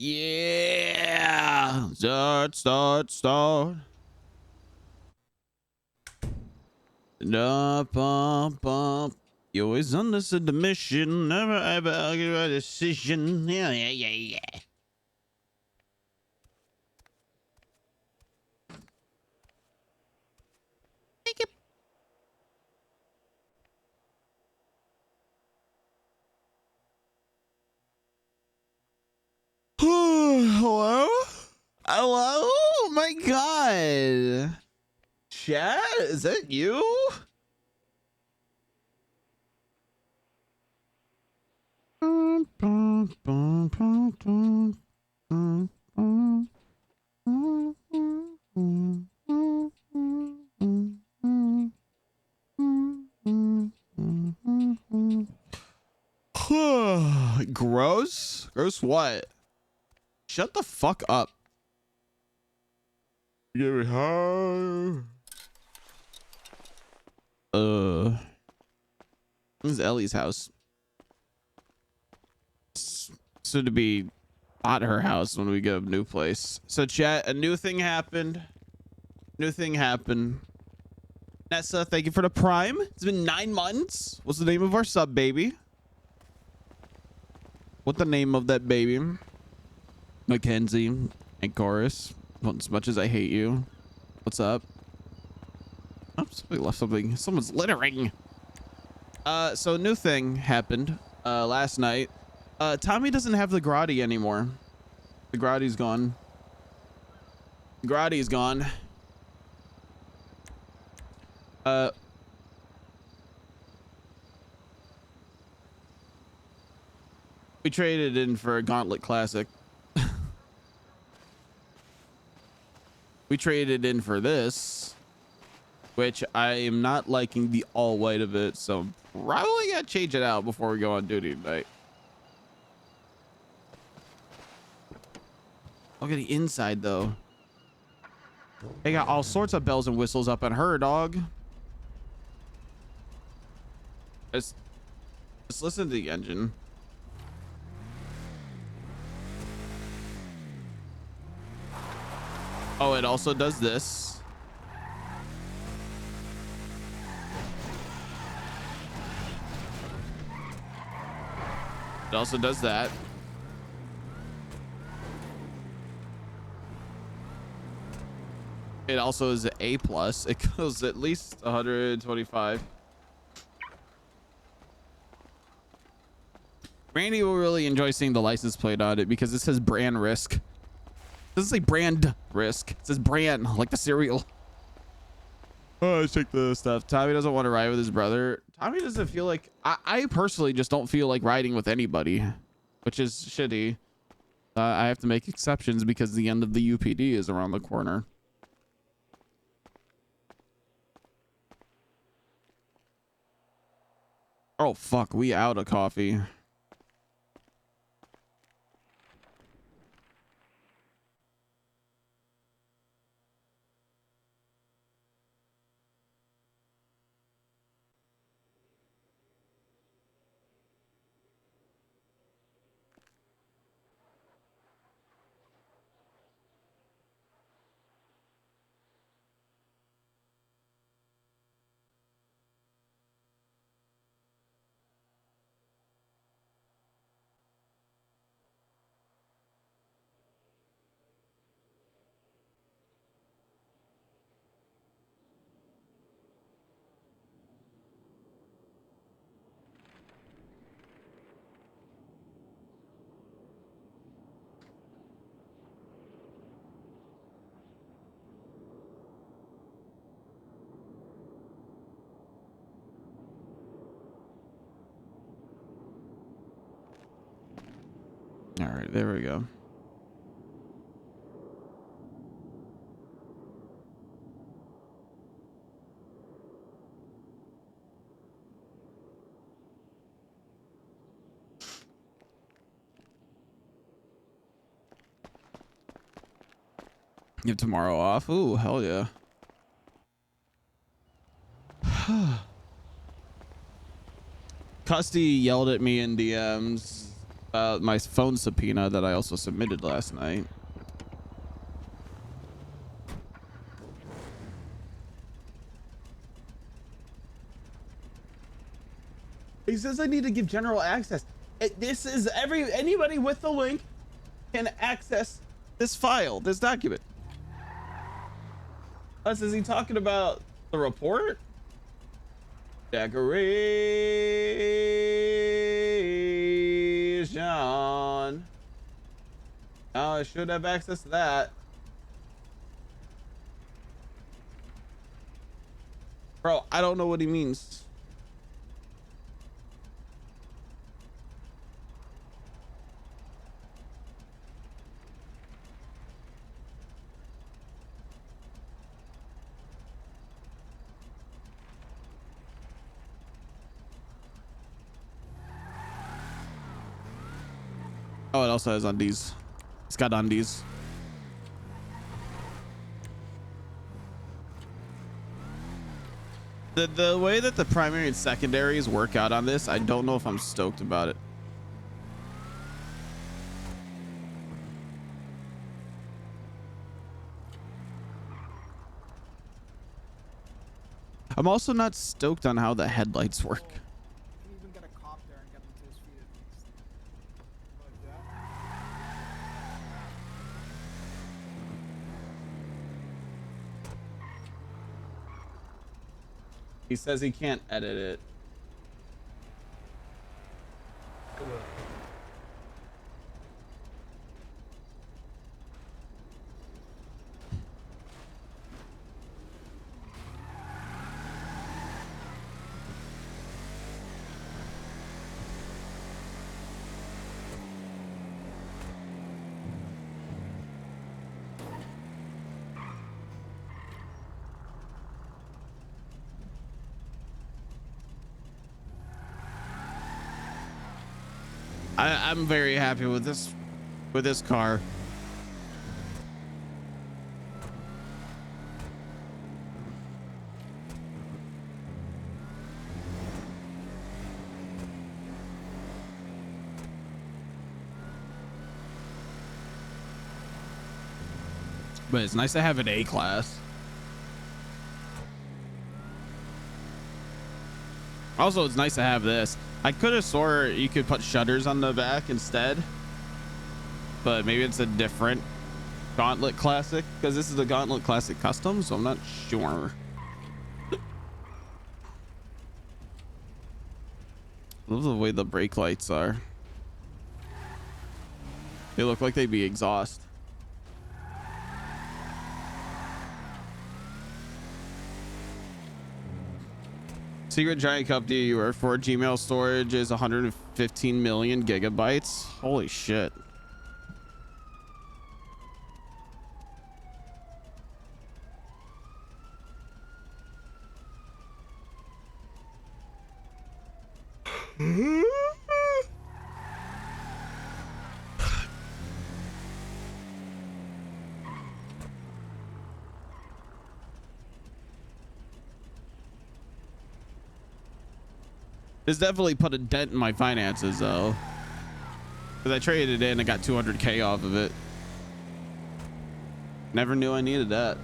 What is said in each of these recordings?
Yeah. Start. Bump. You always understood the mission. Never ever argue a decision. Yeah. Make it. Hello? Oh my god. Chat? Is that you? Gross? Gross what? Shut the fuck up. Get me high. This is Ellie's house. Soon to be at her house when we get a new place. So chat, a new thing happened. Nessa, thank you for the prime. It's been 9 months. What's the name of our sub baby? What the name of that baby? Mackenzie and Chorus. As much as I hate you. What's up? Oh, somebody left something. Someone's littering. So a new thing happened last night. Tommy doesn't have the grotty anymore. The grotty's gone. Grotty's gone. We traded in for a Gauntlet Classic. We traded in for this, which I am not liking the all white of it, so probably gotta change it out before we go on duty tonight. Look at the inside though. They got all sorts of bells and whistles up on her, dog. Let's listen to the engine. Oh, it also does this. It also does that. It also is an A+. It goes at least 125. Randy will really enjoy seeing the license plate on it because it says brand risk. It doesn't say brand risk. It says brand, like the cereal. Oh, let's check the stuff. Tommy doesn't want to ride with his brother. Tommy doesn't feel like... I personally just don't feel like riding with anybody, which is shitty. I have to make exceptions because the end of the UPD is around the corner. Oh, fuck. We out of coffee. All right, there we go. You have tomorrow off? Ooh, hell yeah. Custy yelled at me in DMs my phone subpoena that I also submitted last night. He says I need to give general access. This is anybody with the link can access this file, this document. Is he talking about the report? Decoration. Oh, I should have access to that. Bro, I don't know what he means. Oh, it also has undies. It's got undies. The way that the primary and secondaries work out on this, I don't know if I'm stoked about it. I'm also not stoked on how the headlights work. He says he can't edit it. I'm very happy with this car. But it's nice to have an A class. Also, it's nice to have this. I could have swore you could put shutters on the back instead, but maybe it's a different Gauntlet Classic, because this is a Gauntlet Classic Custom, so I'm not sure. Love the way the brake lights are. They look like they'd be exhaust. Secret giant company you work for, Gmail storage is 115 million gigabytes. Holy shit. This definitely put a dent in my finances though, because I traded it in and got 200K off of it. Never knew I needed that.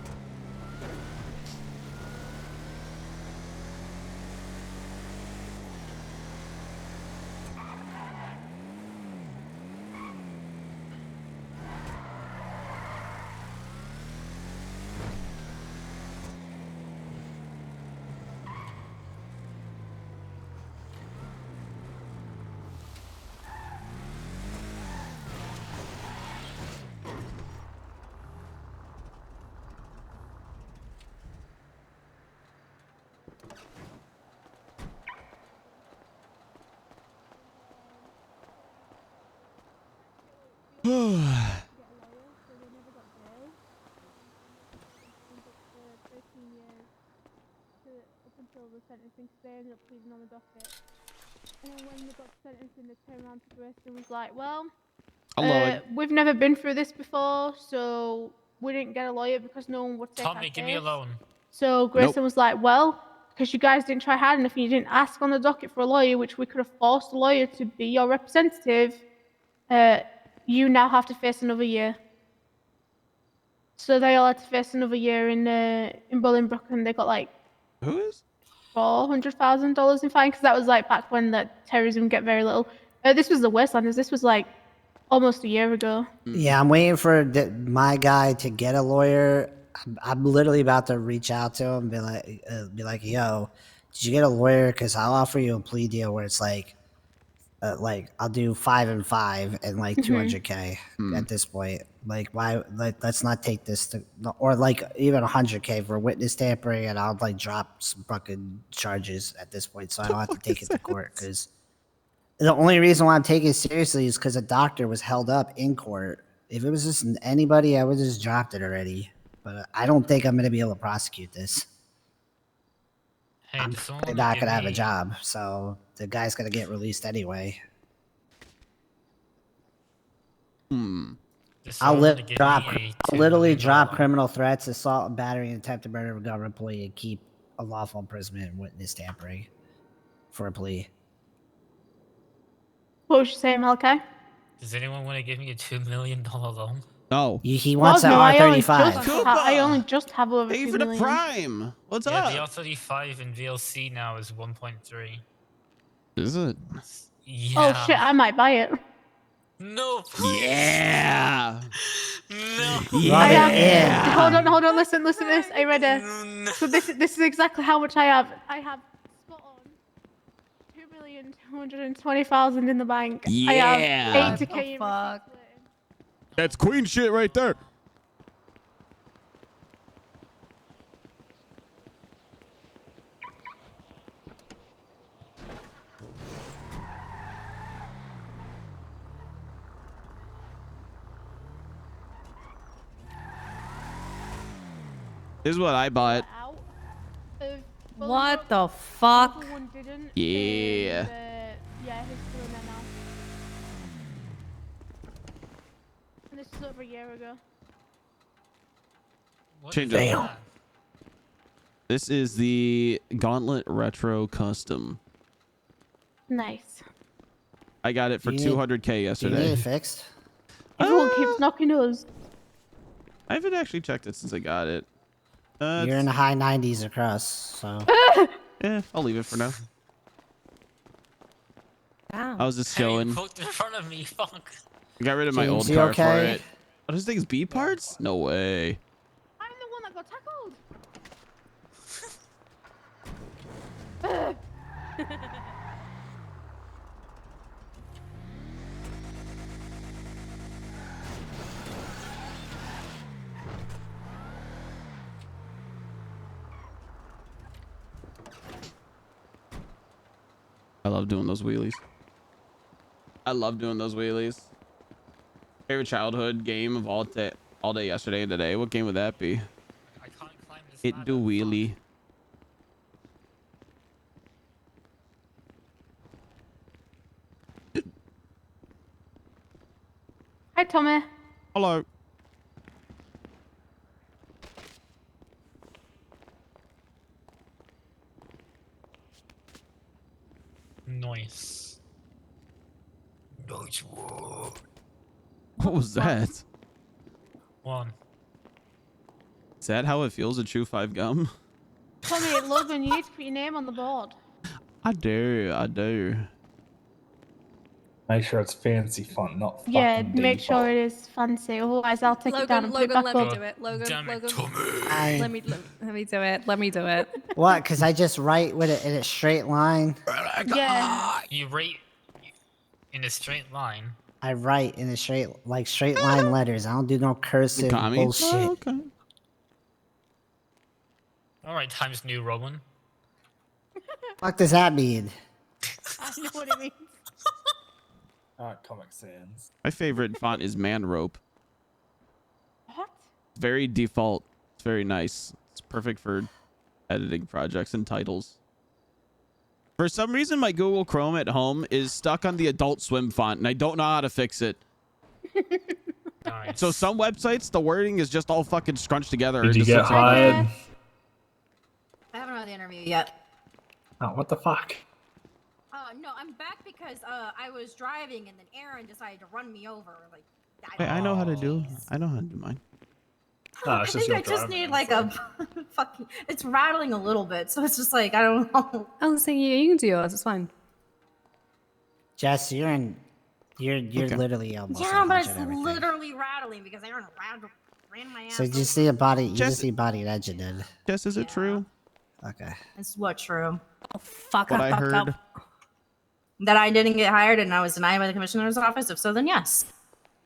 The sentencing today ended up pleading on the docket. And then when they got sentencing, they turned around to Grace and was like, well, we've never been through this before, so we didn't get a lawyer because no one would take Tommy, give me a loan. So Grayson was like, well, because you guys didn't try hard enough and you didn't ask on the docket for a lawyer, which we could have forced a lawyer to be your representative, you now have to face another year. So they all had to face another year in Bolingbroke, and they got like Who is? $400,000 in fine, because that was like back when the terrorism get very little. This was the Wastelanders. This was like almost a year ago. Yeah, I'm waiting for my guy to get a lawyer. I'm literally about to reach out to him and be like, yo, did you get a lawyer? Because I'll offer you a plea deal where it's like I'll do 5 and 5 and like 200K at this point. Like, why? Like, let's not take this to, or like even 100K for witness tampering, and I'll like drop some fucking charges at this point, so I don't have to take it to court. Because the only reason why I'm taking it seriously is because a doctor was held up in court. If it was just anybody, I would have just dropped it already. But I don't think I'm gonna be able to prosecute this. Hey, I'm not gonna have a job, so the guy's gonna get released anyway. I'll literally drop criminal threats, assault and battery, and attempted murder of a government employee, and keep a lawful imprisonment and witness tampering for a plea. What was you saying, Melarky? Does anyone want to give me a $2 million loan? No. He wants an R35. I only just have over Pay 2 for the million. prime. What's yeah, up? the R35 in VLC now is 1.3. Is it? Yeah. Oh shit, I might buy it. No, please. Yeah. No. Yeah. Hold on, listen to this. Are you ready? No. So this is exactly how much I have. I have spot on 2,220,000 in the bank. Yeah. I have 80K in fuck. receipts waiting. That's queen shit right there. This is what I bought. What the fuck? Yeah. Yeah, he's still in there now. And this is over a year ago. What Change is it. that? This is the Gauntlet Retro Custom. Nice. I got it for 200K Do you need yesterday. it fixed? Everyone keeps knocking us. I haven't actually checked it since I got it. You're in the high 90s across, so. Yeah, I'll leave it for now. Wow. I was just Hey, you going. poked in front of me, fuck. I got rid of my James, old you car okay? for it. Oh, this thing's B parts? No way. I'm the one that got tackled. I love doing those wheelies. I love doing those wheelies. Favorite childhood game of all day yesterday and today. What game would that be? I can't climb this It ladder, do fuck. wheelie. Hi, Tommy. Hello. Nice. Nice work. What was that? One. Is that how it feels to chew 5 gum? Tommy, Logan, you need to put your name on the board. I do. I do. Make sure it's fancy font, not fucking Yeah, make sure default. it is fancy. Otherwise, I'll take it down and put it Logan, back let up. me do it. Logan, Damn it, Logan. Tommy. Let me do it. Let me do it. What? Because I just write with it in a straight line? Yeah. You rate in a straight line. I write in a straight line letters. I don't do no cursive Kami? bullshit. Oh, okay. Alright, Times New Roman. Fuck does that mean? I know what it means. Comic Sans. My favorite font is Man Rope. What? Very default. It's very nice. It's perfect for editing projects and titles. For some reason, my Google Chrome at home is stuck on the Adult Swim font, and I don't know how to fix it. Nice. So some websites, the wording is just all fucking scrunched together. Did It you just get looks like- hired? I haven't read the interview yet. Oh, what the fuck? No, I'm back because I was driving and then Aaron decided to run me over. Like, Wait, I know how to do. Jeez. I know how to do mine. No, I it's just think your I just driving, need it's like a fucking. It's rattling a little bit, so it's just like I don't know. I was saying you can do yours. It's fine. Jess, you're Okay. literally almost Yeah, but it's 100 everything. literally rattling because Aaron ran my ass. So you just over. need a body. You Jess- just need body and engine then. Jess, is it Yeah. true? Okay. It's what true Oh fuck! What I fucked heard. up. that I didn't get hired and I was denied by the commissioner's office. If so, then yes.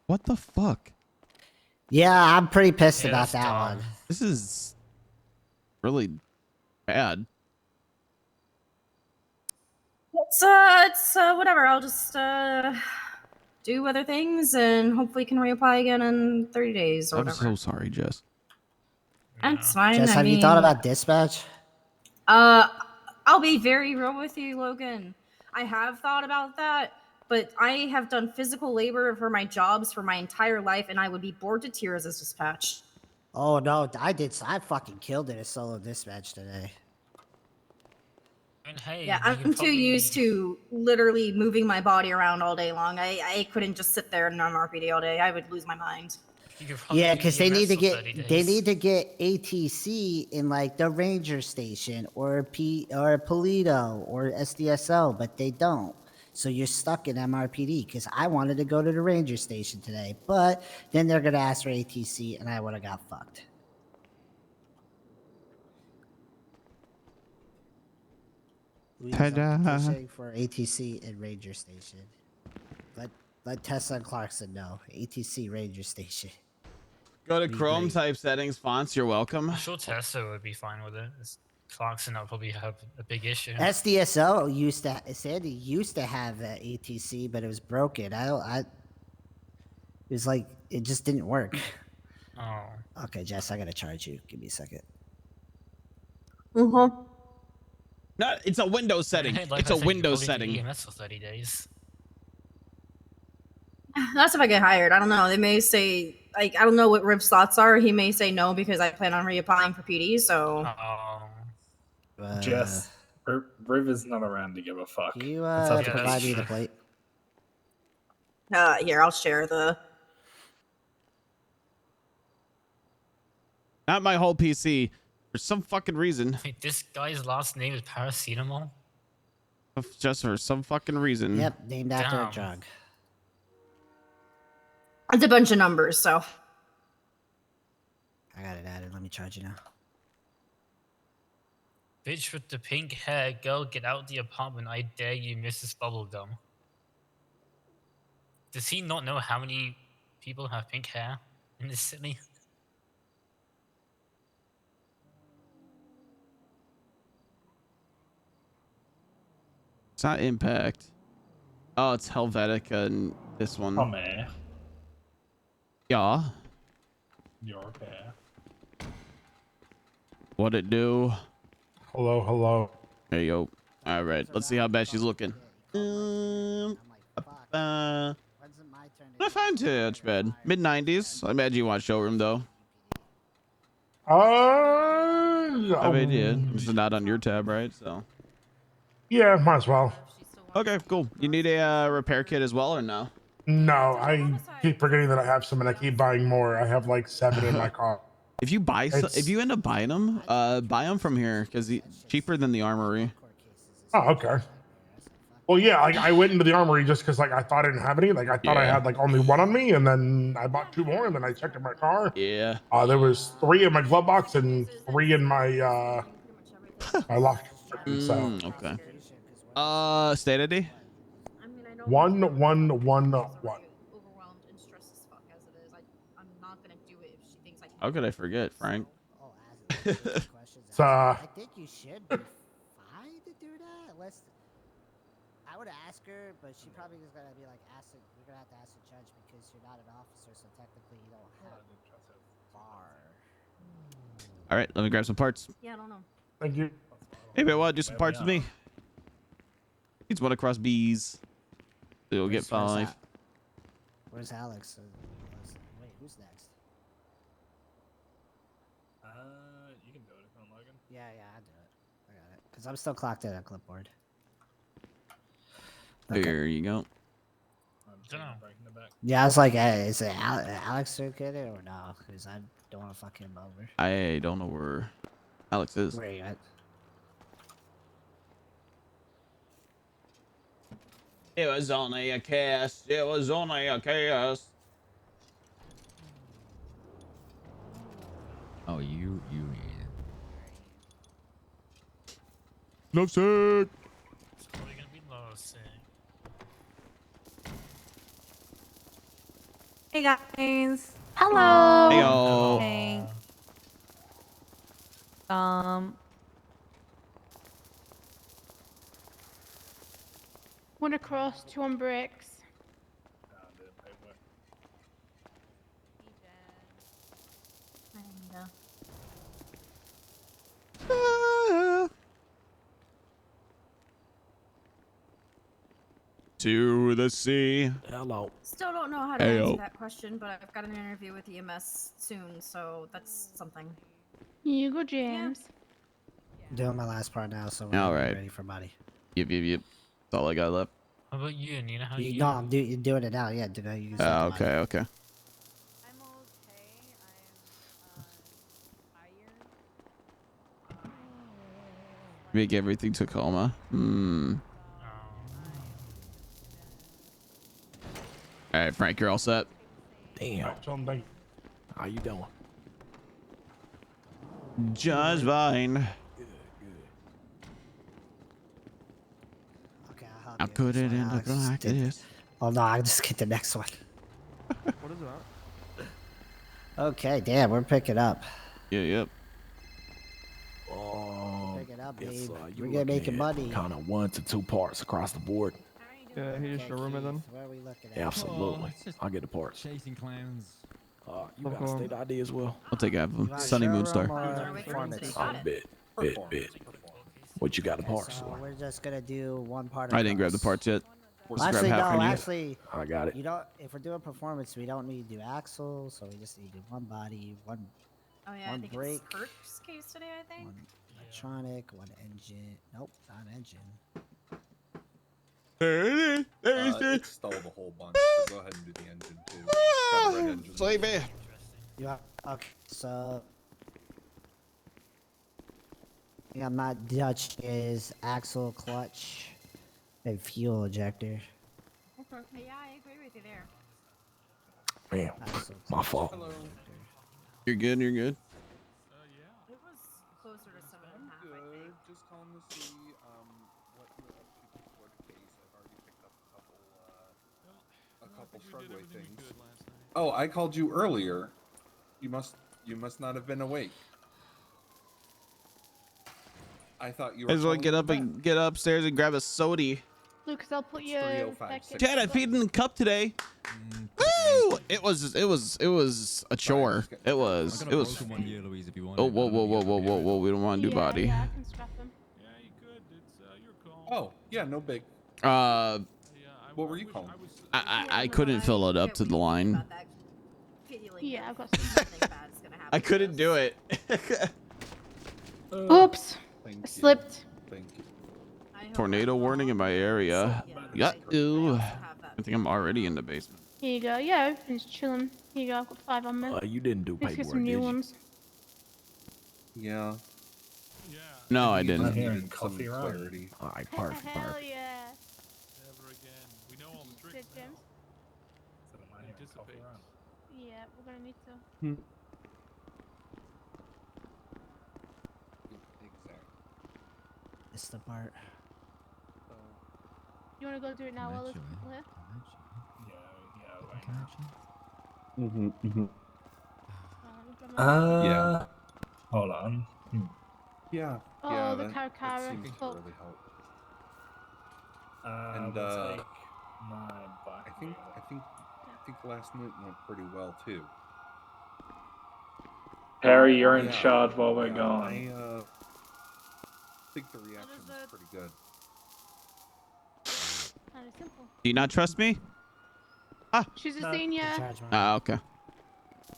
What the fuck? Yeah, I'm pretty pissed Yeah, about that's that dumb. one. This is really bad. It's whatever. I'll just do other things and hopefully can reapply again in 30 days or I'm whatever. so sorry, Jess. That's fine. Jess, I have mean, you thought about dispatch? I'll be very real with you, Logan. I have thought about that, but I have done physical labor for my jobs for my entire life, and I would be bored to tears as dispatch. Oh no, I did. I fucking killed it a solo dispatch today. I mean, hey, Yeah, you I'm could too probably- used to literally moving my body around all day long. I couldn't just sit there in an RPD all day. I would lose my mind. you could probably Yeah, do because they need to EMS for 30 get days. ATC in like the ranger station or Polito or SDSO, but they don't. So you're stuck in MRPD. Because I wanted to go to the ranger station today, but then they're gonna ask for ATC, and I would have got fucked. Louise, I'm Ta-da. petitioning for ATC and ranger station. Let Tessa and Clarkson know. ATC ranger station. Go to Be Chrome, great. type settings, fonts. You're welcome. I'm sure Tessa would be fine with it. Clarkson will probably have a big issue. SDSO Sandy used to have ATC, but it was broken. It was like it just didn't work. Oh. Okay, Jess, I gotta charge you. Give me a second. Mm-hmm. No, it's a Windows setting. Hey, like It's I a said, you could Windows probably do setting. EMS for 30 days. That's if I get hired. I don't know. They may say, like, I don't know what Riv's thoughts are. He may say no because I plan on reapplying for PD. So Oh. Jess, Riv is not around to give a fuck. Can you It's up to Yeah, provide that's me the true. plate? here, I'll share the. Not my whole PC. For some fucking reason. Wait, this guy's last name is Paracetamol? Just for some fucking reason. Yep, named after a Damn. drug. It's a bunch of numbers, so. I got it added. Let me charge you now. Bitch with the pink hair, girl, get out the apartment. I dare you, Mrs. Bubblegum. Does he not know how many people have pink hair in this city? It's not Impact. Oh, it's Helvetica and this one. Oh man, Yeah. you're okay. What it do? Hello, hello. There you go. All right. Let's see how bad she's looking. I'm like, fuck. When's it my turn to Not fine too much bad. Mid 90s. I imagine you watch Showroom though. I mean, yeah. This is not on your tab, right? So. Yeah, might as well. Okay, cool. You need a repair kit as well, or no? No, I keep forgetting that I have some, and I keep buying more. I have like 7 in my car. If you buy, if It's- you end up buying them, buy them from here because cheaper than the armory. Oh, okay. Well, yeah, like I went into the armory just because like I thought I didn't have any. Like I thought I Yeah. had like only 1 on me, and then I bought 2 more, and then I checked in my car. Yeah. There was 3 in my glove box and 3 in my my locker. So Okay. State ID. 1111. Overwhelmed and stressed as fuck as it is. I'm not gonna do it if she thinks I can. How could I forget, Frank? Oh, questions. It's, I think you should be fine to do that. Unless I would ask her, but she probably is gonna be like, we're gonna have to ask the judge because you're not an officer, so technically you don't have a bar. All right, let me grab some parts. Yeah, I don't know. Thank you. Hey, man, what? Do some parts with me. Needs one across B's. So you'll get 5. Where's Alex? Wait, who's next? You can do it, Logan. Yeah, I do it. I got it. Because I'm still clocked in on clipboard. Okay. There you go. Yeah, I was like, hey, is it Alex who get it or no? Because I don't want to fuck him over. I don't know where Alex is. Where you at? It was only a kiss. It was only a kiss. Oh, you. Love sick. It's probably gonna be low sick. Hey guys. Hello. Heyo. Hey. One across, two on bricks. To the sea. Hello. Still don't know how to Ayo. answer that question, but I've got an interview with EMS soon, so that's something. Here you go, James. Doing my last part now, so we're All gonna be right. ready for body. Yep. That's all I got left. How about you, Nina? How you? No, I'm doing it now. Yeah, you can start the body. Okay. I'm okay. I'm tired. Make everything Tacoma. All right, Frank, you're all set. Damn. How you doing? Just fine. Okay, I'll help I you. put This it one, in the Alex just did- practice. Oh no, I'll just get the next one. What is that? Okay, damn, we're picking up. Yep. Pick it up, babe. We're We're gonna make money. Kind of 1 to 2 parts across the board. Yeah, he just showroom it then. Where are we looking at? Absolutely. it's just I'll get the parts. Chasing clowns. You got a state ID as well? I'll take half of You them. want Sunny showroom Moonstar. or performance? Bit. What you got the parts So for? we're just gonna do one part. I didn't grab the across. parts yet. Well, Just grab actually, half no. from you. Actually, I got it. you don't. If we're doing performance, we don't need to do axles, so we just need to do one body, one Oh yeah, One I think break. it's Kirk's case today, I think. one electronic, one engine. Nope, not engine. There it is. There it is. It stole the whole bunch, so go ahead and do the engine too. Got a red engine. Sleepy. Yeah. Okay. So. Yeah, my Dutch is axle, clutch, and fuel ejector. Okay. Yeah, I agree with you there. Man, Axle, my clutch, fault. fuel ejector. You're good. It was closer to 7.5, I think. Just calling to see what you're up to before the case. I've already picked up a couple Strugway things. Oh, I called you earlier. You must not have been awake. I thought you were. I just want to calling get up me and get upstairs and grab a sody. Lucas, I'll put It's your 3:05. Dad, I peed in the cup today. Woo! It was a chore. It was. One here, Louise, if you want. Oh, whoa! We don't want to do body. Yeah, I can scrap them. Yeah, you could. It's your call. Oh, yeah, no big. What were you calling? I couldn't fill it up to the line. About that feeling Yeah, that I've got some. something bad's gonna happen I to couldn't us. do it. Oops, Thank I you. slipped. Thank you. I hope Tornado I'm warning in my area. Yeah, Ooh. I also have that. I think I'm already in the basement. Here you go. Yeah, everything's chilling. Here you go. I've got 5 on me. You didn't do Let's get paperwork, some did new you? ones. Yeah. No, I I'm didn't. hearing some coffee around. clarity. All right, perfect. Hell yeah. Never again. We know all the Good, tricks. James. Anticipate. Yeah, we're gonna need to. Exactly. It's the part. You wanna go do it now while there's people here? Yeah. Hold on. Yeah. Oh, yeah, the that Caracara seems to fuck. really help. And I my think last night went pretty well too. Harry, you're in Yeah, charge while we're yeah, gone. I think the reaction was pretty good. Kinda simple. Do you not trust me? She's a senior. Okay.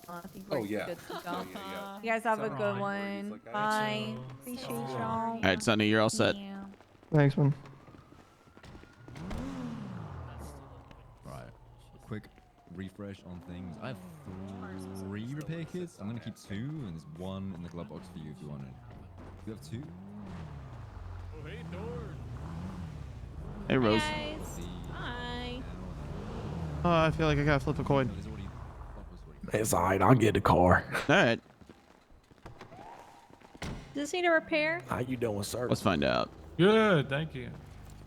I think Oh we're yeah. good to go. Yeah. You guys have a Sorry. good one. Like, Bye. Appreciate y'all. All right, Sonny, you're all set. Yeah. Thanks, man. refresh on things. I have 3 repair kits. I'm gonna keep 2, and there's 1 in the glove box for you if you want it. You have 2? Oh, hey, Thor. Hey, Rose. Hey guys. Hi. Oh, I feel like I gotta flip a coin. It's all right. I'll get the car. All right. Does this need a repair? How you doing, sir? Let's find out. Good, thank you.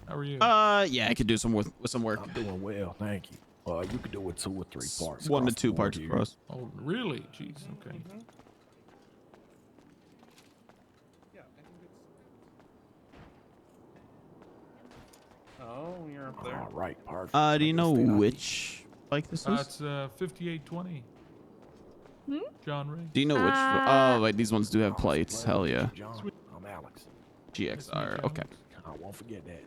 How are you? Yeah, I could do some with some work. I'm doing well, thank you. You could do it 2 or 3 parts. 1 to across the 2 board parts here. across. Oh, really? Jeez. Okay. Yeah, I think it's. Oh, you're up there. All right, perfect. Do you know Stay on which bike this is? It's 5820. John Ray. Do you know which? Oh, wait, these ones do have Oh, plates. it's Hell yeah. John, I'm Alex. GXR. Okay. I won't forget that.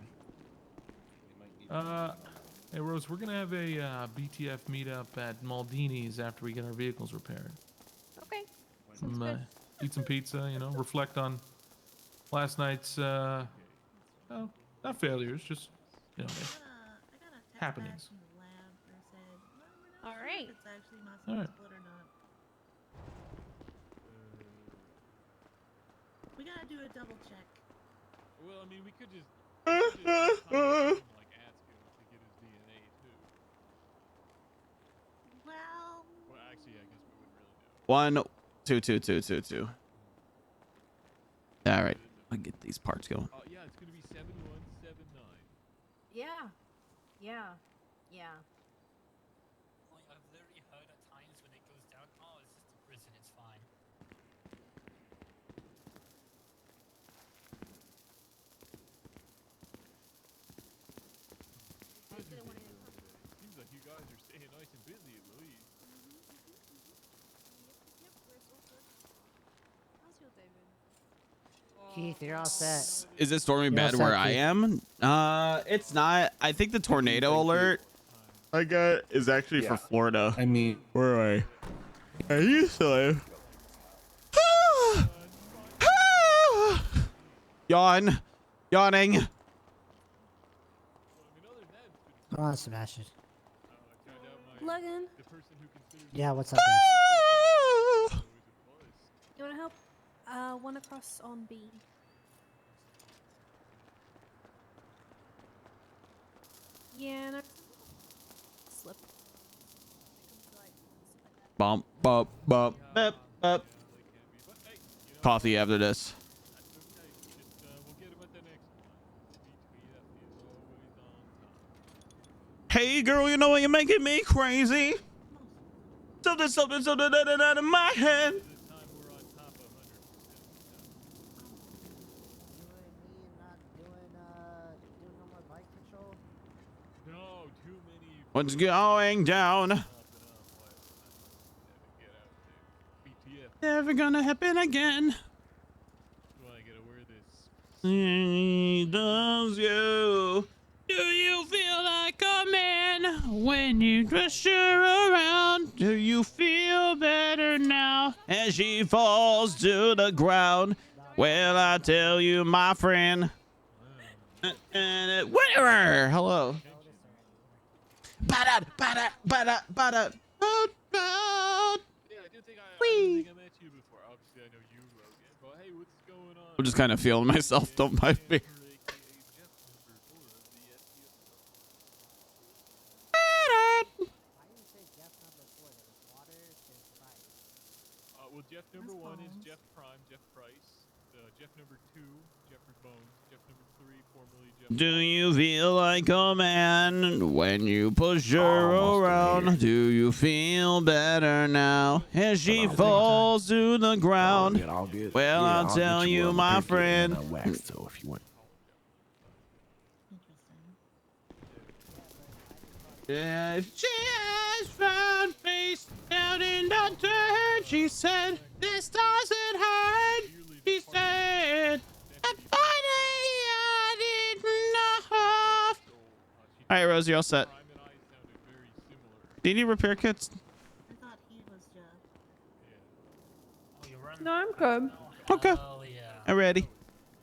Hey Rose, we're gonna have a BTF meetup at Maldini's after we get our vehicles repaired. Okay. Eat some pizza, you know, reflect on last night's well, not failures, just you know, happenings. All right. All right. We gotta do a double check. Well, I mean, we could just like ask him to get his DNA too. Well, Actually, I guess we wouldn't really do 1, 2, 2, 2, 2, 2. All right. I'll get these parts going. it. Yeah, it's gonna be 7179. Yeah. Yeah. Yeah. I've literally heard at times when it goes down, oh, it's just a prison, it's fine. Seems like you guys are staying nice and busy at least. Keith, you're all set. Is it storming Yeah, bad where I Keith. am? It's not. I think the tornado alert I got is actually for Florida. I mean, Where I used to live. Yawning. Come on, Sebastian. Logan, Yeah, what's up, babe? you want to help? One across on B. Yeah, no. Slip. Bump. Coffee after this. Hey girl, you know what, you're making me crazy. Something out of my head. What's going down? Never gonna happen again. Does you? Do you feel like a man when you twist her around? Do you feel better now as she falls to the ground? Well, I tell you, my friend. Whatever. Hello. Yeah, I do think I met you before. Obviously, I know you, Logan. But hey, what's going on? I'm just kind of feeling myself. Don't mind me. Well, Jeff number 1 is Jeff Prime, Jeff Price. Jeff number 2, Jeffrey Bones. Jeff number 3, formerly Jeff. Do you feel like a man when you push her around? Do you feel better now as she falls to the ground? All good. Well, Yeah, I'll tell get you, one my repair kit and friend. a wax toe if you want. If she has found face out in the dirt, she said, this doesn't hurt. She said, and finally I didn't know. All right, Rose, you're all set. Do you need repair kits? I thought he was Jeff. No, I'm good. Okay. I'm ready.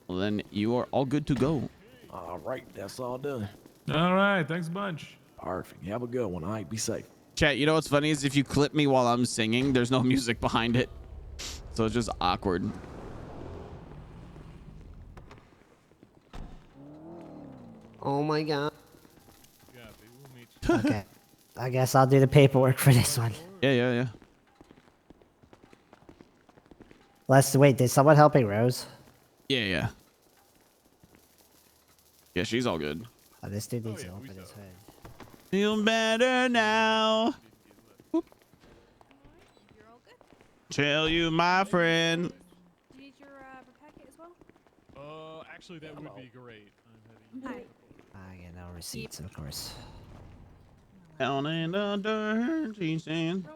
Well, then you are all good to go. All right, that's all done. All right, thanks a bunch. Perfect. Have a good one. All right, be safe. Chat, you know what's funny is if you clip me while I'm singing, there's no music behind it. So it's just awkward. Oh my god. Okay. I guess I'll do the paperwork for this one. Yeah. Let's wait. Did someone helping Rose? Yeah, she's all good. Oh, this dude needs to open his hood. Feel better now. Whoop. Tell you, my friend. Do you need your repair kit as well? Actually, that would be great. Hi. I get no receipts, of course. Down in the dirt, she's saying.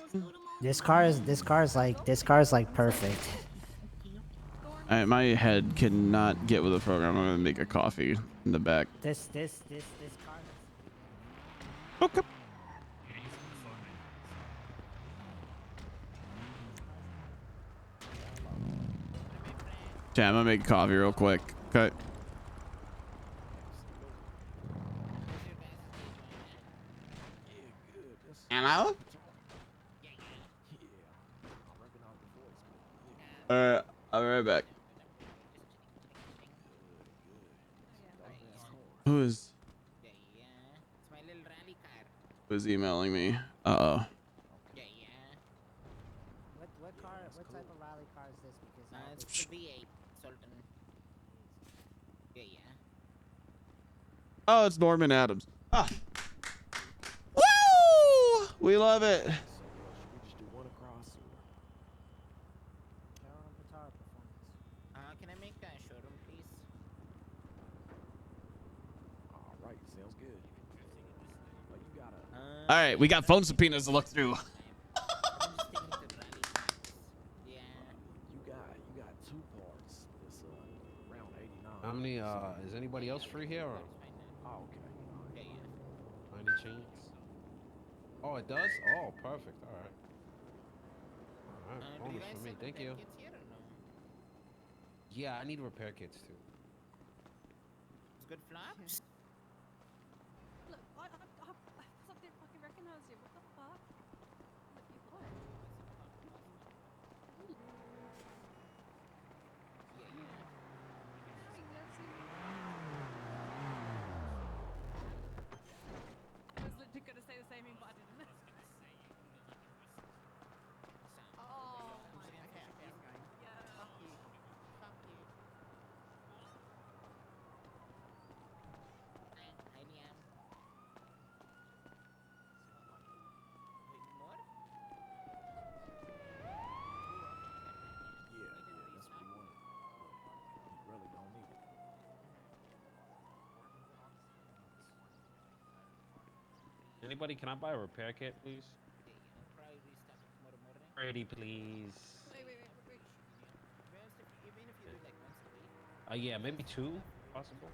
This car is like perfect. My head cannot get with the program. I'm gonna make a coffee in the back. This car. Okay. Yeah, I'm gonna make coffee real quick. Okay. Hello? Alright, I'll be right back. Who's emailing me? Uh-oh. What type of rally car is this? Because it's the V8 Sultan. Oh, it's Norman Adams. Ah. Woo! We love it. Can I make a showroom, please? All right, sounds good. Well, you gotta. All right, we got phone subpoenas to look through. You got 2 parts. It's around 89. How many? Is anybody else free here? Or? Oh, okay. Any chance? Oh, it does. Oh, perfect. All right. All right. Bonus for me. Thank you. Yeah, I need repair kits too. It's good flops. Look, I didn't fucking recognize you. What the fuck? Look, you what? I was literally gonna say the same thing, but I didn't. Oh my god. That's what he wanted. He really don't need it. Anybody, can I buy a repair kit, please? Pretty, please. Wait. Yeah, maybe 2, possible.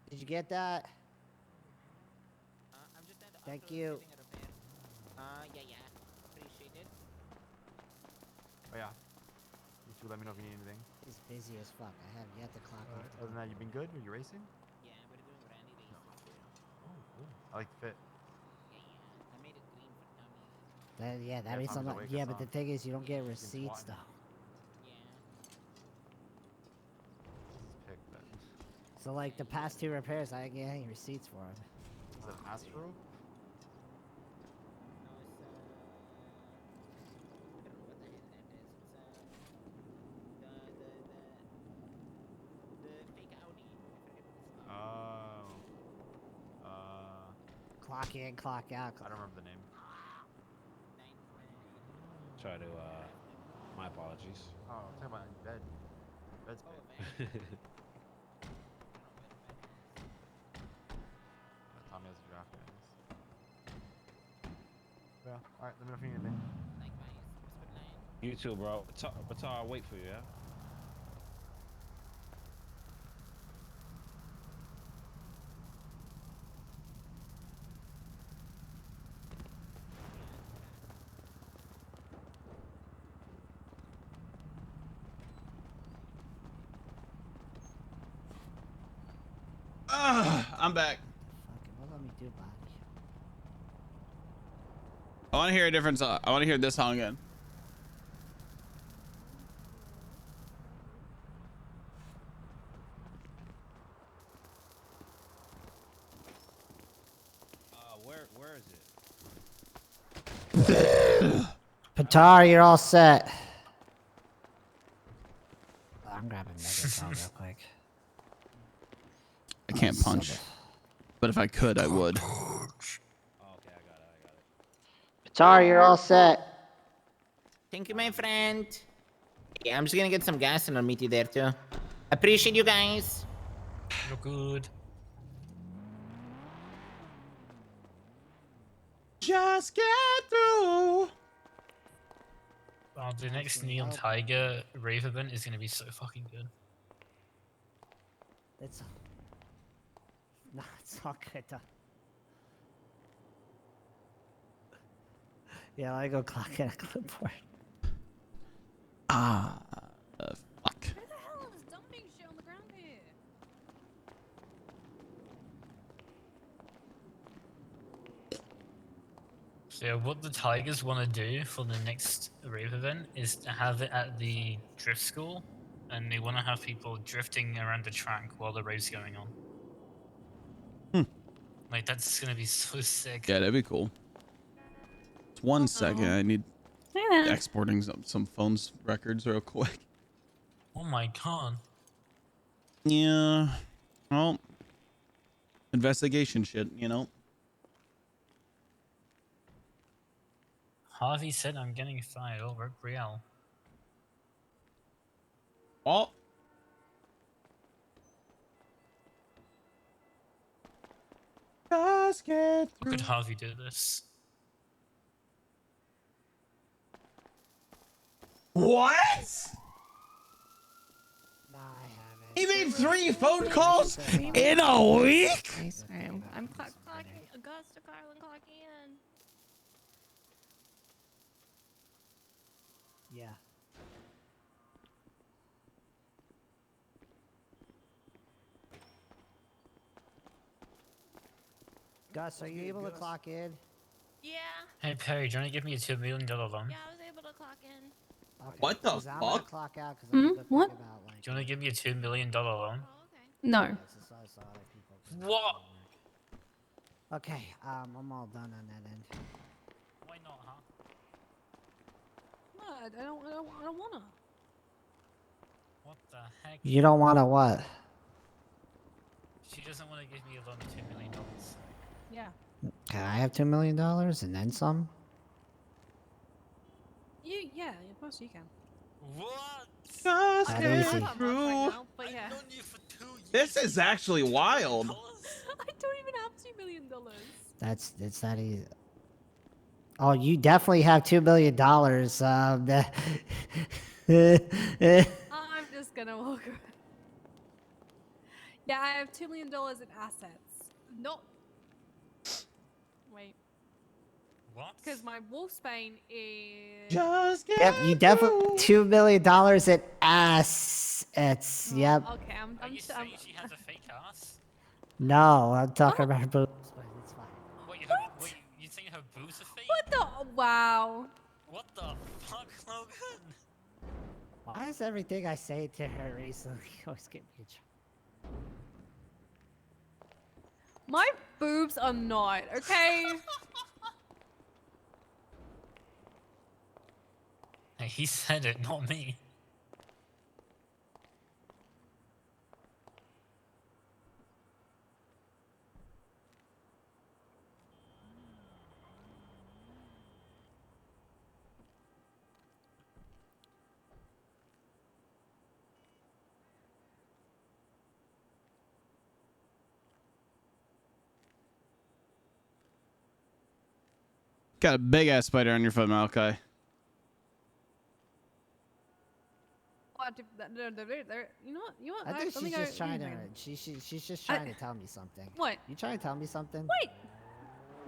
Did you get that? I'm just Thank you. Yeah. Appreciate it. Oh yeah. You two let me know if you need anything. He's busy as fuck. I have yet to clock off. Other than that, you been good? Are you racing? Yeah, we're doing rally races too. Oh, cool. I like the fit. I made it green for dummies. That Yeah, means Tommy's I'm awake, yeah, I but saw the him. thing is, you don't get He's been receipts swatting. though. Pick that. So like the past 2 repairs, I didn't get any receipts for them. Is it Astro? Clock in, clock out. I don't remember the name. Try to, my apologies. Oh, talking about bed. Bed's Tommy has a draft. Alright, let me know if you need anything. You too, bro. Batar, I'll wait for you, yeah? I'm back. Fucking, what let me do, body? I want to hear a different song. I want to hear this song again. Where is it? Patar, you're all set. Oh, I'm grabbing Megatron real quick. I can't punch, but if I could, I would. Patar, you're all set. Thank you, my friend. Yeah, I'm just gonna get some gas and I'll meet you there too. Appreciate you guys. You're good. Just get through. Oh, the next Neon Tiger rave event is gonna be so fucking good. It's no, it's all good. Yeah, I go clock in a clipboard. Fuck. Who the hell is dumping shit on the ground here? So what the Tigers want to do for the next rave event is to have it at the drift school, and they want to have people drifting around the track while the rave's going on. Like, that's gonna be so sick. Yeah, that'd be cool. It's 1 second. I need exporting some phones records real quick. Oh my god. Yeah. Well, investigation shit, you know. Harvey said I'm getting fired over at Brielle. Oh. Just get How could Harvey do this? What? He made 3 phone calls in a week? I'm clocking Augusta, Carlin, clocking in. Yeah. Gus, are you able to clock in? Yeah. Hey Perry, do you want to give me a $2 million loan? Yeah, I was able to clock in. Okay. What the 'Cause I'm gonna fuck? clock out because I'm gonna go think What? about like. Do you want to give me a $2 million loan? No. Yeah, so other people can What? work. Okay, I'm all done on that end. Why not, huh? No, I don't wanna. What the heck? You don't want to what? She doesn't want to give me a loan of $2 million. Yeah. Can I have $2 million and then some? Yeah, of course you can. What? Just That get easy. through. But yeah. This is actually wild. I don't even have $2 million. It's that easy. Oh, you definitely have $2 million. I'm just gonna walk around. Yeah, I have $2 million in assets. Not. Wait. What? Because my Wolfsbane is. Just get Yep, you definitely $2 million in assets. Yep. Okay, Are you saying she has a fake ass? No, I'm talking about her boobs, but it's fine. Wait, you think her boobs are fake? What the? Wow. What the fuck, Logan? Why is everything I say to her recently always get me in trouble? My boobs are not, okay? Hey, he said it, not me. Got a big ass spider on your foot, Melarky. You know what? I think she's just trying to. She's just trying to tell me something. What? You trying to tell me something? Wait.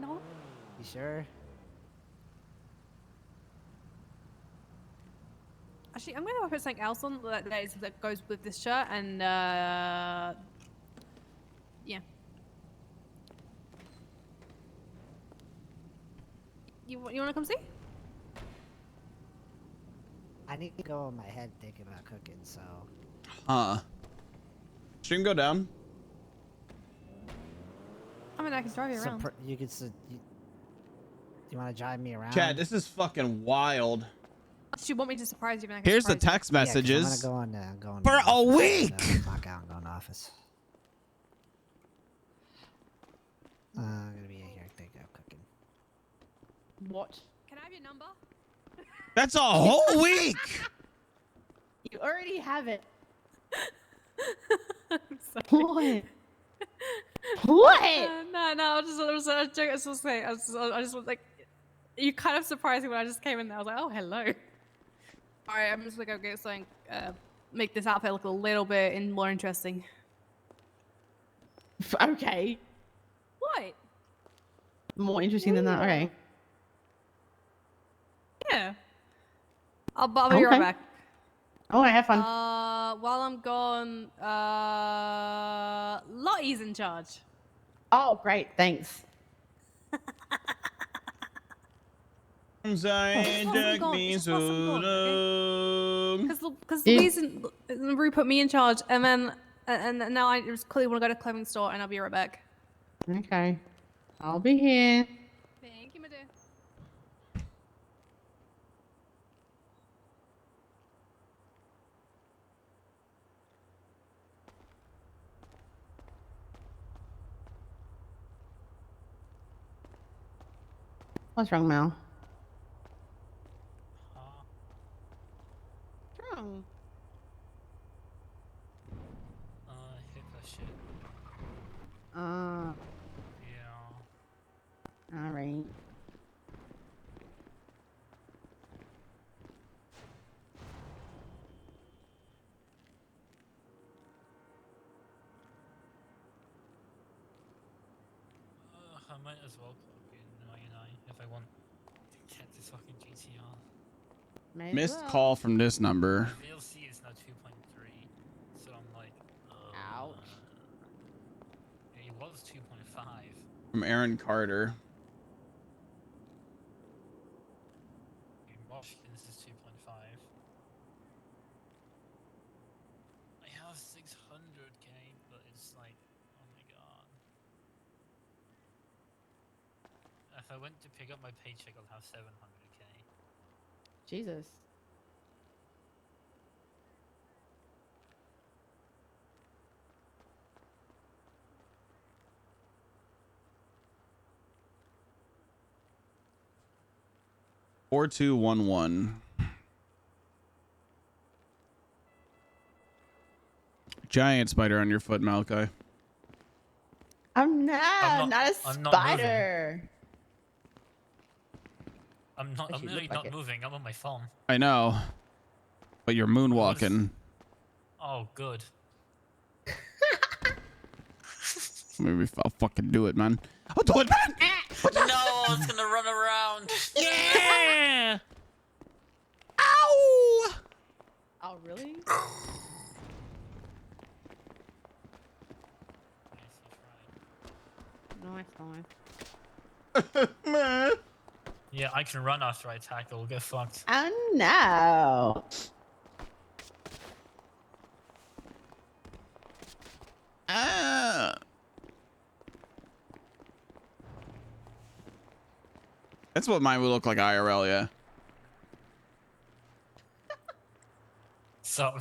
No. You sure? Actually, I'm gonna put something else on that goes with this shirt, and yeah. You want to come see? I need to go in my head thinking about cooking, so. Huh. Stream go down. I mean, I can drive you around. You could. You want to drive me around? Chat, this is fucking wild. Do you want me to surprise you? I can Here's the surprise you? text messages. Yeah, 'cause I'm gonna go on for a week. Knock out and go in the office. I'm gonna be here thinking of cooking. What? Can I have your number? That's a whole week. You already have it. I'm sorry. What? What? No, I was joking. I was just saying. I just was like, you kind of surprised me when I just came in there. I was like, oh, hello. All right, I'm just gonna go get something. Make this outfit look a little bit more interesting. Okay. What? More interesting than that. Okay. Yeah. I'll be right back. Oh, have fun. While I'm gone, Lottie's in charge. Oh, great. Thanks. I'm sorry, took me so long. Because Louise and Rue put me in charge, and then and now I just clearly want to go to the clothing store, and I'll be right back. Okay. I'll be here. Thank you, my dear. What's wrong, Mel? What's wrong? HIPAA shit. Yeah. All right. I might as well plug in 99 if I want to get this fucking GTR. Missed call from this number. VLC is now 2.3, so I'm like, ouch. It was 2.5. From Aaron Carter. In Washington, this is 2.5. I have 600k, but it's like, oh my god. If I went to pick up my paycheck, I'll have 700k. Jesus. Four 4211. Giant spider on your foot, Melarky. I'm not a I'm not spider. I'm Actually, literally look like not it. moving. I'm on my phone. I know, but you're moonwalking. Oh, good. Maybe I'll fucking do it, man. I'll do it, man. No, it's gonna run around. Yeah. Ow. Oh, really? Nice. Yeah, I can run after I tackle. Get fucked. Oh no. That's what mine would look like IRL, yeah. So.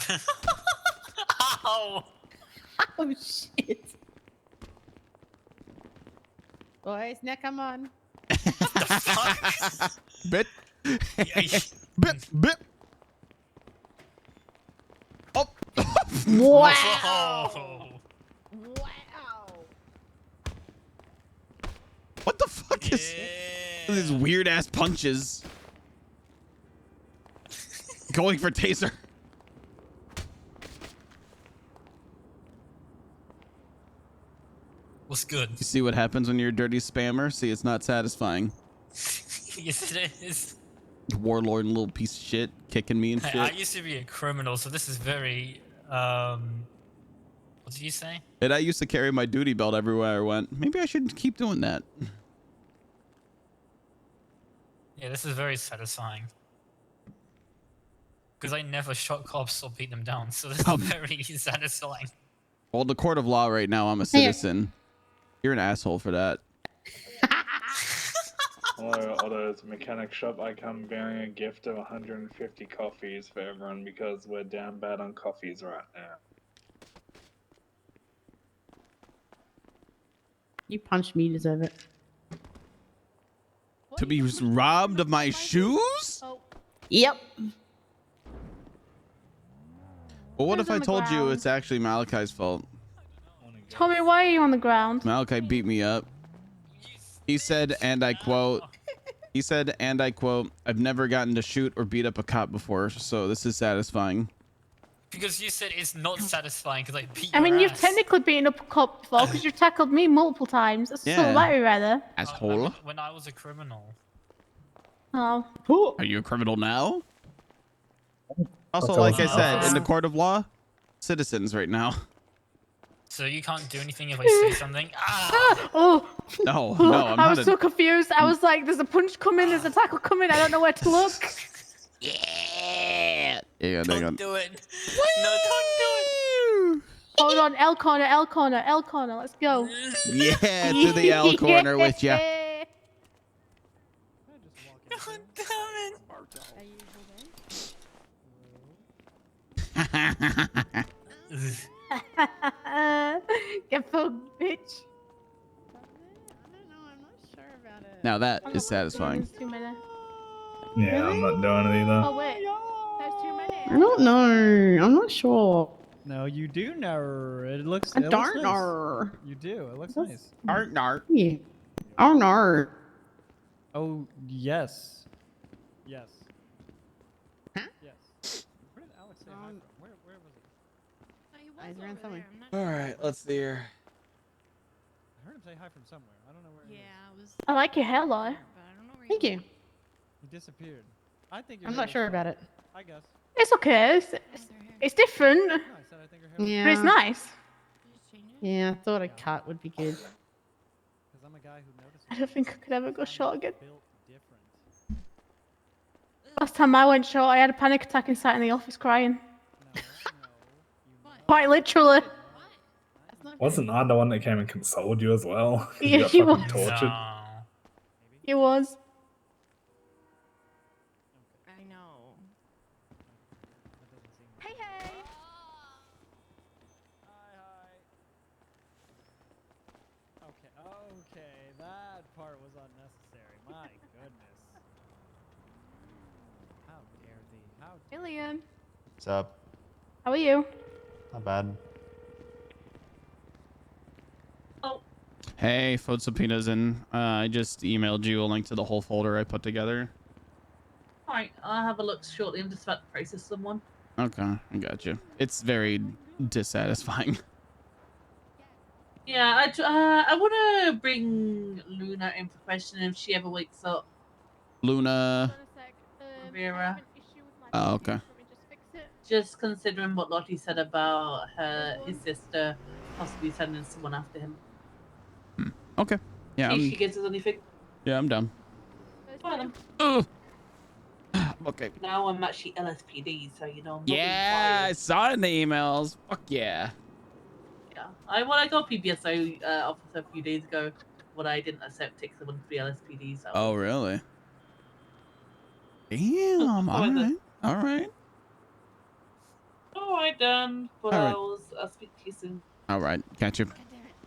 Ow! Oh shit. Boys, now come on. Bit. Bit. Oh. Wow. Wow. What the fuck is? These weird ass punches. Going for taser. What's good? You see what happens when you're a dirty spammer? See, it's not satisfying. Yes, it is. Warlord and little piece of shit kicking me and Hey, shit. I used to be a criminal, so this is very. What did you say? And I used to carry my duty belt everywhere I went. Maybe I should keep doing that. Yeah, this is very satisfying. Because I never shot cops or beat them down, so this is very satisfying. Well, the court of law right now, I'm a citizen. You're an asshole for that. Hello, Otto's mechanic shop. I come bearing a gift of 150 coffees for everyone because we're damn bad on coffees right now. You punched me, you deserve it. To be robbed of my shoes? Yep. Well, what Who's if I on the told you ground? it's actually Malachi's fault? Tommy, why are you on the ground? Malachi beat me up. He said, and I quote, I've never gotten to shoot or beat up a cop before, so this is satisfying. Because you said it's not satisfying because I beat I mean, your you've ass. technically beaten up a cop before because you've tackled me multiple times. That's Yeah. so battery rather. Asshole. When I was a criminal. Oh. Are you a criminal now? Also, Okay, like I let's- said, in the court of law, citizens right now. So you can't do anything if I say something? Oh. No, no, I'm I not was a- so confused. I was like, there's a punch coming, there's a tackle coming. I don't know where to look. Yeah, hang on. Do it. No, don't do it. Hold on, L corner, L corner, L corner. Let's go. Yeah, to the L corner with ya. God damn it. Get fucked, bitch. Now that is satisfying. There's too many. Yeah, I'm not doing it either. Oh wait, there's too many. I don't know. I'm not sure. No, you do know. It looks. I It looks don't nice. know. You do. It looks nice. Art, art. Yeah. Oh no. Oh yes. Yes. Huh? Yes. Where did Alex say hi from? Where was it? Eyes around somewhere. All right, let's see here. I heard him say hi from somewhere. I don't know where. Yeah, I was. I like your hair, Laura. But I don't know where Thank you. He disappeared. I think. I'm not sure about it. I guess. It's okay. It's different. No, I said I think her hair. Yeah. But it's nice. Yeah, I thought a cut would be good. Because I'm a guy who notices. I don't think I could ever go short again. Built different. Last time I went short, I had a panic attack inside in the office crying. Quite literally. Wasn't I the one that came and consoled you as well? Yeah, You got he fucking was. tortured. It was. I know. Hey, hey. Okay, that part was unnecessary. My goodness. How dare thee? How Alien. What's up? How are you? Not bad. Hey, phone subpoenas in. I just emailed you a link to the whole folder I put together. Alright, I'll have a look shortly. I'm just about to process someone. Okay, I got you. It's very dissatisfying. Yeah, I want to bring Luna in for questioning if she ever wakes up. Luna. Vera. Oh, okay. Just considering what Lottie said about his sister possibly sending someone after him. Okay. Yeah, See if I'm, she gives us anything. yeah, I'm down. Fine then. Ugh. Okay. Now I'm actually LSPD, so you know. I'm not Yeah, I saw it in the emails. Fuck yeah. Yeah. When I got PBSO officer a few days ago, when I didn't accept take someone to be LSPD, so. Oh, really? Damn. All right. All right. Alright then. But All right. I'll speak to you soon. All right. Got you.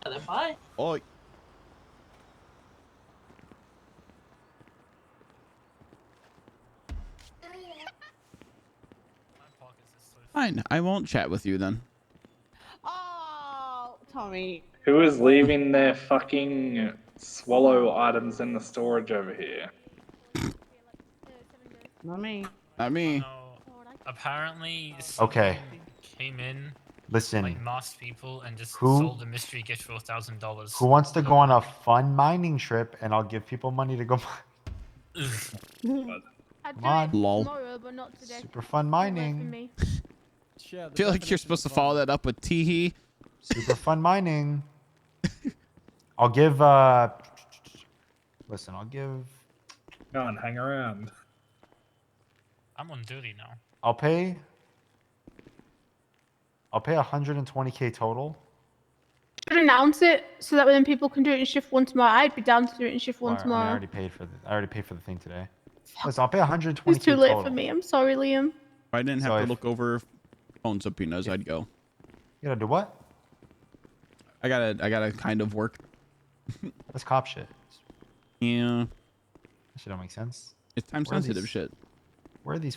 And then bye. Oi. Fine. I won't chat with you then. Oh, Tommy. Who is leaving their fucking swallow items in the storage over here. Not me. Not me. No, apparently Okay. someone came in, Listen. like masked people, and just Who- sold a mystery gift for $1,000. Who wants to go on a fun mining trip and I'll give people money to go mine? I'd Come do on. it Lol. tomorrow, but not today. Super fun Don't work for mining. me. I feel like you're supposed to follow that up with teehee. Super fun mining. I'll give listen, I'll give Go on, hang around. I'm on duty now. I'll pay 120k total. Should announce it so that then people can do it in shift 1 tomorrow. I'd be down to do it in shift 1 I tomorrow. already paid for the thing today. Listen, I'll pay 120k It's too late total. for me. I'm sorry, Liam. If I didn't have So to if- look over phone subpoenas, I'd go. You gotta do what? I gotta kind of work. That's cop shit. Yeah. That shit don't make sense. It's time Where are sensitive these- shit. Where are these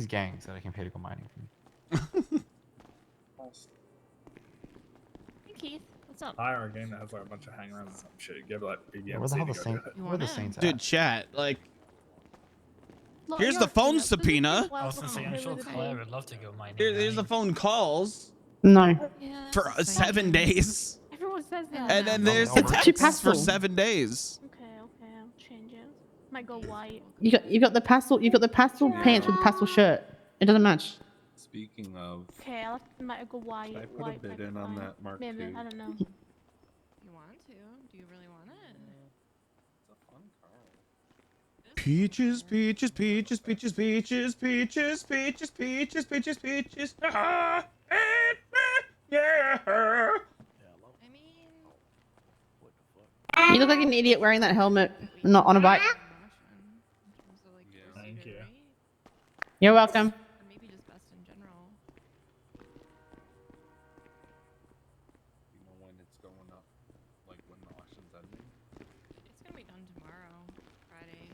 gangs that I can pay to go mining from? Hey Keith, what's up? Hire a game that has like a bunch of hangarounds and some shit. You give like BBMC Where the hell to the go Saint? do it. Where the Saints at? Dude, chat, like, Look, here's you're the a phone peanut. subpoena. I was gonna say, I'm sure Claire would love to go mining. Here's the phone calls No. for 7 days. Everyone says that. And then there's the It's too texts for passive. 7 days. Okay, I'll change it. Might go white. You got the pastel pants with the pastel shirt. It doesn't match. Speaking of, Okay, might go white. Should I put a white bid might be in on fine. that Mark Maybe, II? I don't know. You want to? Do you really want it? it's a fun car. Peaches, peaches, peaches, peaches, peaches, peaches, peaches, peaches, peaches, peaches. Ah, yeah. I mean, You look like an idiot wearing that helmet, not on a bike. Thank you. You're welcome. or maybe just best in general. You know when it's going up, like when the auction's ending. It's gonna be done tomorrow, Friday.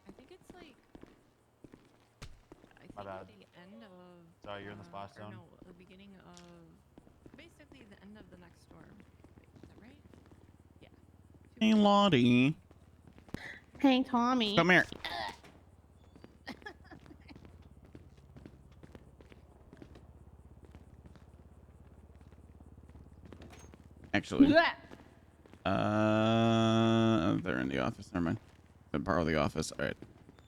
I think it's like. I think My bad. at the end of. Sorry, you're in the splash or zone. No, the beginning of. Basically, the end of the next storm. Wait, is that right? Yeah. Hey, Lottie. Hey, Tommy. Come here. Actually, they're in the office. Never mind. They borrow the office. All right.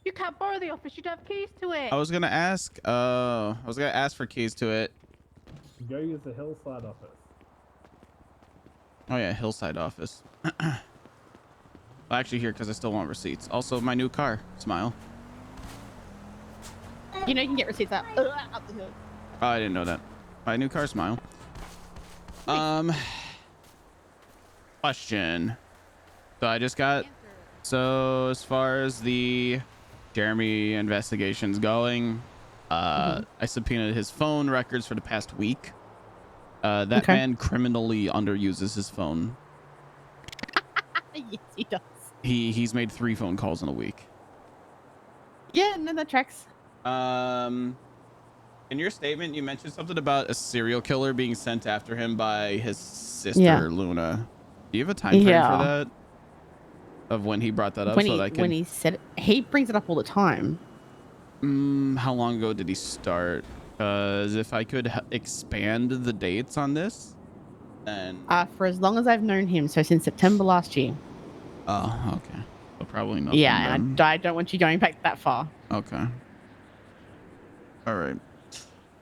You can't borrow the office. You'd have keys to it. I was gonna ask. I was gonna ask for keys to it. Go use the hillside office. Oh yeah, Hillside office. Well, actually here because I still want receipts. Also, my new car. Smile. You know you can get receipts out the hill. Oh, I didn't know that. My new car. Smile. Question. So I just got. So as far as the Jeremy investigation's going, I subpoenaed his phone records for the past week. That Okay. man criminally underuses his phone. Yes, he does. He's made 3 phone calls in a week. Yeah, no, that tracks. In your statement, you mentioned something about a serial killer being sent after him by his sister, Yeah. Luna. Do you have a time frame Yeah. for that? Of when he brought that up When so he that I can... when he said it, he brings it up all the time. How long ago did he start? Because if I could expand the dates on this, then... For as long as I've known him, so since September last year. Oh, okay. So probably nothing Yeah, then. and I don't want you going back that far. Okay. All right.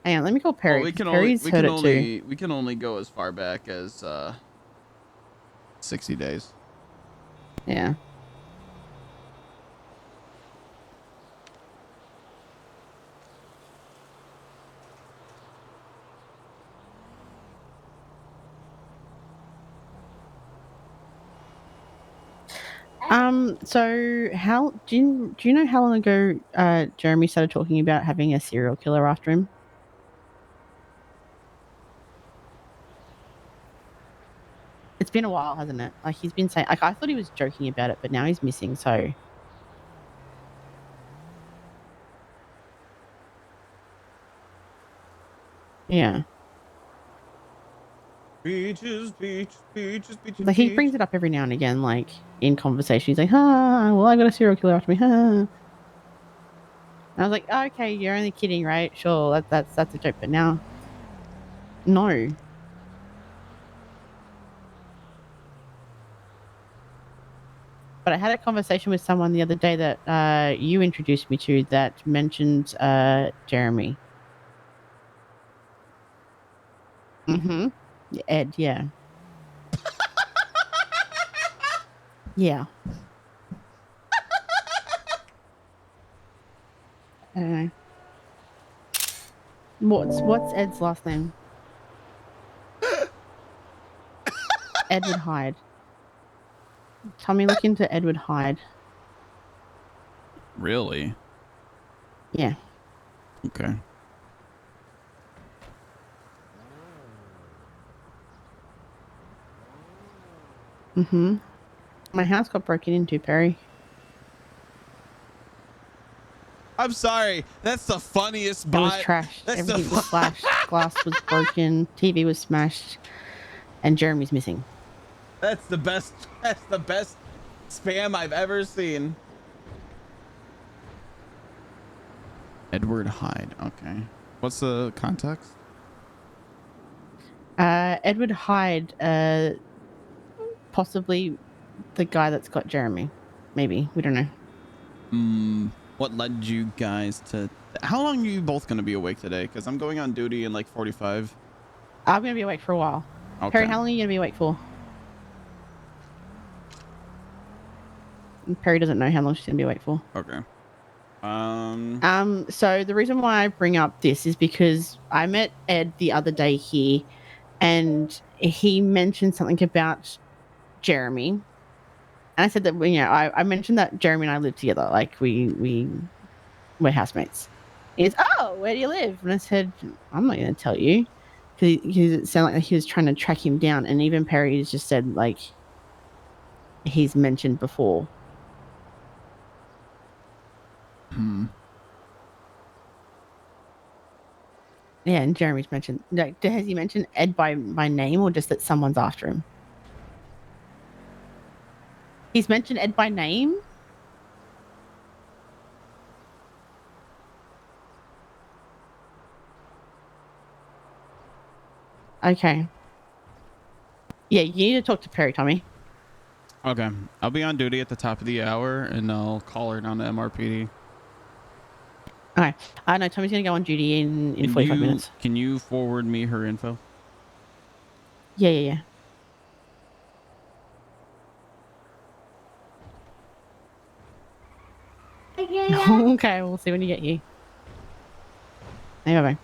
Hang on, let me call Perry. Well, 'cause Perry's heard it too. we can only go as far back as 60 days. Yeah. So how do you know how long ago Jeremy started talking about having a serial killer after him? It's been a while, hasn't it? Like he's been saying, like I thought he was joking about it, but now he's missing. So yeah. Peaches, peaches, peaches, peaches. Like he brings it up every now and again, like in conversation. He's like, well, I got a serial killer after me, And I was like, oh, okay, you're only kidding, right? Sure, that's a joke, but now, no. But I had a conversation with someone the other day that you introduced me to that mentioned Jeremy. Mm-hmm. Ed, yeah. Yeah. I don't know. What's Ed's last name? Edward Hyde. Tommy, look into Edward Hyde. Really? Yeah. Okay. Mm-hmm. My house got broken into, Perry. I'm sorry. That's the funniest It was bot. trashed. That's Everything was slashed. Glass was broken. TV was smashed. And Jeremy's missing. That's the best. That's the best spam I've ever seen. Edward Hyde. Okay. What's the context? Edward Hyde, possibly the guy that's got Jeremy. Maybe. We don't know. What led you guys to... How long are you both going to be awake today? Because I'm going on duty in like 45. I'm going to be awake for a while. Okay. Perry, how long are you going to be awake for? Perry doesn't know how long she's going to be awake for. Okay. So the reason why I bring up this is because I met Ed the other day here, and he mentioned something about Jeremy. And I said that, I mentioned that Jeremy and I live together. Like we're housemates. He goes, oh, where do you live? And I said, I'm not going to tell you, because it sounded like he was trying to track him down. And even Perry just said, like, he's mentioned before. Yeah, and Jeremy's mentioned. Like, has he mentioned Ed by name, or just that someone's after him? He's mentioned Ed by name. Okay. Yeah, you need to talk to Perry, Tommy. Okay. I'll be on duty at the top of the hour, and I'll call her down to MRPD. Okay. No, Tommy's going to go on duty in 45 minutes. Can you forward me her info? Yeah. Okay, we'll see when you get you. Hey, bye-bye.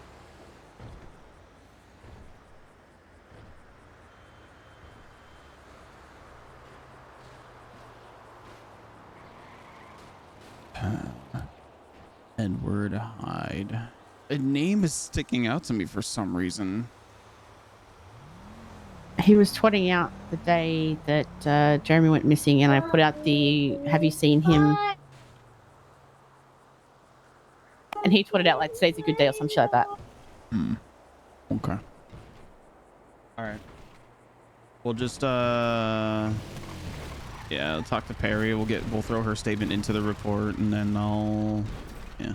Edward Hyde. A name is sticking out to me for some reason. He was twatting out the day that Jeremy went missing, and I put out the "Have you seen him?" And he twatted out like "Today's a good day" or some shit like that. Okay. All right. We'll just yeah, I'll talk to Perry. We'll throw her statement into the report, and then yeah.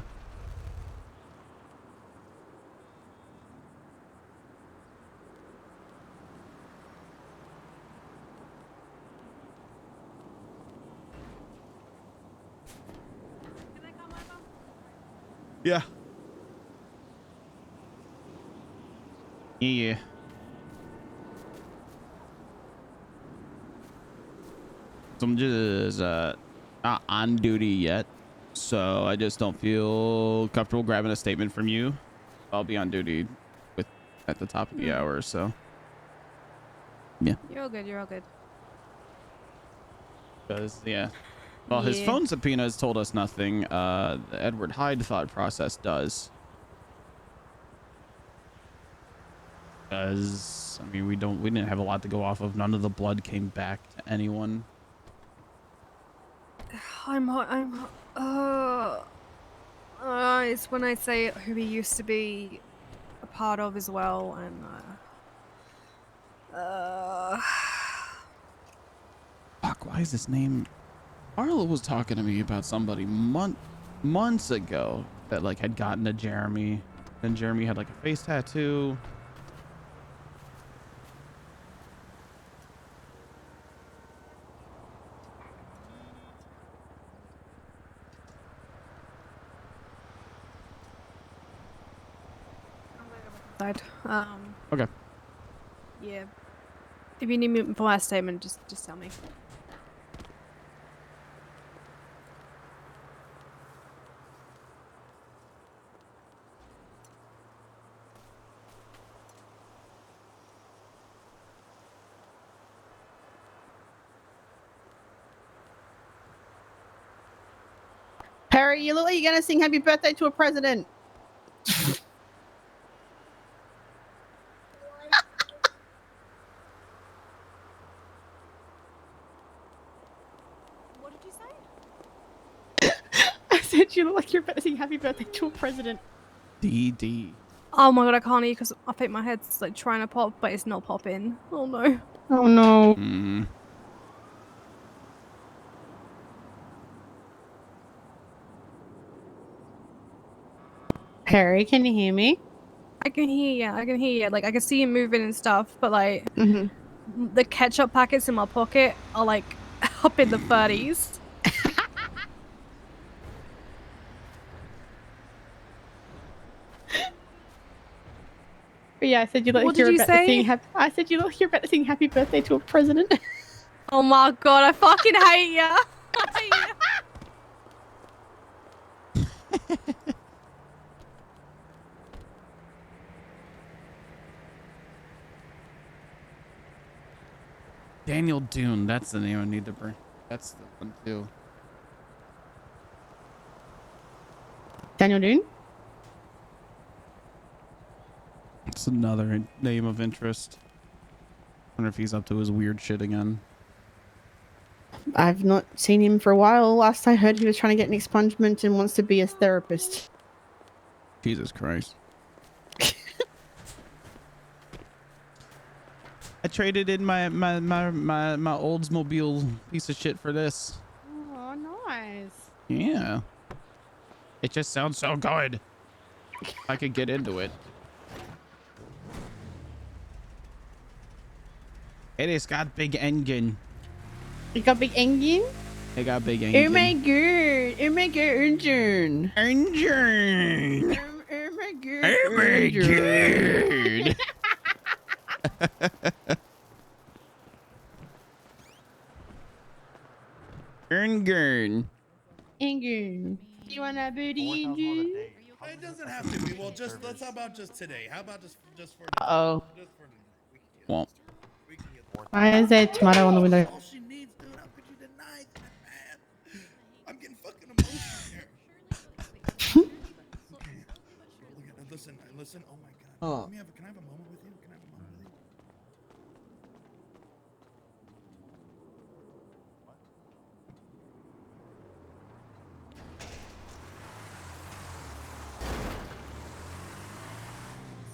Yeah. Yeah. So I'm just not on duty yet, so I just don't feel comfortable grabbing a statement from you. I'll be on duty at the top of the hour, so yeah. You're all good. You're all good. Because yeah, well, his phone subpoena has told us nothing. The Edward Hyde thought process does. Because I mean, we didn't have a lot to go off of. None of the blood came back to anyone. It's when I say who he used to be a part of as well, and Fuck, why is his name? Arlo was talking to me about somebody months ago that like had gotten to Jeremy. Then Jeremy had like a face tattoo. Side. Okay. Yeah. If you need me for my statement, just tell me. Perry, you look like you're gonna sing happy birthday to a president. What did you say? I said you look like you're about to sing happy birthday to a president. DD. Oh my god, I can't eat because I think my head's like trying to pop, but it's not popping. Oh no. Oh no. Mm. Perry, can you hear me? I can hear you. I can hear you. Like I can see you moving and stuff, but like Mm-hmm. the ketchup packets in my pocket are like up in the 30s. But yeah, I said you look What like did you're you about to sing say? happy. I said you look like you're about to sing happy birthday to a president. Oh my god, I fucking hate you. Daniel Dune. That's the name I need to bring. That's the one too. Daniel Dune? It's another name of interest. Wonder if he's up to his weird shit again. I've not seen him for a while. Last I heard, he was trying to get an expungement and wants to be a therapist. Jesus Christ. I traded in my Oldsmobile piece of shit for this. Oh, nice. Yeah. It just sounds so good. I could get into it. It has got big engine. You got big engine? It got big engine. Oh my god. Oh my god, engine. Engine. Oh my god. Oh my god. Engine. Engine. You want a booty engine? It doesn't have to be. Well, just let's. How about just today? How about just for Uh-oh. just for tonight? We can get Well. we can get Why is there tomato on the window? all she needs, dude. How could you deny that, man? I'm getting fucking emotional here. Okay. Listen. Oh my god. Oh. Can I have a moment with you? Can I have a moment with you?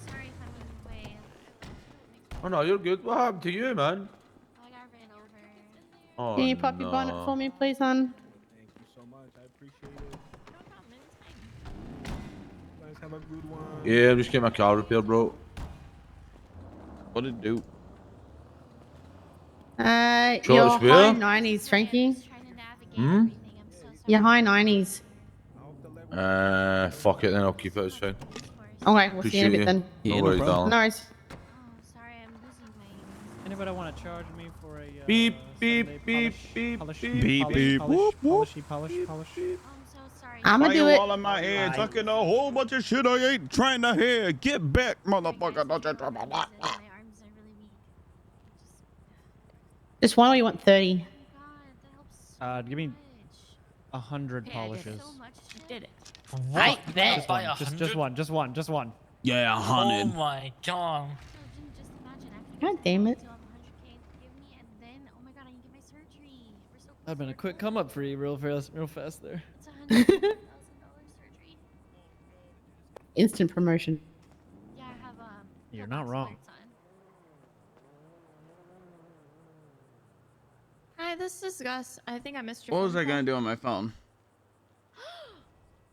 Sorry if I'm in the way. Oh no, you're good. What happened to you, man? I got ran over. Oh, Can you pop your bonnet for me, please, hon? Thank you so much. I appreciate it. Guys, have a good one. Yeah, I'm just getting my car repaired, bro. What did it do? Your Charles, high where? 90s, Frankie. Hmm? Your high 90s. Fuck it then. I'll keep it. It's fine. Okay, we'll see you in a bit then. No worries, darling. No worries. Anybody want to charge me for a Beep, Sunday beep, polish, beep, polish, beep, polish, beep, polish, whoop, whoop. polish. I'ma Why do you it. all in my ear talking a whole bunch of shit I ain't trying to hear. Get back, motherfucker. Don't you trouble that. Just one or you want 30? Give me 100 polishes. Did it. What? Just one, just one. Yeah, 100. Oh my god. God damn it. I've been a quick come up for you real fast there. Instant promotion. Yeah, I have You're not wrong. Hi, this is Gus. I think I missed your What was phone I gonna call. do on my phone?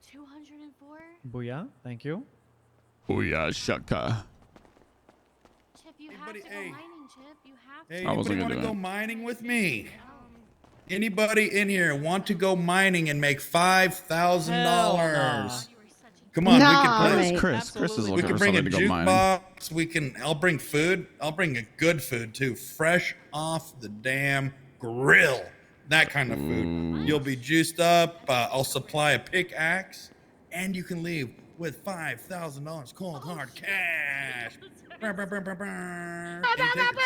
204? Booyah. Thank you. Oh yeah, shaka. Chip, you have to go mining, Chip. You have to. Hey, I wasn't anybody want gonna to do go it. mining with me? Anybody in here want to go mining and make $5,000? Come on, we can play. Where's Chris? Chris is We looking can for bring a something to go mining. jukebox. We can. I'll bring food. I'll bring a good food too, fresh off the damn grill. That kind of food. You'll be juiced up. I'll supply a pickaxe, and you can leave with $5,000 cold hard cash. Brr, brr, brr, brr, brr. And tickets.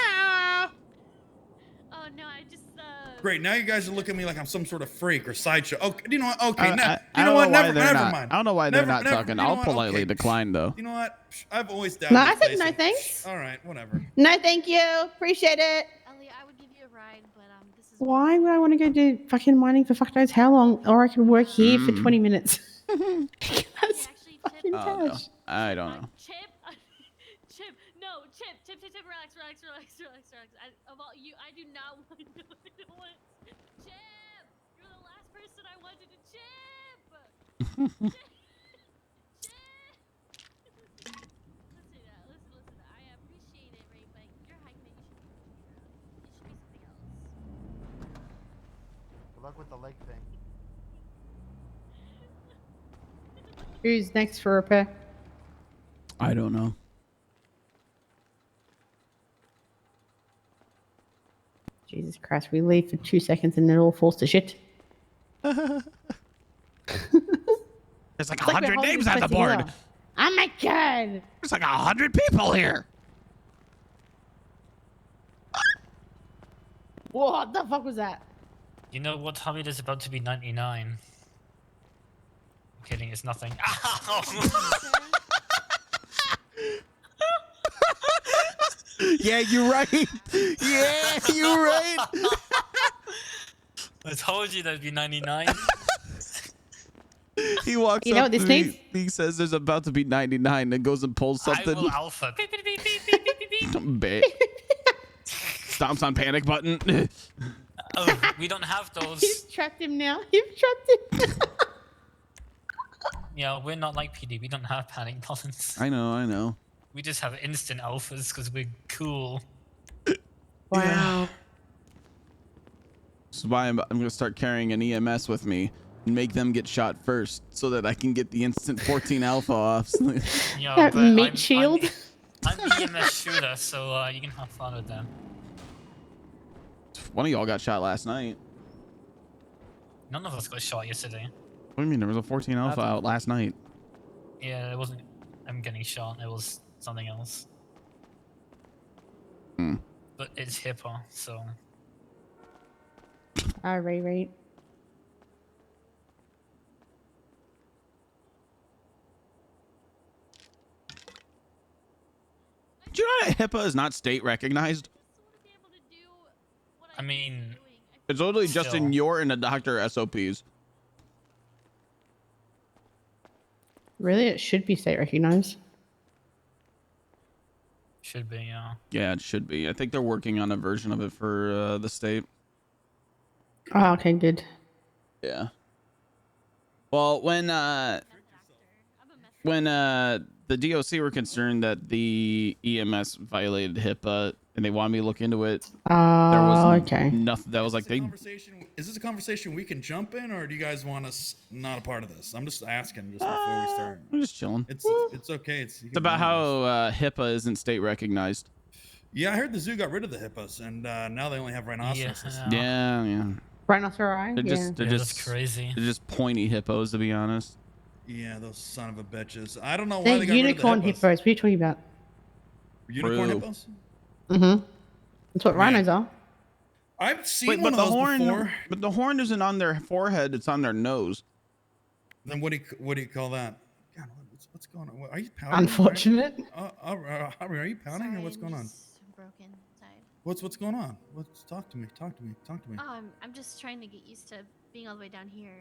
Oh no, I just Great. Now you guys are looking at me like I'm some sort of freak or sideshow. Okay, you know what? Okay, I now don't you know know what? why Never they're not. mind. I don't know why they're not Never- talking. you know I'll what? politely Okay. decline though. You know what? I've always doubted No, I this said place no and- thanks. All right, whatever. No, thank you. Appreciate it. Elliot, I would give you a ride, but this is Why would I want to go do fucking mining for fuck knows how long? Or I could work here for 20 minutes. That's fucking Oh no, cash. I don't know. Chip. Chip, no, Chip, relax. About you, I do not want to do it. Chip, you're the last person I wanted to chip. Listen. I appreciate it, right? But your height, man, you should be something else. Good luck with the leg thing. Who's next for repair? I don't know. Jesus Christ, we leave for 2 seconds and it all falls to shit. There's like It's like 100 we're holding names this on the place board. together. Oh my god! There's like 100 people here. What the fuck was that? You know what, Hamid is about to be 99. I'm kidding, it's nothing. Yeah, you're right. Yeah, you're right. I told you that'd be 99. He walks You know up what this to me, means? he says there's about to be 99 and goes and pulls I something. will alpha. Stomps on panic button. Oh, we don't have those. You've trapped him now. You've trapped him. Yeah, we're not like PD. We don't have panic buttons. I know. We just have instant alphas because we're cool. Wow. This is why I'm going to start carrying an EMS with me and make them get shot first so that I can get the instant 14 alpha off. Yeah, That but meat shield. I'm EMS shooter, so you can have fun with them. One of y'all got shot last night. None of us got shot yesterday. What do you mean? There was a 14 alpha out last night. Yeah, it wasn't. I'm getting shot. It was something else. Hmm. But it's HIPAA, so. Right. Do you know that HIPAA is not state recognized? I mean, It's literally just Still. in your and a doctor SOPs. Really, it should be state recognized. should be, yeah. Yeah, it should be. I think they're working on a version of it for the state. Oh, okay, good. Yeah. Well, when the DOC were concerned that the EMS violated HIPAA and they wanted me to look into it, there was okay. nothing. That was like they. Is this a conversation we can jump in, or do you guys want us not a part of this? I'm just asking just before we start. I'm just chilling. It's okay. It's about how HIPAA isn't state recognized. Yeah, I heard the zoo got rid of the hippos, and now they only have rhinoceroses. Yeah. Rhinoceri. They're just they're Yeah, just that's crazy. They're just pointy hippos, to be honest. Yeah, those son of a bitches. I don't know why They're they got unicorn rid of the hippos. What are you talking about? Unicorn True. hippos? Mm-hmm. That's what rhinos are. I've seen Wait, one but of the those horn, before. but the horn isn't on their forehead; it's on their nose. Then what do you call that? God, what's going on? Are you pouting? Unfortunate. Aubrey, are you pouting or what's going on? Broken inside. What's going on? Talk to me. Talk to me. Oh, I'm just trying to get used to being all the way down here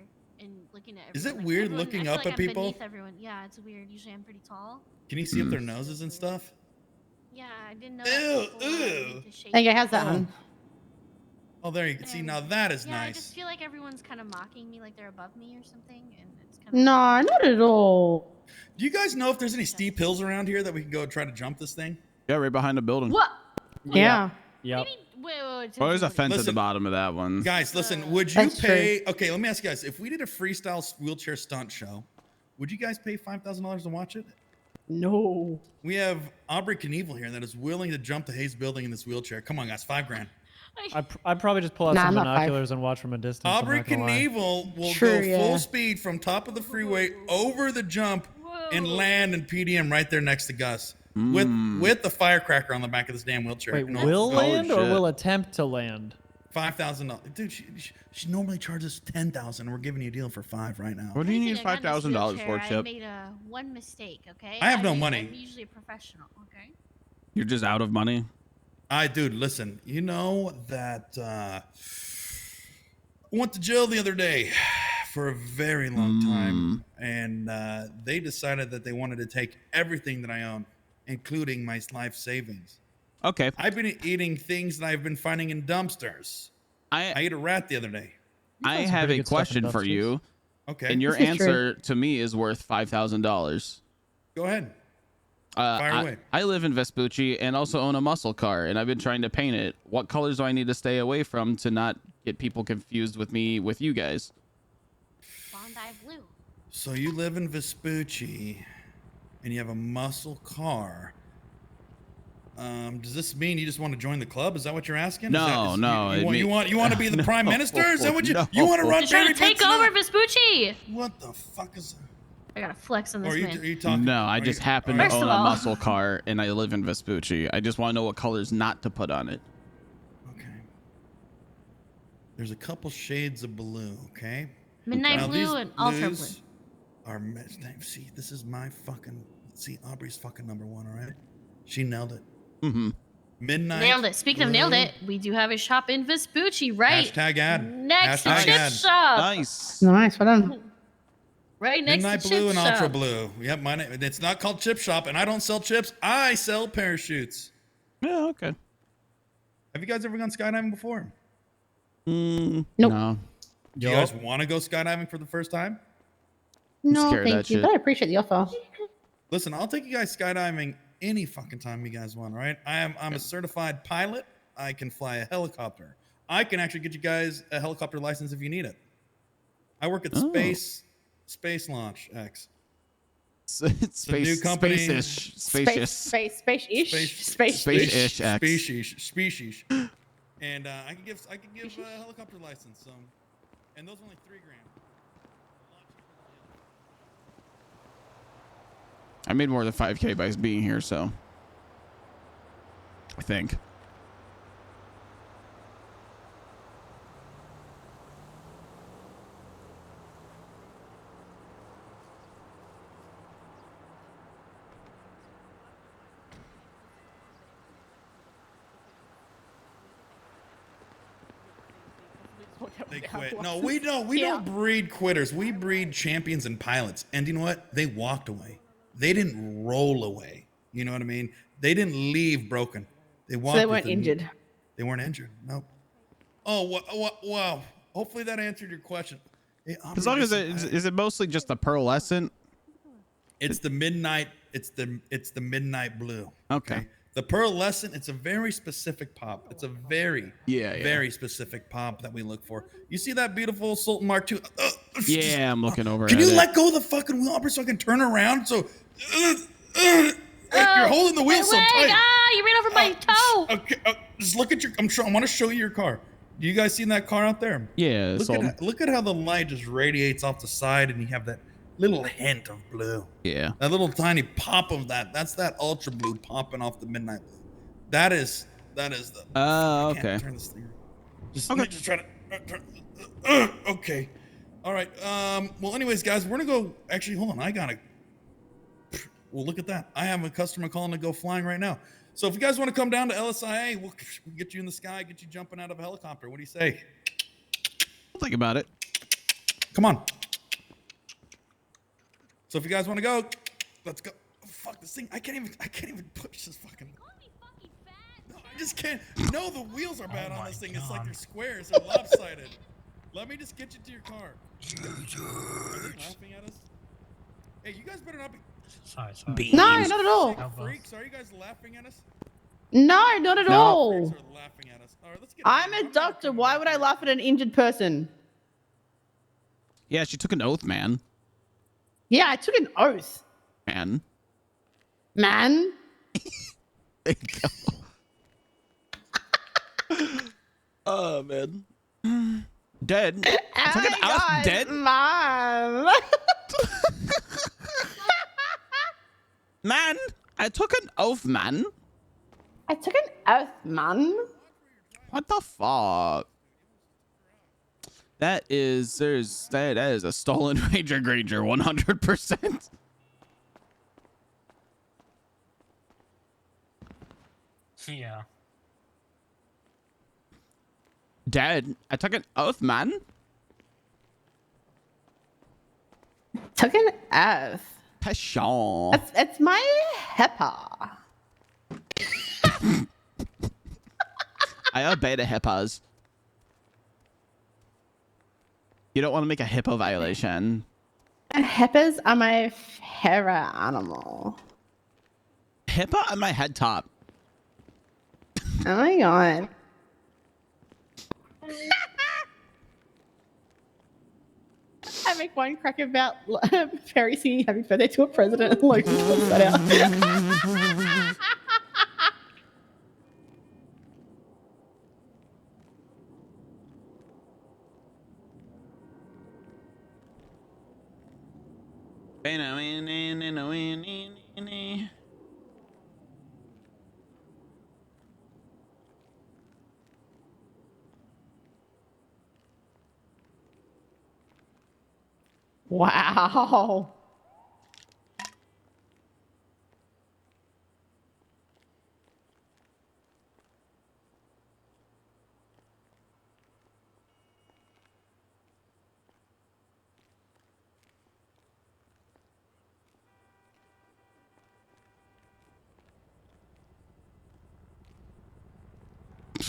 and looking at everyone. Is it like, weird everyone- looking I feel up like at I'm people? beneath everyone. Yeah, it's weird. Usually I'm pretty tall. Can you see up their noses and stuff? Yeah, I didn't know. Ew, that before. I ew. need to shake There you go. it. How's that one? Oh, there you can see. Now that is Yeah, I nice. just feel like everyone's kind of mocking me, like they're above me or something, and it's kind of. No, not at all. Do you guys know if there's any steep hills around here that we can go try to jump this thing? Yeah, right behind the building. What? Yeah. Yep. Wait. Well, there's a fence at the Listen, bottom of that one. Guys, listen. Would you That's pay? Okay, let me ask you guys. If we did a freestyle wheelchair stunt show, would you guys pay $5,000 to watch it? No. We have Aubrey Knievel here that is willing to jump the Hayes building in this wheelchair. Come on, guys, $5,000. I'd probably just pull out Nah, some not 5. binoculars and watch from a distance. I'm Aubrey not gonna lie. Knievel will Sure, go yeah. full speed from top of the freeway over the jump and land in PDM right there next to Gus with the firecracker on the back of this damn wheelchair. Wait, No, will no land or shit. will attempt to land? $5,000, dude. She normally charges $10,000. and we're giving you a deal for $5,000 right now. What do you need Listen, I got this $5,000 for, wheelchair. I Chip? made one mistake, okay? I have no I'm money. usually a professional, okay? You're just out of money. Dude, listen. You know that I went to jail the other day for a very long time, and they decided that they wanted to take everything that I own, including my life savings. Okay. I've been eating things that I've been finding in dumpsters. I ate a rat the other day. I have a question for you. Okay. And your answer to me is worth $5,000. Go ahead. Fire away. I live in Vespucci and also own a muscle car, and I've been trying to paint it. What colors do I need to stay away from to not get people confused with me with you guys? Bondi blue. So you live in Vespucci, and you have a muscle car. Does this mean you just want to join the club? Is that what you're asking? No, no. You want to be the prime minister? Is that what you No. you want to run? You're trying to Barry take Bonds over now? Vespucci. What the fuck is? I gotta flex on this Are you, man. are you talking? No, I just happen to First own of a all- muscle car, and I live in Vespucci. I just want to know what colors not to put on it. There's a couple shades of blue. Okay. Midnight Now, blue these and ultra blue. blues Are see, this is my fucking Aubrey's fucking number one. All right, she nailed it. Mm-hmm. Midnight. Nailed it. Speaking of nailed it, we do have a shop in Vespucci, right? Hashtag ad. Next Hashtag to Chip ad. Shop. Nice. Nice. Well done. Right next Midnight to blue Chip and Shop. ultra blue. Yep, mine. It's not called Chip Shop, and I don't sell chips. I sell parachutes. Yeah. Okay. Have you guys ever gone skydiving before? Nope. No. Do you guys want to go skydiving for the first time? No, scared of thank that you. shit. But I appreciate the offer. Listen, I'll take you guys skydiving any fucking time you guys want. All right, I'm a certified pilot. I can fly a helicopter. I can actually get you guys a helicopter license if you need it. I work at Space Launch X. It's a new company. Space-ish. Spacious. Space-ish X. Species. And I can give a helicopter license. And those are only $3,000. I made more than 5K by being here, so I think. They quit. No, we don't. We don't breed quitters. We breed champions and pilots. And you know what? They walked away. They didn't roll away. You know what I mean? They didn't leave broken. They walked. So they with weren't the- injured. They weren't injured. Nope. Oh, wow. Hopefully that answered your question. Hey, As long as is it mostly just the pearlescent? It's the midnight. It's the midnight blue. Okay. The pearlescent. It's a very specific pop. It's a very Yeah. very specific pop that we look for. You see that beautiful Sultan Mark II? Yeah, I'm looking over Can at you it. let go of the fucking wheel, Aubrey, so I can turn around? So you're holding the wheel so leg. tight. Ah, you ran over my toe. Okay, just look at your. I want to show you your car. Do you guys seen that car out there? Yeah. Look at how the light just radiates off the side, and you have that little hint of blue. Yeah. That little tiny pop of that. That's that ultra blue popping off the midnight blue. That is the. I Okay. can't turn this thing. Let me just try to. Okay. All right. Well, anyways, guys, we're gonna go. Actually, hold on. I gotta. Well, look at that. I have a customer calling to go flying right now. So if you guys want to come down to LSIA, we'll get you in the sky, get you jumping out of a helicopter. What do you say? I'll think about it. Come on. So if you guys want to go, let's go. Oh, fuck this thing. I can't even push this fucking. No, just can't. No, the wheels are bad on this thing. It's like they're squares. They're lopsided. Let me just get you to your car. Are they laughing at us? Hey, you guys better not be. Sorry. No, not at all. Sick freaks, are you guys laughing at us? No, not at all. Freaks are laughing at us. All right, let's get. I'm a doctor. Why would I laugh at an injured person? Yeah, she took an oath, man. Yeah, I took an oath. Man. Man. There you go. Oh, man. Dead. I took an oath, dead. Man. Man, I took an oath, man. I took an oath, man. What the fuck? That is a stolen Ranger Granger, 100%. Yeah. Dad, I took an oath, man. Took an oath. Passion. It's my HEPA. I obey the HIPAAs. You don't want to make a HIPAA violation. HEPAs are my favorite animal. HIPAA on my head top. Oh my god. I make one crack about Perry singing happy birthday to a president and Logan puts that out. Wow.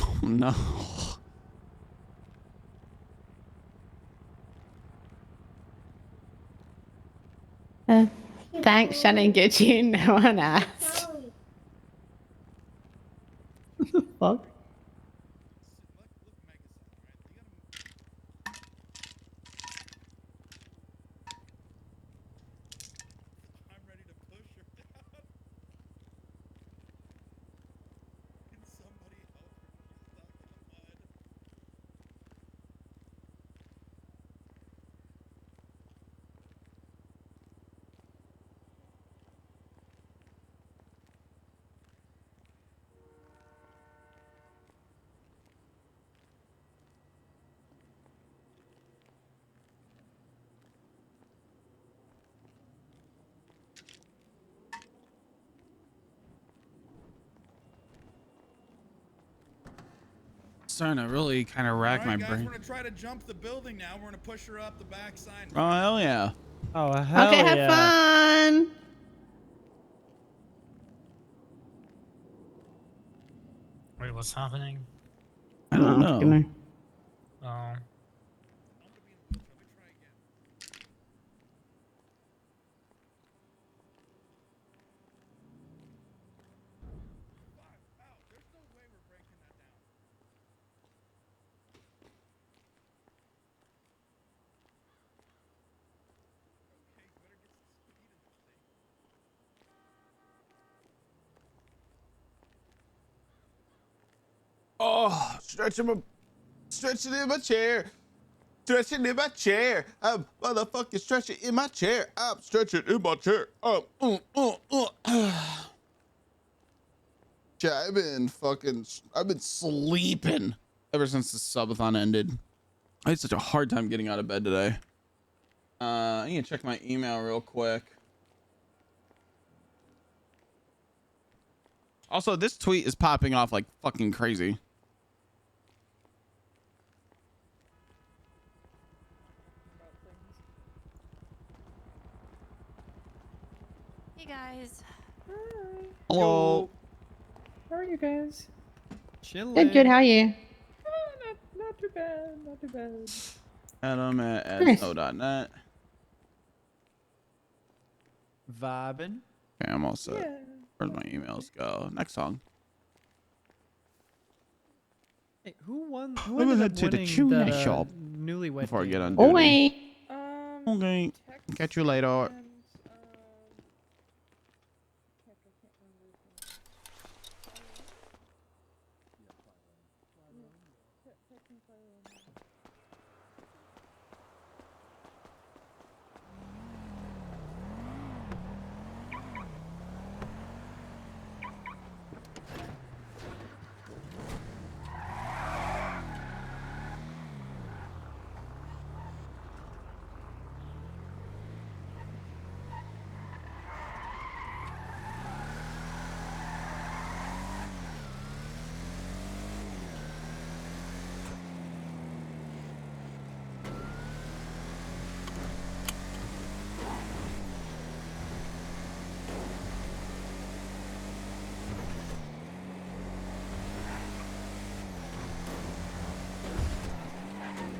Oh, no. Thanks, Shannon Gitchin. No one asked. What the fuck? I'm ready to push her down. Can somebody help her? She's stuck in the mud. Starting to really kind of rack my Guys, brain. we're gonna try to jump the building now. We're gonna push her up the backside. Oh, hell yeah. Oh, hell Okay, have yeah. fun. Wait, what's happening? I don't know. Oh. Oh, stretching in my chair. Stretching in my chair. I'm motherfucking stretching in my chair. I'm stretching in my chair. Yeah, I've been sleeping ever since the subathon ended. I had such a hard time getting out of bed today. I need to check my email real quick. Also, this tweet is popping off like fucking crazy. Hey guys. Hello. How are you guys? Chilling. Good, good. How are you? Not too bad. Not too bad. Adam at Nice. so.net. Vibing. Okay, I'm all set. Yeah. Where's my emails go? Next song. Hey, who won? I'm Who gonna ended head up to the winning tuna that shop newlywed before I game? get on Oh, duty. wait. Okay. Catch you later.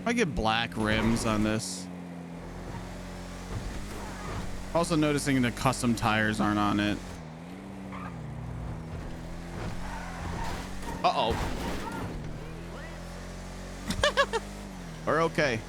I get black rims on this. Also noticing the custom tires aren't on it. Uh-oh. We're okay.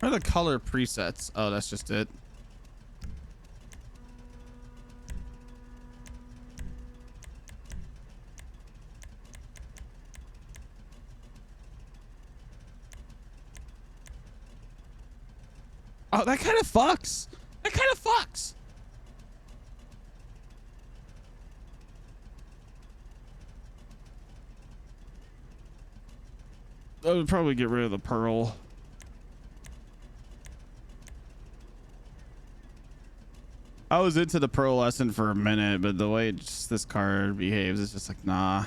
Where are the color presets? Oh, that's just it. Oh, that kind of fucks. That kind of fucks. I would probably get rid of the pearl. I was into the pearlescent for a minute, but the way this car behaves, it's just like, nah.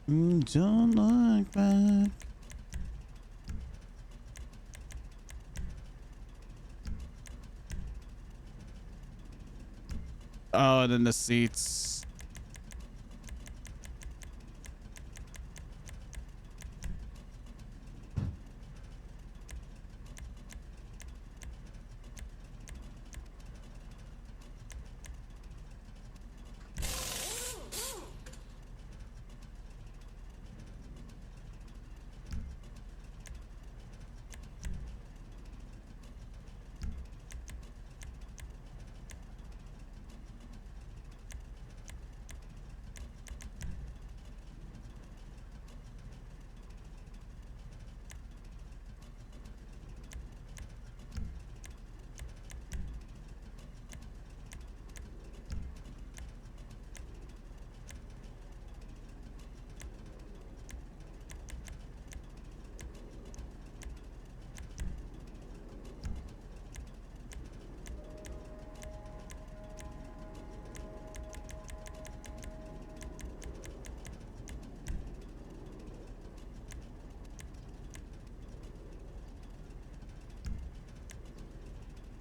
Don't look back. Oh, and then the seats.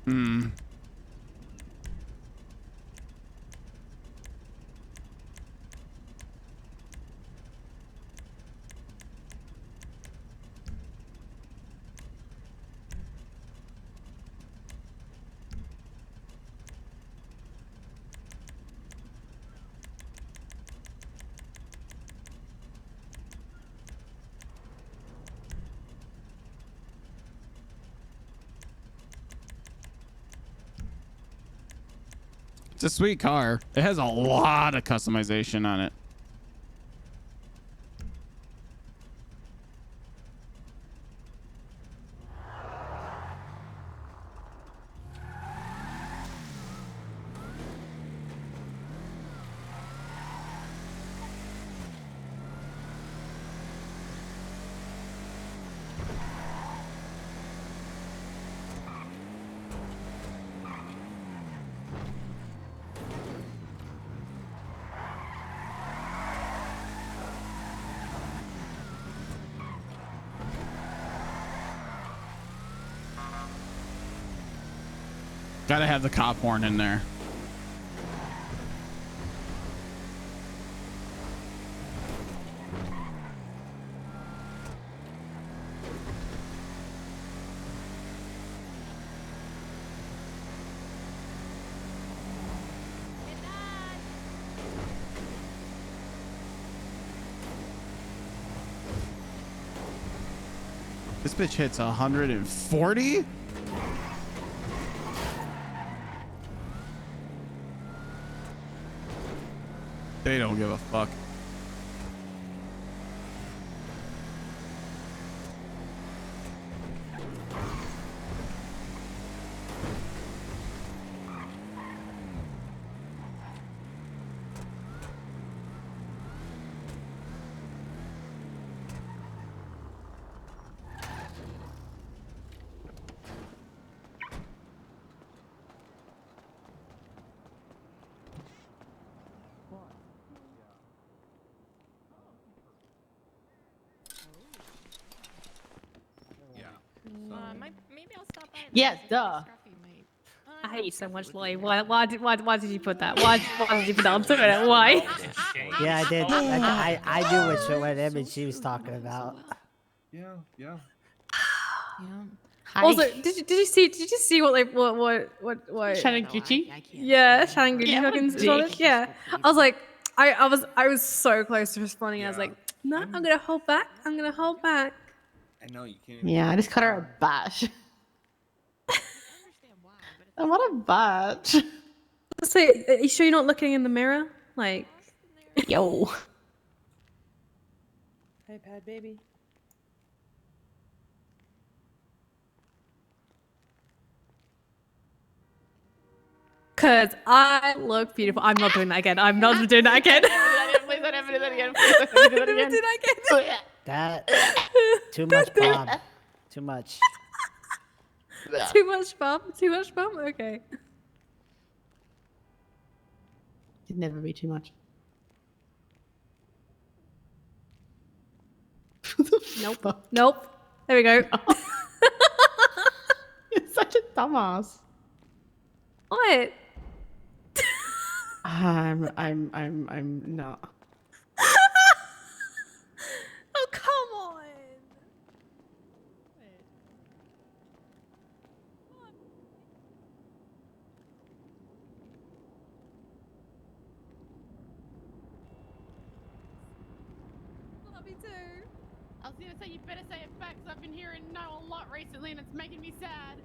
Hmm. It's a sweet car. It has a lot of customization on it. Gotta have the cop horn in there. This bitch hits 140? They don't give a fuck. Maybe I'll stop by. Yes, duh. I hate you so much, Lloyd. Why did you put that? Why did you put that on Twitter? Why? Yeah, I did. I knew what image she was talking about. Yeah. Yeah. Also, did you see what Shannon Gucci? Yeah, Shannon Gucci Yeah, what a fucking is on it. dick. Yeah. I was like, I was so close to responding. I was like, no, I'm gonna hold back. I'm gonna hold back. I know you can't. Yeah, I just cut her a bash. And what a batch. So, are you sure you're not looking in the mirror? Like, yo. iPad baby. Cause I look beautiful. I'm not doing that again. I'm not doing that again. Please don't ever do that again. Please don't ever do that again. Do that again. That too much bomb. Too much. Too much bum. Too much bum. Okay. It'd never be too much. Nope. Nope. There we go. You're such a dumbass. What? I'm not. Oh, come on. Love you too. I was gonna say you better say it back because I've been hearing no a lot recently and it's making me sad.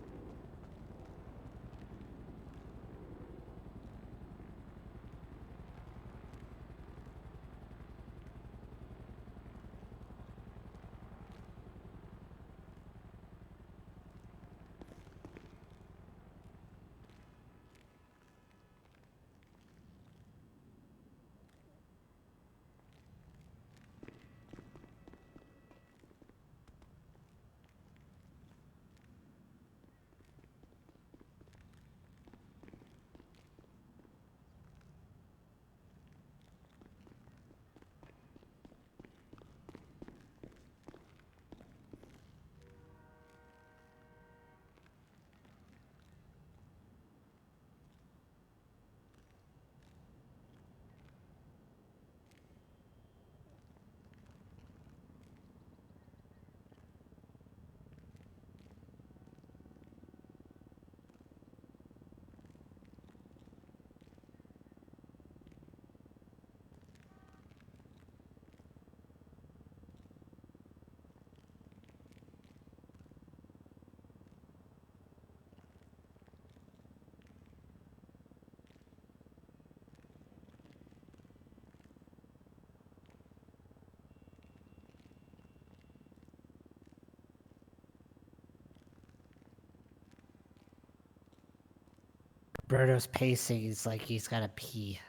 Berto's pacing is like he's gotta pee.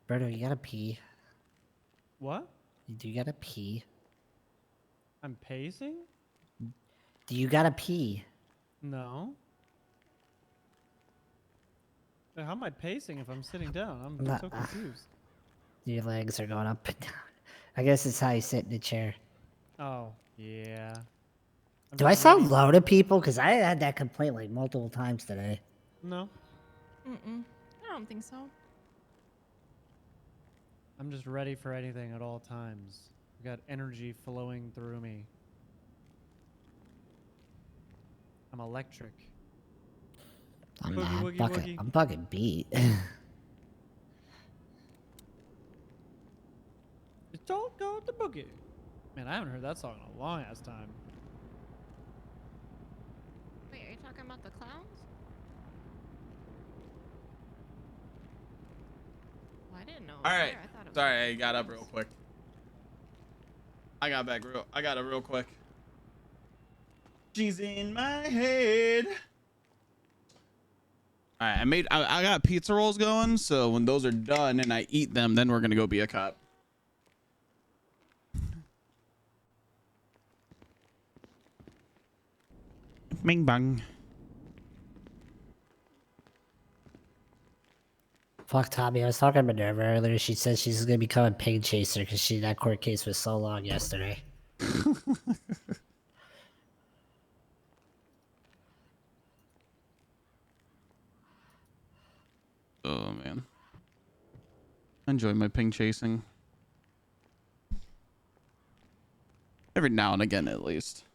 Berto, you gotta pee. What? Do you gotta pee? I'm pacing? Do you gotta pee? No. How am I pacing if I'm sitting down? I'm Nah, so confused. Your legs are going up and down. I guess it's how you sit in the chair. Oh, yeah. Do I sound low to people? Because I had that complaint like multiple times today. No. Mm-mm. I don't think so. I'm just ready for anything at all times. I got energy flowing through me. I'm electric. I'm Boogie, not. woogie, woogie. I'm fucking beat. It's all go the boogie. Man, I haven't heard that song in a long ass time. Wait, are you talking about the clowns? Oh, I didn't know. All right. Sorry, I got up real quick. I got it real quick. She's in my head. All right, I got pizza rolls going, so when those are done and I eat them, then we're gonna go be a cop. Bing bang. Fuck Tommy, I was talking to Minerva earlier. She said she's gonna become a pig chaser because that court case was so long yesterday. Oh man, I enjoy my ping chasing. Every now and again, at least.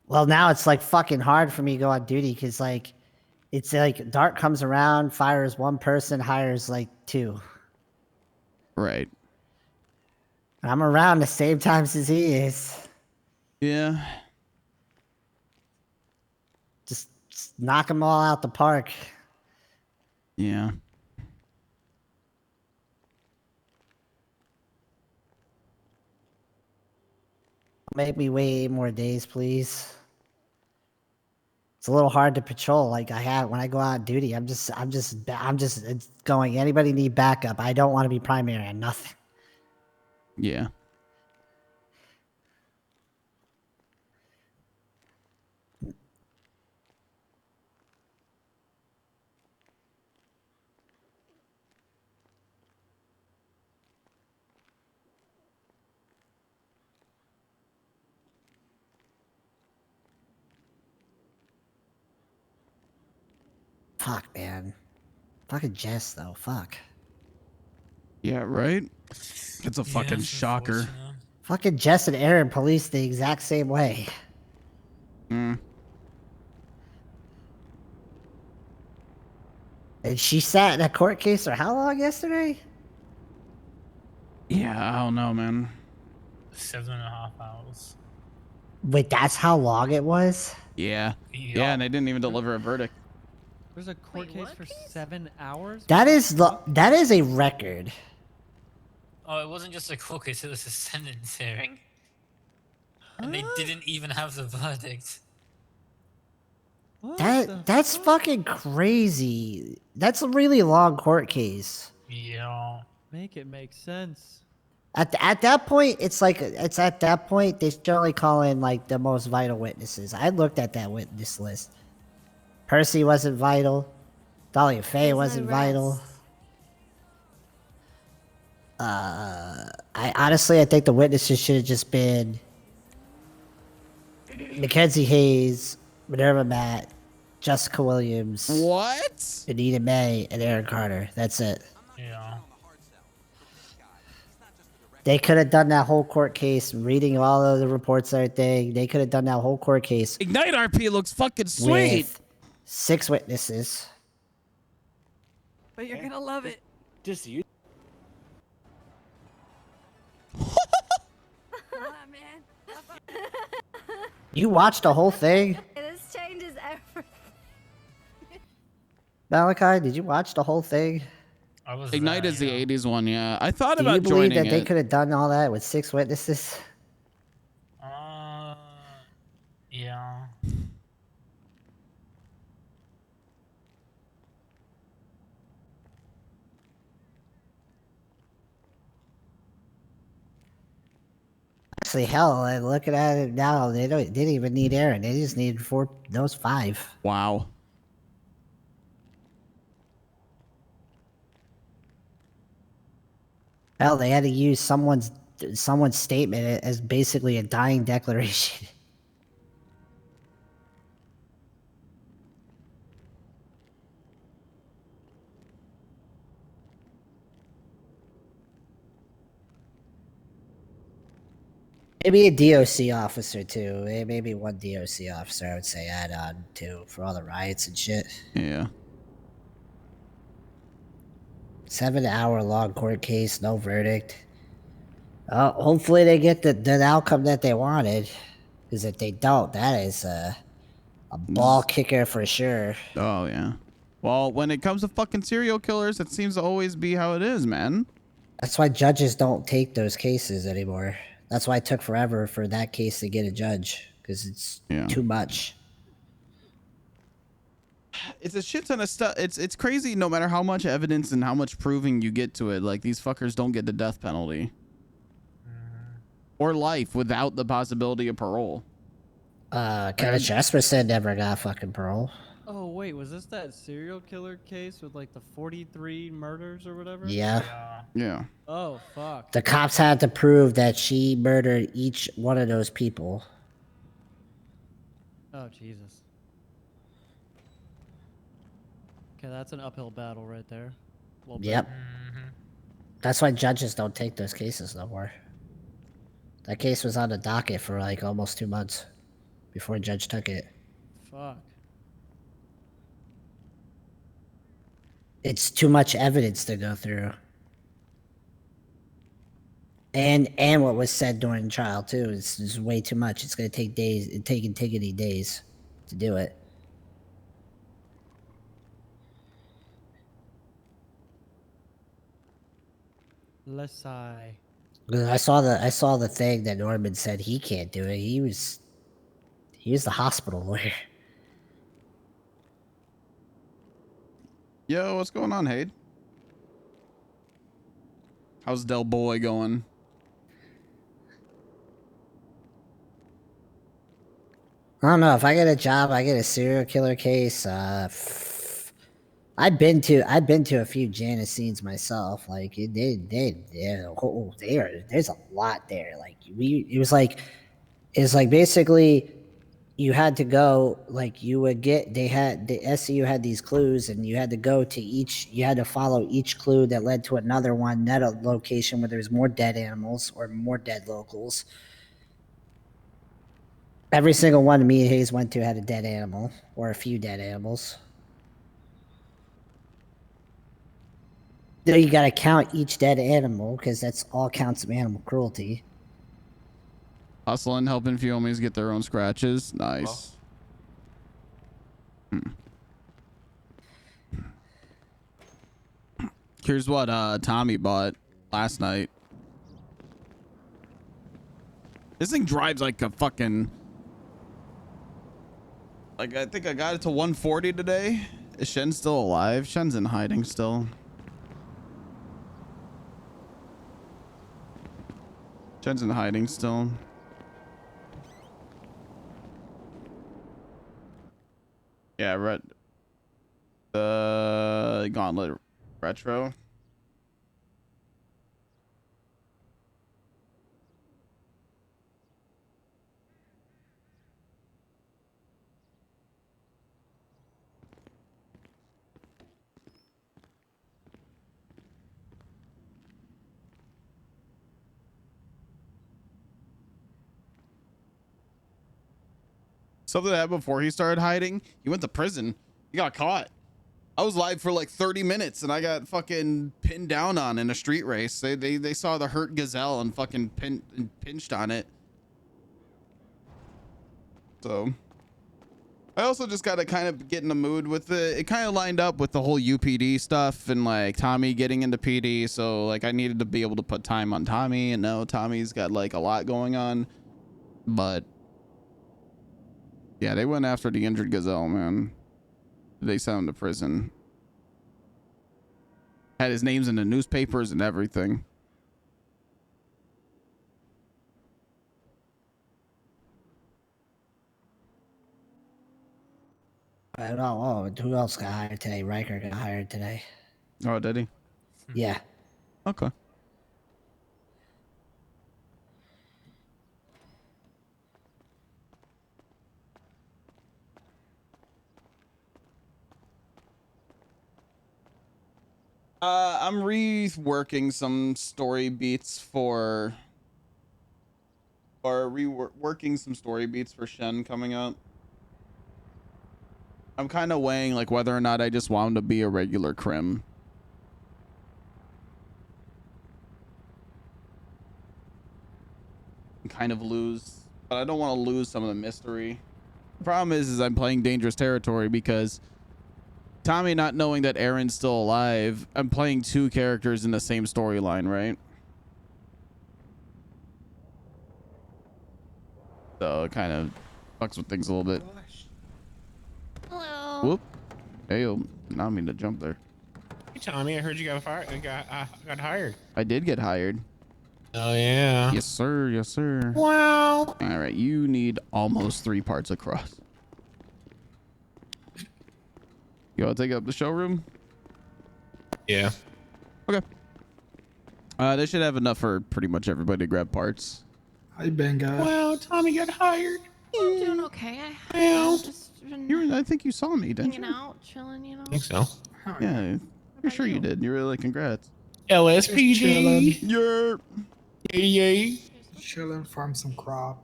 Well, now it's like fucking hard for me to go on duty because like it's like Dart comes around, fires one person, hires like two. Right. And I'm around the same times as he is. Yeah. Just knock them all out the park. Yeah. Make me wait 8 more days, please. It's a little hard to patrol. Like I have when I go out on duty, I'm just it's going. Anybody need backup? I don't want to be primary on nothing. Yeah. Fuck, man. Fucking Jess, though. Fuck. Yeah, right? It's a fucking shocker. Fucking Jess and Aaron police the exact same way. Mm. And she sat in a court case for how long yesterday? Yeah, I don't know, man. 7.5 hours. Wait, that's how long it was? Yeah. Yeah, and they didn't even deliver a verdict. There's a court case for 7 hours? That is a record. Oh, it wasn't just a court case, it was a sentence hearing. And they didn't even have the verdict. That's fucking crazy. That's a really long court case. Yeah. Make it make sense. At that point, it's at that point they generally call in like the most vital witnesses. I looked at that witness list. Percy wasn't vital. Dahlia Faye wasn't vital. I think the witnesses should have just been Mackenzie Hayes, Minerva Matt, Jessica Williams. What? Anita May and Aaron Carter. That's it. Yeah. They could have done that whole court case, reading all of the reports and everything. They could have done that whole court case. Ignite RP looks fucking sweet. With 6 witnesses. But you're gonna love it. Just you. You watched the whole thing? This changes everything. Malachi, did you watch the whole thing? Ignite is the 80s one, yeah. I thought Do about you believe joining that they it. could have done all that with 6 witnesses? Actually, hell, looking at it now, they didn't even need Aaron. They just needed those 5. Wow. Hell, they had to use someone's statement as basically a dying declaration. Maybe a DOC officer too. Maybe one DOC officer I would say add on too for all the riots and shit. Yeah. 7-hour long court case, no verdict. Hopefully they get the outcome that they wanted. Because if they don't, that is a ball kicker for sure. Oh yeah. Well, when it comes to fucking serial killers, it seems to always be how it is, man. That's why judges don't take those cases anymore. That's why it took forever for that case to get a judge. Because it's too much. It's a shit ton of stuff. It's crazy no matter how much evidence and how much proving you get to it. Like, these fuckers don't get the death penalty. Or life without the possibility of parole. Kevin Jesperson never got fucking parole. Oh wait, was this that serial killer case with like the 43 murders or whatever? Yeah. Yeah. Oh fuck. The cops had to prove that she murdered each one of those people. Oh Jesus. Okay, that's an uphill battle right there. A little bit. Yep. That's why judges don't take those cases no more. That case was on the docket for like almost 2 months before a judge took it. Fuck. It's too much evidence to go through. And what was said during the trial too is way too much. It's gonna take days. It's taking days to do it. Let's sigh. I saw the thing that Norman said he can't do it. He was the hospital lawyer. Yo, what's going on, Hayde? How's Del Boy going? I don't know. If I get a job, I get a serial killer case. I've been to a few Janus scenes myself. Like there's a lot there. Like it's like basically you had to go, like you would get, the SCU had these clues and you had to go to you had to follow each clue that led to another one, that a location where there's more dead animals or more dead locals. Every single one me and Hayes went to had a dead animal or a few dead animals. You got to count each dead animal because that's all counts of animal cruelty. Hustling, helping Fiomies get their own scratches. Nice. Here's what Tommy bought last night. This thing drives like a fucking... Like, I think I got it to 140 today. Is Shen still alive? Shen's in hiding still. Shen's in hiding still. Yeah, the Gauntlet Retro. Something that happened before he started hiding. He went to prison. He got caught. I was live for like 30 minutes and I got fucking pinned down on in a street race. They saw the hurt gazelle and fucking pinched on it. So I also just got to kind of get in the mood with it. It kind of lined up with the whole UPD stuff and like Tommy getting into PD. So like I needed to be able to put time on Tommy, and now Tommy's got like a lot going on. But yeah, they went after the injured gazelle, man. They sent him to prison. Had his names in the newspapers and everything. Who else got hired today? Riker got hired today. Oh, did he? Yeah. Okay. I'm reworking some story beats for, reworking some story beats for Shen coming up. I'm kind of weighing like whether or not I just want him to be a regular crim. And kind of lose, but I don't want to lose some of the mystery. The problem is I'm playing dangerous territory because Tommy not knowing that Aaron's still alive, I'm playing two characters in the same storyline, right? So it kind of fucks with things a little bit. Hello. Whoop. Hey, I don't mean to jump there. Hey, Tommy, I heard you got fired. Got hired. I did get hired. Oh, yeah. Yes, sir. Yes, sir. Wow. All right. You need almost 3 parts across. You want to take up the showroom? Yeah. Okay. They should have enough for pretty much everybody to grab parts. Hi, Ben, guy. Wow, Tommy got hired. I'm doing okay. Well, Just been I think you saw me, didn't hanging you? out, chilling, you know. I think so. Yeah. You're sure you did. You're really like, congrats. LSPD. You're. Yay. Chilling, farm some crop.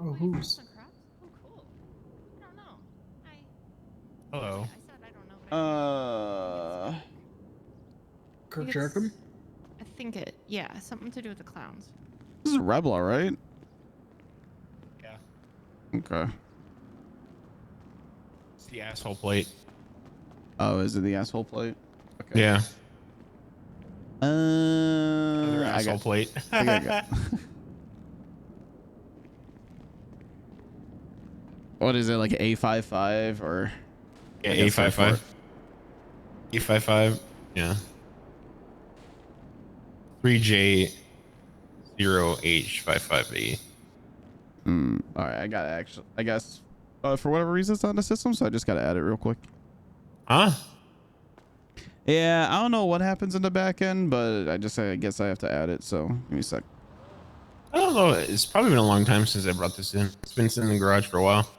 Oh, who's? Hello. Kirk Jerkham? I think yeah, something to do with the clowns. This is Rebel, right? Yeah. Okay. It's the asshole plate. Oh, is it the asshole plate? Okay. Yeah. Another asshole plate. I got What is it, like A55 or? Yeah, A55. A55. Yeah. 3J0H55A. All right, I gotta actually. I guess for whatever reason it's not in the system, so I just gotta add it real quick. Huh? Yeah, I don't know what happens in the back end, but I guess I have to add it. So give me a sec. I don't know. It's probably been a long time since I brought this in. It's been sitting in the garage for a while.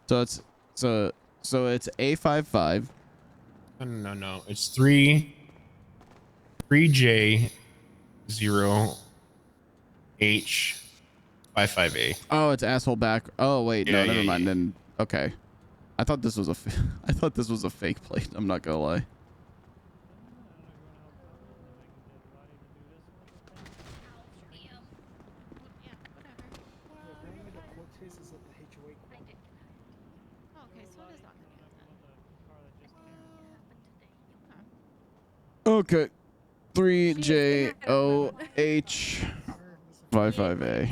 So it's it's A55. No. It's 3J0H55A. Oh, it's asshole back. Oh wait, no, Yeah, never yeah, mind. yeah. Then okay, I thought this was a fake plate. I'm not gonna lie. Okay, so it is on Okay, 3JOH55A.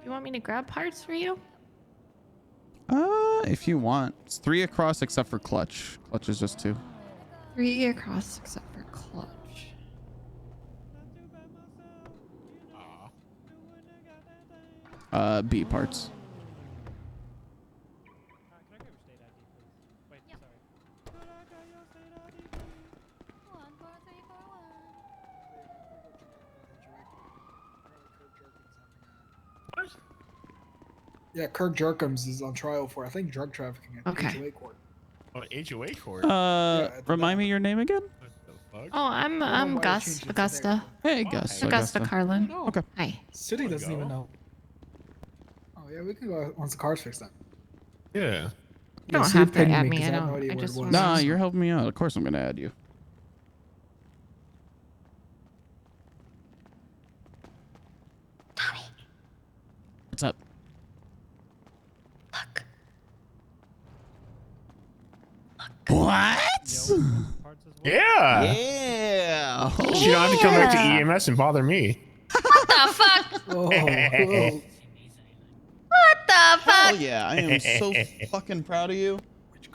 You want me to grab parts for you? If you want, it's 3 across except for clutch. Clutch is just 2. 3 across except for clutch. B parts. Yeah, Kirk Jerkins is on trial for, I think, drug trafficking at Okay. HOA court. Oh, HOA court. Remind me your name again. Oh, I'm Gus. Augusta. Hey, Gus. Augusta Carlin. Okay. Hi. City doesn't even know. Oh yeah, we can go once the car's fixed then. Yeah. You don't so have to pinged add me me. 'cause I had no don't. idea I where it just was. want Nah, you're helping me out. Of course I'm gonna add you. What's up? What? Yeah. Yeah. You don't have to come back to EMS and bother me. What the fuck? Oh, What the fuck? Hell yeah, I am so fucking proud of you.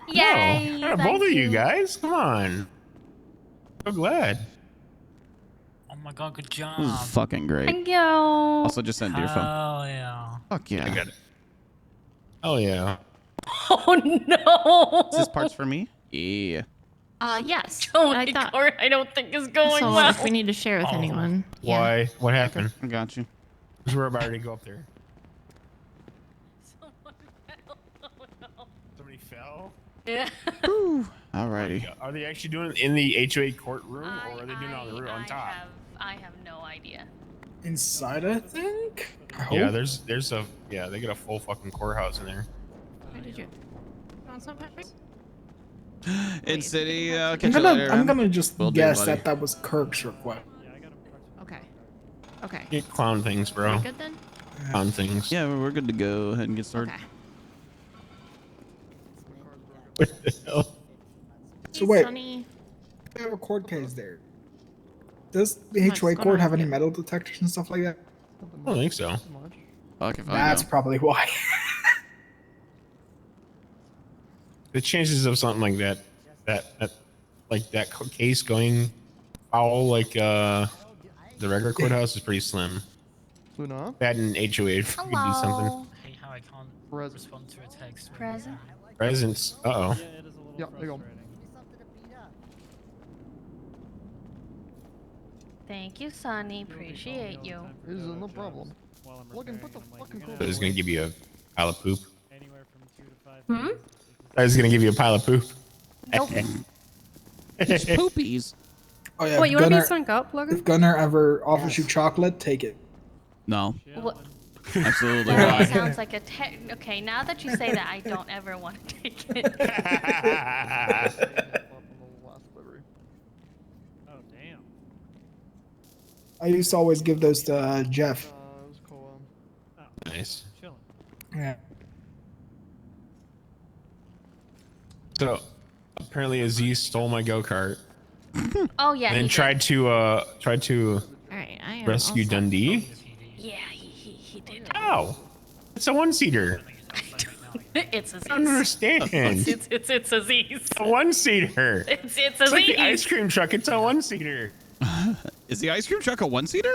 Yay! Oh, both thank of you guys. Come on. So glad. Oh my god, good This job. is fucking great. Thank you. Also, just send your phone. Oh yeah. Fuck yeah. I got it. Oh yeah. Oh no. Is this parts for me? Yeah. Yes. I don't think is going So well. if we need to share with anyone. Why? What happened? I got you. Because we're about to go up there. Somebody fell? Yeah. Alrighty. Are they actually doing it in the HOA courtroom, or are they doing it on the roof on top? I have no idea. Inside, I think. I hope. Yeah, there's a they got a full fucking courthouse in there. Where did you? Want some peppers? In city. I'm gonna just Will do, guess buddy. that was Kirk's request. Okay. Okay. Get clown things, bro. We're good then? Clown things. Yeah, we're good to go ahead and get started. Okay. What the hell? So wait, Sunny. we have a court case there. Does the What's HOA going court on have any here? metal detectors and stuff like that? I don't think so. Fuck if I That's know. probably why. The chances of something like that case going foul like the regular courthouse is pretty slim. Luna? That and HOA if we could do something. Hello. I hate how I can't respond to a text. Present. Presents. Uh-oh. Yeah, there you go. Thank you, Sunny. Appreciate you. This is no problem. Logan, put the fucking I was gonna give you a pile of poop. Hmm? I was gonna give you a pile of poop. Nope. Just poopies. Oh yeah. Wait, if you want to Gunnar- be sunk up, Logan? If Gunnar ever offers you chocolate, take it. No. What? Absolutely. That Why? sounds like a okay. Now that you say that, I don't ever want to take it. Oh damn. I used to always give those to Jeff. Nice. Chilling. Yeah. So apparently Aziz stole my go-kart. Oh yeah. And then he tried to All right. I am rescue also- Dundee. did. Yeah, he did. How? It's a one-seater. It's Aziz. I don't understand. It's Aziz. A one-seater. It's It's like Aziz. the ice cream truck. It's a one-seater. Is the ice cream truck a one-seater?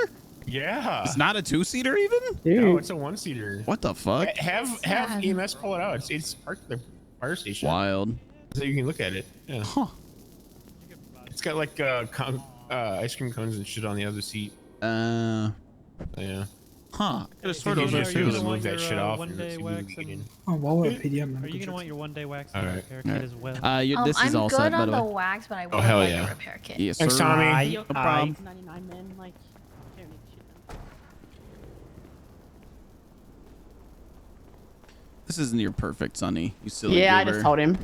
Yeah. It's not a two-seater even? No, it's a one-seater. What the fuck? Have EMS pull it out. It's parked at the fire station. Wild. So you can look at it. Yeah. Huh. It's got like ice cream cones and shit on the other seat. Yeah. Huh. Could have sort of Are you too. gonna want that shit off? one-day wax and- Oh, while we're at PDM, Are you gonna want your one-day wax All and right. haircut as well? This is I'm all good set, by on the the way. wax, but I would hell like yeah. a repair kit. Yes, Thanks, sir. Tommy. No problem. 99 men, like, don't need shit done. This isn't your perfect Sunny. You silly Yeah, I goober. just told him.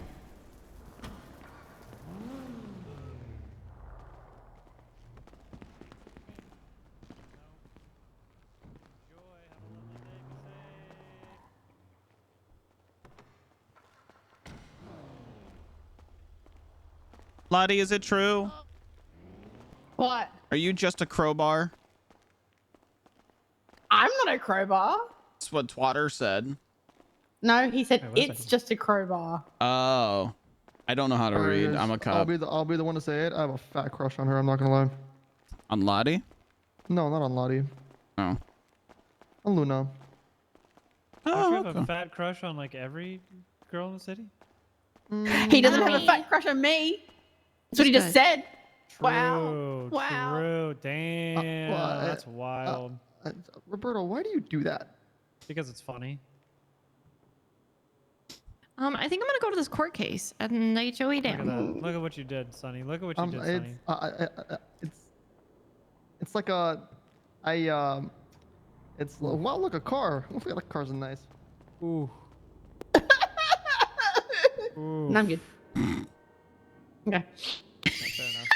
Lottie, is it true? What? Are you just a crowbar? I'm not a crowbar. That's what Twatter said. No, he said Wait, wait a it's just a crowbar. Oh. I don't know how to read. I'm a I'll cop. be the one to say it. I have a fat crush on her. I'm not gonna lie. On Lottie? No, not on Lottie. Oh. On Luna. Don't you have okay. a fat crush on like every girl in the city? He doesn't have a fat crush on me. That's what he just said. Wow. True, Wow. True. Damn. well, That's wild. Roberto, why do you do that? Because it's funny. I think I'm gonna go to this court case and the HOA Look at down. that. Look at what you did, Sonny. Look at what you did, Sonny. It's like it's wow, look, a car. Look at the cars are nice. Ooh. Ooh. No, I'm good. Okay. Fair enough.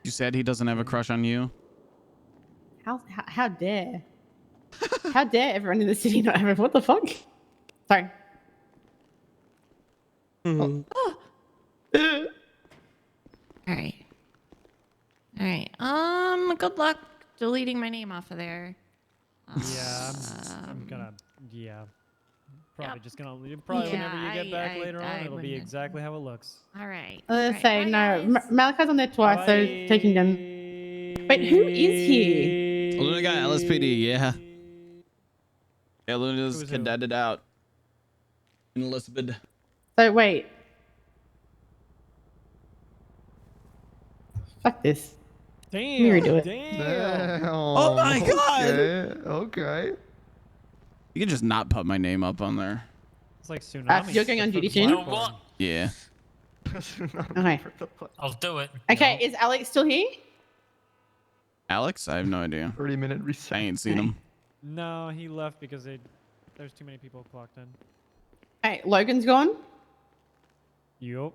You said he doesn't have a crush on you? How dare? How dare everyone in the city not have? What the fuck? Sorry. All right. All right. Good luck deleting my name off of there. Yeah, I'm gonna. Yeah. Probably just gonna. Probably whenever you get back later on, it'll be wouldn't- exactly how it looks. All right. Let's say no. Malachi's on there twice, so taking them. Wait, who is here? Luna got LSPD, yeah. Yeah, Luna's Who's who? cadeted out in Elizabeth. So wait. Fuck this. Damn. Miri, do it. Damn. Oh my god! Okay. You can just not put my name up on there. It's like tsunami. You're going on duty soon? Yeah. Okay. I'll do it. Okay, is Alex still here? Alex? I have no idea. 30-minute reset. I ain't seen him. No, he left because there's too many people clocked in. Hey, Logan's gone. Yup.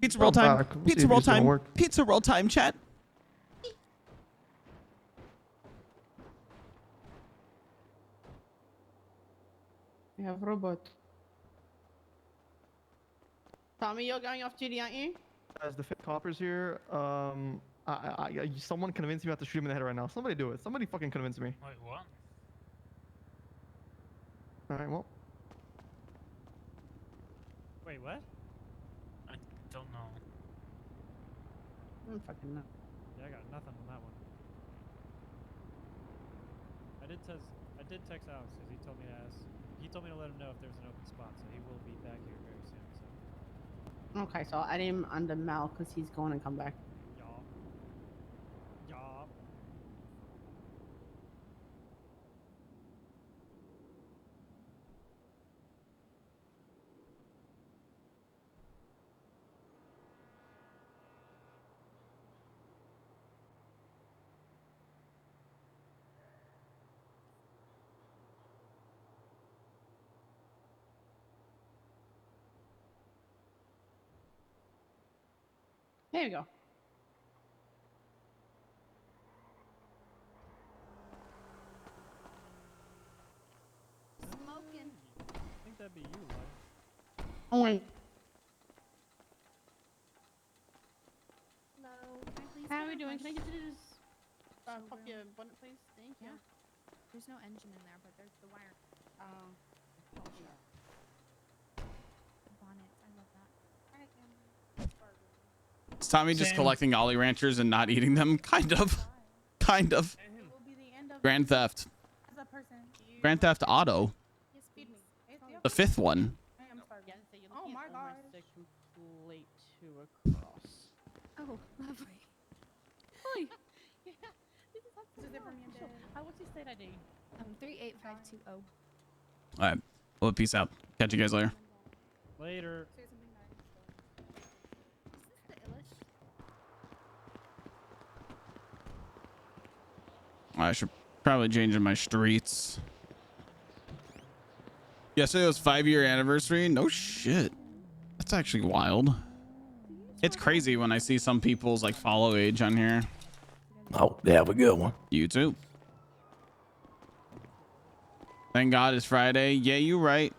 Pizza roll time. back. We'll see Pizza if roll he's gonna time. work. Pizza roll time, chat. We have robot. Tommy, you're going off duty, aren't you? As the fit coppers here, someone convinced me not to shoot him in the head right now. Somebody do it. Somebody fucking convince me. Wait, what? All right, well. Wait, what? I don't know. I don't fucking know. Yeah, I got nothing on that one. I did text Alex because he told me to ask. He told me to let him know if there was an open spot, so he will be back here very soon. So. Okay, so I'll add him under Mal because he's gone and come back. Yup. There we go. Smoking. I think that'd be you, like. Oh wait. Hello. Can I please How are get we a doing? Can I brush? get you to just pop your bonnet, please? Thank you. Yeah. There's no engine in there, but there's the wire. Oh, sure. Bonnet. I love that. Alright, Is Tommy just Sam. collecting Ollie Ranchers and not eating them? Kind of. Kind of. It will be the end of Grand Theft. as a person. Grand Theft Auto. Yes, feed me. The fifth one. I am starving. Yeah, so you're Oh looking my at gosh. almost a complete two across. Oh, lovely. Hi. Yeah, this is it for me and Dad? What's your state ID? 38520. All right. Well, peace out. Catch you guys later. Later. Say something nice. Is this the illish? I should probably change in my streets. Yesterday was 5-year anniversary. No shit. That's actually wild. It's crazy when I see some people's like follow age on here. Oh, they have a good one. You too. Thank God it's Friday. Yeah, you right.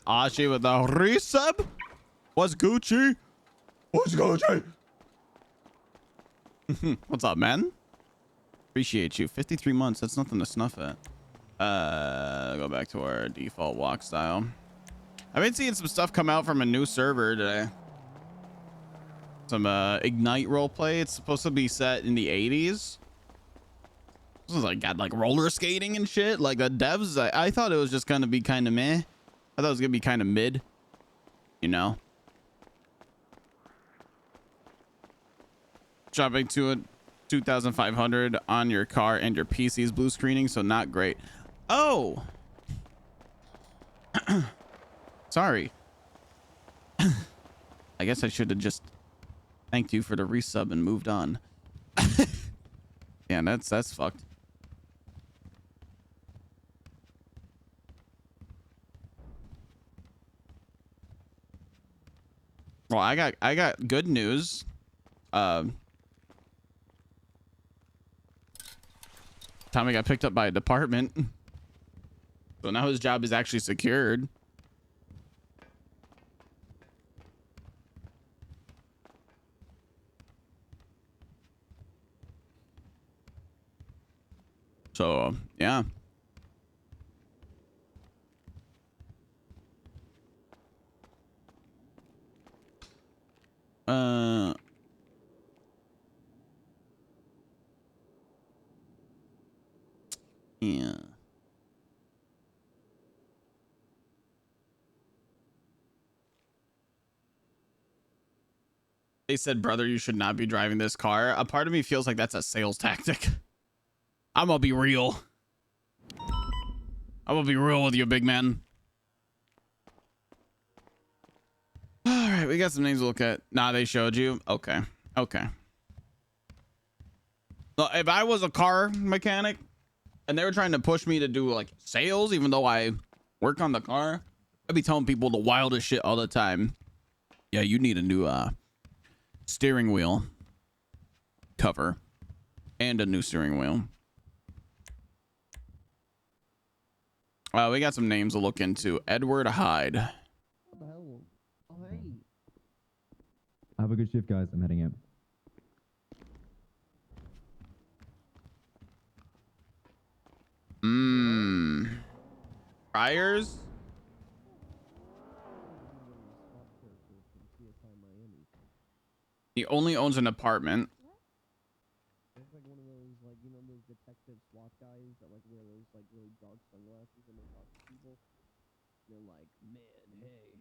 Ashi with the resub. What's Gucci? What's Gucci? What's up, man? Appreciate you. 53 months. That's nothing to snuff at. Go back to our default walk style. I've been seeing some stuff come out from a new server today. Some Ignite roleplay. It's supposed to be set in the 80s. This is like got like roller skating and shit. Like the devs, I thought it was just gonna be kind of meh. I thought it was gonna be kind of mid, you know. Dropping to a 2,500 on your car and your PC's blue screening, so not great. Oh, sorry. I guess I should have just thanked you for the resub and moved on. Yeah, that's fucked. Well, I got good news. Tommy got picked up by a department, so now his job is actually secured. So yeah. Yeah. They said, brother, you should not be driving this car. A part of me feels like that's a sales tactic. I'm gonna be real. I'm gonna be real with you, big man. All right, we got some names to look at. Nah, they showed you. Okay. Okay. Well, if I was a car mechanic and they were trying to push me to do like sales, even though I work on the car, I'd be telling people the wildest shit all the time. Yeah, you need a new steering wheel cover and a new steering wheel. We got some names to look into. Edward Hyde. What the hell? Oh, hey. Have a good shift, guys. I'm heading out. Priors? He only owns an apartment. It's like one of those, like, you know, those detective SWAT guys that, like, wear those, like, really dark sunglasses when they talk to people. They're like, man, hey,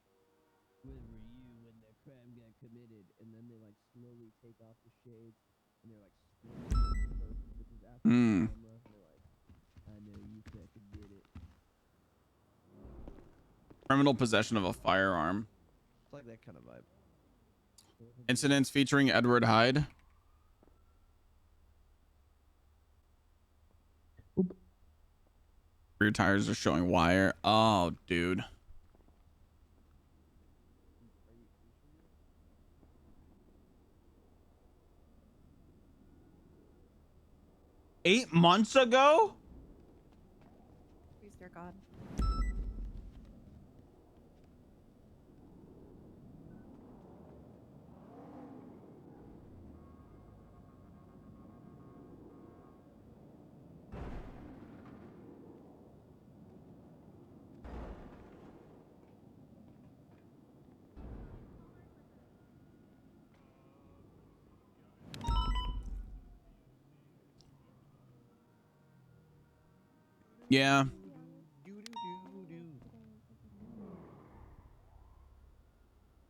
where were you when the crime got committed? And then they, like, slowly take off the shades, and they're, like, which is after the camera, and they're like, I know you fucking did it. Criminal possession of a firearm. It's like that kind of vibe. Incidents featuring Edward Hyde. Rear tires are showing wire. Oh, dude. $8 months ago? Please, dear God. Yeah.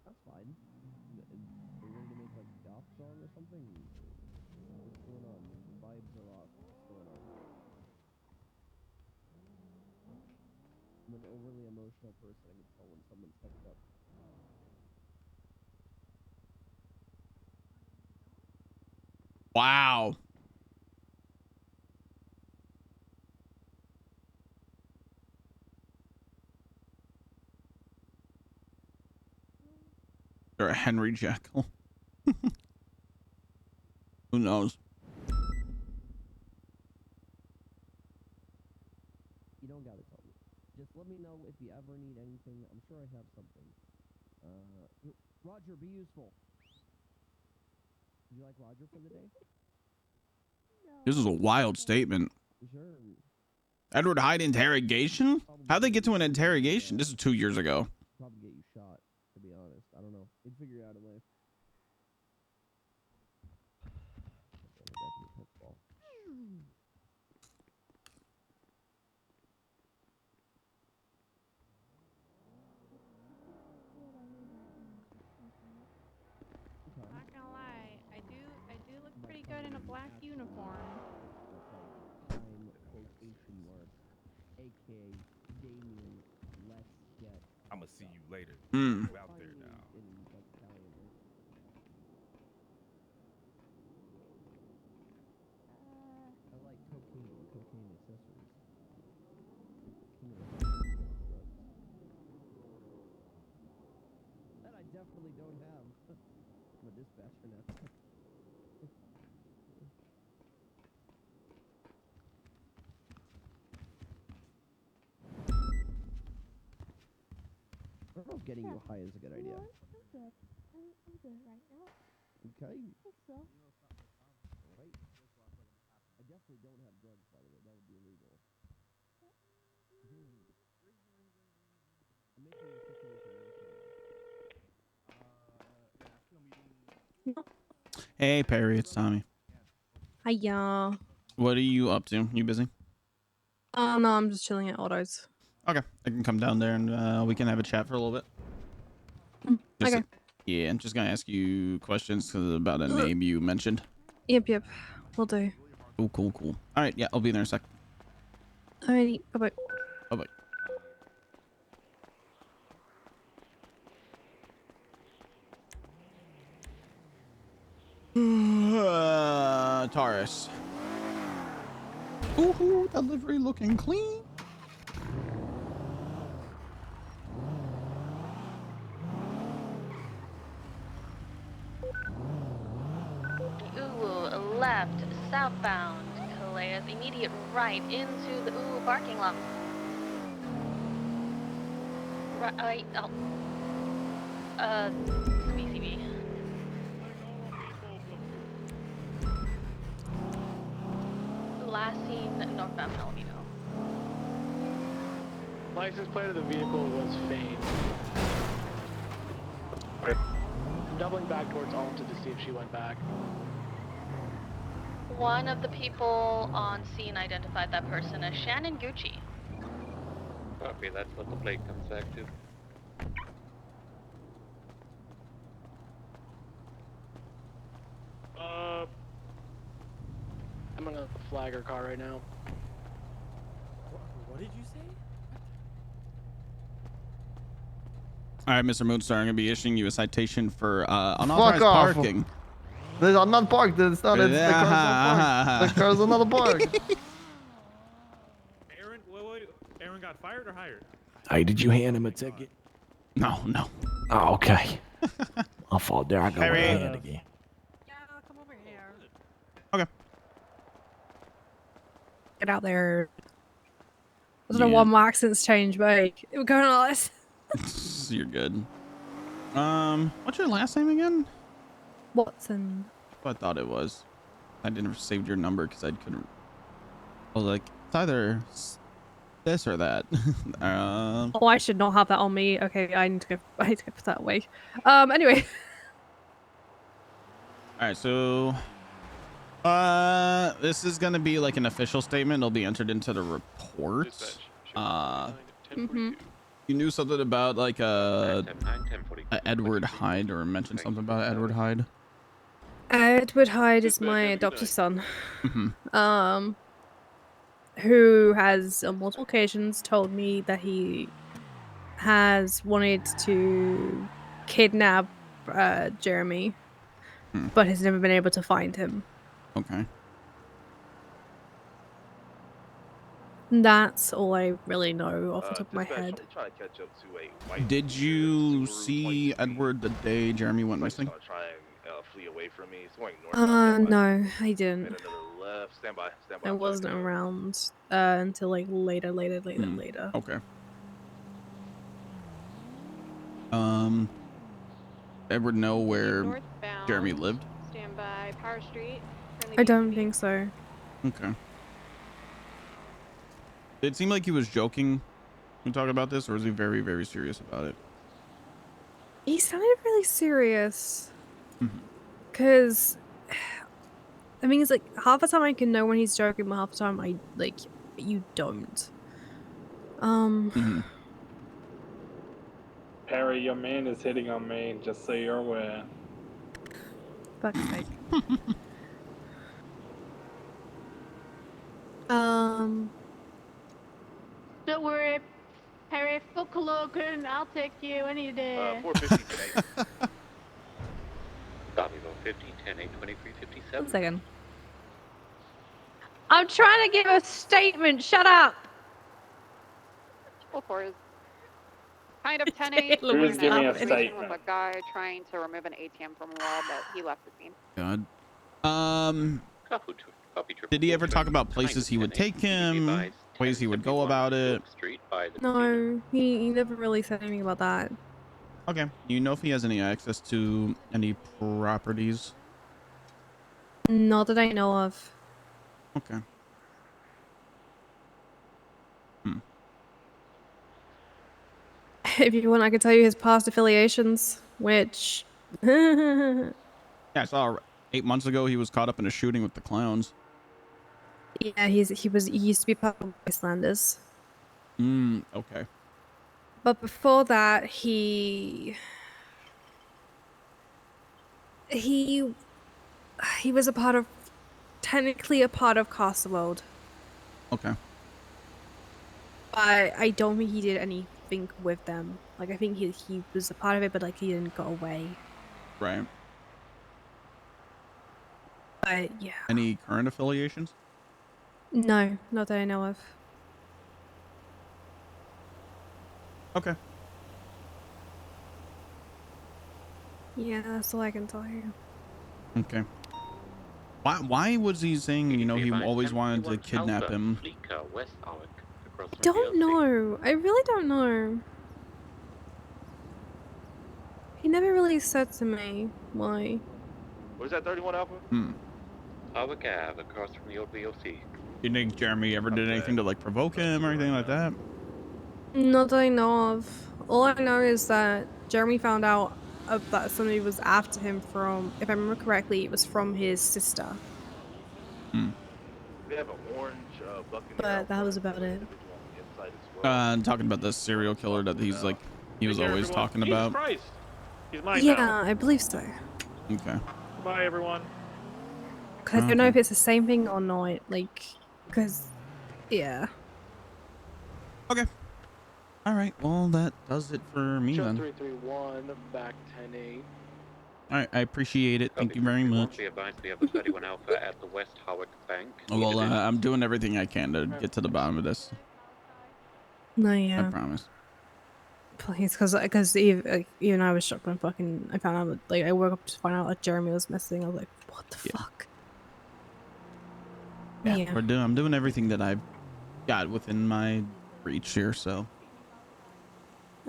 That's fine. Are you ready to make like a goth song or something? What's going on? The vibes are off. What's going on? I'm an overly emotional person. I can tell when someone's fucked up. Wow. Or a Henry Jekyll. Who knows? You don't gotta tell me. Just let me know if you ever need anything. I'm sure I have something. Roger, be useful. Would you like Roger for the day? This is a wild statement. Sure. Edward Hyde interrogation? How'd they get to an interrogation? This is 2 years ago. Probably get you shot, to be honest. I don't know. They'd figure it out in life. Not gonna lie, I do look black uniform. That's like time quotation mark, aka Damien. Let's get. I'ma see you later. Hmm. You out there now. In like Italian, right? I like cocaine accessories. That I definitely don't have. I'm a dispatcher now. I don't know if getting you high is a good idea. I'm good. I'm good right now. Okay. I think so. Right. I definitely don't have drugs, by the way. That would be illegal. I'm making the situation worse. Hey Perry, it's Tommy. Hiya. What are you up to? You busy? Oh no, I'm just chilling at Autos. Okay, I can come down there and we can have a chat for a little bit. Just Okay. yeah, I'm just gonna ask you questions about a name you mentioned. Yep. Will do. Oh, cool. All right, yeah, I'll be there in a sec. Alrighty. Bye. Bye. Taurus. Ooh, delivery looking clean. Ooh, left, southbound, Calais, immediate right into the parking lot. Right, BCB. Last seen northbound Palomino. License plate of the vehicle was feigned. I'm doubling back towards Alta to see if she went back. One of the people on scene identified that person as Shannon Gucci. Copy, that's what the plate comes back to. I'm gonna flag her car right now. What did you say? All right, Mr. Moonstar, I'm gonna be issuing you a citation for unauthorized Fuck off. parking. I'm not parked. It's not. It's the car's not parked. The car's not parked. Aaron, wait. Aaron got fired or hired? Hey, did you hand him a ticket? No. Oh, okay. My fault. There I go with the Harry. hand again. Okay. Get out there. I don't know why my accent's changed, but it was going like this. You're good. What's your last name again? Watson. I thought it was. I didn't save your number because I couldn't. I was like, it's either this or that. Oh, I should not have that on me. Okay, I need to go put that away. Anyway. All right, so this is gonna be like an official statement. It'll be entered into the report. You knew something about like a Edward Hyde, or mentioned something about Edward Hyde. Edward Hyde is my adopted son. Who has on multiple occasions told me that he has wanted to kidnap Jeremy, but has never been able to find him. Okay. That's all I really know off the top of my head. Did you see Edward the day Jeremy went missing? No, I didn't. Stand by. I wasn't around until like later. Okay. Edward know where Jeremy lived? Stand by Power Street. I don't think so. Okay. Did it seem like he was joking when talking about this, or was he very, very serious about it? He sounded really serious. Cause I mean, it's like half the time I can know when he's joking, but half the time you don't. Perry, your man is hitting on me, just so you're aware. Fuck's sake. Don't worry, Harry. Book a Logan. I'll take you any day. 450 today. Copy, 50, 10, 8, 23, 57. 1 second. I'm trying to give a statement. Shut up. 4 is kind of 10-8. Who's giving a Situation statement? with a guy trying to remove an ATM from a wall, but he left the scene. God. Copy, Did he ever talk about places he would take him, ways he would go about it? No, he never really said anything about that. Okay. You know if he has any access to any properties? Not that I know of. Okay. Hmm. If you want, I could tell you his past affiliations, which. Yeah, I saw 8 months ago he was caught up in a shooting with the clowns. Yeah, he used to be part of Wastelanders. Okay. But before that, he was technically a part of Castleworld. Okay. But I don't think he did anything with them. Like, I think he was a part of it, but like he didn't go away. Right. But yeah. Any current affiliations? No, not that I know of. Okay. Yeah, that's all I can tell you. Okay. Why was he saying, you know, he always wanted to kidnap him? Don't know. I really don't know. He never really said to me why. Where's that 31 Alpha? Howard Ave, across from the old VOC. You think Jeremy ever did anything to like provoke him or anything like that? Not that I know of. All I know is that Jeremy found out that somebody was after him from, if I remember correctly, it was from his sister. We have an orange Buccaneer. But that was about it. I'm talking about the serial killer that he was always talking about. Christ. He's mine Yeah, now. I believe so. Okay. Bye, everyone. Cause I don't know if it's the same thing or not. Like, cause, yeah. Okay. All right. Well, that does it for me Show then. 331, back 10-8. All right. I appreciate it. Thank you very much. Be advised we have a 31 Alpha at the West Howard Bank. Well, I'm doing everything I can to get to the bottom of this. No, I yeah. promise. Please, cause even I was shocked when I found out, like, I woke up to find out that Jeremy was missing. I was like, what the fuck? Yeah. I'm doing everything that I've got within my reach here, so.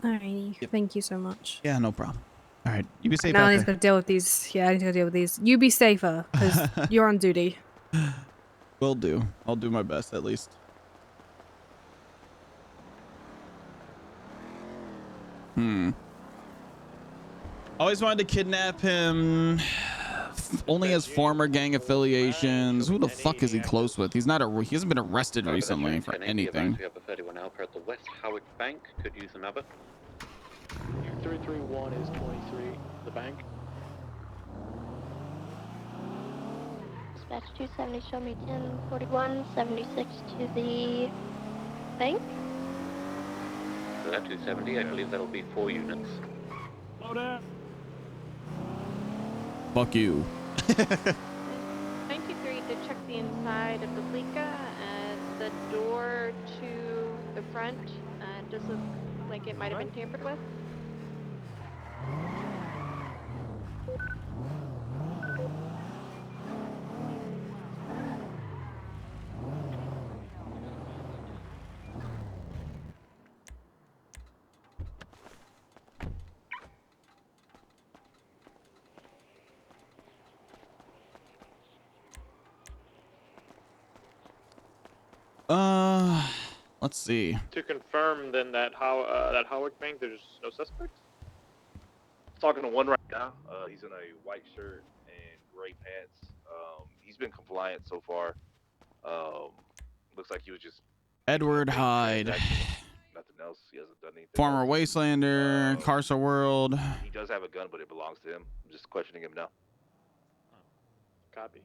Alrighty. Thank you so much. Yeah, no problem. All right. You be safe Now out I need there. to deal with these. Yeah, I need to deal with these. You be safer, because you're on duty. Will do. I'll do my best at least. Always wanted to kidnap him. Only has former gang affiliations. Who the fuck is he close with? He hasn't been arrested recently for anything. We have a 31 Alpha at the West Howard Bank. Could use another. 331 is 23, the bank. Dispatch 270, show me 1041, 76 to the bank. So that 270, I believe that'll be 4 units. Slow down. Fuck you. 93 did check the inside of the Lika, and the door to the front does look like it might have been tampered with. Let's see. To confirm, then that Howard Bank, there's no suspects. Talking to one right now. He's in a white shirt and gray pants. He's been compliant so far. Looks like he was just Edward Hyde. nothing else. He hasn't done anything. Former Wastelander, Carcer World. He does have a gun, but it belongs to him. I'm just questioning him now. Copy.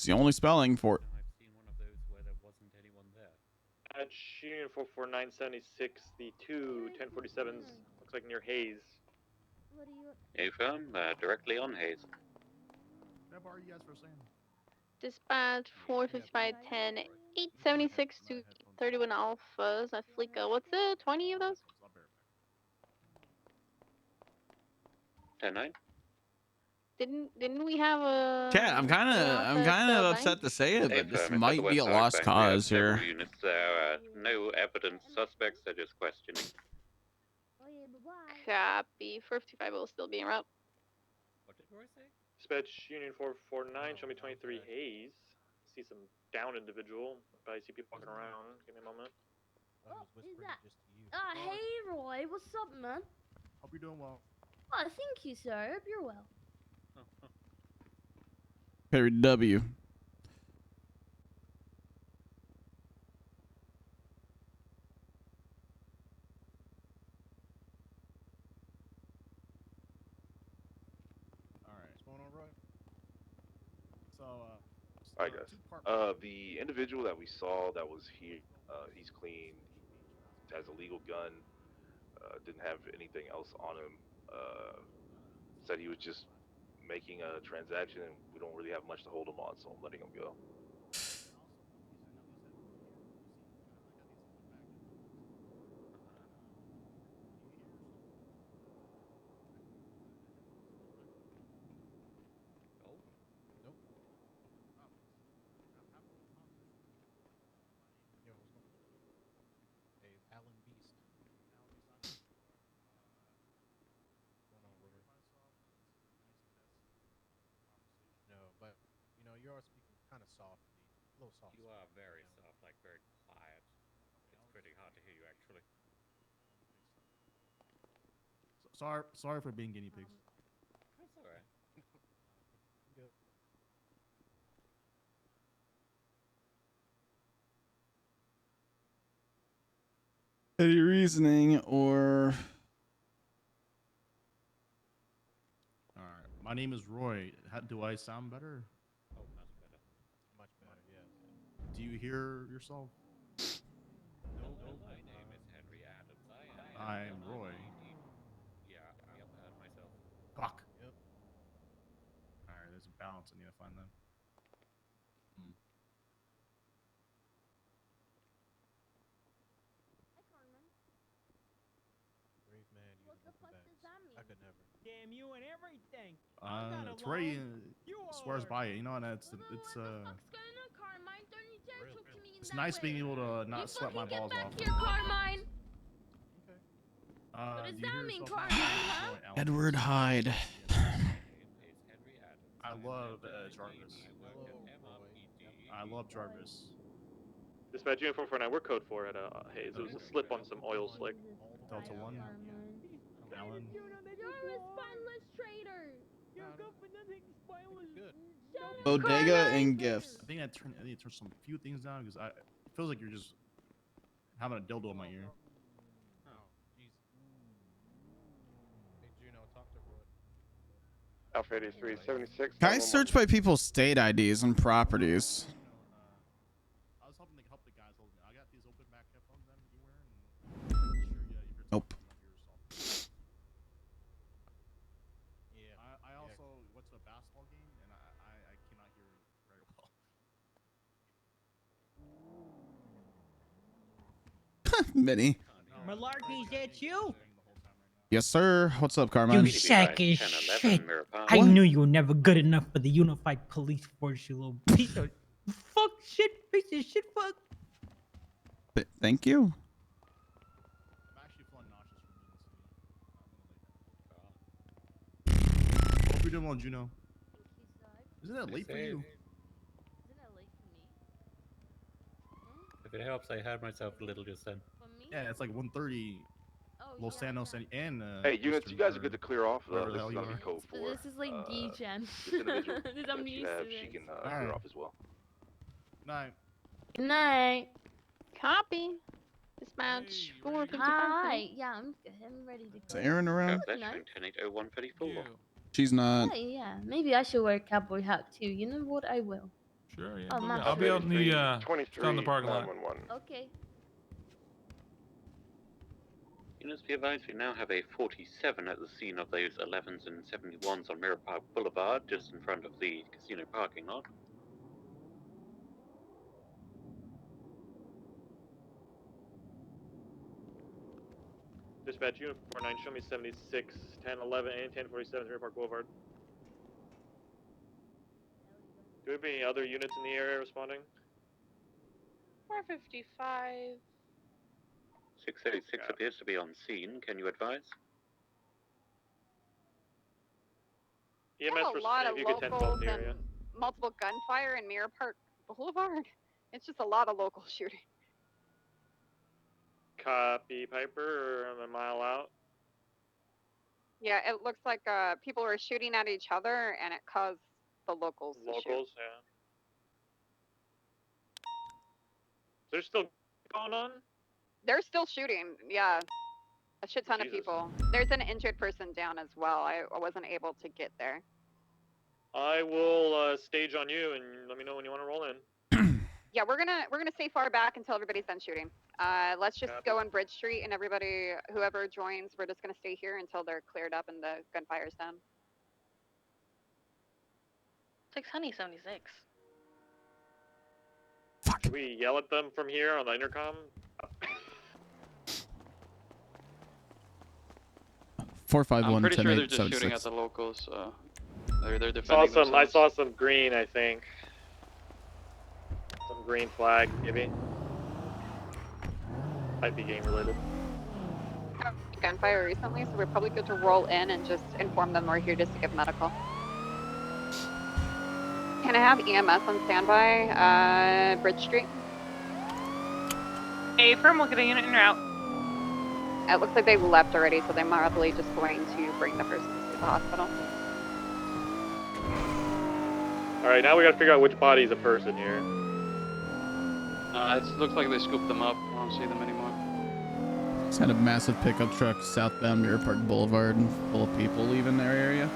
It's the only spelling for it. I've seen one of those where there wasn't anyone there. At Union 44976, the two 1047s looks like near Hayes. What do you? Affirm, directly on Hayes. Can I borrow you guys for a second? Dispatch 45510 876 to 31 Alphas at Fleeca. What's it? 20 of those? 10-9. Didn't we have a? Chat, I'm kind of upset to say it, but this might be a lost cause here. Units there. No evidence suspects. They're just questioning. Copy. 455 will still be en route. What did Roy say? Dispatch Union 449, show me 23 Hayes. See some down individual, but I see people walking around. Give me a moment. Is that? Hey Roy, what's up, man? Hope you're doing well. Oh, thank you, sir. Hope you're well. Perry W. Alright, guys. The individual that we saw that was here, he's clean, has a legal gun, didn't have anything else on him. Said he was just making a transaction, and we don't really have much to hold him on, so I'm letting him go. You are speaking kind of softly, a little soft. You are very soft, like very quiet. It's pretty hard to hear you, actually. Sorry for being guinea pigs. That's alright. Any reasoning or? All right. My name is Roy. Do I sound better? Oh, much better. Much better, yeah. Do you hear yourself? No, my name is Henry Adams. I'm Roy. Yeah, I heard myself. Fuck. Yep. All right. There's a balance. I need to find them. Brave man using open bags. I could never. Damn you and everything. It's Ray swears by it. You know, and it's it's nice being able to not sweat my balls off. Here, Carmine. What does that mean, Carmine? Huh? Edward Hyde. I love Jarvis. I love Jarvis. Dispatch Union 449, we're code 4 at Hayes. It was a slip on some oil slick. Delta 1. Alan. You're a spineless traitor. You're good for nothing, spineless. Bodega and gifts. I think I need to turn some few things down because it feels like you're just having a dildo in my ear. Oh, jeez. Hey, Juno, talk to Roy. Alpha 8376. Guys search by people's state IDs and properties. I was hoping they could help the guys hold me. I got these open back headphones that you wear, and Nope. Yeah. I also went to a basketball game, and I cannot hear very well. Melarky. Melarky, is that you? Yes, sir. What's up, Carmine? You sack of shit. I knew you were never good enough for the unified police force, you little piece of fuck shit, piece of shit, fuck. Thank you. I'm actually feeling nauseous from being Hope you're doing well, Juno. Isn't that late for you? If it helps, I heard myself a little just then. Yeah, it's like 1:30. Los Santos and hey, units, you guys are good to clear off. wherever This the is hell gonna you be are. code 4. This is like D-Gen. This individual I'm that you used have, to she this. can clear off as well. Night. Good night. Copy. Dispatch 455. Hi. Yeah, I'm good. I'm ready to go. Is Aaron around? That's nice. 10-801-34. She's not. Yeah. Maybe I should wear a cowboy hat too. You know what? I will. Sure, yeah. Oh, go my ahead. I'll be out in the down in the parking lot. Okay. Units, be advised, we now have a 47 at the scene of those 11s and 71s on Mirror Park Boulevard, just in front of the casino parking lot. Dispatch unit 49, show me 76, 10, 11, and 1047 Mirror Park Boulevard. Do we have any other units in the area responding? 455. 606 appears to be on scene. Can you advise? There's EMS a lot of if you get 1012 locals in the and area. multiple gunfire in Mirror Park Boulevard. It's just a lot of local shooting. Copy, Piper, or I'm a mile out. Yeah, it looks like people were shooting at each other, and it caused the locals to shoot. Locals, yeah. There's still going on? They're still shooting, yeah. A shit ton of Jesus. people. There's an injured person down as well. I wasn't able to get there. I will stage on you and let me know when you want to roll in. Yeah, we're gonna stay far back until everybody's done shooting. Let's just go on Bridge Street, and everybody, whoever joins, we're just gonna stay here until they're cleared up and the gunfire's done. 676. Should we yell at them from here on the intercom? 451 I'm pretty sure they're just 10-8, shooting at 76. the locals. They're defending I themselves. saw some green, I think. Some green flag, maybe. Might be game related. Gunfire recently, so we're probably good to roll in and just inform them we're here just to give medical. Can I have EMS on standby? Bridge Street. Affirm, we'll get a unit in route. It looks like they left already, so they're probably just going to bring the person to the hospital. Alright, now we gotta figure out which body's a person here. It looks like they scooped them up. I don't see them anymore. Just had a massive pickup truck southbound Mirror Park Boulevard and full of people leaving their area.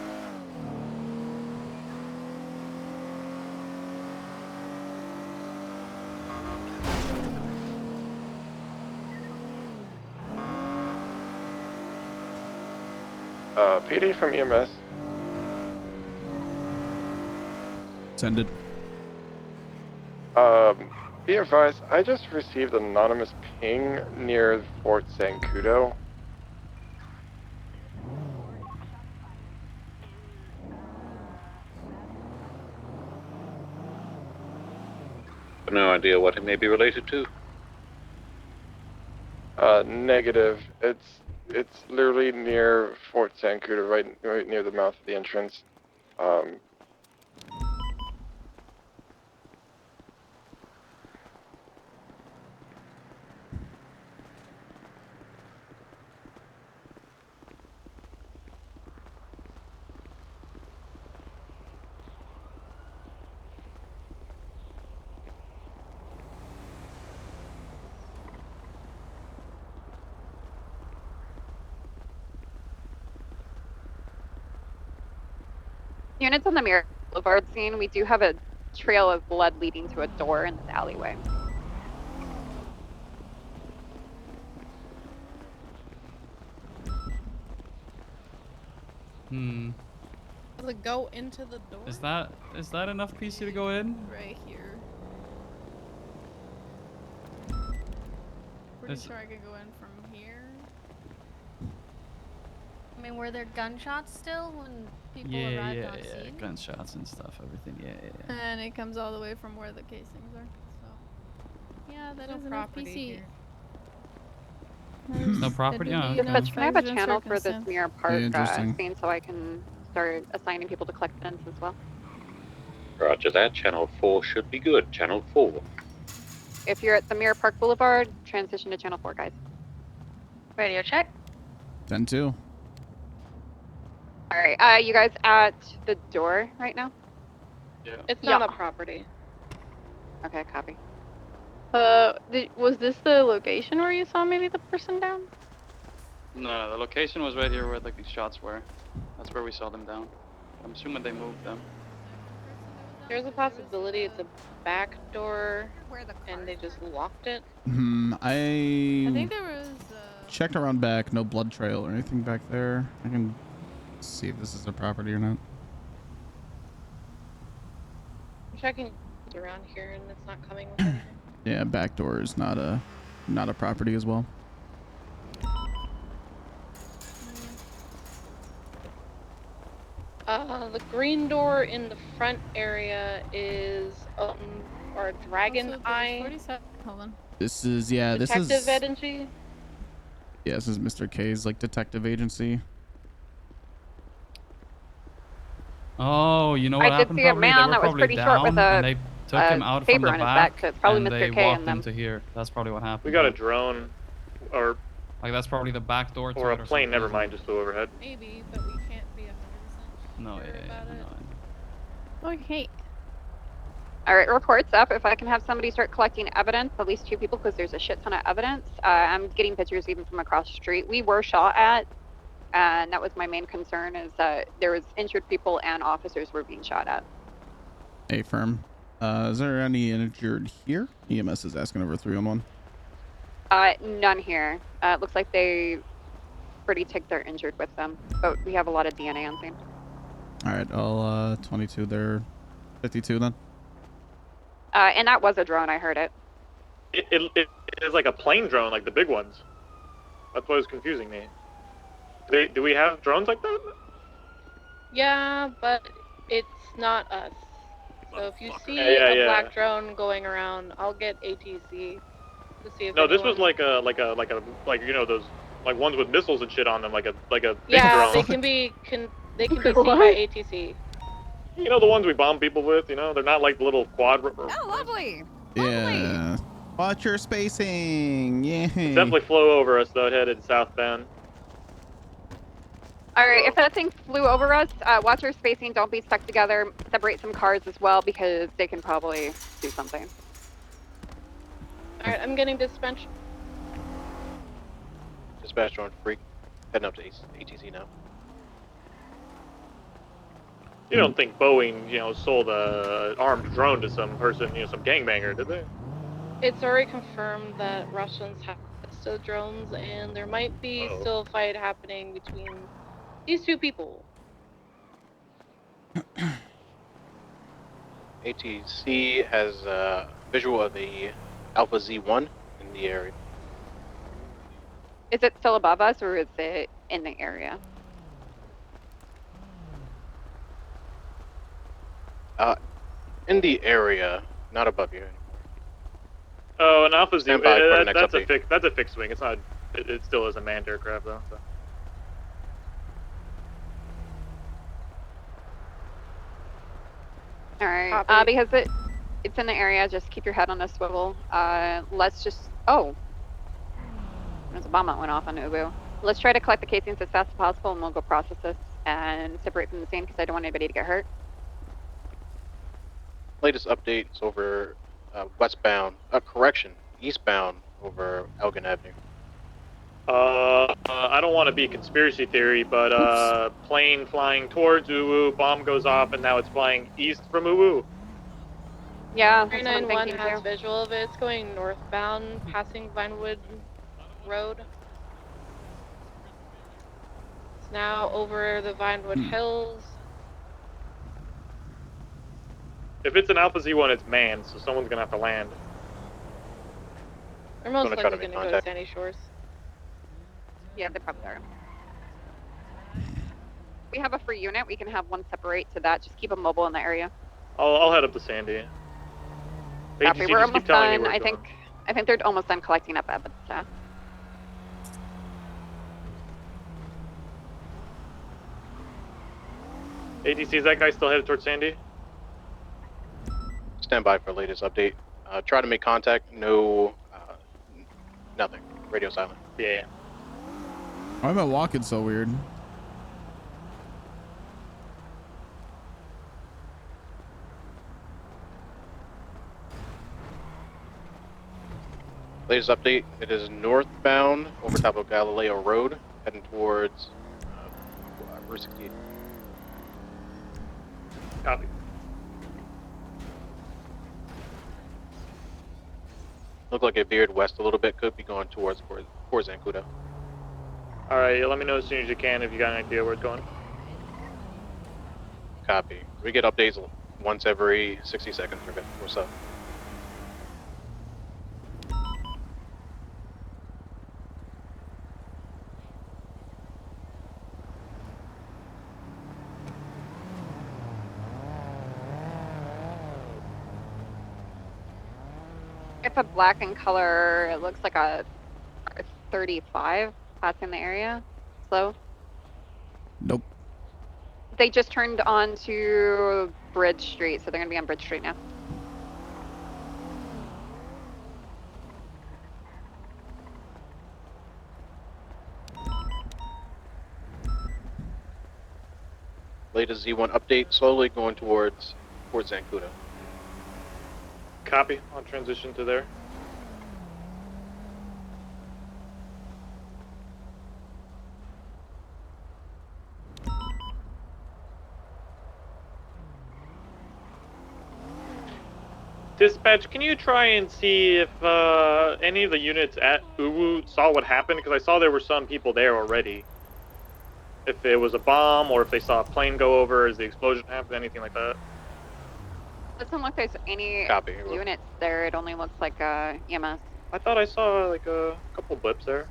PD from EMS. Send it. Be advised, I just received an anonymous ping near Fort Zancudo. No idea what it may be related to. Negative. It's literally near Fort Zancudo, right near the mouth of the entrance. Units on the Mirror Boulevard scene, we do have a trail of blood leading to a door in this alleyway. Does it go into the door? Is that enough PC to go in? Right here. Pretty sure I can go in from here. I mean, were there gunshots still when people arrived on scene? Gunshots and stuff, everything. Yeah. And it comes all the way from where the casings are. So, yeah, that is enough PC. There's no property. Oh, okay. Dispatch, can I have a channel for this Mirror Park interesting. scene so I can start assigning people to collect vents as well? Roger that. Channel 4 should be good. Channel 4. If you're at the Mirror Park Boulevard, transition to channel 4, guys. Radio check. 10-2. Alright, you guys at the door right now? Yeah. It's not a property. Okay, copy. Was this the location where you saw maybe the person down? No, the location was right here where the shots were. That's where we saw them down. I'm assuming they moved them. There's a possibility it's a back door and they just locked it. I I think there was. checked around back. No blood trail or anything back there. I can see if this is a property or not. I'm checking around here and it's not coming with anything. Yeah, back door is not a property as well. The green door in the front area is or Dragon Eye. 47. Hold on. This is this Detective is agency. yeah, this is Mr. K's like detective agency. Oh, you know what I did happened? see a Probably they man were that was probably pretty short with down, and they took him a out from saber the on his back, back, so it's probably and Mr. they K walked and them. into here. That's probably what happened. We got a drone, or like that's probably the back door to or a it or plane. something, Never isn't it? mind, just flew overhead. Maybe, but we can't be 100% No, sure yeah, about no, it. Okay. All right, reports up. If I can have somebody start collecting evidence, at least 2 people, because there's a shit ton of evidence. I'm getting pictures even from across the street. We were shot at, and that was my main concern, is that there was injured people and officers were being shot at. A firm. Is there any injured here? EMS is asking over 311. None here. It looks like they already took their injured with them, but we have a lot of DNA on scene. All right, I'll 22 there, 52 then. And that was a drone. I heard it. It is like a plane drone, like the big ones. That's what was confusing me. Do we have drones like that? Yeah, but it's not us. So if you see Yeah, a yeah. black drone going around, I'll get ATC to see if No, this was anyone- like you know those like ones with missiles and shit on them, like a big Yeah, drone. they can be seen by ATC. You know the ones we bomb people with. You know they're not like the little quad. Oh, lovely. Yeah. Watch your spacing. Yeah. It definitely flew over us though. It headed southbound. All right, if that thing flew over us, watch our spacing. Don't be stuck together. Separate some cars as well, because they can probably do something. Alright, I'm getting dispatched. Dispatch on freak. Heading up to ATC now. You don't think Boeing, sold a armed drone to some person, some gangbanger, did they? It's already confirmed that Russians have still drones, and there might be still a fight happening between these 2 people. ATC has a visual of a Alpha Z1 in the area. Is it still above us, or is it in the area? In the area, not above you. Oh, an Alpha Z. Stand by for the next That's update. that's a fixed wing. It's not. It still is a manned aircraft though. So. All right, because it's in the area. Just keep your head on a swivel. Let's just. Oh, there's a bomb that went off on Ubu. Let's try to collect the casings as fast as possible, and we'll go process this and separate from the scene because I don't want anybody to get hurt. Latest updates over westbound, eastbound over Elgin Avenue. I don't want to be conspiracy theory, but plane flying towards Uwu, bomb goes off, and now it's flying east from Uwu. Yeah, 391 has visual of it. It's going northbound, passing Vinewood Road. It's now over the Vinewood Hills. If it's an Alpha Z1, it's manned, so someone's gonna have to land. They're most Gonna try likely to going make to go to contact. Sandy Shores. Yeah, they probably are. We have a free unit. We can have one separate to that. Just keep them mobile in the area. I'll head up to Sandy. Copy. ATC, We're just keep almost telling me done. where I it's think they're almost done collecting up evidence. ATC, is that guy still headed towards Sandy? Stand by for latest update. Try to make contact. No, nothing. Radio silent. Yeah. Why am I walking so weird? Latest update. It is northbound over top of Galileo Road, heading towards Route 68. Copy. Looked like it veered west a little bit. Could be going towards Zancudo. Alright, let me know as soon as you can if you got an idea where it's going. Copy. We get updates once every 60 seconds or so. If a black in color, it looks like a 35 passing the area. Slow. Nope. They just turned onto Bridge Street, so they're gonna be on Bridge Street now. Latest Z1 update, slowly going towards Zancudo. Copy. I'll transition to there. Dispatch, can you try and see if any of the units at Uwu saw what happened? Because I saw there were some people there already. If it was a bomb, or if they saw a plane go over as the explosion happened, anything like that. Doesn't look like there's any Copy. units there. It only looks like EMS. I thought I saw like a couple blips there.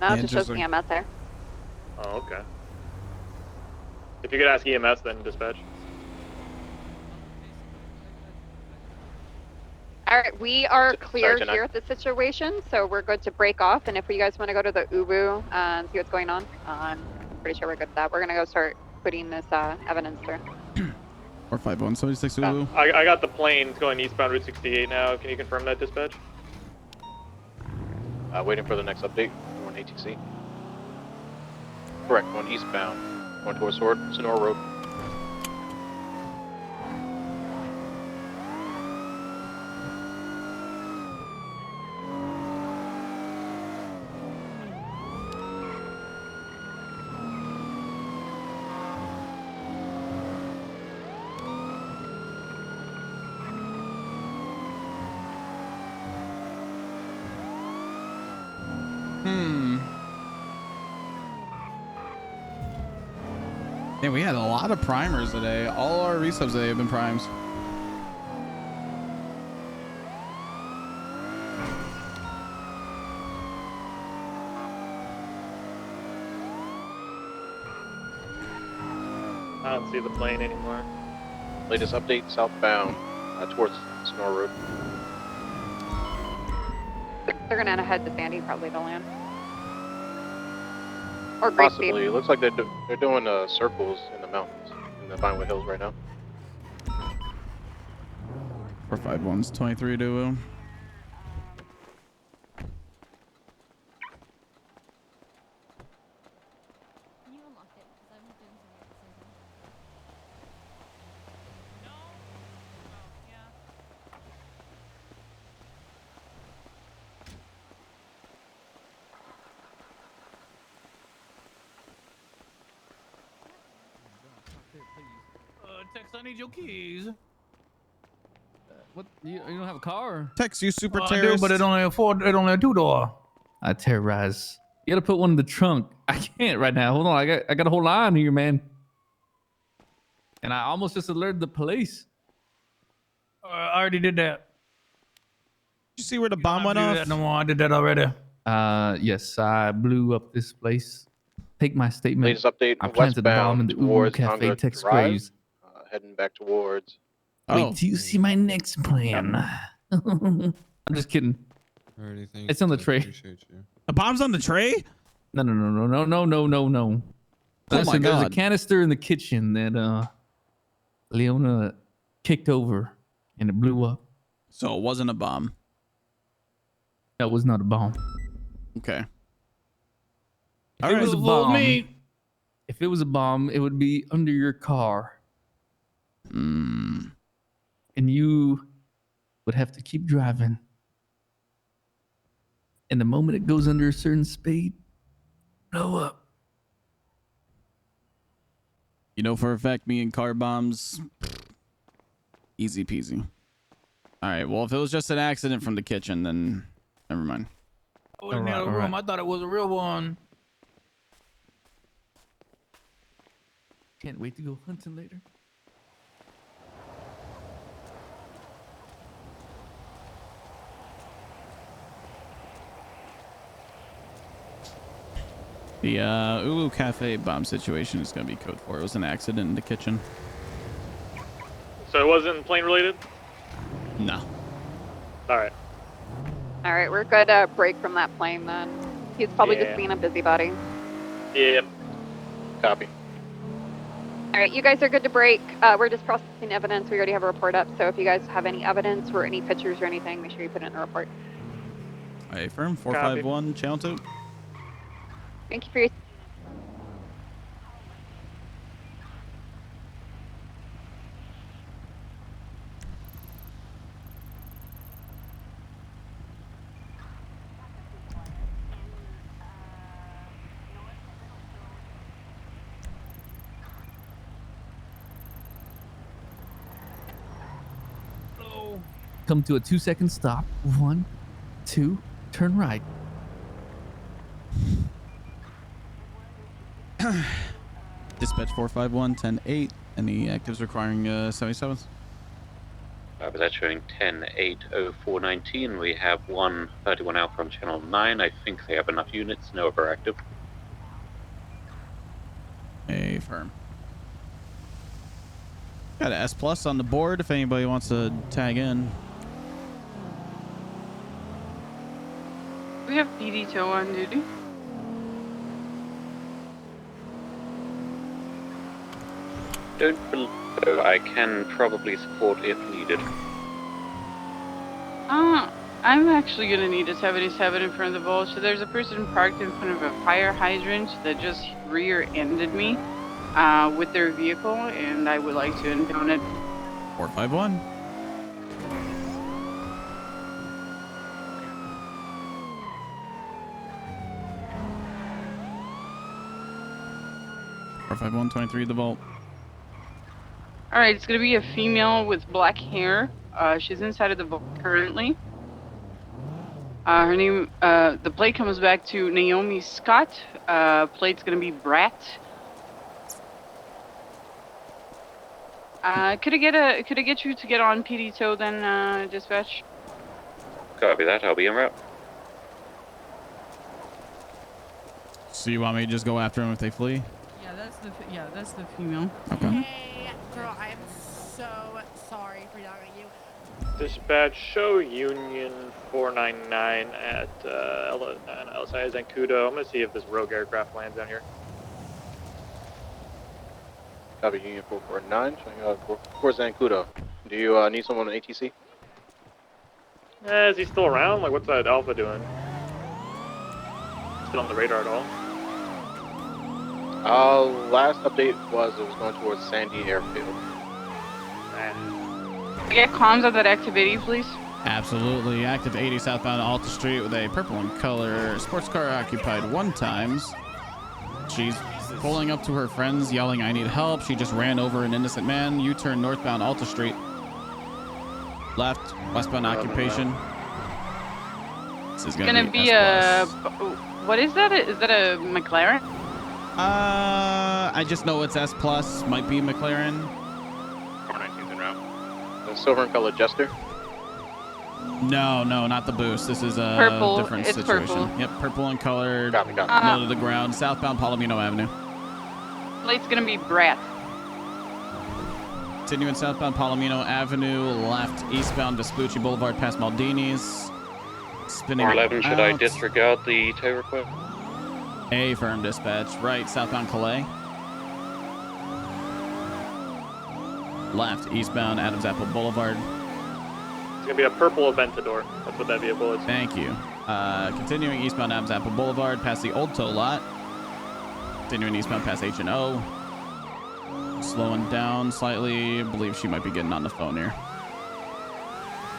No, it just shows EMS there. Oh, okay. If you could ask EMS, then dispatch. All right, we are clear here at the situation, so we're good to break off. And if you guys want to go to the Ubu and see what's going on, I'm pretty sure we're good with that. We're gonna go start putting this evidence through. 45176 Ubu. I got the planes going eastbound Route 68 now. Can you confirm that, dispatch? Waiting for the next update. Going ATC. Correct. Going eastbound. Going towards Sonora Road. Yeah, we had a lot of primers today. All our resubs today have been primes. I don't see the plane anymore. Latest update, southbound towards Sonora Road. They're gonna head to Sandy probably to land. Or Grape Seed. Possibly. It looks like they're doing circles in the mountains, in the Vinewood Hills right now. 451's 23 to Tex, I need your keys. What? You don't have a car? Tex, you super I terrorist. do, but it only a 2-door. I terrorize. You gotta put one in the trunk. I can't right now. Hold on, I got a whole line here, man. And I almost just alerted the police. I already did that. Did you see where the bomb went off? No more. I did that already. Yes, I blew up this place. Take my statement. Latest update, I planted the bomb in the Ubu towards Cafe Congress Tex Drive, Graves. heading back towards... Wait till you see my next plan. I'm just kidding. Alrighty, thanks. It's on the tray. Appreciate you. The bomb's on the tray? No. Oh Listen, my there's a God. canister in the kitchen that Leona kicked over and it blew up. So it wasn't a bomb. That was not a bomb. Okay. If it was a bomb, it would be under your car. And you would have to keep driving. And the moment it goes under a certain speed, blow up. You know for a fact, me and car bombs, easy peasy. All right. Well, if it was just an accident from the kitchen, then never mind. I was in the other room. I thought it was a real one. Can't wait to go hunting later. The Ulu Cafe bomb situation is going to be code 4. It was an accident in the kitchen. So it wasn't plane related? No. Alright. Alright, we're good break from that plane then. He's probably just being a busybody. Yep. Copy. Alright, you guys are good to break. We're just processing evidence. We already have a report up, so if you guys have any evidence or any pictures or anything, make sure you put it in the report. Hey, firm 451, channel 2. Thank you for your... Come to a 2-second stop. 1, 2, turn right. Dispatch 451, 10-8. Any actives requiring 77s? But that's showing 10-8-04-19. We have 131 Alpha on channel 9. I think they have enough units. No overactive. A firm. Got an S+ on the board if anybody wants to tag in. We have PD Tow on duty. Don't believe so. I can probably support if needed. I'm actually gonna need a 77 in front of the vault. So there's a person parked in front of a fire hydrant that just rear-ended me with their vehicle, and I would like to impound it. 451. (451) 23 the vault. All right, it's gonna be a female with black hair. She's inside of the vault currently. Her name, the plate comes back to Naomi Scott. Plate's gonna be Brat. Could I get you to get on PD Tow then, dispatch? Copy that. I'll be en route. So you want me to just go after them if they flee? Yeah, that's the female. Okay. Hey, girl, I am so sorry for yelling at you. Dispatch, show Union 499 at LSI Zancudo. I'm gonna see if this rogue aircraft lands down here. Copy Union 449, showing for Zancudo. Do you need someone on ATC? Is he still around? Like, what's that Alpha doing? Still on the radar at all? Last update was it was going towards Sandy Airfield. Get comms of that activity, please. Absolutely. Active 80 southbound Alta Street with a purple in color sports car occupied 1 times. She's pulling up to her friends yelling, "I need help." She just ran over an innocent man. U-turn northbound Alta Street. Left, westbound occupation. This is gonna be a... What is that? Is that a McLaren? I just know it's S+. Might be McLaren. 419's en route. The silver and color Jester? No, not the boost. This is a purple. different It's situation. Purple. Yep, purple and colored. Copy. Low to the ground. Southbound Palomino Avenue. Plate's gonna be Brat. Continuing southbound Palomino Avenue, left eastbound Vespucci Boulevard past Maldini's. Spinning 411, should I out. disregard the tow request? A firm dispatch. Right, southbound Calais. Left, eastbound Adams Apple Boulevard. It's gonna be a purple Aventador. That's what that vehicle is. Thank you. Continuing eastbound Adams Apple Boulevard past the old tow lot. Continuing eastbound past H&O. Slowing down slightly. I believe she might be getting on the phone here.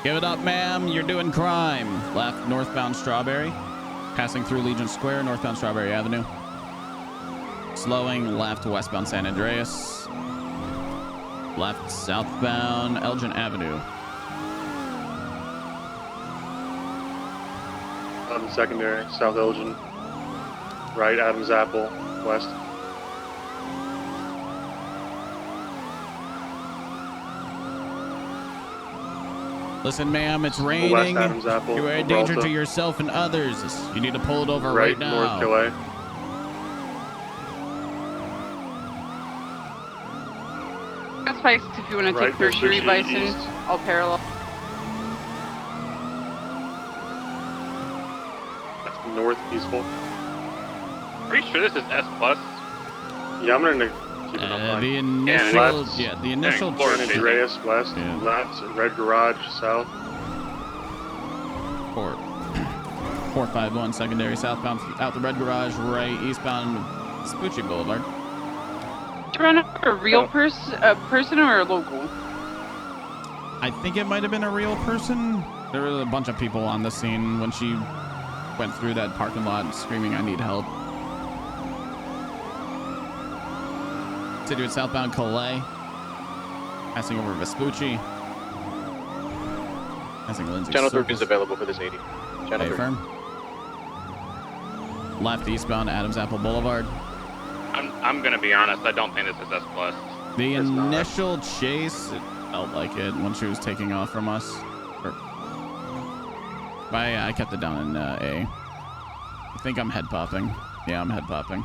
Give it up, ma'am. You're doing crime. Left, northbound Strawberry. Passing through Legion Square, northbound Strawberry Avenue. Slowing left, westbound San Andreas. Left, southbound Elgin Avenue. Secondary, South Elgin. Right, Adams Apple, west. Listen, ma'am, it's raining. Adams Apple, You are a danger Gibraltar. to yourself and others. You need to pull it over right now. North Calais. That's spikes if you want to Right, take tertiary Vespucci bison. east. All parallel. That's north peaceful. Pretty sure this is S plus. Yeah, I'm gonna keep it on The mine. initial, Left. yeah, the initial. Kennedy Reyes, west. Yeah. Left, Red Garage, south. 451 secondary southbound out the Red Garage, right eastbound Vespucci Boulevard. Did you run over a real person or a local? I think it might have been a real person. There were a bunch of people on the scene when she went through that parking lot screaming, "I need help." Continuing southbound Calais, passing over Vespucci. Passing Lindsay Channel 3 Circus. is available for this 80. Channel Hey, 3. firm. Left eastbound Adams Apple Boulevard. I'm gonna be honest. I don't think this is S plus. The initial chase, it felt like it when she was taking off from us. I kept it down in A. I think I'm head popping. Yeah, I'm head popping.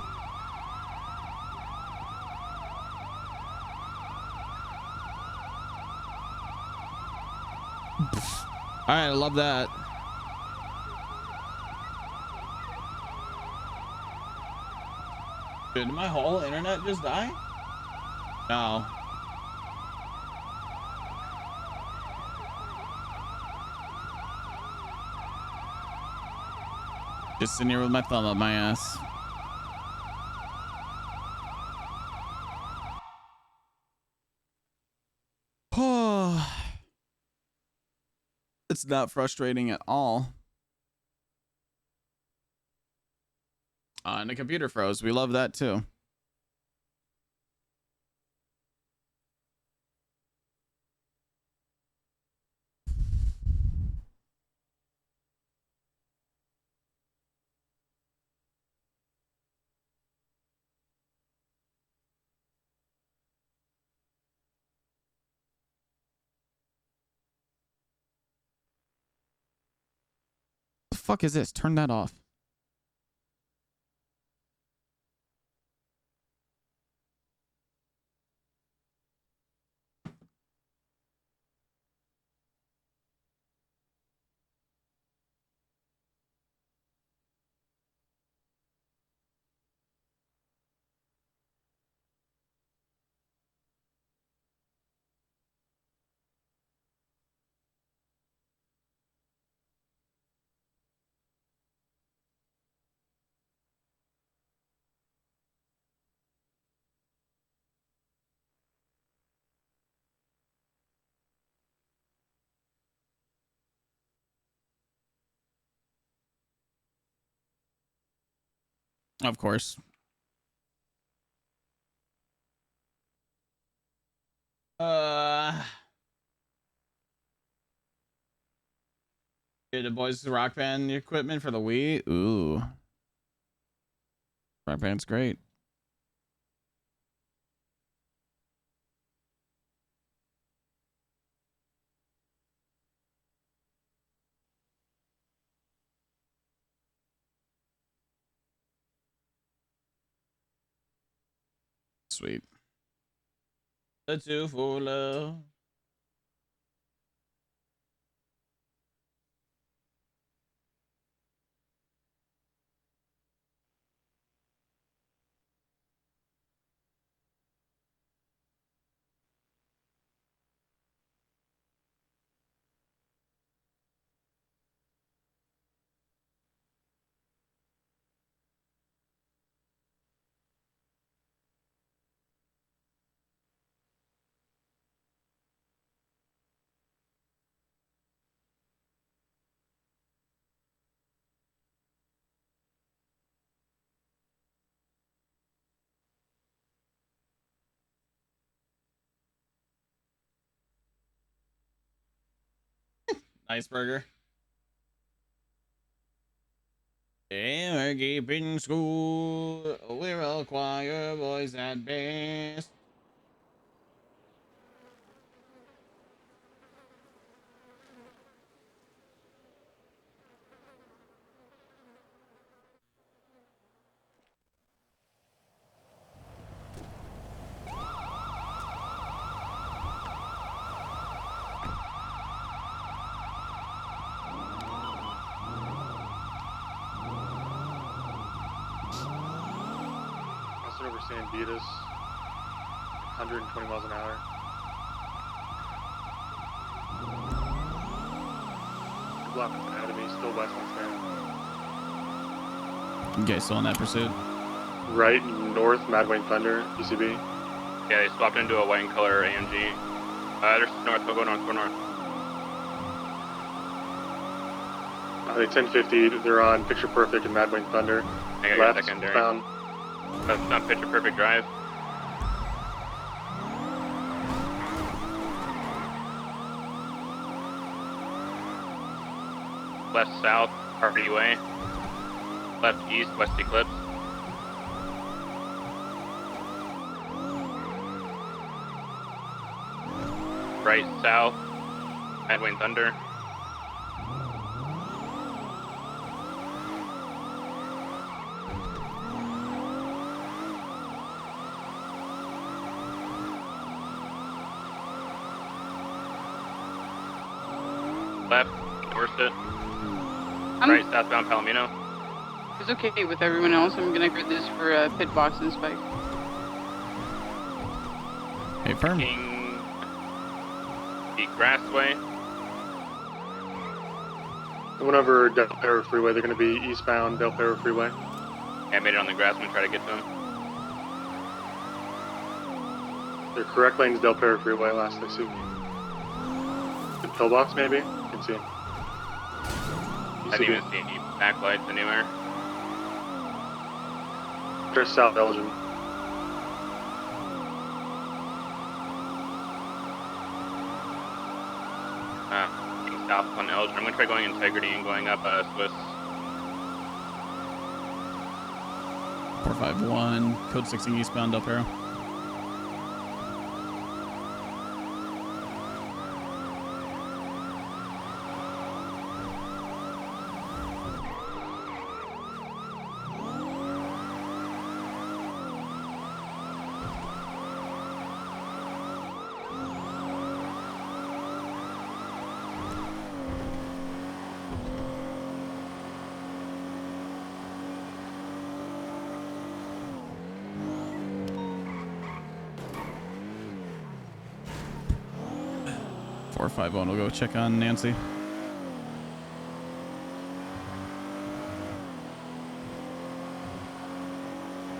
All right, I love that. Did my whole internet just die? No. Just sitting here with my thumb up my ass. Oh. It's not frustrating at all. And the computer froze. We love that too. The fuck is this? Turn that off. Of course. Did the boys rock band equipment for the Wii? Ooh. Rock band's great. Sweet. The two for love. Nice burger. And we're keeping school. We're all choir boys at best. Over San Vitas, 120 miles an hour. Block Academy, still west on Stan. Okay, still in that pursuit. Right, north, Mad Wayne Thunder, PCB. Yeah, they swapped into a white and color AMG. There's north, go north, go north. They 1050, they're on Picture Perfect and Mad Wayne Thunder. I got Left, your secondary. found. That's not Picture Perfect Drive. Left south, Harvey Way. Left east, West Eclipse. Right south, Mad Wayne Thunder. Left, Dorset. Right, southbound Palomino. It's okay with everyone else. I'm gonna grid this for pit box and spike. Hey, firm. King. The Grassway. They went over Del Perro Freeway. They're going to be eastbound Del Perro Freeway. Yeah, I made it on the grass. I'm gonna try to get to him. Their correct lane's Del Perro Freeway, last I see. The pillbox, maybe? You can see. I didn't even see any backlights anywhere. Just South Belgium. South on Elgin. I'm gonna try going Integrity and going up Swiss. 451, code 16 eastbound Del Perro. Or 5-1, we'll go check on Nancy.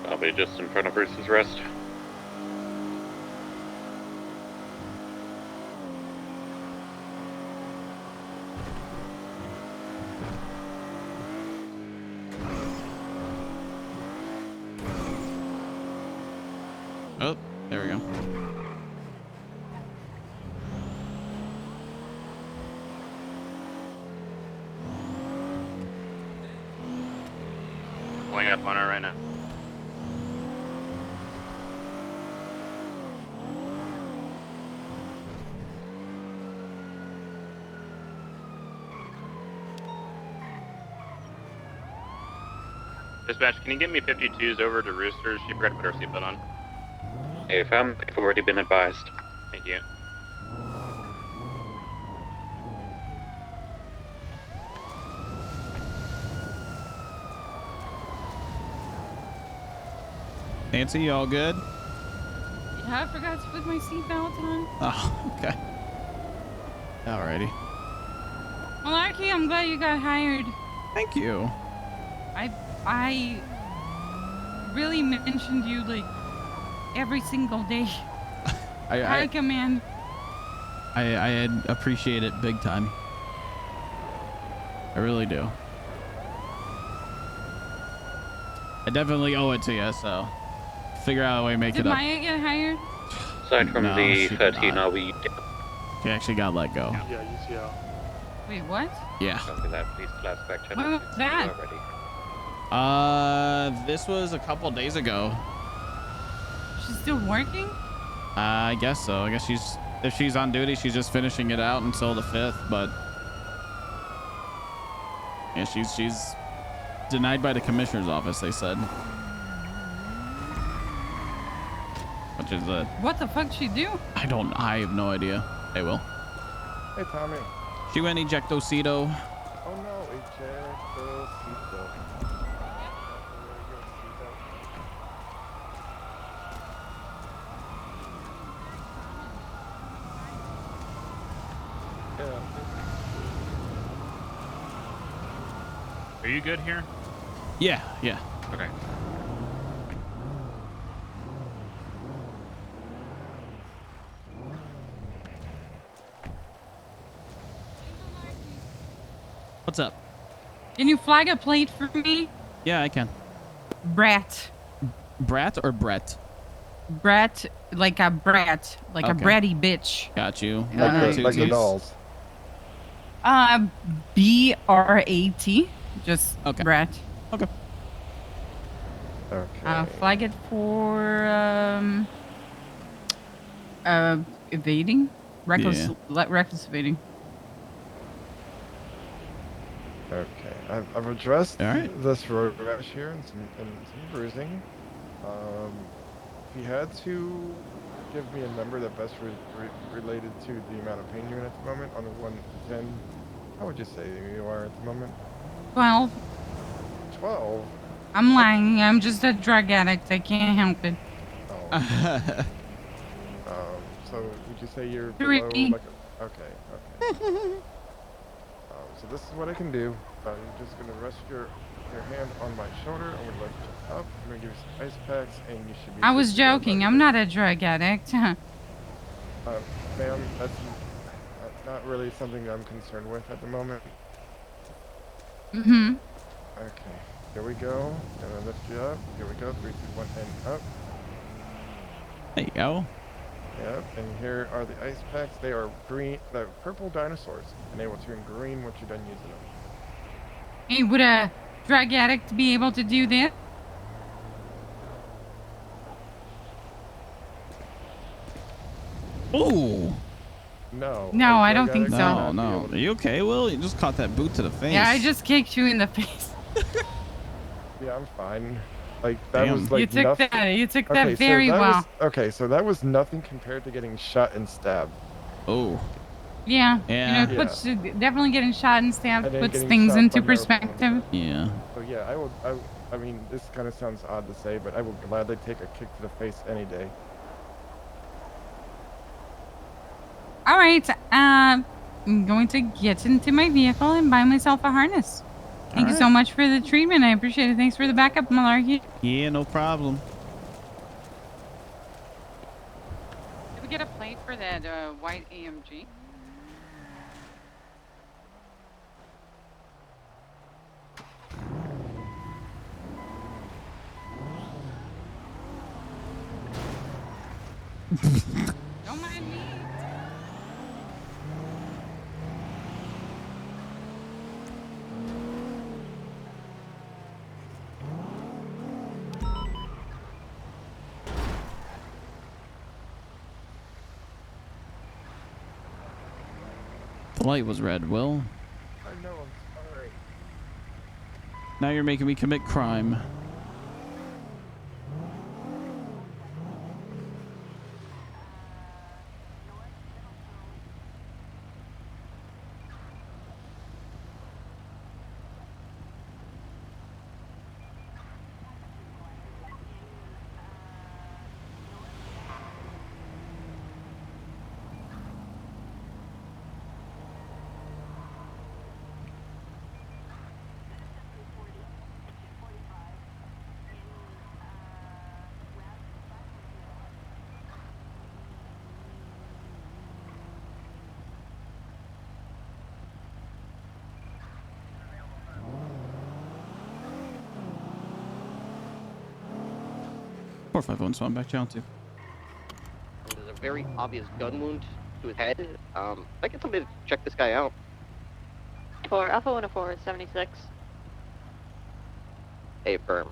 I'll be just in front of Bruce's Rest. Oh, there we go. Pulling up on her right now. Dispatch, can you get me 52s over to Roosters? She forgot to put her seatbelt on. If I've already been advised. Thank you. Nancy, you all good? Yeah, I forgot to put my seatbelt on. Oh, okay. Alrighty. Melarky, I'm glad you got hired. Thank you. I really mentioned you like every single day. Hi, command. I appreciate it big time. I really do. I definitely owe it to you, so figure out a way to make Did it up. Maya get hired? Aside from No, the she 13, did are we? She actually got let go. Yeah, UCL. Wait, what? Yeah. Copy that. Please class back check. When was that? This was a couple days ago. She's still working? I guess so. I guess if she's on duty, she's just finishing it out until the 5th. But yeah, she's denied by the commissioner's office. They said. Which is it? What the fuck she do? I have no idea. They will. Hey, Tommy. She went ejectocito. Oh no, ejectocito. Are you good here? Yeah. Okay. What's up? Can you flag a plate for me? Yeah, I can. Brat. Brat or Brett? Brat, like a brat, like a Okay. bratty bitch. Got you. Like the dolls. BRAT. Just okay. brat. Okay. Okay. Flag it for evading, reckless evading. Okay, I've addressed this road rash here and some bruising. If you had to give me a number that best related to the amount of pain you're in at the moment on a 1 to 10, how would you say you are at the moment? 12. 12? I'm lying. I'm just a drug addict. I can't help it. So would you say you're 3. below like okay. So this is what I can do. I'm just gonna rest your hand on my shoulder. I'm gonna lift you up. I'm gonna give you some ice packs, and you should be. I was joking. I'm not a drug addict. Ma'am, that's not really something I'm concerned with at the moment. Mm-hmm. Okay, here we go. Gonna lift you up. Here we go. 3, 2, 1, and up. There you go. Yep, and here are the ice packs. They are green, they're purple dinosaurs, and they will turn green once you're done using them. Hey, would a drug addict be able to do this? Ooh. No. No, I don't think so. No. Are you okay, Will? You just caught that boot to the face. Yeah, I just kicked you in the face. Yeah, I'm fine. Like that Damn. was like You took nothing. that. You took Okay, that very well. Okay, so that was nothing compared to getting shot and stabbed. Oh. Yeah. Yeah. You know, it puts, definitely getting shot and stabbed And then puts getting things shot into by marijuana. perspective. Yeah. So yeah, I mean, this kind of sounds odd to say, but I will gladly take a kick to the face any day. All right. I'm going to get into my vehicle and buy myself a harness. Thank you so much for the treatment. I appreciate it. Thanks for the backup, Melarky. Yeah, no problem. Did we get a plate for that white AMG? Don't mind me. The light was red, Will. I know, I'm sorry. Now you're making me commit crime. Four, 5, 1, swam back channel 2. There's a very obvious gun wound to his head. I get somebody to check this guy out. For Alpha 104 76. A firm.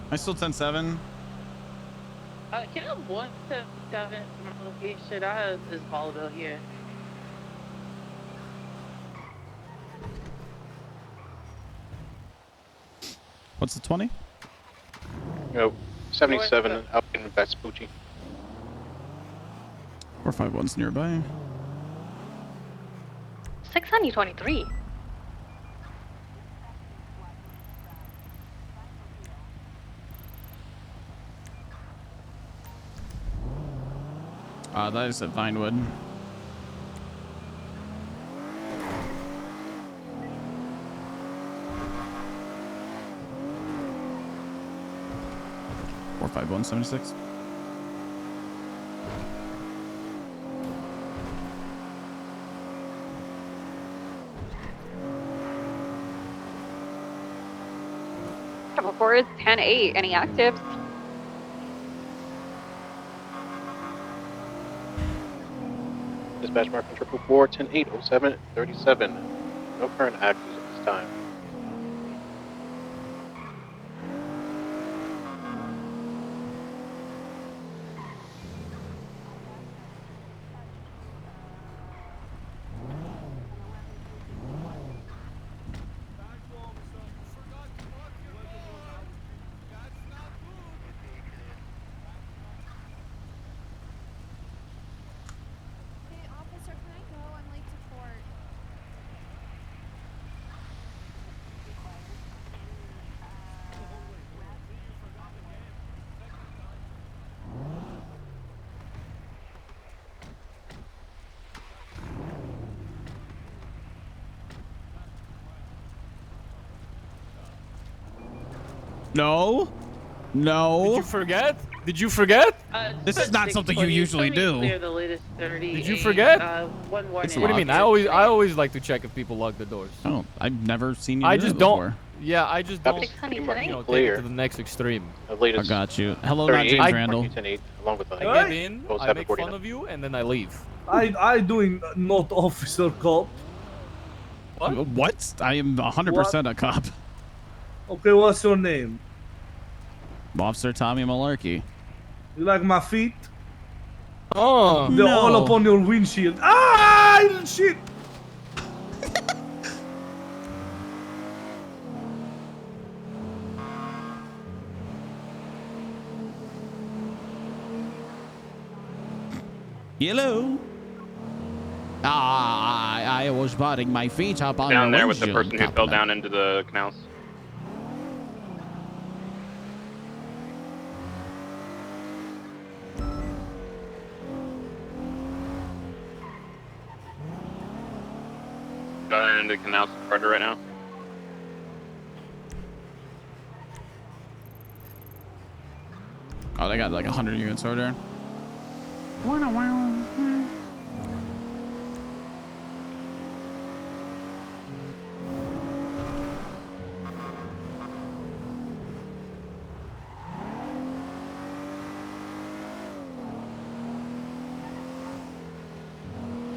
I still 10-7. Can I 177 from my location? I have this volatile here. What's the 20? No, 77 up in Vespucci. 451's nearby. 623. That is at Vinewood. Four, 5, 1, 76. Couple forwards, 10-8. Any actives? Dispatch marking 444 10-8 07 37. No current actives at this time. Hey, officer, can I go? I'm late to court. No. No. Did you forget? Did you forget? This is not something you usually do. Clear the latest 30. Did you forget? One warning. What do you mean? I always like to check if people lock the doors. Oh, I've never seen you. I do just that don't. before. Yeah, I just don't. Take Take it to the next extreme. I got you. Hello, not James Randall. 10-8, along with the I get in, I make fun of you, and then I leave. I doing not officer cop. What? I am 100% a cop. Okay, what's your name? Officer Tommy Melarky. You like my feet? Oh, they're all up on your windshield. Ah, shit! Hello. I was putting my feet up on Down the there with the windshield, person who fell Captain. down into the canals. Got into the canals further right now. Oh, they got like 100 units over there.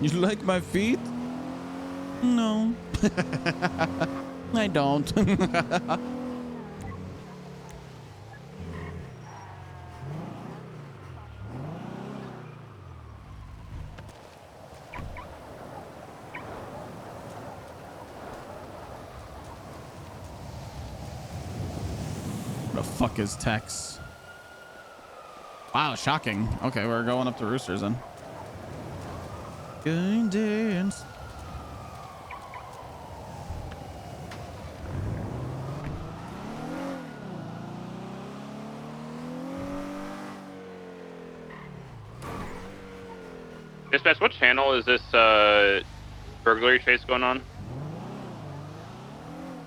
You like my feet? No. I don't. What the fuck is Tex? Wow, shocking. Okay, we're going up to Roosters then. Going dance. Dispatch, what channel is this burglary chase going on?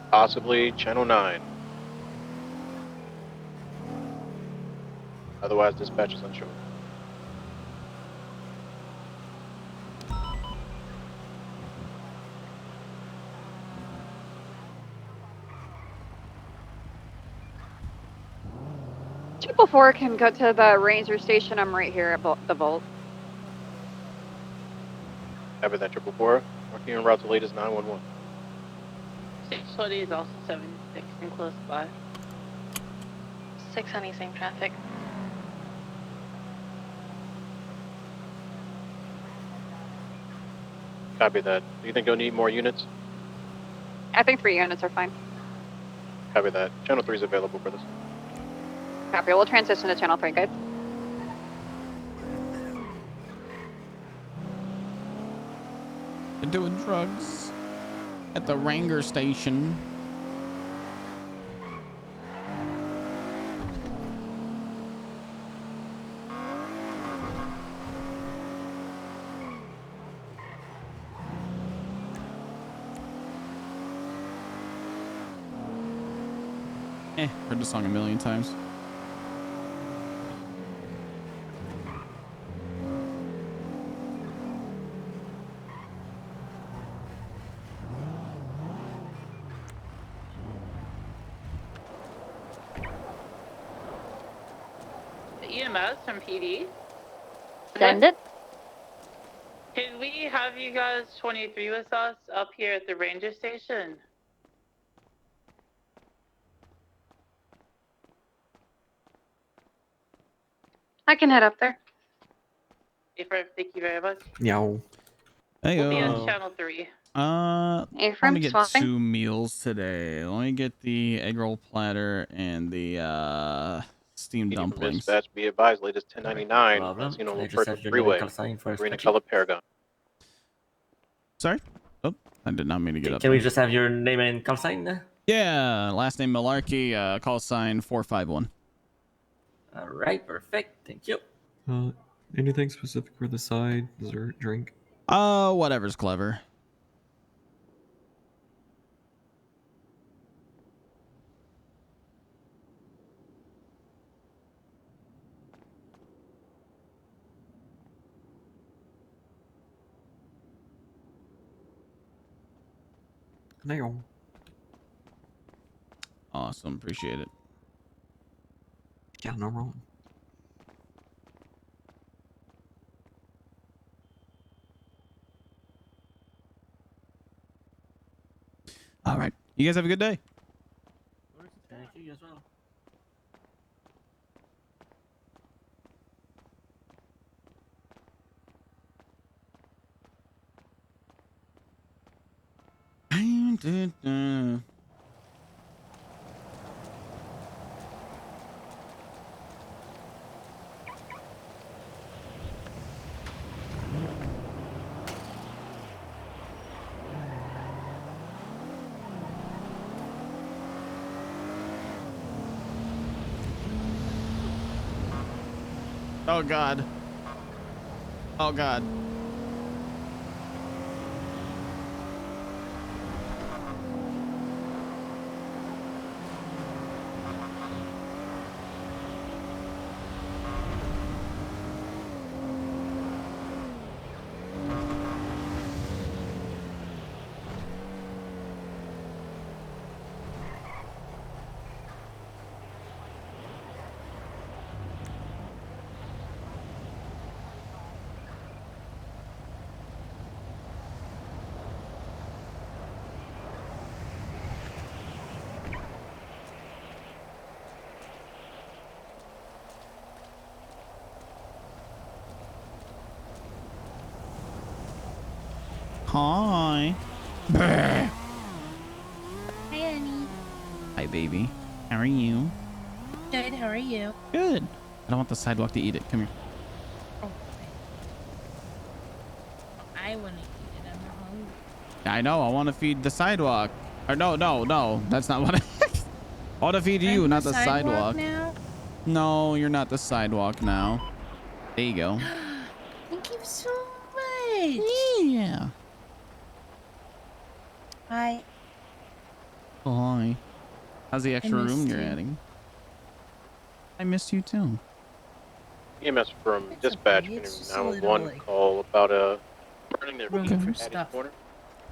Possibly Channel 9. Otherwise, dispatch is unsure. 204 can go to the ranger station. I'm right here at the vault. Copy that 444. Marking en route to latest 911. 620 is also 76 and close by. 6 same traffic. Copy that. Do you think you'll need more units? I think 3 units are fine. Copy that. Channel 3 is available for this. Copy. We'll transition to channel 3, guys. They're doing drugs at the Ranger station. Heard the song a million times. EMS from PD. Send it. Can we have you guys 23 with us up here at the ranger station? I can head up there. Thank you very much. Yo. Hey, We'll be on channel 3. Let Ephraim, me get swapping. 2 meals today. Let me get the egg roll platter and the steamed dumplings. Dispatch, be advised, latest 1099. Problem. Seen on Can I Old just Purchase have your Freeway. call sign for Green and spreadsheet? color Paragon. Sorry? Oh, I did not mean to get up Can we there. just have your name and call sign? Yeah, last name Melarky, call sign 451. All right, perfect. Thank you. Anything specific for the side, dessert, drink? Whatever's clever. No. Awesome, appreciate it. Yeah, no wrong. All right. You guys have a good day. Thank you as well. Oh God. Oh God. Hi. Hi, Annie. Hi, baby. How are you? Good. How are you? Good. I don't want the sidewalk to eat it. Come here. Oh, I want to eat it. I'm hungry. I know. I want to feed the sidewalk. Or no. That's not what I... I want to feed you, I'm not the sidewalk. Now? No, you're not the sidewalk now. There you go. Thank you so much. Yeah. Hi. Hi. How's the extra room missed you're you. adding? I missed you too. EMS from dispatch, okay, it's just a 911 little, like, call about burning their room vehicle for at Addis stuff. Corner.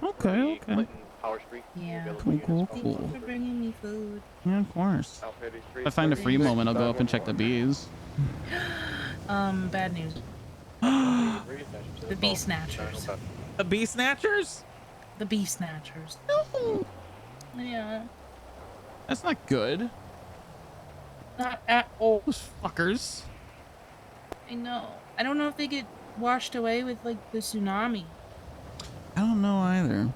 Okay. Clinton Power Street. Yeah. Cool. Thank you for bringing me food. Yeah, of course. South 83, If I find a free moment, I'll go up and check the bees. Bad news. The bee snatchers. The bee snatchers? The bee snatchers. No. Yeah. That's not good. Not at all. Those fuckers. I know. I don't know if they get washed away with like the tsunami. I don't know either.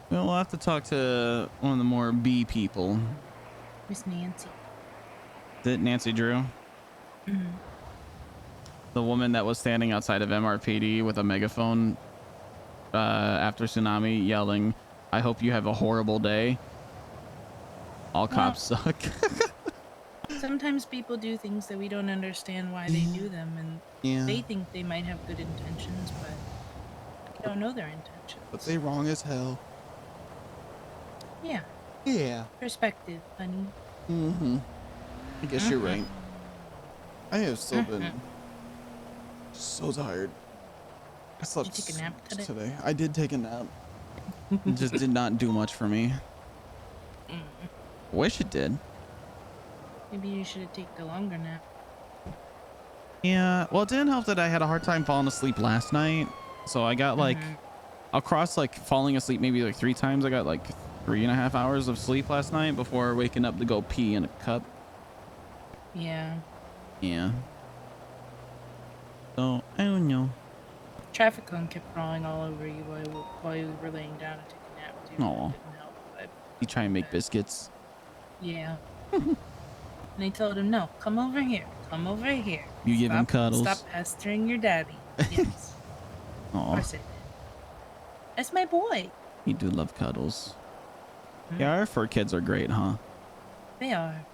We'll have to talk to one of the more bee people. Miss Nancy. Is it Nancy Drew? Mhm. The woman that was standing outside of MRPD with a megaphone after tsunami yelling, "I hope you have a horrible day. All cops suck." Sometimes people do things that we don't understand why they do them, and they think they might have good intentions, but we don't know their intentions. But they wrong as hell. Yeah. Yeah. Perspective, honey. Mm-hmm. I guess you're right. I have still been so tired. I slept Did you take a nap today? I did take a nap. It just did not do much for me. Wish it did. Maybe you should have taken a longer nap. Yeah, well, it didn't help that I had a hard time falling asleep last night. So I got like, across like falling asleep maybe like 3 times. I got like 3.5 hours of sleep last night before waking up to go pee in a cup. Yeah. Yeah. So, I don't know. Traffic cone kept crawling all over you while you were laying down to take a nap too. Aw. It didn't help, but You try and make biscuits. yeah. And I told him, no, come over here. Come over here. You give him cuddles. Stop pestering your daddy. Yes. Of Aw, course I did. That's my boy. you do love cuddles. Yeah, our fur kids are great, huh? They are.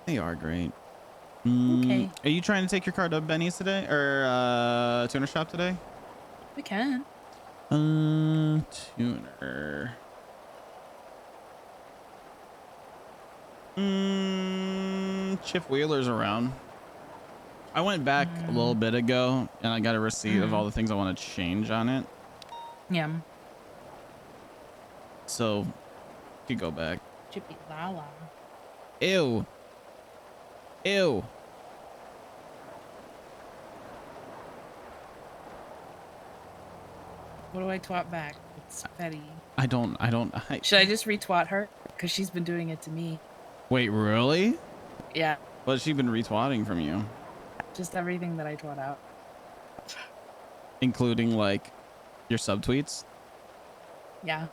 They are great. Okay. Are you trying to take your car to Benny's today? Or tuner shop today? We can. Tuner. Chip Wheeler's around. I went back a little bit ago and I got a receipt of all the things I want to change on it. Yeah. So, you could go back. Chippy Lala. Ew. Ew. What do I twat back? It's Betty. I don't. Should I just retwat her? Because she's been doing it to me. Wait, really? Yeah. What's she been retweeting from you? Just everything that I twat out. Including, like, your subtweets? Yeah.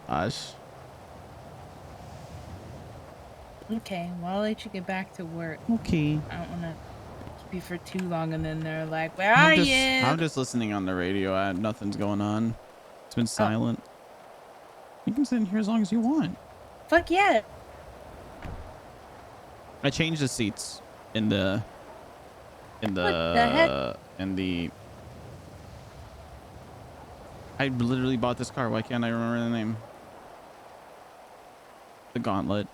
Gosh. Okay, well, I'll let you get back to work. Okay. I don't want to keep you for too long, and then they're like, where are you? I'm just listening on the radio. Nothing's going on. It's been silent. You can sit in here as long as you want. Fuck yeah. I changed the seats in the What the heck? I literally bought this car. Why can't I remember the name? The Gauntlet.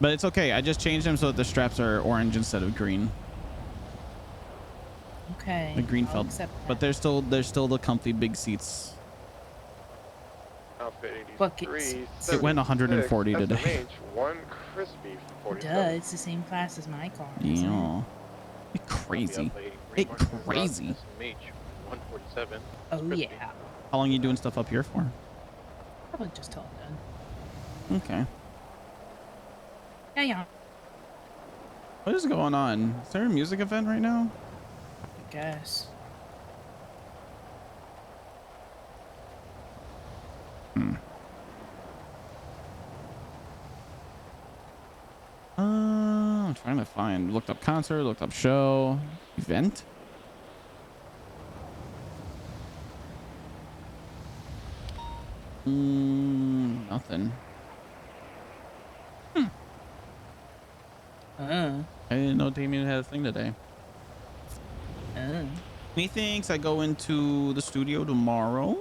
But it's okay. I just changed them so that the straps are orange instead of green. Okay. The green I'll felt, accept but they're still the comfy big seats. Outfit 83, Buckets. It went 140 today. SMH, 1 crispy for 47. Duh, it's the same class as my car. Yeah. It's crazy. It's crazy. SMH, 147. Oh crispy. yeah. How long are you doing stuff up here for? Probably just till I'm done. Okay. Yeah. What is going on? Is there a music event right now? I guess. I'm trying to find. Looked up concert, looked up show, event. Nothing. I didn't know Damien had a thing today. Methinks I go into the studio tomorrow.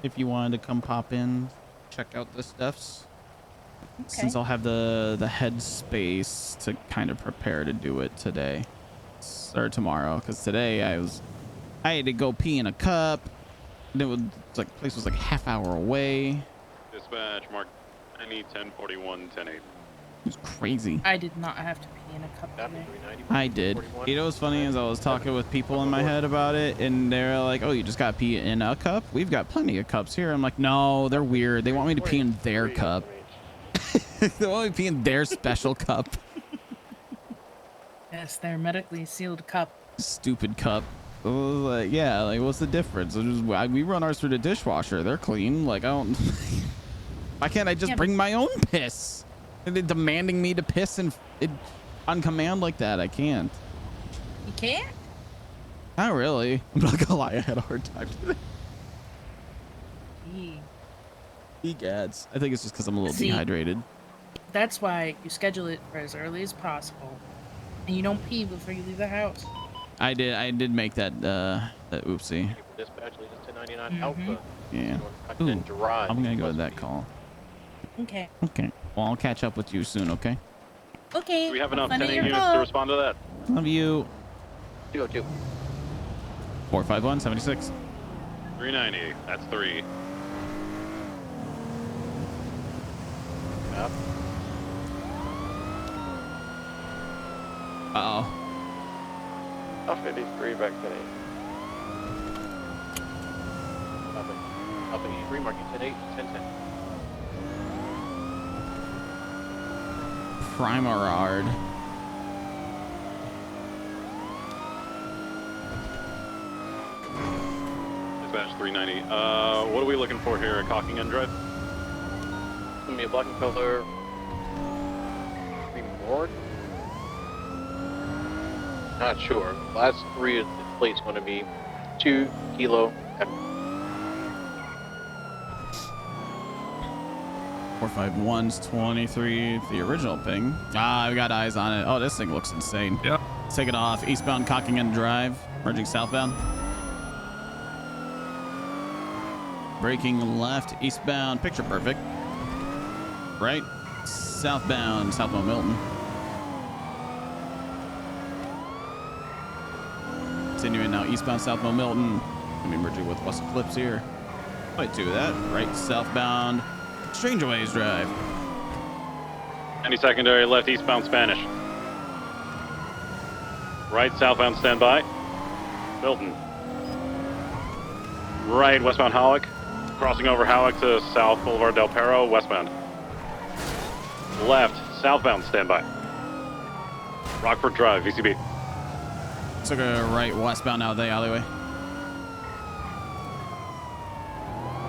If you wanted to come pop in, check out the stuffs. since I'll have the head space to kind of prepare to do it today or tomorrow, because today I had to go pee in a cup. The place was like half hour away. Dispatch, mark 90, 1041, 108. It was crazy. I did not have to pee in a cup today. I did. You know what's funny is I was talking with people in my head about it, and they're like, "Oh, you just got to pee in a cup? We've got plenty of cups here." I'm like, "No, they're weird. They want me to pee in their cup. They want me to pee in their special cup." Yes, their medically sealed cup. Stupid cup. I was like, yeah, like what's the difference? We run ours through the dishwasher. They're clean. Like I don't. Why can't I just bring my own piss? And they're demanding me to piss on command like that. I can't. You can't? Not really. I'm not gonna lie. I had a hard time today. Egads. I think it's just because I'm a little dehydrated. That's why you schedule it for as early as possible, and you don't pee before you leave the house. I did make that oopsie. Dispatch lead us to 99 Alpha. Yeah. Ooh, I'm gonna go to that call. Okay. Okay. Well, I'll catch up with you soon. Okay. Okay. Do we have enough Funny 10 your units call. to respond to that? Love you. 202. 451 76. 390. That's 3. Yep. Uh-oh. Alpha 83 back to 8. Alpha 83 marking 10-8, 10-10. Primarard. Dispatch 390. What are we looking for here at Cocking End Drive? It's gonna be a black and color. Reward? Not sure. Last 3 of the plates going to be 2 Kilo. 451's 23. The original ping. Ah, we got eyes on it. Oh, this thing looks insane. Yeah. Let's take it off. Eastbound Cocking End Drive. Merging southbound. Braking left. Eastbound. Picture perfect. Right. Southbound. Southbound Milton. Continuing now. Eastbound Southbound Milton. Gonna be merging with West Eclipse here. Might do that. Right. Southbound. Strangeways Drive. Any secondary left eastbound Spanish. Right southbound standby. Milton. Right westbound Howick. Crossing over Howick to South Boulevard Del Perro, westbound. Left southbound standby. Rockford Drive, VCB. Took a right westbound out of the alleyway.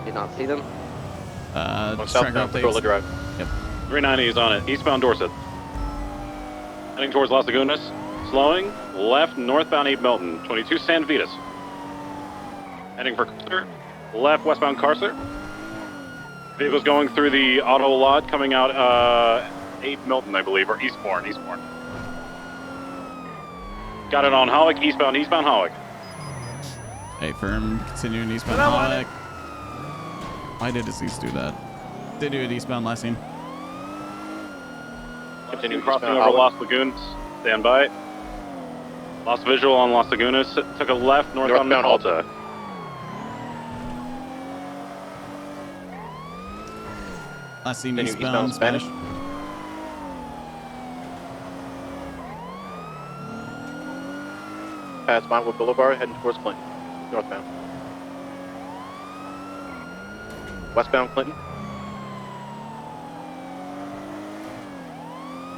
Did not see them. Southbound Corolla Drive. Yep. 390 is on it. Eastbound Dorset. Heading towards Las Lagunas. Slowing. Left northbound 8 Milton. 22 San Vitas. Heading for Carcer. Left westbound Carcer. Vehicles going through the auto lot coming out 8 Milton, I believe, or Eastbourne. Got it on Howick. Eastbound Howick. Hey, firm. Continuing eastbound Howick. Why did his east do that? Continue at eastbound last scene. Continue crossing over Las Lagunas. Stand by. Lost visual on Las Lagunas. Took a left northbound Alta. Last scene eastbound Spanish. Past Montwood Boulevard, heading towards Clinton. Northbound. Westbound Clinton.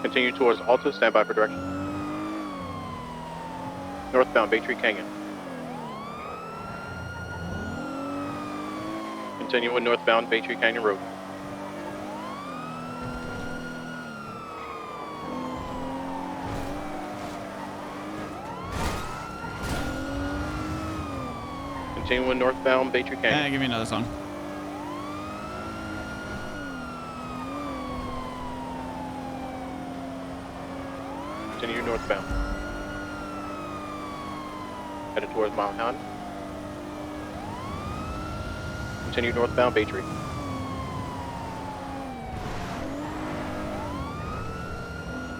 Continue towards Alta, stand by for direction. Northbound Bay Tree Canyon. Continuing northbound Bay Tree Canyon Road. Continuing northbound Bay Tree Canyon. Give me another song. Continue northbound. Headed towards Mount Han. Continue northbound Bay Tree.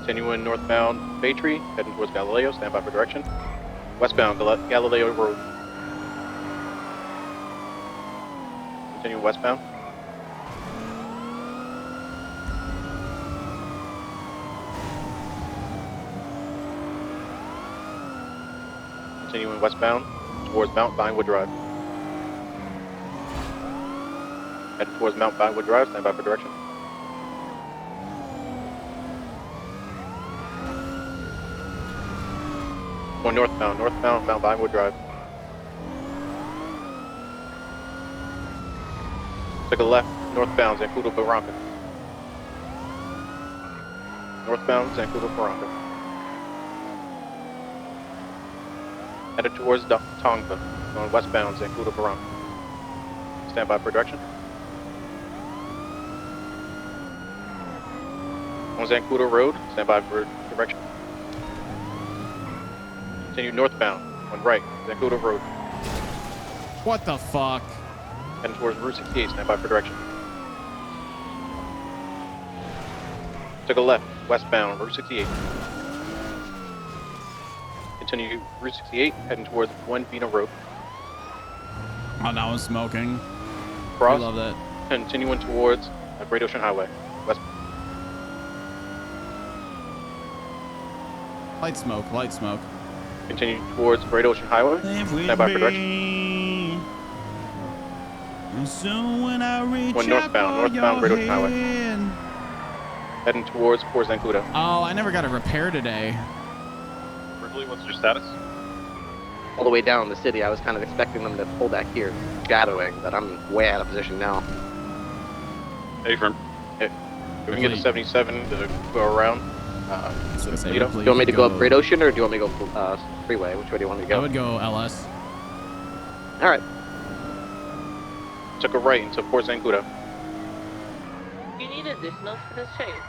Continuing northbound Bay Tree, heading towards Galileo. Stand by for direction. Westbound Galileo Road. Continue westbound. Continuing westbound towards Mount Vinewood Drive. Heading towards Mount Vinewood Drive. Stand by for direction. Going northbound Mount Vinewood Drive. Took a left, northbound Zancudo Barranca. Northbound Zancudo Barranca. Headed towards Tonga, going westbound Zancudo Barranca. Stand by for direction. On Zancudo Road, stand by for direction. Continue northbound, on right, Zancudo Road. What the fuck? Heading towards Route 68, stand by for direction. Took a left, westbound, Route 68. Continue Route 68, heading towards Buenavina Road. Oh, now I'm smoking. Cross. I love that. Continuing towards Great Ocean Highway. West. Light smoke, light smoke. Continue towards Great Ocean Highway. Stand by for direction. So when I reach Going northbound Great Ocean Highway. Heading towards Port Zancudo. Oh, I never got a repair today. Ripley, what's your status? All the way down the city, I was kind of expecting them to pull back here, shadowing, but I'm way out of position now. Hey, firm. Hey, we can get the 77 to go around. Do you want me to go up Great Ocean, or do you want me to go freeway? Which way do you want me to go? I would go LS. All right. Took a right into Port Zancudo. You need additionals for this chase.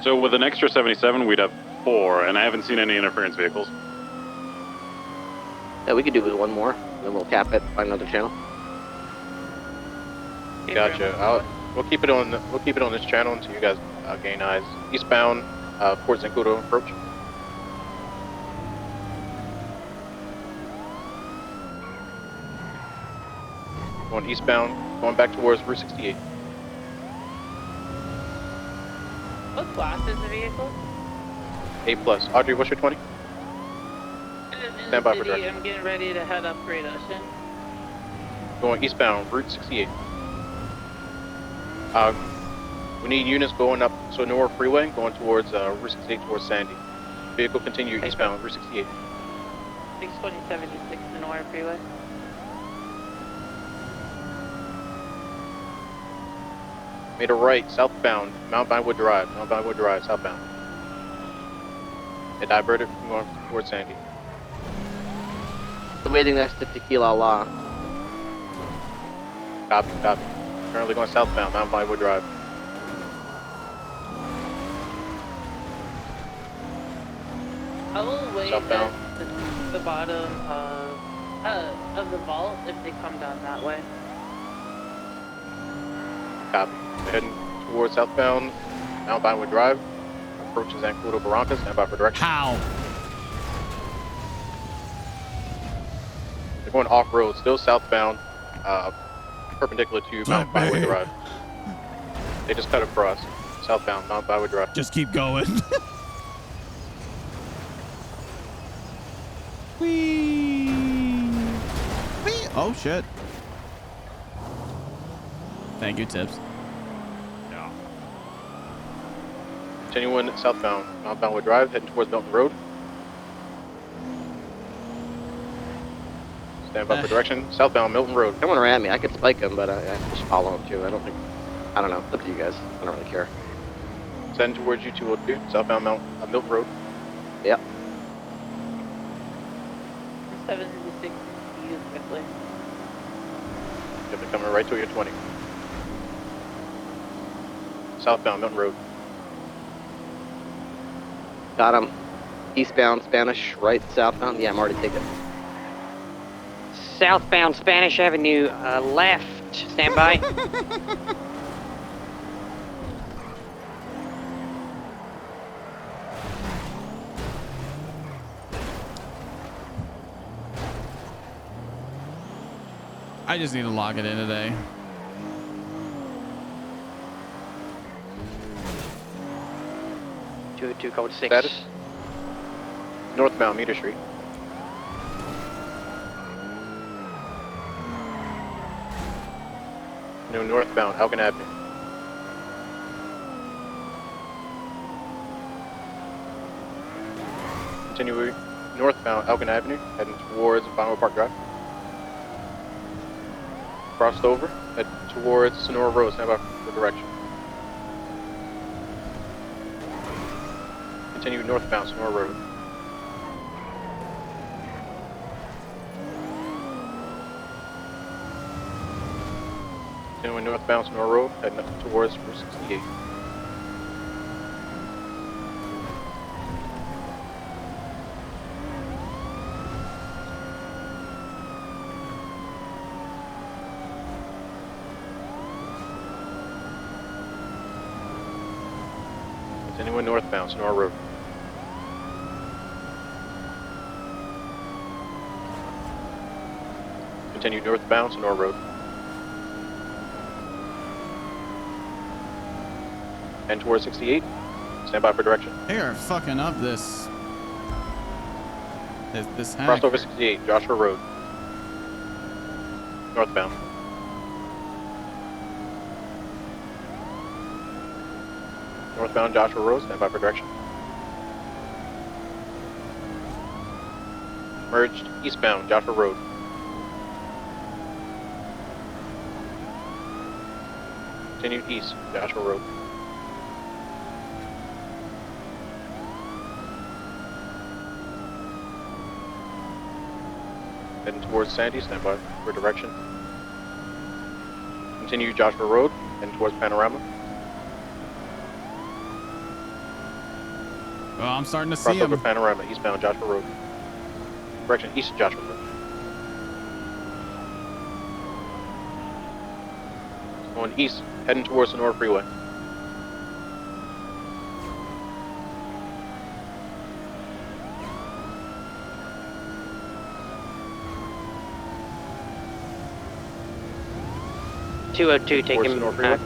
So with an extra 77, we'd have 4, and I haven't seen any interference vehicles. Yeah, we could do with one more, then we'll cap it, find another channel. Gotcha. We'll keep it on this channel until you guys gain eyes. Eastbound Port Zancudo approach. Going eastbound, going back towards Route 68. What class is the vehicle? A+. Audrey, what's your 20? Stand by for direction. I'm getting ready to head up Great Ocean. Going eastbound, Route 68. We need units going up Sonora Freeway, going towards Route 68 towards Sandy. Vehicle continue eastbound, Route 68. 62076 Sonora Freeway. Made a right, southbound, Mount Vinewood Drive. Mount Vinewood Drive, southbound. It diverted from going towards Sandy. The waiting next to Tequila La. Copy. Currently going southbound, Mount Vinewood Drive. I will wait Southbound. at the bottom of the vault if they come down that way. Copy. Heading towards southbound, Mount Vinewood Drive. Approaching Zancudo Barranca, stand by for direction. How? They're going off-road, still southbound, perpendicular to Mount Vinewood Drive. They just cut across. Southbound, Mount Vinewood Drive. Just keep going. Whee! Whee! Oh shit. Thank you, Tips. Yeah. Continuing southbound, Mount Vinewood Drive, heading towards Milton Road. Stand by for direction. Southbound, Milton Road. Someone ran me. I could spike him, but I just follow him too. I don't know. It's up to you guys. I don't really care. Heading towards U202, southbound Milton Road. Yep. 766 use quickly. Yep, they're coming right to your 20. Southbound Milton Road. Got him. Eastbound Spanish, right, southbound. Yeah, I'm already taking. Southbound Spanish Avenue, left. Stand by. I just need to log it in today. Two code 6. Status? Northbound Meter Street. No, northbound Elgin Avenue. Continue northbound Elgin Avenue, heading towards Vinyl Park Drive. Crossed over, head towards Sonora Road, stand by for direction. Continue northbound Sonora Road. Continuing northbound Sonora Road, heading up towards Route 68. Continuing northbound Sonora Road. Continue northbound Sonora Road. And towards 68. Stand by for direction. They are fucking up this hack. Crossed over 68, Joshua Road. Northbound. Northbound Joshua Road, stand by for direction. Merged eastbound Joshua Road. Continue east Joshua Road. Heading towards Sandy, stand by for direction. Continue Joshua Road, heading towards Panorama. Oh, I'm starting to see Cross over him. Panorama, eastbound Joshua Road. Direction east of Joshua Road. Going east, heading towards the North Freeway. Taking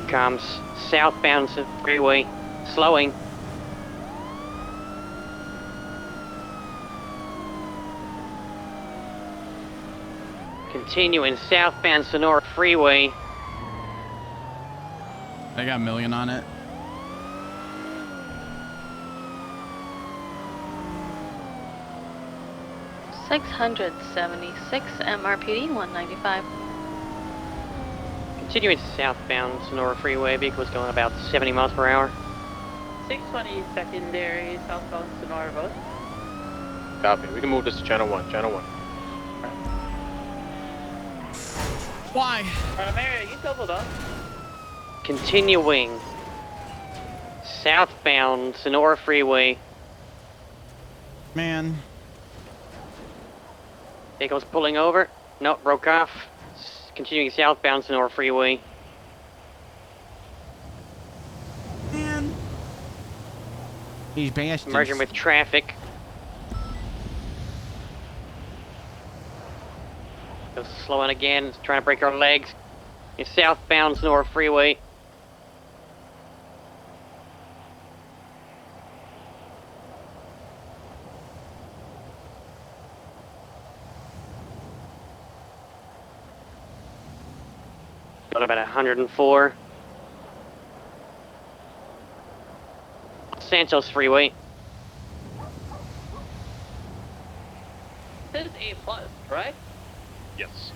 comms southbound freeway, slowing. Continuing southbound Sonora Freeway. I got a million on it. $676 MRPD 195. Continuing southbound Sonora Freeway, vehicles going about 70 miles per hour. 620 secondary southbound Sonora Road. Copy. We can move this to channel 1. Channel 1. Why? Primary, you doubled up. Continuing southbound Sonora Freeway. Man. Vehicles pulling over. Nope, broke off. Continuing southbound Sonora Freeway. Man. These bastards. Merging with traffic. Goes slowing again, trying to break our legs. It's southbound Sonora Freeway. Got about 104. Santos Freeway. This is A+, right? Yes.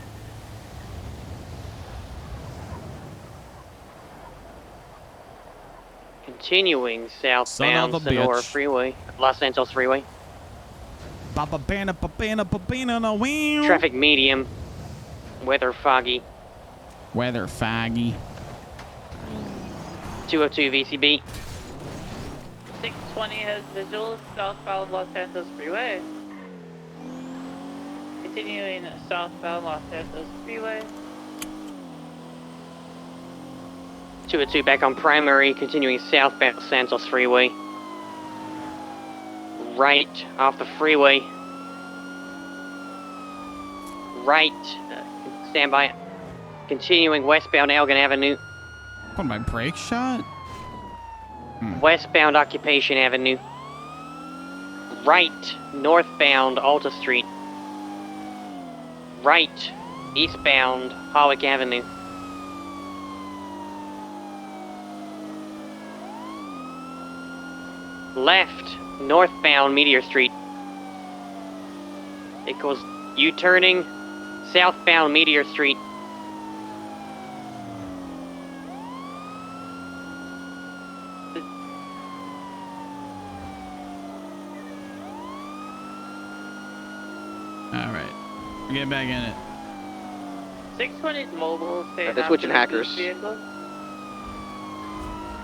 Continuing southbound Sonora Freeway. Los Santos Freeway. No wheel. Traffic medium. Weather foggy. Weather foggy. 202 VCB. 620 has visuals southbound Los Santos Freeway. Continuing southbound Los Santos Freeway. 202 back on primary, continuing southbound Santos Freeway. Right off the freeway. Right. Stand by. Continuing westbound Elgin Avenue. On my brake shot? Westbound Occupation Avenue. Right, northbound Alta Street. Right, eastbound Hawick Avenue. Left, northbound Meteor Street. It goes U-turning, southbound Meteor Street. All right. We're getting back in it. 620's mobile. They're switching hackers.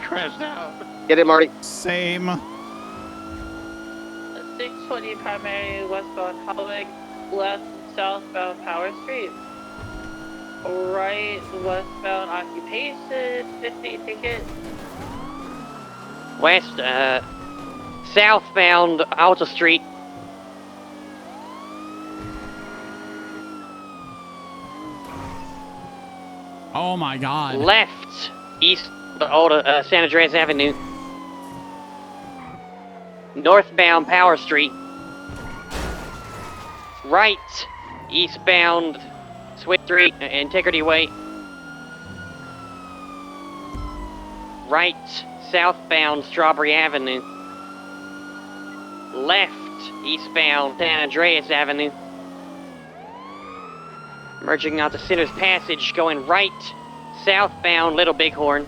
Crashed out. Get it, Marty. Same. 620 primary westbound Hawick, left southbound Power Street. Right westbound Occupation, 50 ticket. West, southbound Alta Street. Oh my God. Left, east San Andreas Avenue. Northbound Power Street. Right, eastbound Swift Street, Integrity Way. Right, southbound Strawberry Avenue. Left, eastbound San Andreas Avenue. Merging onto Sinner's Passage, going right, southbound Little Bighorn.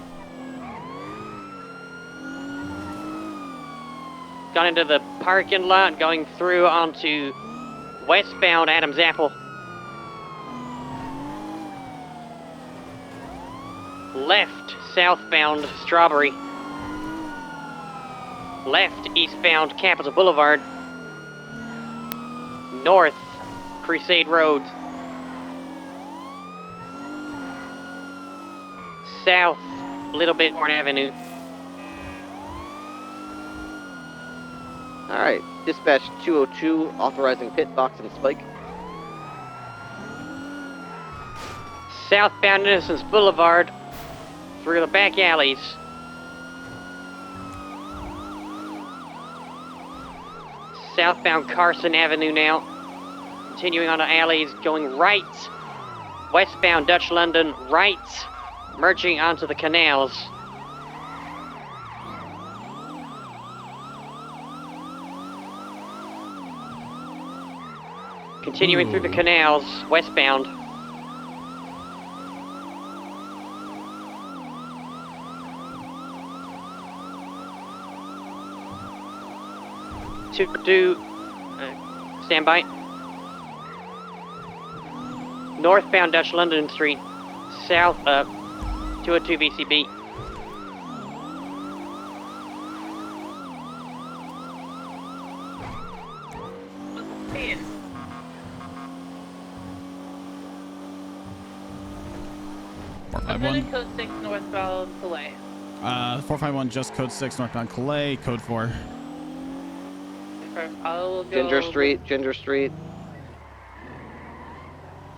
Got into the parking lot, going through onto westbound Adams Apple. Left, southbound Strawberry. Left, eastbound Capitol Boulevard. North, Crusade Road. South, Little Bighorn Avenue. Alright, dispatch 202, authorizing pit, box, and spike. Southbound Innocence Boulevard, through the back alleys. Southbound Carson Avenue now. Continuing on the alleys, going right. Westbound Dutch London, right. Merging onto the canals. Continuing through the canals, westbound. Stand by. Northbound Dutch London Street, south up 202 VCB. I'm in code 6 northbound Calais. 451 just code 6 northbound Calais, code 4. I'll go Ginger Street.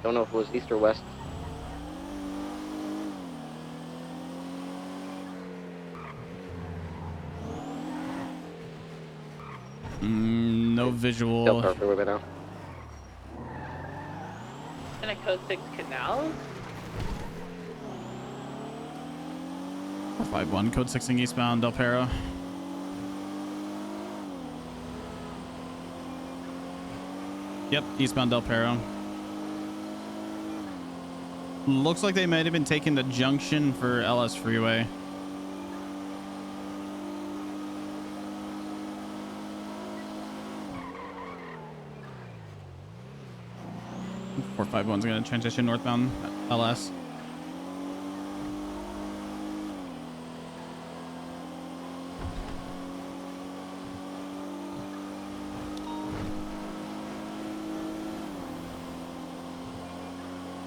Don't know if it was east or west. No visual. Still perfect with it now. In a code 6 canal. 451 code 6ing eastbound Del Perro. Yep, eastbound Del Perro. Looks like they might have been taking the junction for LS Freeway. Four 451's gonna transition northbound LS.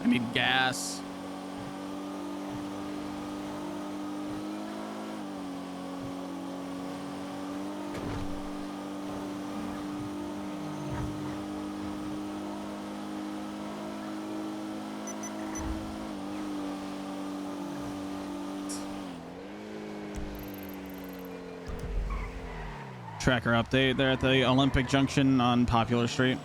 I need gas. Tracker update. They're at the Olympic Junction on Popular Street.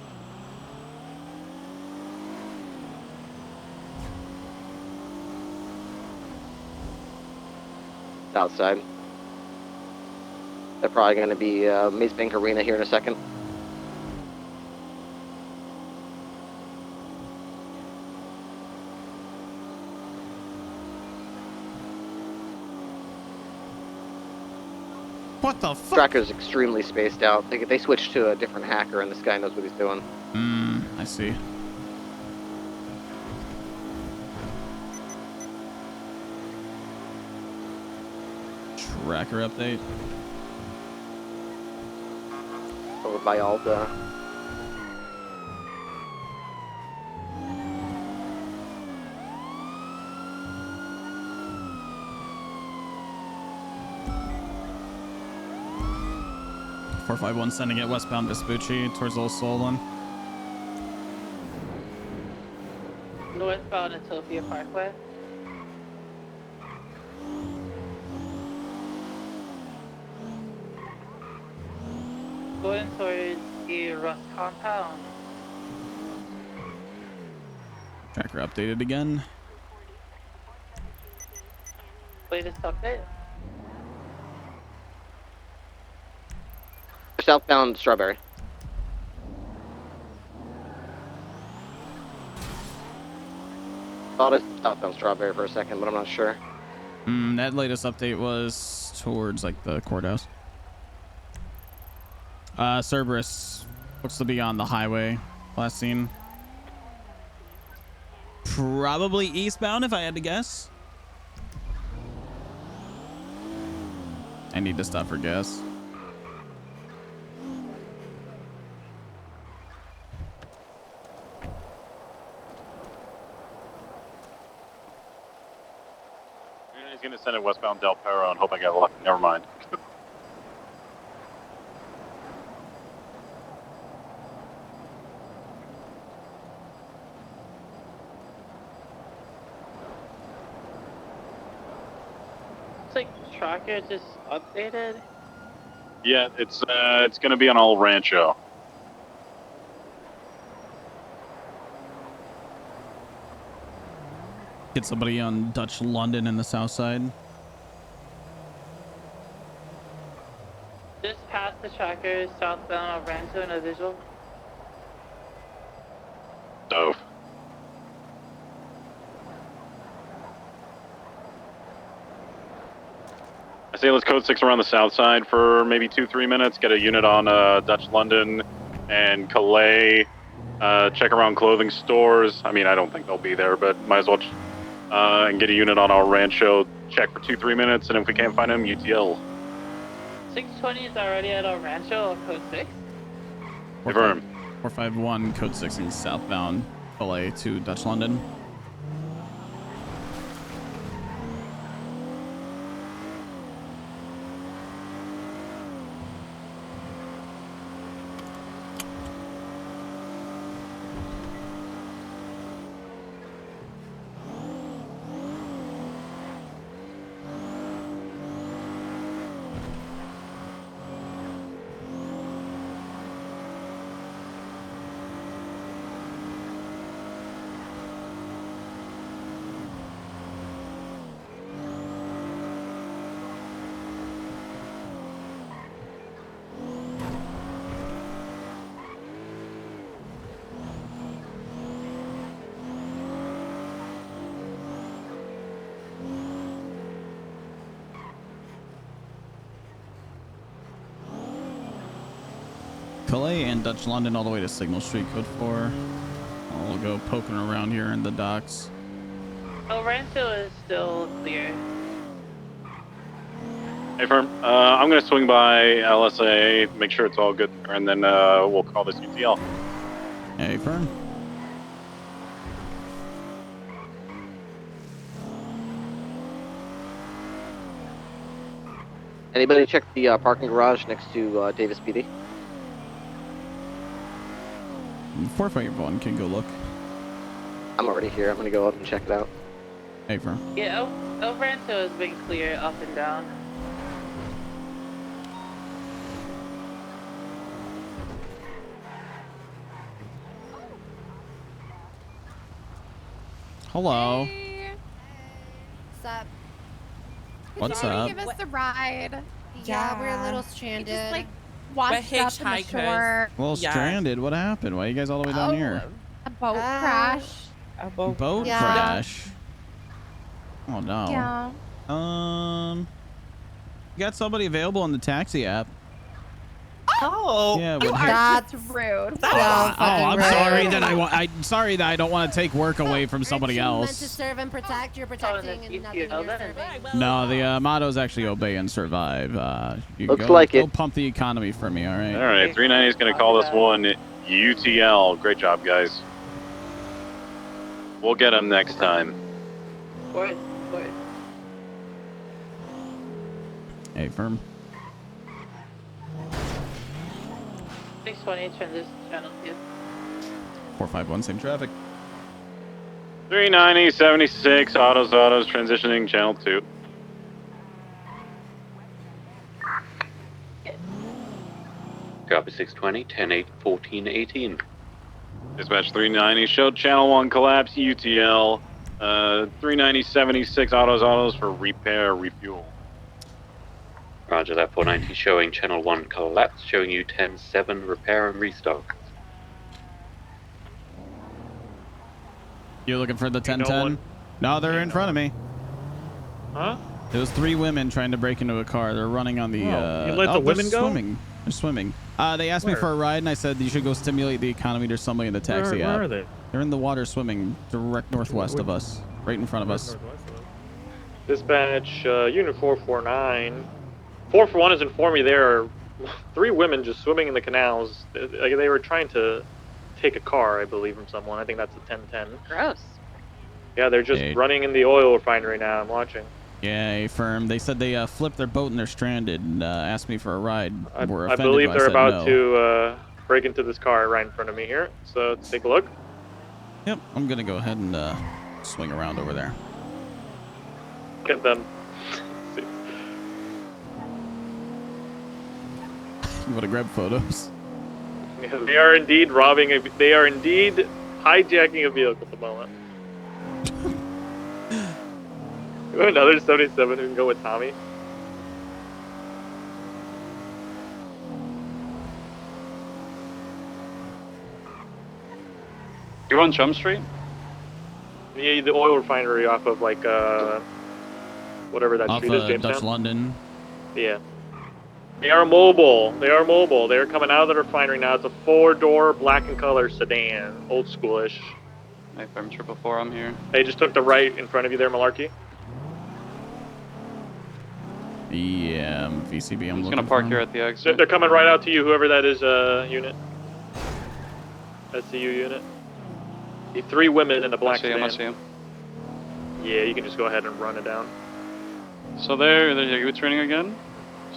Outside. They're probably going to be Maze Bank Arena here in a second. What the fuck? Tracker's extremely spaced out. They switched to a different hacker, and this guy knows what he's doing. I see. Tracker update. Over by Alta. .451 sending it westbound Vespucci towards Old Solon. Northbound at Topia Parkway. Going towards the Rust compound. Tracker updated again. Latest update. Southbound Strawberry. Thought it's southbound Strawberry for a second, but I'm not sure. That latest update was towards like the courthouse. Cerberus looks to be on the highway. Last seen. Probably eastbound if I had to guess. I need to stop for gas. He's going to send it westbound Del Perro and hope I get lucky. Never mind. Looks like Tracker just updated. Yeah, it's going to be on El Rancho. Get somebody on Dutch London in the south side. Just past the Tracker, southbound Rancho in a visual. Dove. I say let's code 6 around the south side for maybe 2-3 minutes. Get a unit on Dutch London and Calais. Check around clothing stores. I mean, I don't think they'll be there, but might as well. And get a unit on our Rancho. Check for 2-3 minutes, and if we can't find him, UTL. 620 is already at El Rancho, code 6. Confirm. 451 code 6 in southbound Calais to Dutch London. Calais and Dutch London all the way to Signal Street, code 4. I'll go poking around here in the docks. El Rancho is still clear. Hey, firm. I'm going to swing by LSA, make sure it's all good, and then we'll call this UTL. Hey, firm. Anybody check the parking garage next to Davis PD? 451 can go look. I'm already here. I'm gonna go up and check it out. Hey, firm. Yeah, El Rancho has been clear up and down. Hello. What's up? What's Could you up? give us a ride? Yeah, we're a little stranded. We just like We're washed up on the shore. Well, stranded. What happened? Why are you guys all the way down here? A boat crash. A boat crash. Oh no. Yeah. You got somebody available on the taxi app? Oh, yeah. You are That's just rude. I'm sorry that I'm sorry that I don't want to take work away from somebody Meant to else. serve and protect. You're protecting and nothing. You're serving. No, the motto is actually obey and survive. You Looks go, like go it. pump the economy for me, all right? All right, 390 is going to call this one UTL. Great job, guys. We'll get him next time. What? Hey, firm. 628 transition channel, yeah. 451, same traffic. 390, 76, autos, transitioning, channel 2. Copy 620, 10, 8, 14, 18. Dispatch 390 showed channel 1 collapse, UTL. 390, 76, autos for repair, refuel. Roger that, 490 showing channel 1 collapse, showing you 10-7, repair and restock. You looking for the 1010? No, they're in front of me. Huh? There was 3 women trying to break into a car. They're running on the. You let the they're women go? Swimming. They're swimming. They asked me Where? for a ride, and I said you should go stimulate the economy. There's somebody in the taxi Where app. are they? They're in the water swimming direct northwest of us, right in front of us. Dispatch, Unit 449. 441 has informed me there are 3 women just swimming in the canals. Like they were trying to take a car, I believe, from someone. I think that's a 1010. Gross. Yeah, they're just running in the oil refinery now. I'm watching. Yeah, firm. They said they flipped their boat and they're stranded and asked me for a ride. I We're believe offended, they're but I about said no. to break into this car right in front of me here. So let's take a look. Yep, I'm gonna go ahead and swing around over there. Get them. You want to grab photos? Yeah, they are indeed they are indeed hijacking a vehicle at the moment. We have another 77 who can go with Tommy. You on Chum Street? Yeah, the oil refinery off of like whatever that Off street is, Jamestown. Dutch London. Yeah. They are mobile. They are mobile. They are coming out of the refinery now. It's a 4-door black and color sedan, old schoolish. Hey, I'm 444, I'm here. They just took the right in front of you there, Melarky. Yeah, VCB. I'm just looking gonna park for here him. at the exit. They're coming right out to you, whoever that is, unit. That's the U unit. The 3 women in the black sedan. I see him. Yeah, you can just go ahead and run it down. So they're U-turning again.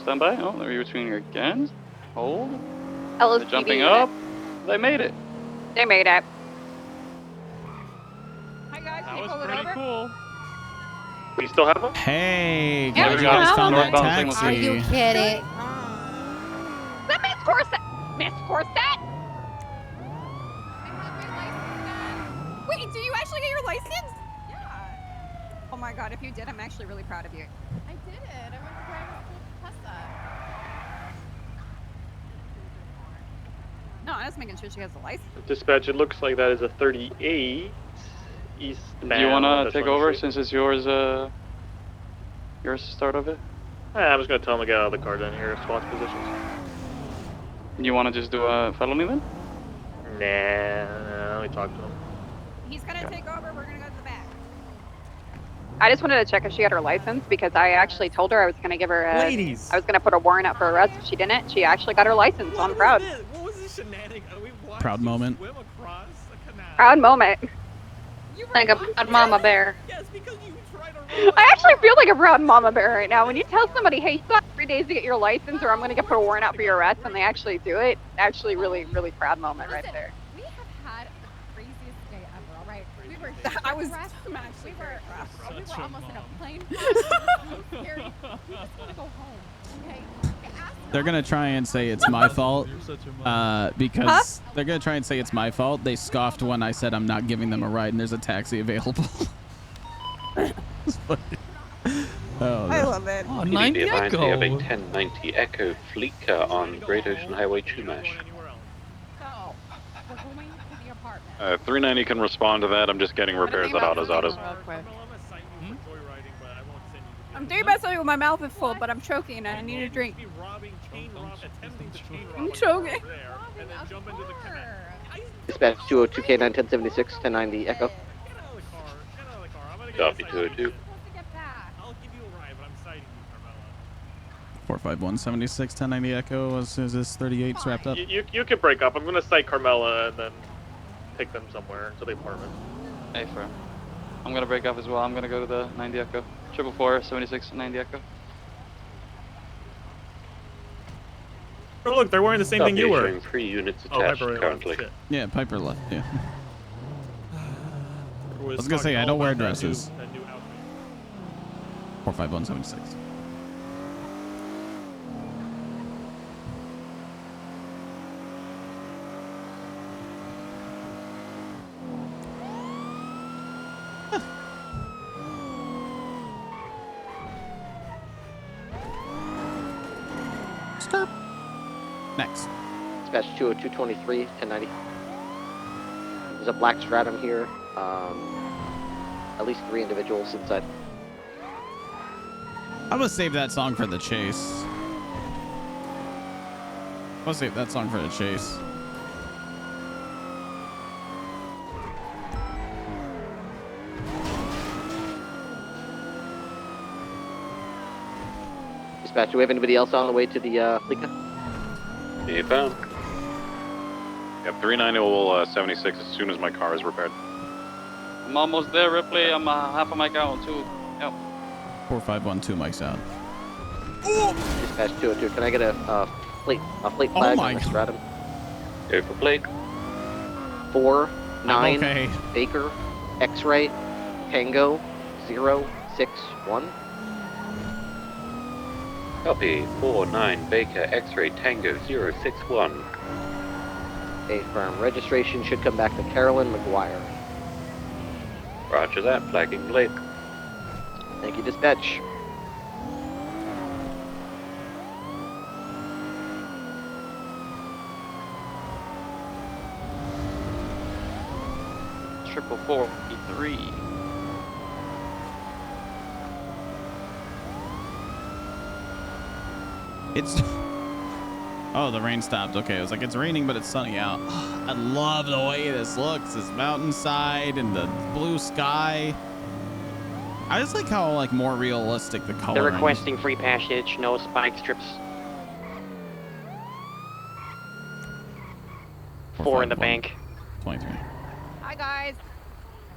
Stand by. Oh, they're U-turning again. Hold. LSPD They're jumping unit. up. They made it. They made it. Hi guys, That can you was pull it pretty over? cool. We still have them? Hey, Yeah, glad we you guys have found them. that Northbound taxi. Are you kidding? That Miss Corset. Miss Corset. Wait, do you actually get your license? Yeah. Oh my god, if you did, I'm actually really proud of you. I did it. I went to private school to test that. No, I was making sure she has the license. Dispatch, it looks like that is a 38 eastbound. Do you wanna That's take on the over street. since it's yours to start of it? I'm just gonna tell them to get out of the car down here, squad positions. You wanna just do a felony then? Nah, let me talk to him. He's gonna take over, we're gonna go to the back. I just wanted to check if she had her license because I actually told her I was going to give her a. Ladies. I was going to put a warrant out for arrest if she didn't. She actually got her license, so I'm proud. What was this shenanigan? We watched Proud you moment. swim across the canal. Proud moment. Like a proud mama bear. Yes, because you tried to I actually feel like a proud mama bear right now. When you tell somebody, hey, you still have 3 days to get your license or I'm going to put a warrant out for your arrest, and they actually do it, actually really, really proud moment right there. We have had the craziest day ever, all right? We were I was stressed. I'm actually we were almost in a plane. So scary. We just want to go home, okay? I asked They're gonna try and say it's my fault because they're gonna try and say it's my fault. They scoffed when I said I'm not giving them a ride and there's a taxi available. It's funny. Oh, I no. love it. Oh, 90 Echo. They have a 1090 Echo fleet car on Great Ocean Highway Chumash. So, we're going to the apartment. 390 can respond to that. I'm just getting repairs at Autos. Real quick. I'm doing about something with my mouth is full, but I'm choking and I need a drink. I'm choking. Dispatch 202K 91076 1090 Echo. Copy 202. 45176 1090 Echo. As soon as this 38's wrapped up. You can break up. I'm gonna cite Carmela and then take them somewhere to the apartment. Hey, friend. I'm gonna break up as well. I'm gonna go to the 90 Echo. 444 76 90 Echo. Oh look, they're wearing the same thing you were. 3 units attached currently. Yeah, Piper left. Yeah. I was gonna say I don't wear dresses. 45176. Next. Dispatch 20223 1090. There's a black stratum here. At least 3 individuals inside. I'm gonna save that song for the chase. I'm gonna save that song for the chase. Dispatch, do we have anybody else on the way to the Fleeka? Be found. Yep, 390 will 76 as soon as my car is repaired. I'm almost there, Ripley. I'm half a mic out too. Yep. 4512 Mike's out. Dispatch 202, can I get a plate flag on the stratum? Go for plate. 49 okay. Baker X-ray Tango 061. Copy. 49 Baker X-ray Tango 061. A firm registration should come back to Carolyn McGuire. Roger that. Flagging plate. Thank you, dispatch. Triple 443. It's. Oh, the rain stopped. Okay, I was like, it's raining, but it's sunny out. I love the way this looks. This mountainside and the blue sky. I just like how more realistic the color. They're requesting free passage, no spike strips. 4 in the bank. 23. Hi guys.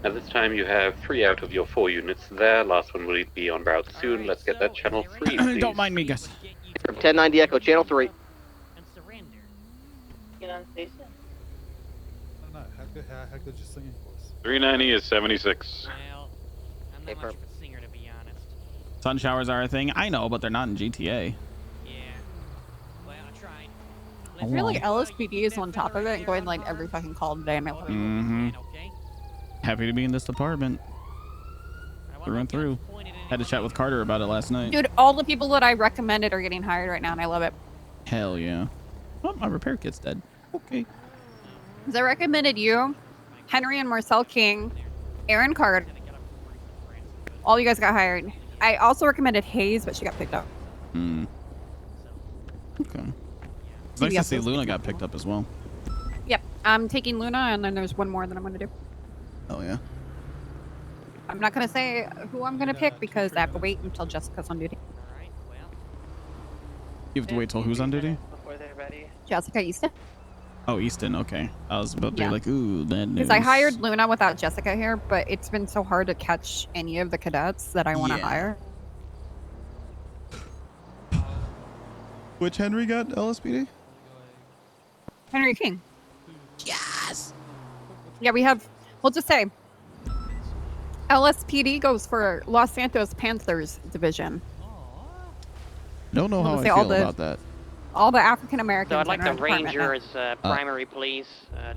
At this time, you have 3 out of your 4 units there. Last one will be en route soon. Let's get that channel 3, please. Don't mind me, guys. From 1090 Echo, channel 3. Get on station. No, how good just singing for us? 390 is 76. Well, I'm not much of a singer, to be honest. Sun showers are a thing. I know, but they're not in GTA. Yeah. Well, I tried. I feel like LSPD is on top of it and going like every fucking call today. And Mm-hmm. Happy to be in this department. Through and through. Had to chat with Carter about it last night. Dude, all the people that I recommended are getting hired right now, and I love it. Hell yeah. Oh, my repair kit's dead. Okay. Because I recommended you, Henry and Marcel King, Aaron Carter. All you guys got hired. I also recommended Hayes, but she got picked up. Hmm. Okay. It's nice to see Luna got picked up as well. Yep, I'm taking Luna, and then there's one more that I'm going to do. Oh, yeah. I'm not going to say who I'm going to pick because I have to wait until Jessica's on duty. You have to wait till who's on duty? Before they're ready. Jessica Easton. Oh, Easton. Okay. I was about to be like, ooh, bad news. Because I hired Luna without Jessica here, but it's been so hard to catch any of the cadets that I want to hire. Which Henry got LSPD? Henry King. Yes. Yeah, we have. We'll just say LSPD goes for Los Santos Panthers division. Don't know how I say all feel about that. all the African Americans. So I'd like in the our department ranger now. as primary, please.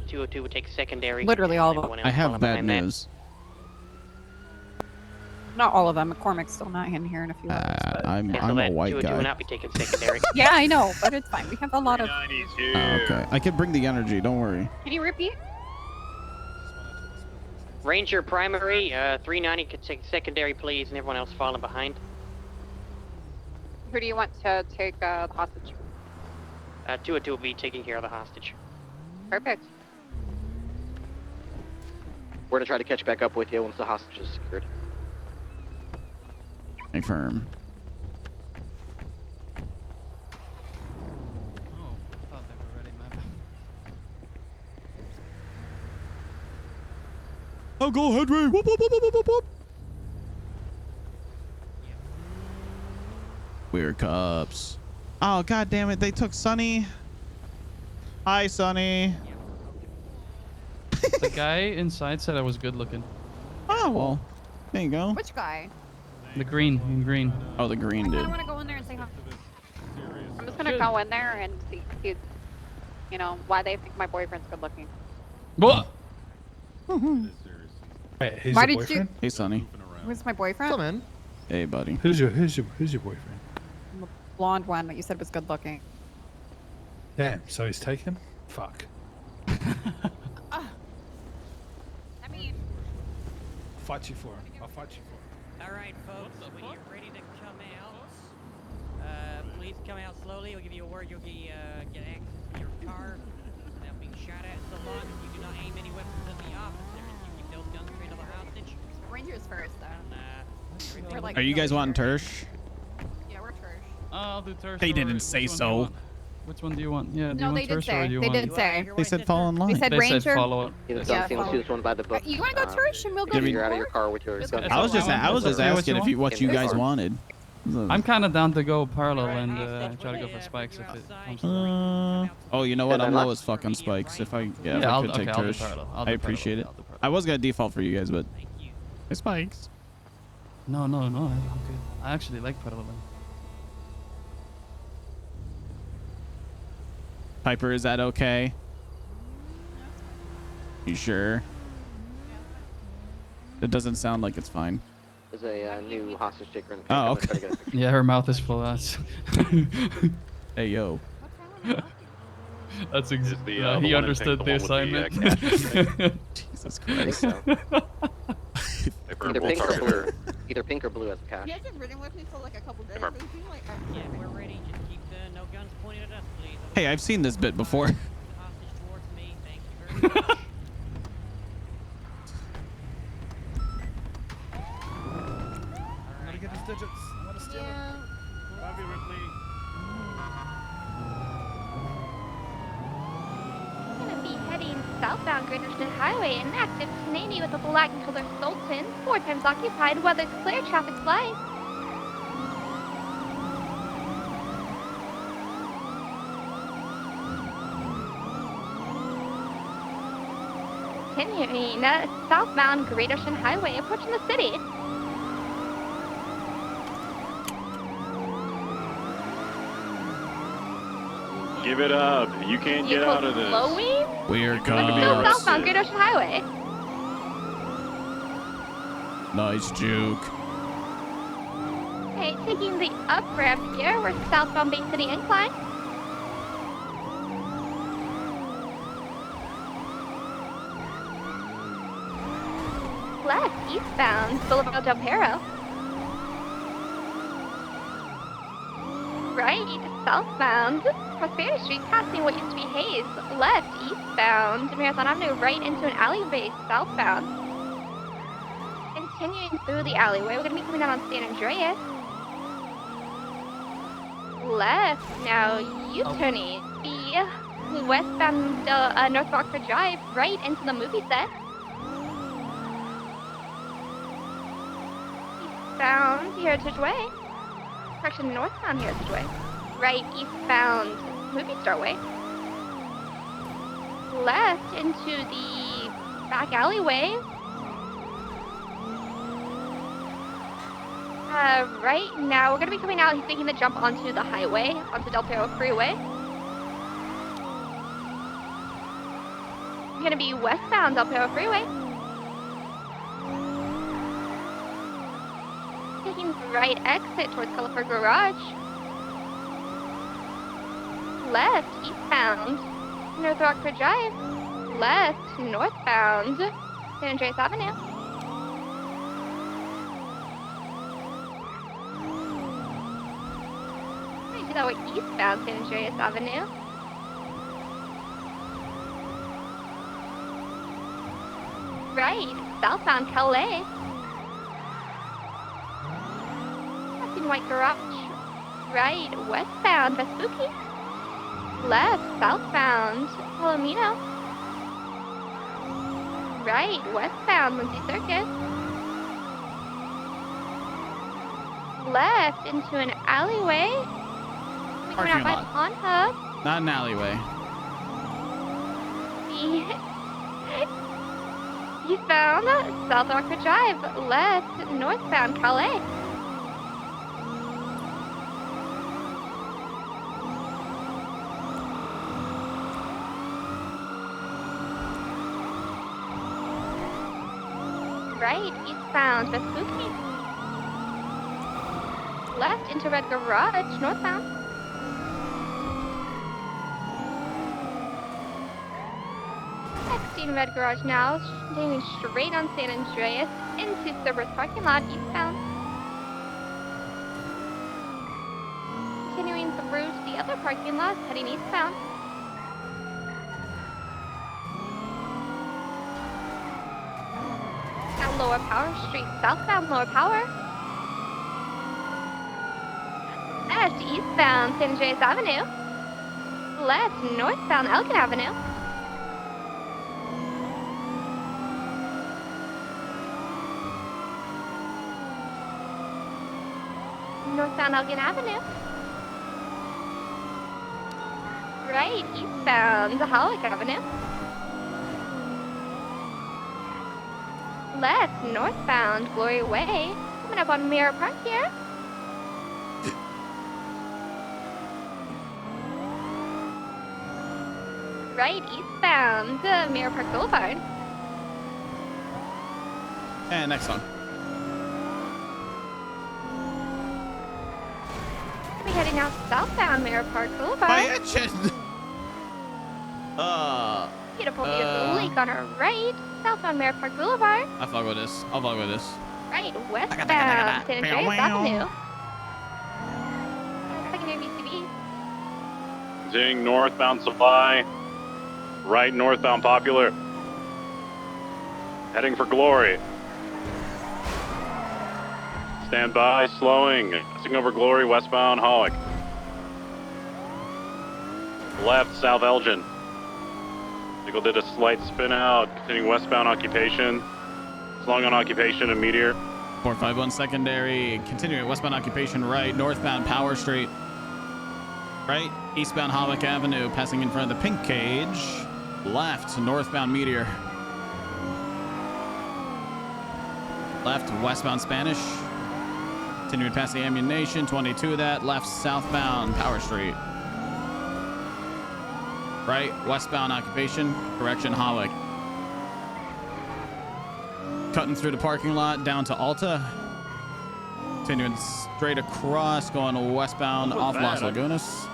202 would take secondary. Literally all of them. Anyone else I have following bad behind that. news. Not all of them. McCormick's still not in here in a few hours. But... I'm Yeah, so a that white 202 will guy. not be taking secondary. Yeah, I know, but it's fine. We have a lot of. Oh, okay, I can bring the energy. Don't worry. Can you repeat? Ranger primary, 390 could take secondary, please, and everyone else falling behind. Who do you want to take the hostage? 202 will be taking care of the hostage. Perfect. We're gonna try to catch back up with you once the hostage is secured. Confirm. Oh, go Henry! Whoop, whoop, whoop, whoop, whoop, whoop. Weird cops. Oh, god damn it! They took Sonny. Hi, Sonny. The guy inside said I was good looking. Oh well, there you go. Which guy? The green, in green. Oh, the green I dude. want to go in there and say hi. I'm just gonna go in there and see, you know, why they think my boyfriend's good looking. What? Wait, who's Why your did boyfriend? Hey, Sonny. Who's my boyfriend? Come in. Hey, buddy. Who's your boyfriend? The blonde one that you said was good looking. Damn, so he's taken? Fuck. I mean, I'll fight you for him. I'll fight you for him. All right, folks, when you're ready to come out, please come out slowly. We'll give you a word. You'll get access to your car without being shot at. So long as you do not aim any weapons at the officers, you keep those guns straight on the hostage. Rangers first, though. We're like Are you guys wanting Tersh? Yeah, we're Tersh. I'll do Tersh. They or- didn't which say one do you so. want? Which one do you want? Yeah, do No, you they want did Tersh or say. do you They want... did say. They said fall in line. They said They Ranger. said follow it. Either Yeah, seems to this one by the book. You want to go Tersh and we'll go You're out of your car with your gun. I was just Okay, asking if what you guys wanted. I'm kind of down to go parallel and try to go for spikes if it comes to Oh, you know what? I'm low as fuck on spikes. If I if I I'll could take do Tersh, parallel. I appreciate it. I was gonna default for you guys, but spikes. No, I'm good. I actually like parallel. Piper, is that okay? You sure? It doesn't sound like it's fine. There's a new hostage taker in the Oh, pickup. okay. Try to get a Yeah, her mouth is full. That's. Hey, yo. That's the, he the one in understood pink, the the one with the, assignment. Jesus I think Christ. so. Paper Either will pink or target blue. her. Either pink or blue as a cash. You guys been riding with me for like a couple days. Paper. Yeah, we're ready. Just keep no guns pointed at us, please. Hey, I've seen this bit before. The hostage towards me. Thank you very much. I gotta get his digits. I wanna steal him. Love you, Ripley. Gonna be heading southbound Greater State Highway, an active 1080 with a black color Sultan, 4 times occupied, weather's clear, traffic's light. Continuing southbound Great Ocean Highway, approaching the city. Give it up. You can't get out of this. Slowing? Weird Still cops. southbound Great Ocean Highway. Nice juke. Okay, taking the up ramp here, we're southbound Bay City Incline. Left, eastbound, Boulevard Del Perro. Right, southbound, Prosperity Street, passing what used to be Hayes. Left, eastbound, Marathon Avenue, right into an alleyway, southbound. Continuing through the alleyway, we're going to be coming down on San Andreas. Left, now U-turning the westbound North Rockford Drive, right into the movie set. Eastbound Heritage Way. Correction, northbound Heritage Way. Right, eastbound Movie Star Way. Left into the back alleyway. Right now, we're going to be coming out, making the jump onto the highway, onto Del Perro Freeway. Gonna be westbound Del Perro Freeway. Taking right exit towards California Garage. Left eastbound North Rockford Drive. Left northbound San Andreas Avenue. I see that we're eastbound San Andreas Avenue. Right, southbound Calais. Passing White Garage. Right, westbound Vespucci. Left, southbound Palomino. Right, westbound Lindsay Circus. Left into an alleyway. We come out by Pond Hub. Not an alleyway. Eastbound South Rockford Drive. Left, northbound Calais. Right, eastbound Vespucci. Left into Red Garage, northbound. Exiting Red Garage now, continuing straight on San Andreas into Cerberus parking lot, eastbound. Continuing through to the other parking lot, heading eastbound. At Lower Power Street, southbound Lower Power. Left, eastbound San Andreas Avenue. Left, northbound Elgin Avenue. Northbound Elgin Avenue. Right, eastbound Hollick Avenue. Left, northbound Glory Way. Coming up on Mirror Park here. Right, eastbound Mirror Park Boulevard. And next one. We're heading out southbound Mirror Park Boulevard. My engine! Beautiful view of the lake on our right. Southbound Mirror Park Boulevard. I'll fuck with this. I'll fuck with this. Right, westbound San Andreas Avenue. Secondary BCB. Continuing northbound Supply. Right northbound Popular. Heading for Glory. Stand by, slowing. Passing over Glory, westbound Hollick. Left, South Elgin. Vehicle did a slight spin out. Continuing westbound Occupation. Slowing on Occupation and Meteor. 451 secondary. Continuing westbound Occupation right. Northbound Power Street. Right. Eastbound Hollick Avenue. Passing in front of the Pink Cage. Left. Northbound Meteor. Left. Westbound Spanish. Continuing past the Ammunition. 22 of that. Left. Southbound Power Street. Right. Westbound Occupation. Correction. Hollick. Cutting through the parking lot down to Alta. Continuing straight across, going westbound off Las Lagunas.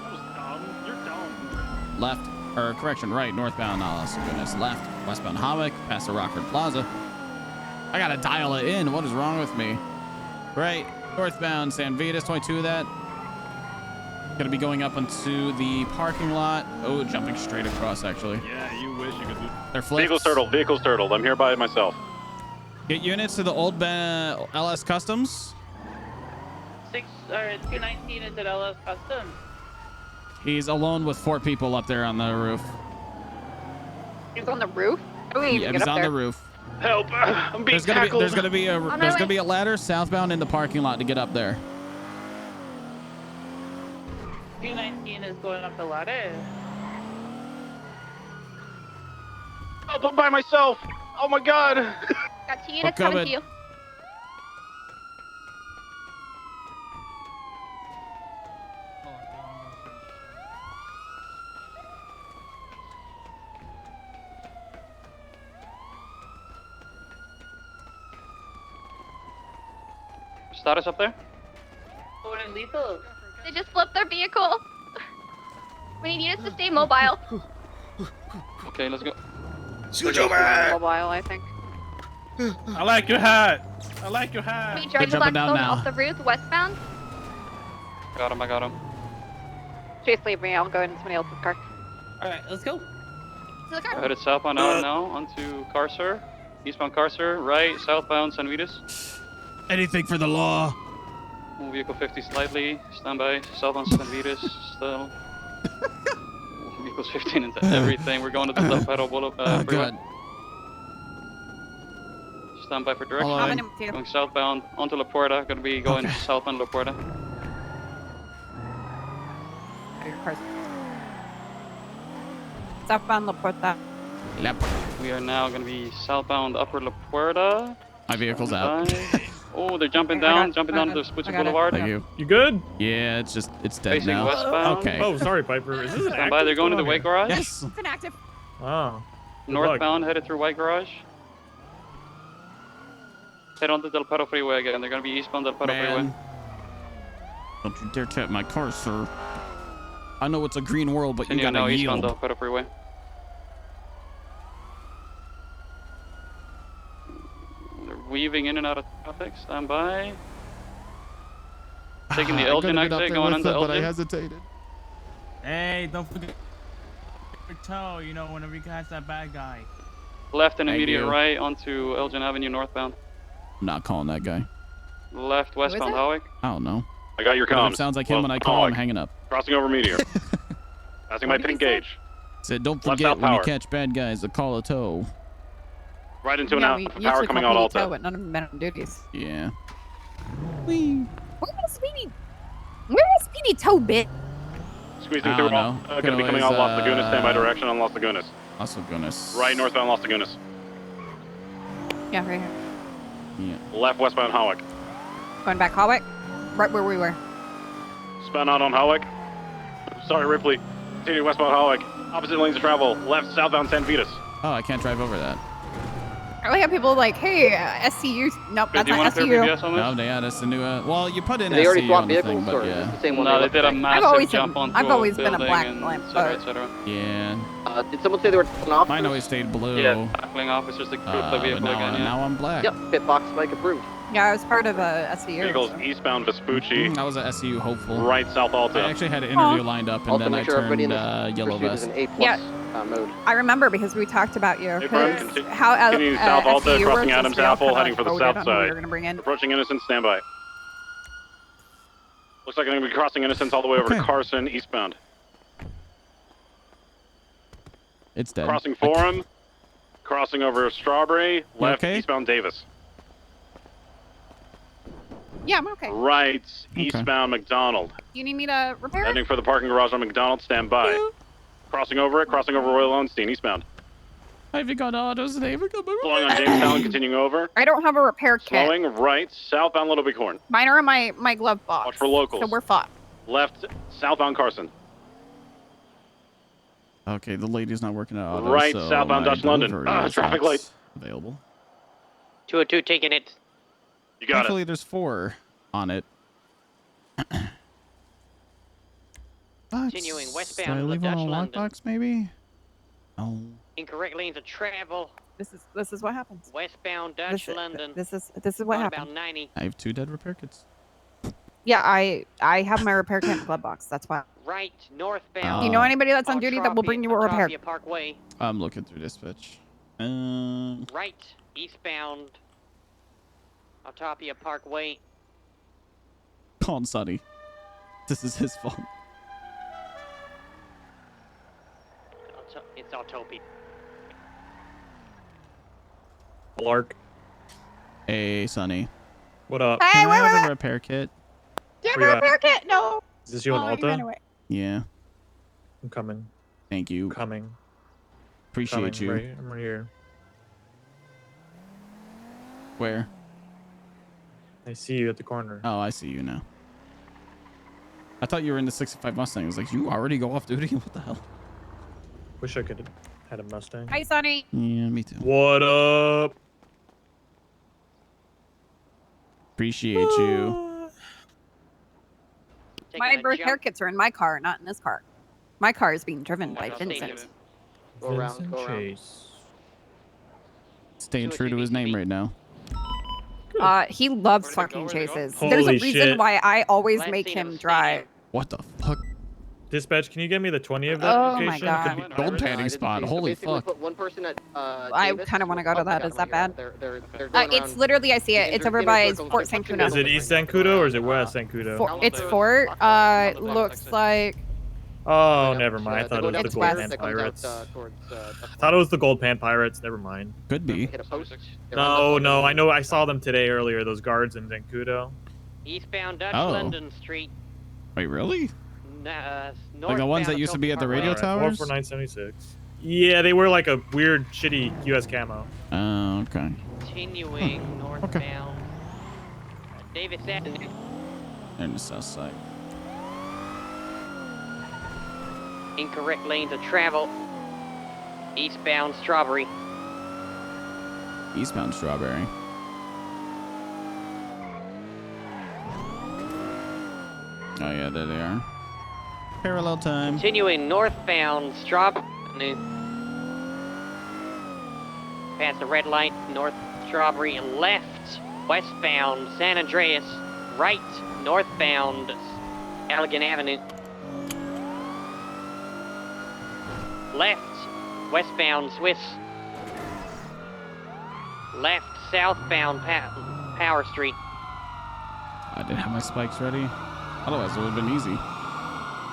Left, or correction, right, northbound Las Lagunas. Left, westbound Hollick, past the Rockford Plaza. I gotta dial it in. What is wrong with me? Right, northbound San Vitas, 22 of that. Gonna be going up into the parking lot. Oh, jumping straight across, actually. Yeah, you wish you could do. They're flips. Vehicle's turtled. I'm here by myself. Get units to the old LS Customs. 219 is at LS Customs. He's alone with 4 people up there on the roof. He's on the roof? Oh, Yeah, he's on the roof. Help! I'm being tackled. There's gonna be a ladder southbound in the parking lot to get up there. 219 is going up the ladder. Help! I'm by myself. Oh my God! Got 2 units coming to you. status up there? Going lethal. They just flipped their vehicle. We need units to stay mobile. Okay, let's go. Mobile, I think. I like your hat. I like your hat. We drive the Blackstone off the roof westbound. Got him, I got him. Chase, leave me. I'll go in somebody else's car. Alright, let's go. Headed southbound out now onto Carcer. Eastbound Carcer, right, southbound San Vitas. Anything for the law. Move vehicle 50 slightly. Stand by. Southbound San Vitas. Still. Vehicles 15 into everything. We're going to the Del Perro freeway. God. Stand by for direction. Hello. I'm in Going southbound onto La Puerta. Going to be going southbound La Puerta. Southbound La Puerta. We are now going to be southbound Upper La Puerta. My vehicle's out. Oh, they're jumping down to the Sputzer Boulevard. Thank you. You good? Yeah, it's dead Facing now. westbound. Okay. Oh, sorry, Piper. Is this an Stand by. They're going to the White Garage. Yes. It's inactive. Oh. Northbound, headed through White Garage. Head on the Del Perro Freeway again. They're going to be eastbound Del Perro Freeway. Don't you dare tap my car, sir. I know it's a green world, but you Continue now gotta eastbound yield. Del Perro Freeway. They're weaving in and out of traffic. Stand by. Taking the I Elgin could've got up exit, there going with on the it, but I Elgin. hesitated. Hey, don't forget your toe, you know, whenever you catch that bad guy. Left and Thank immediate you. right onto Elgin Avenue northbound. I'm not calling that guy. Left westbound it? Howick. I don't know. I got your But if comms. it sounds like him when I call, I'm hanging up. Crossing over Meteor. Passing my pink gauge. Said, don't Left forget south when you power. catch bad guys to call a tow. Right into an Yeah, out. we Power usually coming call out PD Alta. tow, but none of them been on duties. Yeah. Where is Speedy? Where is Speedy tow bit? Squeezing I through. don't know. Going to be coming Always, out Las Lagunas. Stand by direction on Las Lagunas. Las Lagunas. Right northbound Las Lagunas. Yeah, right here. Yeah. Left westbound Howick. Going back Hawick? Right where we were. Spun out on Howick. Sorry, Ripley. Continue westbound Howick. Opposite lanes of travel. Left southbound San Vitas. Oh, I can't drive over that. I like how people are like, hey, SCU. Nope, Hey, that's do you want not to clear SCU. PBS on this? No, yeah, that's the new. Well, you put in Did they already SCU swap on the thing, vehicles, but or yeah. is it the same one? No, they they did a left massive always jump been- onto I've always a been a building black and lamp, et cetera, but- et cetera. Yeah. Did someone say they were taking off? Mine always stayed blue. Yeah, tackling officers to group the But vehicle now, again, yeah. now I'm black. Yep, pit box Mike approved. Yeah, I was part of a SCU. Vehicles eastbound Vespucci. I was a SCU hopeful. Right south Alta. I actually had an interview lined up, and Also, then I make sure everybody in turned this yellow pursuit is vest. in A+ Yeah. mode. I remember because we talked about you. Hey, Brian, 'cause continue- how continue south Alta, SCU crossing works Adams is we all Apple, kinda heading for the voted south on who we side. were gonna bring in. Approaching Innocence, standby. Looks like I'm going to be crossing Innocence all the way over to Carson, eastbound. It's dead. Crossing Forum, crossing over Strawberry, left okay? eastbound Davis. Yeah, I'm okay. Right eastbound McDonald. You need me to repair it? Heading for the parking garage on McDonald, stand by. Crossing over it, crossing over Royal Onstein, eastbound. I haven't got autos. They haven't got my Slowing on Jamestown, continuing over. I don't have a repair kit. Slowing right, southbound Little Bighorn. Mine are in my glove box. Watch for locals. So we're fine. Left, southbound Carson. Okay, the lady's not working at autos. Right, so southbound my Dutch London. delivery is Traffic not light. Available. 202 taking it. You got Luckily, there's 4 on it. Continuing Did I westbound of leave Dutch on a London. lockbox, maybe? Oh. Incorrect lanes of travel. This is what happens. Westbound Dutch London. This is what On happens. about 90. I have 2 dead repair kits. Yeah, I have my repair kit in the glove box. That's why. Right, northbound. Do you know anybody that's on duty that will bring you a repair? Altropia Parkway. I'm looking through dispatch. Right, eastbound. Altropia Parkway. Calling Sonny. This is his fault. It's Altopia. Lark. Hey, Sonny. What up? Hey, Can I wait, have wait. a repair kit? Do you have Where a you at? repair kit? No. Is this you on Oh, you ran Alta? away. Yeah. I'm coming. Thank you. Coming. Appreciate Coming. you. Right, I'm right here. Where? I see you at the corner. Oh, I see you now. I thought you were in the 65 Mustang. I was like, you already go off duty? What the hell? Wish I could have had a Mustang. Hi, Sonny. Yeah, me too. What up? Appreciate you. My birth haircuts are in my car, not in this car. My car is being driven by Vincent. Go around, go around. Staying true to his name right now. He loves fucking chases. There's a Holy reason shit. why I always make him drive. What the fuck? Dispatch, can you get me the 20 of that Oh location? my god. Gold panning spot. Holy Basically, fuck. put one person at. I kind of want to go to that. Is that bad? They're going It's around literally, I see it. It's over by Fort Sancudo. Is it East Sancudo or is it West Sancudo? It's Fort. Looks like. Oh, never mind. I thought it was It's the Gold west. Pan Pirates. I thought it was the Gold Pan Pirates. Never mind. Could be. No, no. I know. I saw them today earlier. Those guards in Zancudo. Eastbound Dutch Oh. London Street. Wait, really? Like the ones that used to be at the radio towers? 44976. Yeah, they were like a weird, shitty U.S. camo. Oh, okay. Continuing northbound. Davis Avenue. They're in the south side. Incorrect lanes of travel. Eastbound Strawberry. Eastbound Strawberry. Oh yeah, there they are. Parallel time. Continuing northbound Strawberry. Past the red light, north Strawberry, left, westbound San Andreas, right, northbound Allegan Avenue. Left, westbound Swiss. Left, southbound Power Street. I didn't have my spikes ready. Otherwise, it would have been easy.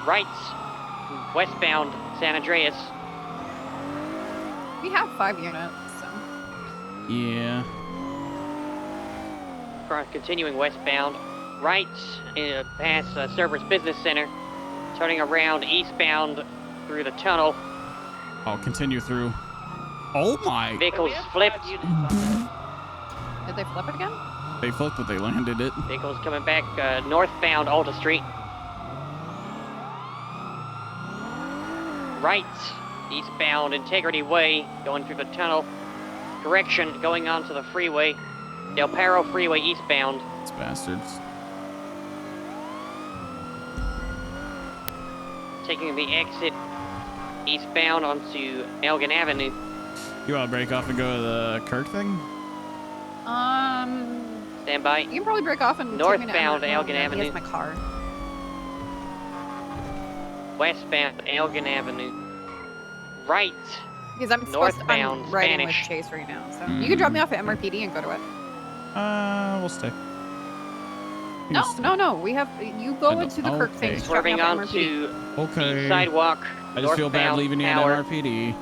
Right, westbound San Andreas. We have 5 units, so. Yeah. Continuing westbound. Right, past Cerberus Business Center. Turning around eastbound through the tunnel. I'll continue through. Oh my. Vehicles flipped. Did they flip it again? They flipped, but they landed it. Vehicles coming back northbound Alta Street. Right, eastbound Integrity Way, going through the tunnel. Correction, going onto the freeway. Del Perro Freeway eastbound. These bastards. Taking the exit eastbound onto Elgin Avenue. You want to break off and go to the Kirk thing? Stand by. You can probably break off and northbound take me to Elgin Avenue. Here's my car. Westbound Elgin Avenue. Right. Because I'm supposed to, I'm northbound riding with Spanish. Chase right now, so you can drop me off at MRPD and go to it. We'll stay. No. We have you go into the Kirk thing. Just drop me Swerving off at onto MRPD. Okay. the sidewalk. I just feel bad northbound leaving you Power. at MRPD.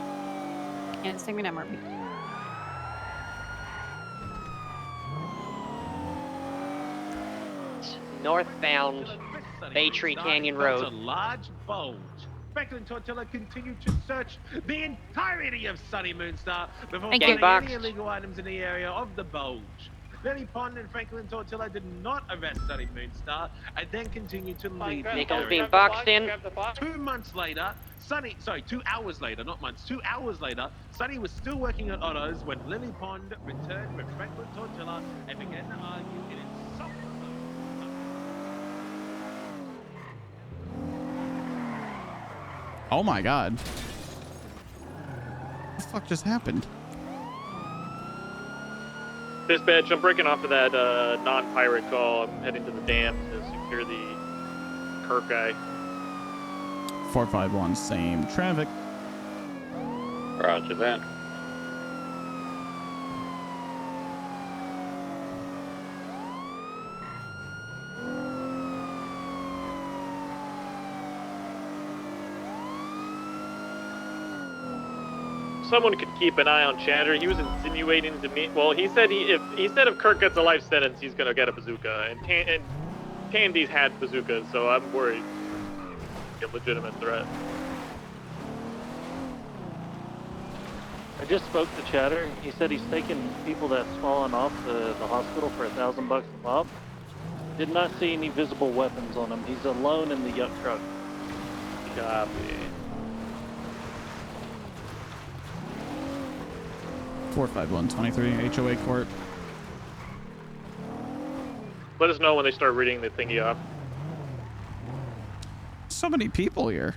Yeah, just take me to MRPD. Northbound Baytree Canyon That's a Road. large bulge. Franklin Tortilla continued to search the entirety of Sunny Moonstar before Thank finding you. any illegal items in the area of the bulge. Lily Pond and Franklin Tortilla did not arrest Sunny Moonstar and then continued to leave the Vehicles area. being boxed in. 2 months later, 2 hours later, not months, 2 hours later, Sunny was still working at Otto's when Lily Pond returned with Franklin Tortilla and began to argue in insult. Oh my god. What the fuck just happened? Dispatch, I'm breaking off of that non-pirate call. I'm heading to the dam to secure the Kirk guy. 451, same traffic. Roger that. Someone could keep an eye on Chatter. He was insinuating to me. Well, he said if Kirk gets a life sentence, he's gonna get a bazooka. And Tandy's had bazookas, so I'm worried. A legitimate threat. I just spoke to Chatter. He said he's taking people that's fallen off the hospital for $1,000 a pop. Did not see any visible weapons on him. He's alone in the yuck truck. Copy. 451, 23, HOA court. Let us know when they start reading the thingy off. So many people here.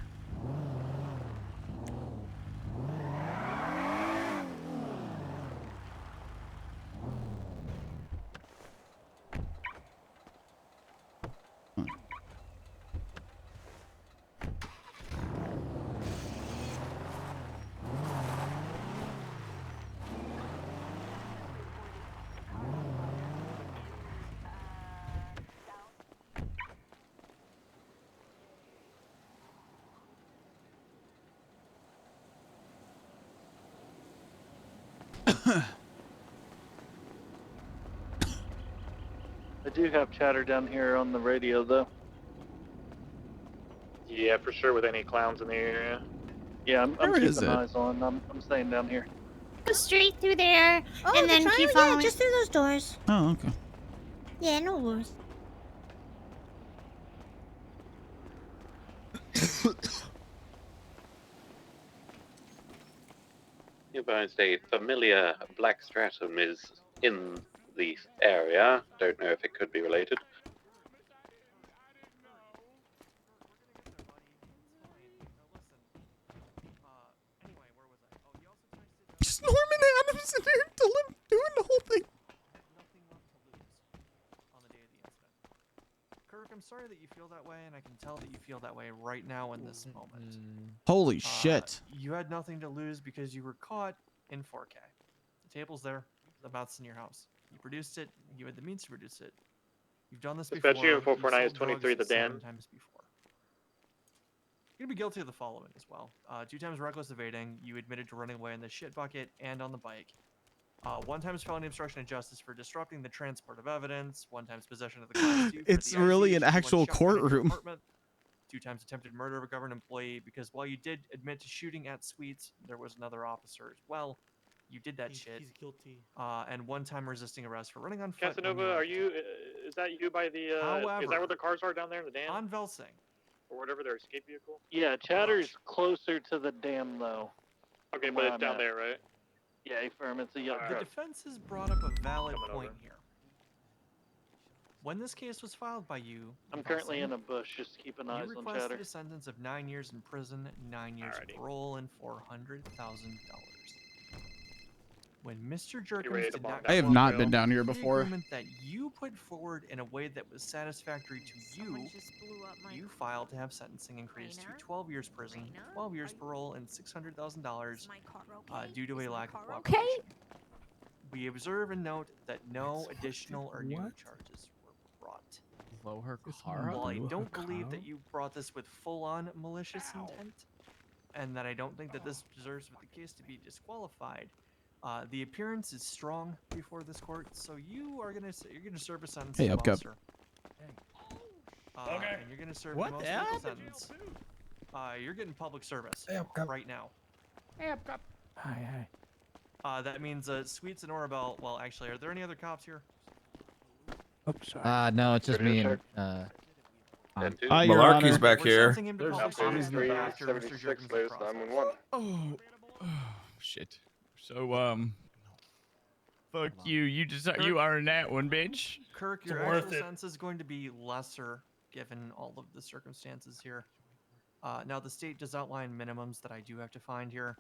I do have chatter down here on the radio, though. Yeah, for sure, with any clowns in the area. Yeah, I'm Where is keeping it? eyes on. I'm staying down here. Go straight through there, and then keep Yeah, following. just through those doors. Oh, okay. Yeah, no worries. You're advised a familiar black stratum is in the area. Don't know if it could be related. Just Norman Adams in there doing the whole thing. Kirk, I'm sorry that you feel that way, and I can tell that you feel that way right now in this moment. Holy shit. You had nothing to lose because you were caught in 4K. The table's there, the mouth's in your house. You produced it, you had the means to produce it. You've done this before. Dispatch Unit 449 is You've sold 23 drugs the Dan. 7 times before. You're gonna be guilty of the following as well. 2 times reckless evading, you admitted to running away in the shit bucket and on the bike. 1 times felony obstruction of justice for disrupting the transport of evidence. 1 times possession of the constitute. It's really an actual courtroom. 2 times attempted murder of a government employee, because while you did admit to shooting at Sweets, there was another officer as well. You did that shit. He's guilty. And 1 time resisting arrest for running on foot. Casanova, are you? Is that you by the? Is that where the cars are down there in the dam? On Velsing. Or whatever their escape vehicle. Yeah, chatter's closer to the dam, though. Okay, from but where it's I'm down at. there, right? Yeah, firm. It's a yellow The truck. defense has brought up a valid Coming point over. here. When this case was filed by you, I'm currently in a bush, just keeping eyes you on requested chatter. a sentence of 9 years in prison, 9 years of parole, and $400,000. When Mr. Jerkins did not I have not been down here the before. agreement that you put forward in a way that was satisfactory to you, you filed to have sentencing increased to 12 years prison, 12 years parole, and $600,000 due to a lack of cooperation. We observe and note that no additional or new charges were brought. Blow her car up? While I don't believe that you brought this with full-on malicious intent, and that I don't think that this deserves for the case to be disqualified, the appearance is strong before this court, so you're gonna serve a sentence. Hey, as well, Upcup. sir. Okay. And you're gonna serve What the most the legal hell? sentence. You're getting public service Hey, Upcup. right now. Hey, Upcup. Hi. That means Sweets and Orabel. Well, actually, are there any other cops here? Oops, sorry. No, it's just me and Your Malarky's Honor. back We're here. sentencing him to public service after Mr. Jerkins is processed. Oh, shit. So, fuck you. You you earned that one, bitch. Kirk, your actual sentence is going to be lesser given all of the circumstances here. Now, the state does outline minimums that I do have to find here.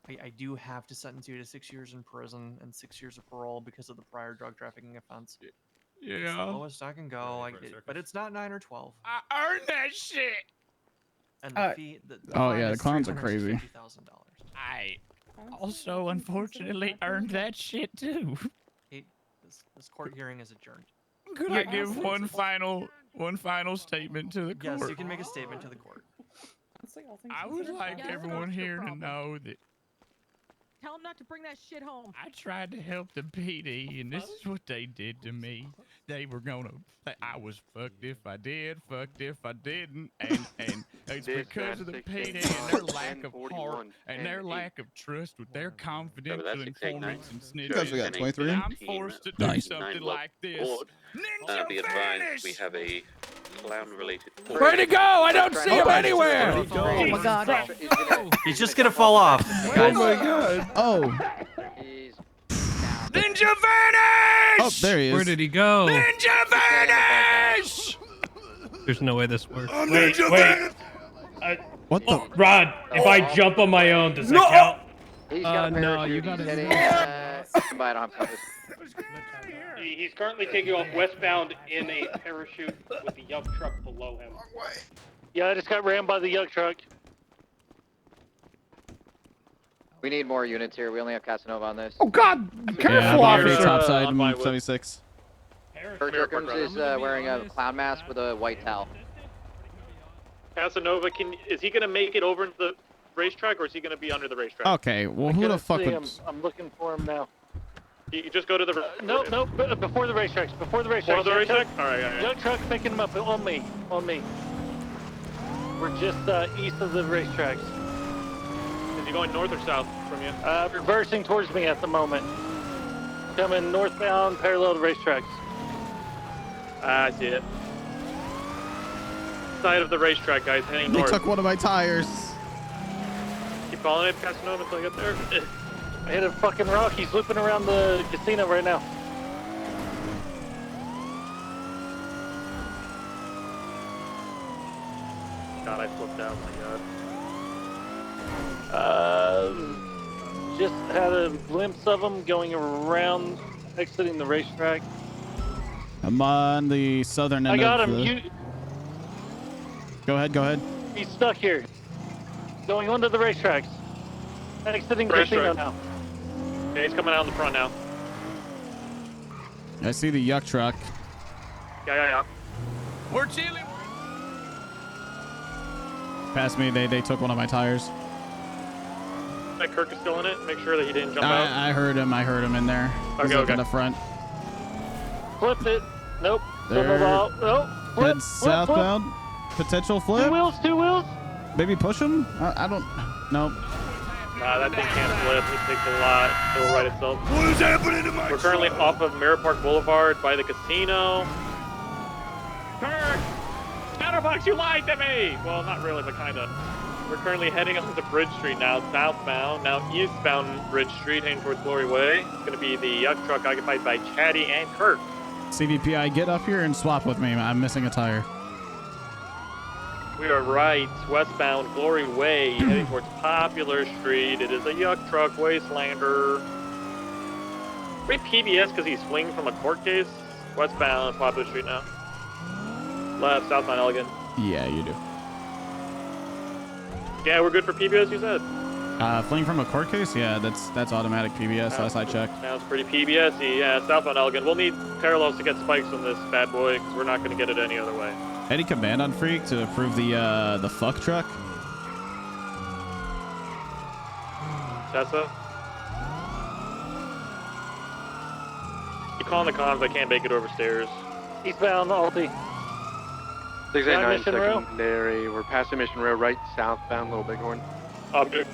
I do have to sentence you to 6 years in prison and 6 years of parole because of the prior drug trafficking offense. Yeah. It's the lowest I can go, but it's not 9 or 12. I earned that shit. And the fee, the Oh, fine yeah, the is clowns are crazy. $350,000. I also, unfortunately, earned that shit too. This court hearing is adjourned. Could I give one final statement to the court? Yes, you can make a statement to the court. I would like everyone here to know that Tell him not to bring that shit home. I tried to help the PD, and this is what they did to me. They were gonna. I was fucked if I did, fucked if I didn't, and it's because of the PD and their lack of heart and their lack of trust with their confidential informants and snitches. You guys, we got 23? I'm forced to do Nice. something like this. Be advised, we have a clown-related. Where'd he go? I don't see him anywhere. Oh my god. He's just gonna fall off. Oh my god. Oh. Ninja vanish! Oh, there he is. Where did he go? Ninja vanish! There's no way this works. Wait. What the? Rod, if I jump on my own, does that count? He's got a no, parachute. you gotta He's use heading, standby, I don't have compass. He's currently taking off westbound in a parachute with the Yuk truck below him. Yeah, I just got rammed by the Yuk truck. We need more units here. We only have Casanova on this. Oh God! Careful, Yeah, already officer. topside on my 76. Kurt Jerkins is wearing a clown mask with a white towel. Casanova, is he gonna make it over into the racetrack, or is he gonna be under the racetrack? Okay, well, who the fuck would... I'm looking for him now. You just go to the. No, before the racetracks. Before the racetracks. Before the racetrack? All right. Yuk truck picking him up on me. We're just east of the racetracks. Is he going north or south from you? Reversing towards me at the moment. Coming northbound, parallel to racetracks. I see it. Side of the racetrack, guys, heading They north. took one of my tires. Keep following it, Casanova, until I get there. I hit a fucking rock. He's looping around the casino right now. God, I flipped out. My God. Just had a glimpse of him going around, exiting the racetrack. I'm on the southern end I got of him. the... Go ahead. He's stuck here. Going onto the racetracks. Exiting the casino now. Yeah, he's coming out in the front now. I see the Yuk truck. Yeah. We're chilling. Past me, they took one of my tires. That Kirk is still in it. Make sure that he didn't jump out. I heard him in there. He's up in the front. Flipped it. Nope. There. Nope. Head southbound. Potential flip. Two wheels. Maybe push him? I don't... Nope. Nah, that thing can't flip. It takes a lot. It will right itself. What is happening to my We're currently off of Mirror Park Boulevard by the casino. Kirk! Chatterbox, you lied to me! Well, not really, but kinda. We're currently heading onto Bridge Street now, southbound. Now eastbound Bridge Street, heading towards Glory Way. It's gonna be the Yuk truck occupied by Chatty and Kirk. CVPI, get up here and swap with me. I'm missing a tire. We are right, westbound Glory Way, heading towards Popular Street. It is a Yuk truck, Wastelander. Wait, PBS because he's fleeing from a court case? Westbound Popular Street now. Left, southbound Elegant. Yeah, you do. Yeah, we're good for PBS, you said? Fleeing from a court case? Yeah, that's automatic PBS, last I checked. Sounds pretty PBS-y. Yeah, southbound Elegant. We'll need parallels to get spikes on this bad boy because we're not going to get it any other way. Any command on Freak to approve the fuck truck? Tessa? Keep calling the comms. I can't make it over stairs. Eastbound, Alti. 689 Mission Row? secondary. We're passing Mission Row, right southbound, Little Bighorn. Good.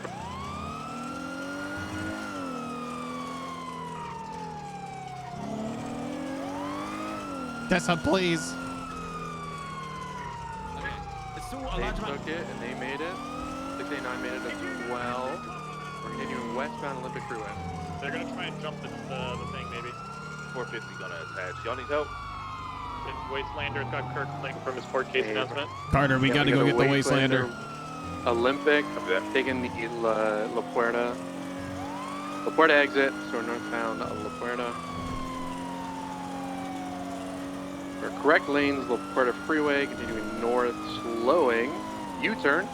Tessa, please. They took it and they made it. 689 made it as well. We're continuing westbound Olympic Freeway. They're going to try and jump the thing, maybe. 450 gonna attach. Y'all need help? Wastelander's got Kirk fleeing from his court case announcement. Carter, we gotta go get the Wastelander. Olympic, taking the La Puerta exit, so northbound La Puerta. For correct lanes, La Puerta Freeway, continuing north, slowing, U-turn,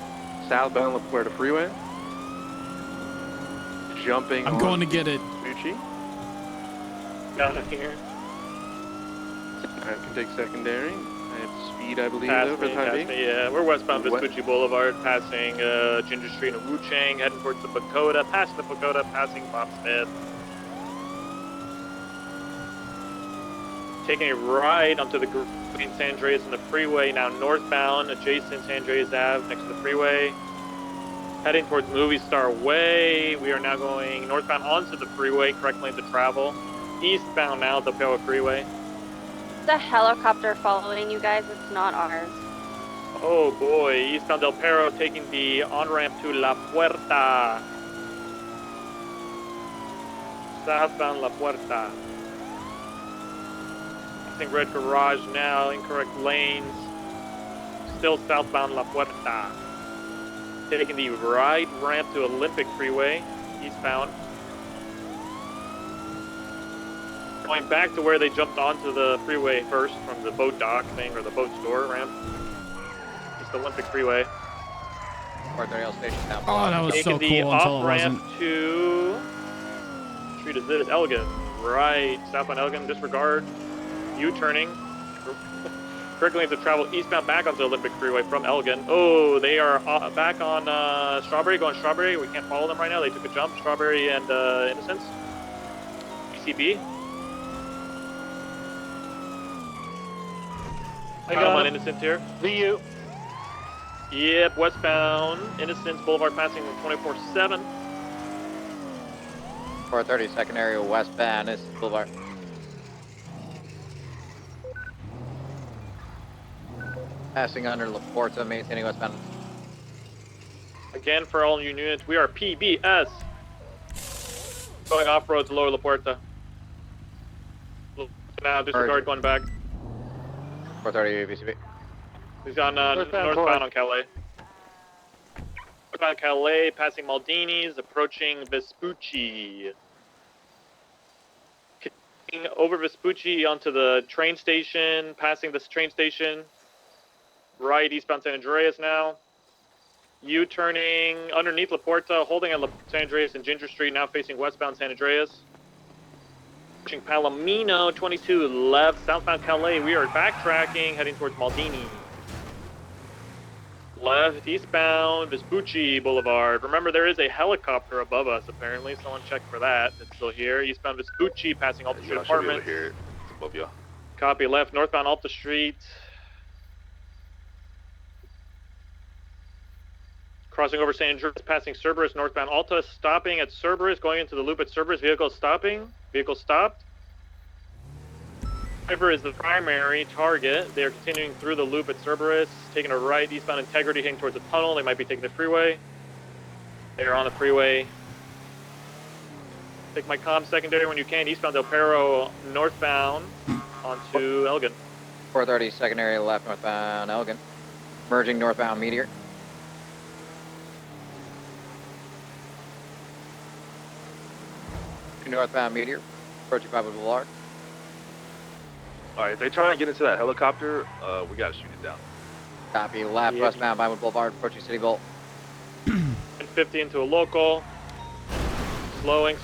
southbound La Puerta Freeway. Jumping I'm going to get it. Smoochie. Down here. I can take secondary. I have speed, I believe, Pass though, for the time being. me, yeah. We're westbound Vespucci Boulevard, passing Ginger Street and Wuchang, heading towards the Pagoda, passing the Pagoda, passing Bob Smith. Taking a right onto the Green San Andreas and the freeway, now northbound, adjacent San Andreas Ave, next to the freeway. Heading towards Movie Star Way. We are now going northbound onto the freeway, correct lane to travel. Eastbound now, the Del Perro Freeway. The helicopter following you guys, it's not ours. Oh boy, eastbound Del Perro taking the on-ramp to La Puerta. Southbound La Puerta. Passing red garage now, incorrect lanes. Still southbound La Puerta. Taking the right ramp to Olympic Freeway, eastbound. Going back to where they jumped onto the freeway first from the boat dock thing or the boat store ramp. It's Olympic Freeway. Station down Oh, that was so Taking cool the until it off-ramp wasn't. to... What street is this? Elgin. Right, southbound Elgin, disregard. U-turning. Correct lanes to travel eastbound back onto Olympic Freeway from Elgin. Oh, they are back on Strawberry, going Strawberry. We can't follow them right now. They took a jump. Strawberry and Innocence. BCB. I got on him. Innocence here. VU. Yep, westbound. Innocence Boulevard passing 24/7. 430 secondary westbound. This is Boulevard. Passing under La Porta, maintaining westbound. Again, for all new units, we are PBS. Going off-road to Lower La Puerta. Now, disregard going back. 430 VCB. He's on northbound on Calais. Northbound Calais, passing Maldini's, approaching Vespucci. Continuing over Vespucci onto the train station, passing this train station. Right, eastbound San Andreas now. U-turning underneath La Porta, holding at San Andreas and Ginger Street, now facing westbound San Andreas. Pushing Palomino, 22 left, southbound Calais. We are backtracking, heading towards Maldini. Left, eastbound, Vespucci Boulevard. Remember, there is a helicopter above us, apparently. Someone check for that. It's still here. Eastbound Vespucci, passing Alta Street Apartment. Here. It's above you. Copy, left, northbound Alta Street. Crossing over San Andreas, passing Cerberus, northbound Alta, stopping at Cerberus, going into the loop at Cerberus. Vehicle stopping. Vehicle stopped. Driver is the primary target. They are continuing through the loop at Cerberus, taking a right, eastbound Integrity, heading towards the tunnel. They might be taking the freeway. They are on the freeway. Take my comm secondary when you can. Eastbound Del Perro, northbound onto Elgin. 430 secondary left, northbound Elgin. Merging northbound Meteor. Northbound Meteor, approaching Vinewood Boulevard. Alright, if they try to get into that helicopter, we gotta shoot it down. Copy, left, westbound Vinewood Boulevard, approaching City Vault. 50 into a local. Slowing.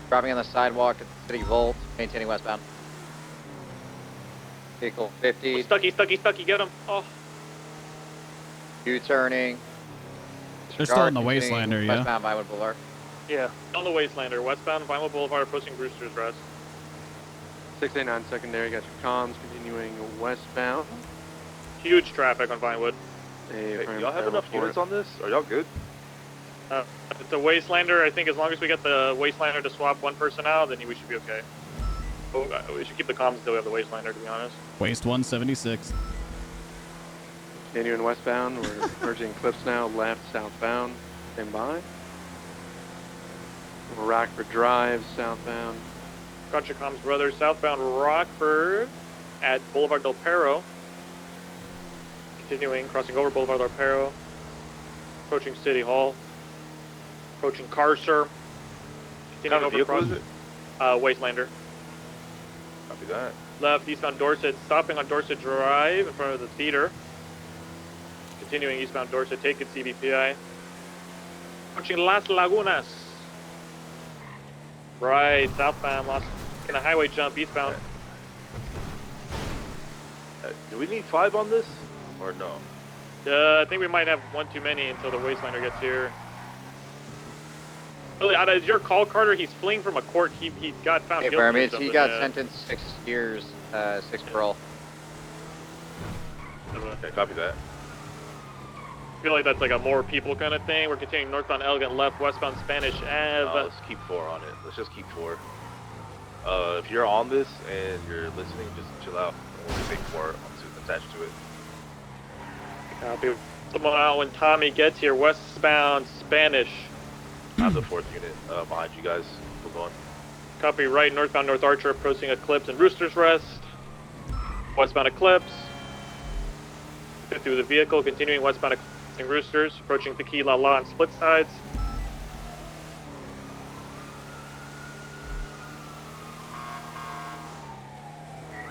Dropping on the sidewalk at City Vault, maintaining westbound. Vehicle 50. Stucky, get him. Oh. U-turning. They're still in the Wastelander, yeah? Westbound Vinewood Boulevard. Yeah. On the Wastelander, westbound Vinewood Boulevard, approaching Brewster's Rest. 689 secondary, got your comms, continuing westbound. Huge traffic on Vinewood. Hey, y'all have enough units on this? Are y'all good? If it's a Wastelander, I think as long as we get the Wastelander to swap one person out, then we should be okay. Oh, we should keep the comms until we have the Wastelander, to be honest. Waste 176. Continuing westbound, we're merging cliffs now, left, southbound. Stand by. Rockford Drive, southbound. Got your comms, brother. Southbound Rockford at Boulevard Del Perro. Continuing, crossing over Boulevard Del Perro. Approaching City Hall. Approaching Carcer. What kind of vehicle is it? Wastelander. Copy that. Left, eastbound Dorset, stopping on Dorset Drive in front of the theater. Continuing eastbound Dorset, taking CBPI. Approaching Las Lagunas. Right, southbound, in a highway jump, eastbound. Do we need 5 on this? Or no? I think we might have one too many until the Wastelander gets here. Really, is your call, Carter? He's fleeing from a court. He got found guilty. Hey, or something, he got sentenced 6 years, 6 parole. Okay, copy that. I feel like that's like a more people kind of thing. We're continuing northbound Elgin, left, westbound Spanish Ave. Let's keep 4 on it. Let's just keep 4. If you're on this and you're listening, just chill out. We'll just take 4 attached to it. Copy. Someone out when Tommy gets here. Westbound Spanish. I have the 4th unit behind you guys. We're going. Copy right, northbound North Archer approaching Eclipse and Rooster's Rest. Westbound Eclipse. Go through the vehicle, continuing westbound Eclipse and Roosters, approaching Tequila La on split sides.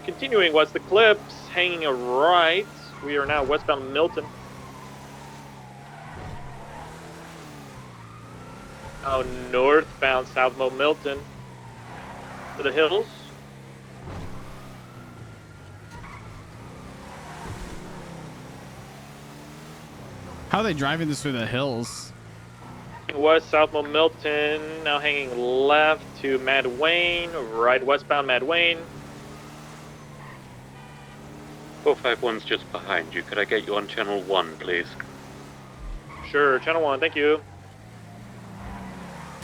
Continuing west Eclipse, hanging a right. We are now westbound Milton. Now northbound Southmo Milton to the hills. How are they driving this through the hills? West Southmo Milton, now hanging left to Mad Wayne, right westbound Mad Wayne. 451's just behind you. Could I get you on channel 1, please? Sure, channel 1, thank you.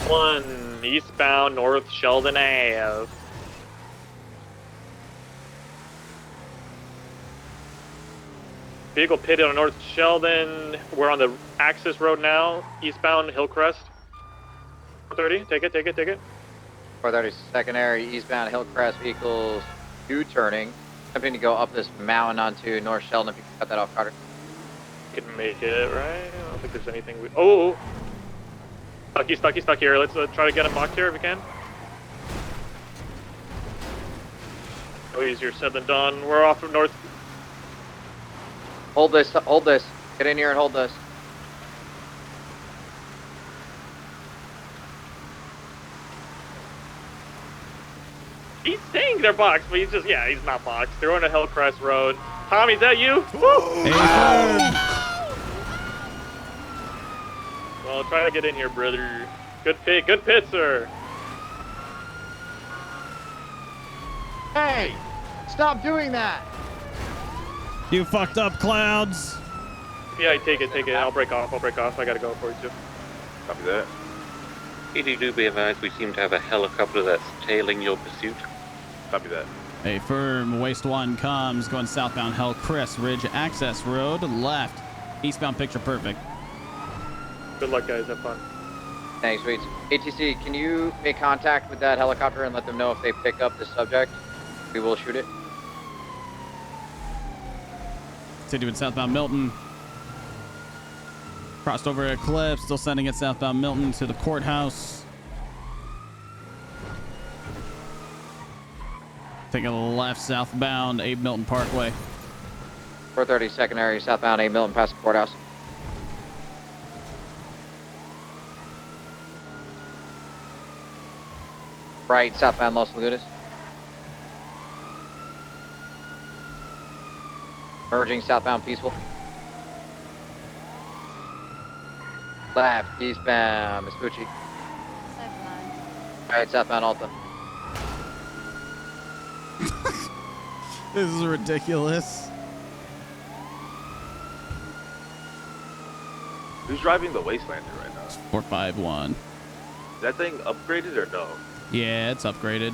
1, eastbound North Sheldon Ave. Vehicle pitted on North Sheldon. We're on the access road now, eastbound Hillcrest. 430, take it. 430 secondary, eastbound Hillcrest vehicles U-turning. Attempting to go up this mountain onto North Sheldon. If you can cut that off, Carter. Can make it, right? I don't think there's anything we... Oh! Stuck here. Let's try to get him locked here if we can. Oh, easier said than done. We're off of North... Hold this. Get in here and hold this. He's saying they're boxed, but he's not boxed. They're on a Hillcrest Road. Tommy, is that you? Well, try to get in here, brother. Good pit, sir. Hey! Stop doing that! You fucked up, Clouds. Yeah, take it. I'll break off. I gotta go for you too. Copy that. PD, do be advised, we seem to have a helicopter that's tailing your pursuit. Copy that. A firm waste 1 comes going southbound Hellcrest Ridge access road left. Eastbound picture perfect. Good luck, guys. Have fun. Thanks, sweets. ATC, can you make contact with that helicopter and let them know if they pick up the subject? We will shoot it. Continuing southbound Milton. Crossed over Eclipse, still sending it southbound Milton to the courthouse. Taking a left southbound Abe Milton Parkway. 430 secondary, southbound Abe Milton past the courthouse. Right, southbound Los Lagunas. Merging southbound Peaceful. Left, eastbound Vespucci. Right, southbound Alta. This is ridiculous. Who's driving the Wastelander right now? 451. Is that thing upgraded or no? Yeah, it's upgraded.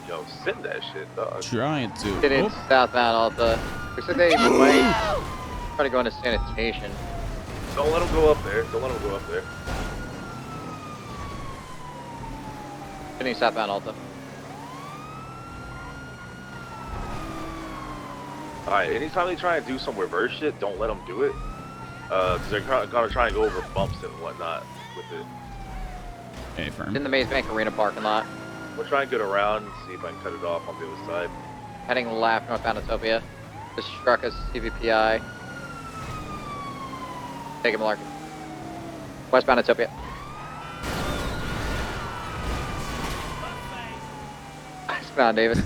Yo, send that shit, dog. Trying to. It is southbound Alta. Looks like they might try to go into sanitation. Don't let him go up there. Hitting southbound Alta. Alright, anytime they try and do some reverse shit, don't let them do it. Because they're gonna try and go over bumps and whatnot with it. Okay, firm. In the Maze Bank Arena parking lot. We'll try and get around and see if I can cut it off on the other side. Heading left, northbound Utopia. Just struck us CVPI. Take him, Melarky. Westbound Utopia. Westbound Davis.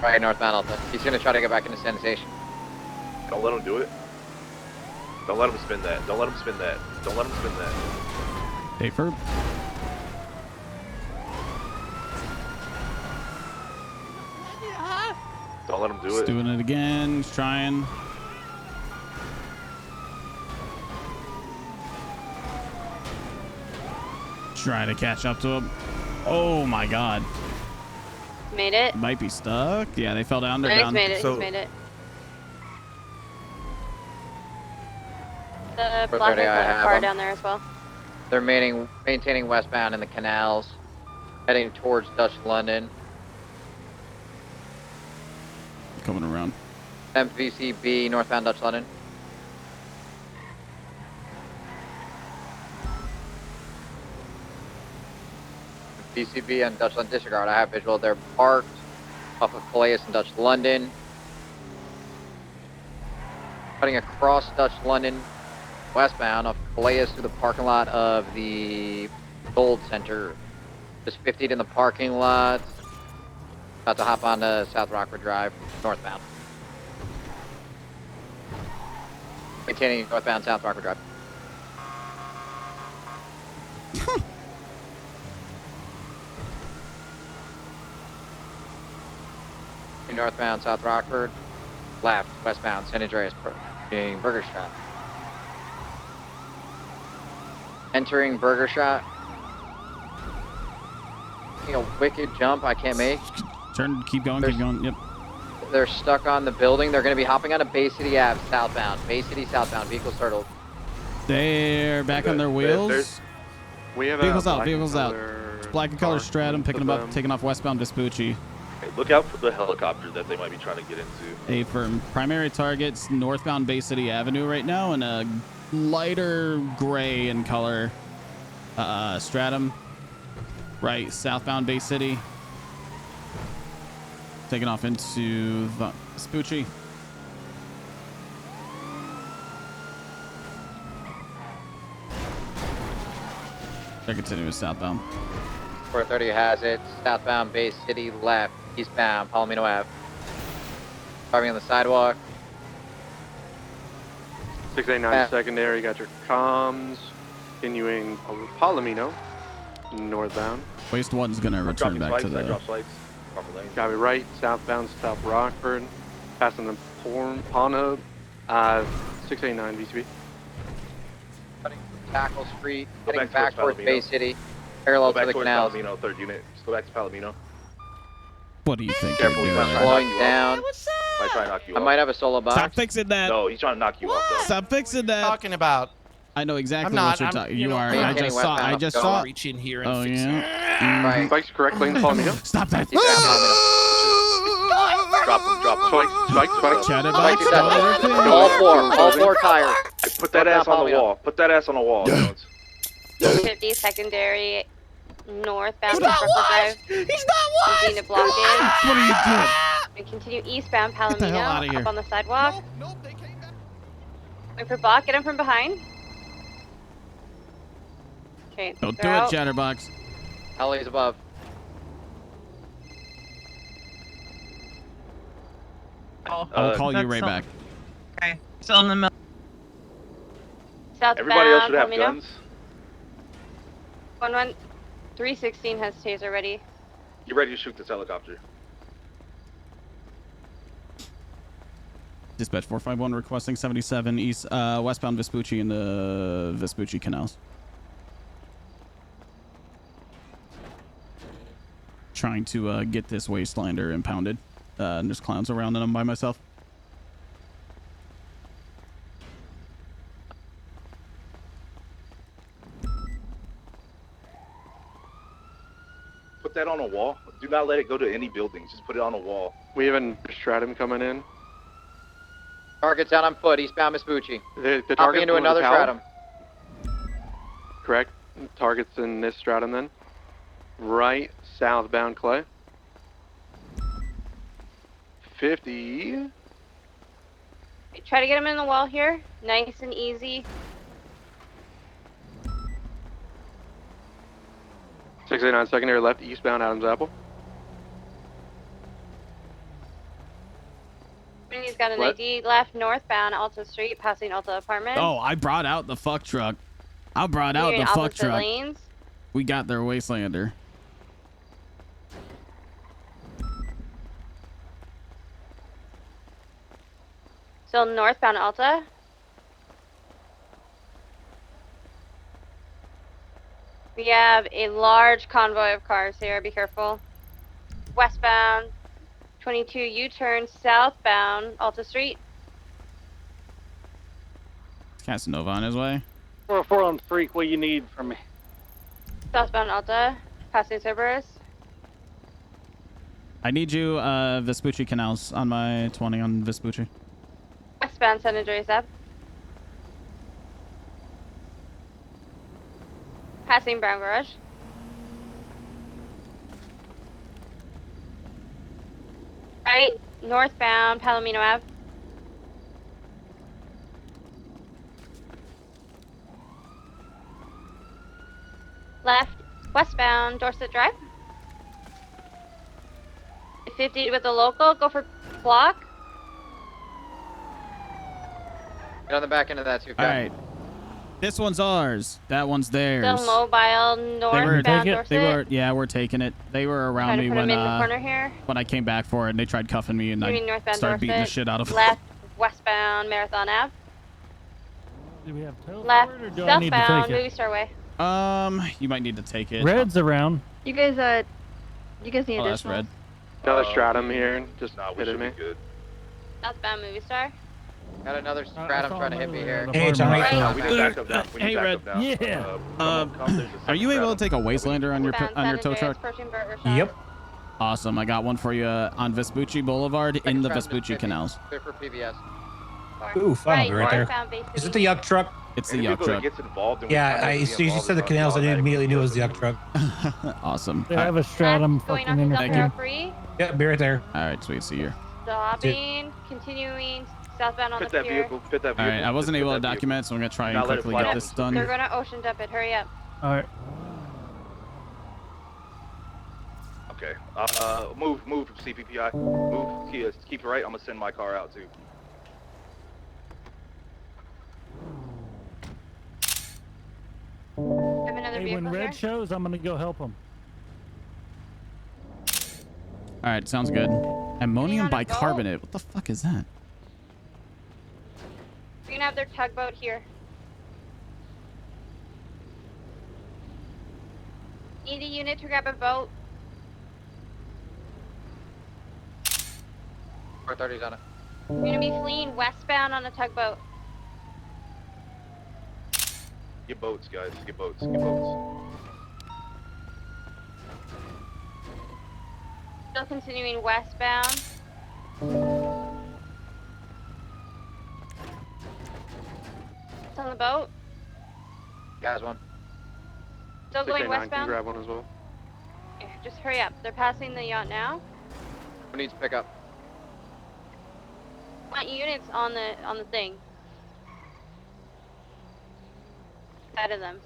Right, northbound Alta. He's gonna try to get back into sanitation. Don't let him do it. Don't let him spin that. Hey, firm. Don't let him do He's it. doing it again. He's trying. Trying to catch up to him. Oh my god. Made it. Might be stuck. Yeah, they fell down. They're He's down. made it. He's made it. The black car down there as well. They're maintaining westbound in the canals, heading towards Dutch London. Coming around. MVCB, northbound Dutch London. VCB and Dutch London, disregard, I have visual. They're parked off of Calais and Dutch London. Cutting across Dutch London, westbound off Calais through the parking lot of the Gold Center. Just 50 in the parking lot. About to hop onto South Rockford Drive, northbound. Maintaining northbound South Rockford Drive. Northbound South Rockford, left, westbound San Andreas, being Burger Shot. Entering Burger Shot. A wicked jump I can't make. Keep going, yep. They're stuck on the building. They're going to be hopping on a Bay City Ave southbound. Bay City southbound. Vehicles startled. They're back on their wheels. We have vehicles out, black vehicles out. color Black and color Stratum picking them up, taking off westbound Vespucci. Hey, look out for the helicopter that they might be trying to get into. A firm primary targets northbound Bay City Avenue right now, and a lighter gray in color Stratum. Right, southbound Bay City. Taking off into Vespucci. They're continuing southbound. 430 has it. Southbound Bay City left. Eastbound Palomino Ave. Driving on the sidewalk. 689 secondary, got your comms. Continuing Palomino, northbound. Waste 1's gonna return back to the... Got me right, southbound South Rockford. Passing the Pornhub. 689 VCB. Cutting Tackle Street. Heading back towards Bay City. Parallel to the canals. Palomino, 3rd unit. Just go back to Palomino. What do you think? Careful, he's slowing down. Might try to knock you I off. might have a solo box. Stop fixing that. No, he's trying to knock you off, though. Stop fixing that. Talking about. I know exactly I'm not, what you're talking. You are. maintaining I just saw. Reach in here and Oh fix yeah. Right. Spikes correct lane, Palomino. Stop that. Drop him. Spike. Chatterbox. All four tires. Put that ass on the wall. Put that ass on the wall, Jones. 50 secondary northbound Trucker Drive. He's not Continue to block in. What are you doing? And continue eastbound Get the hell outta Palomino here. up on the sidewalk. Wait for block. Get him from behind. Okay. Don't do they're it, out. Chatterbox. Ellie's above. I'll call you right back. Okay. Still in the middle. Southbound Everybody else should have Palomino. guns. 316 has taser ready. You ready to shoot this helicopter? Dispatch 451 requesting 77 east westbound Vespucci in the Vespucci canals. Trying to get this wastelander impounded. And there's clowns around and I'm by myself. Put that on a wall. Do not let it go to any buildings. Just put it on a wall. We have a Stratum coming in. Target's out on foot. Eastbound Vespucci. The Hopping target's into in the another tower. Stratum. Correct. Target's in this Stratum then. Right, southbound Clay. 50. Try to get him in the wall here. Nice and easy. 689 secondary left, eastbound Adams Apple. And he's got an What? ID left northbound Alta Street, passing Alta Apartments. Oh, I brought out the fuck truck. I brought out You're in the fuck opposite truck. lanes. We got their wastelander. Still northbound Alta. We have a large convoy of cars here. Be careful. Westbound 22 U-turn southbound Alta Street. Casanova on his way. 404 on Freak, what you need from me? Southbound Alta, passing Cerberus. I need you, Vespucci Canals on my 20 on Vespucci. Westbound San Andreas Ave. Passing Brown Garage. Right, northbound Palomino Ave. Left, westbound Dorset Drive. 50 with the local, go for block. Get on the back end of that too, All right. This one's ours. That one's theirs. Still mobile, northbound Dorset. Yeah, we're taking it. They were around Trying to me put when them in the corner here. when I came back for it, and they tried cuffing me, and Shooting I northbound started beating the Dorset. shit out of them. Left, westbound Marathon Ave. Do we have tow Left, for it, or do I need to southbound take it? Movie Star Way. You might need to take it. Red's around. You guys need Oh, that's additional? red. Another stratum here. Just we should be good. Southbound Movie Star. Got another stratum trying to hit me here. Hey, Johnny. We need backup now. We need Hey, backup Red. now. Are you able to take a Wastelander on your Westbound tow San truck? Andreas, approaching Burt Rashad. Yep. Awesome. I got one for you on Vespucci Boulevard in the Vespucci Canals. Clear for PBS. Ooh, funnel right there. northbound Bay Is City. it the yuck truck? It's the Any yuck vehicle that truck. gets involved in Yeah, what's as soon as you said the canals, I immediately knew it was the yuck truck. Awesome. They have a stratum Going fucking off of intercom. Delta Free. Yeah, be right there. All right, sweet. See you. Stopping, continuing southbound on Fit the that pier. vehicle. Fit that All vehicle. right, I wasn't Fit able to that vehicle. document, so I'm gonna try and Now let it quickly fly get off. this done. They're gonna ocean dump it. Hurry up. All right. Okay. Move from CPPI. Move. Keep it right. I'm gonna send my car out too. Have another Hey, vehicle when here. Red shows, I'm gonna go help him. All right, sounds good. Ammonium on a boat? bicarbonate. What the fuck is that? We're gonna have their tugboat here. Need a unit to grab a boat. 430's on it. We're gonna be fleeing westbound on a tugboat. Get boats, guys. Get boats. Get boats. Still continuing westbound. It's on the boat. Guys, one. Still going westbound. grab one as well. Yeah, just hurry up. They're passing the yacht now. Who needs pickup? Want units on the thing. Side of them.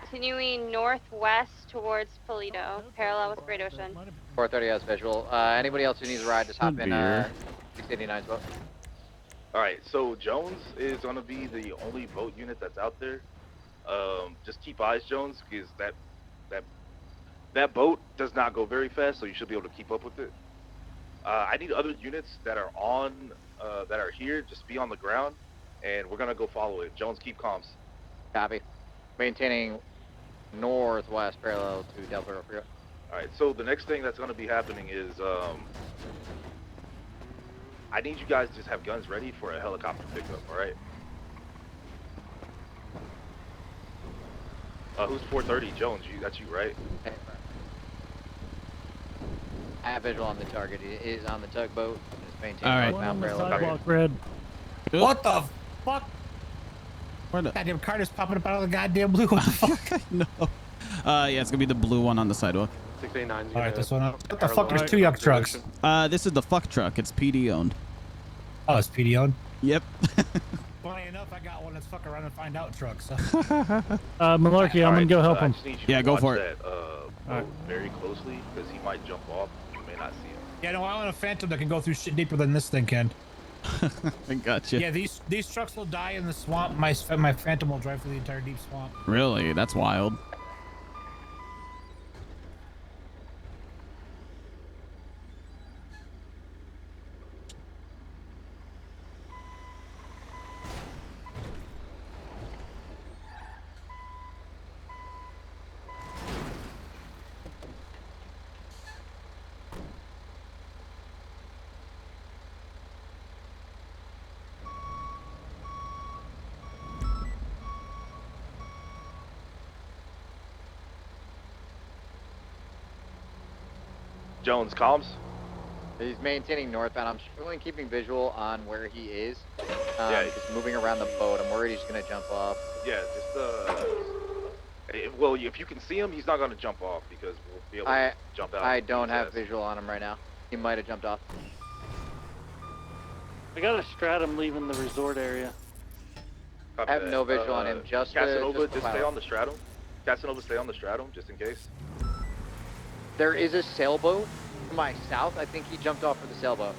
Continuing northwest towards Toledo, parallel with Great Ocean. 430 has visual. Anybody else who needs a ride, just hop in 689's boat. All right. So Jones is gonna be the only boat unit that's out there. Just keep eyes, Jones, because that boat does not go very fast, so you should be able to keep up with it. I need other units that are that are here. Just be on the ground, and we're gonna go follow it. Jones, keep comms. Copy. Maintaining northwest parallel to Delta Rio. All right. So the next thing that's gonna be happening is I need you guys to just have guns ready for a helicopter pickup. All right. Who's 430? Jones, that's you, right? I have visual on the target. It is on the tugboat. It's maintaining All right. One on northbound the parallel. sidewalk, Red. What the fuck? Where the? Goddamn car just popping up out of the goddamn blue. What the fuck? No. Yeah, it's gonna be the blue one on the sidewalk. 689's All right, this one up. What the fuck? There's two yuck trucks. This is the fuck truck. It's PD owned. Oh, it's PD owned? Yep. Funny enough, I got one that's fuck around and find out truck, so. Malarkey, I'm gonna go help I him. just need you Yeah, to go watch for it. that, boat very closely because he might jump off. You may not see him. Yeah, no, I want a Phantom that can go through shit deeper than this thing can. I gotcha. Yeah, these trucks will die in the swamp. My Phantom will drive through the entire deep swamp. Really? That's wild. Jones, comms? He's maintaining northbound. I'm struggling keeping visual on where he is. Yeah. He's moving around the boat. I'm worried he's gonna jump off. Yeah, well, if you can see him, he's not gonna jump off because we'll be able to jump out. I don't have visual on him right now. He might have jumped off. I got a stratum leaving the resort area. I have no visual on him. Casanova, just stay on the stratum. Casanova, stay on the stratum, just in case. There is a sailboat to my south. I think he jumped off for the sailboat.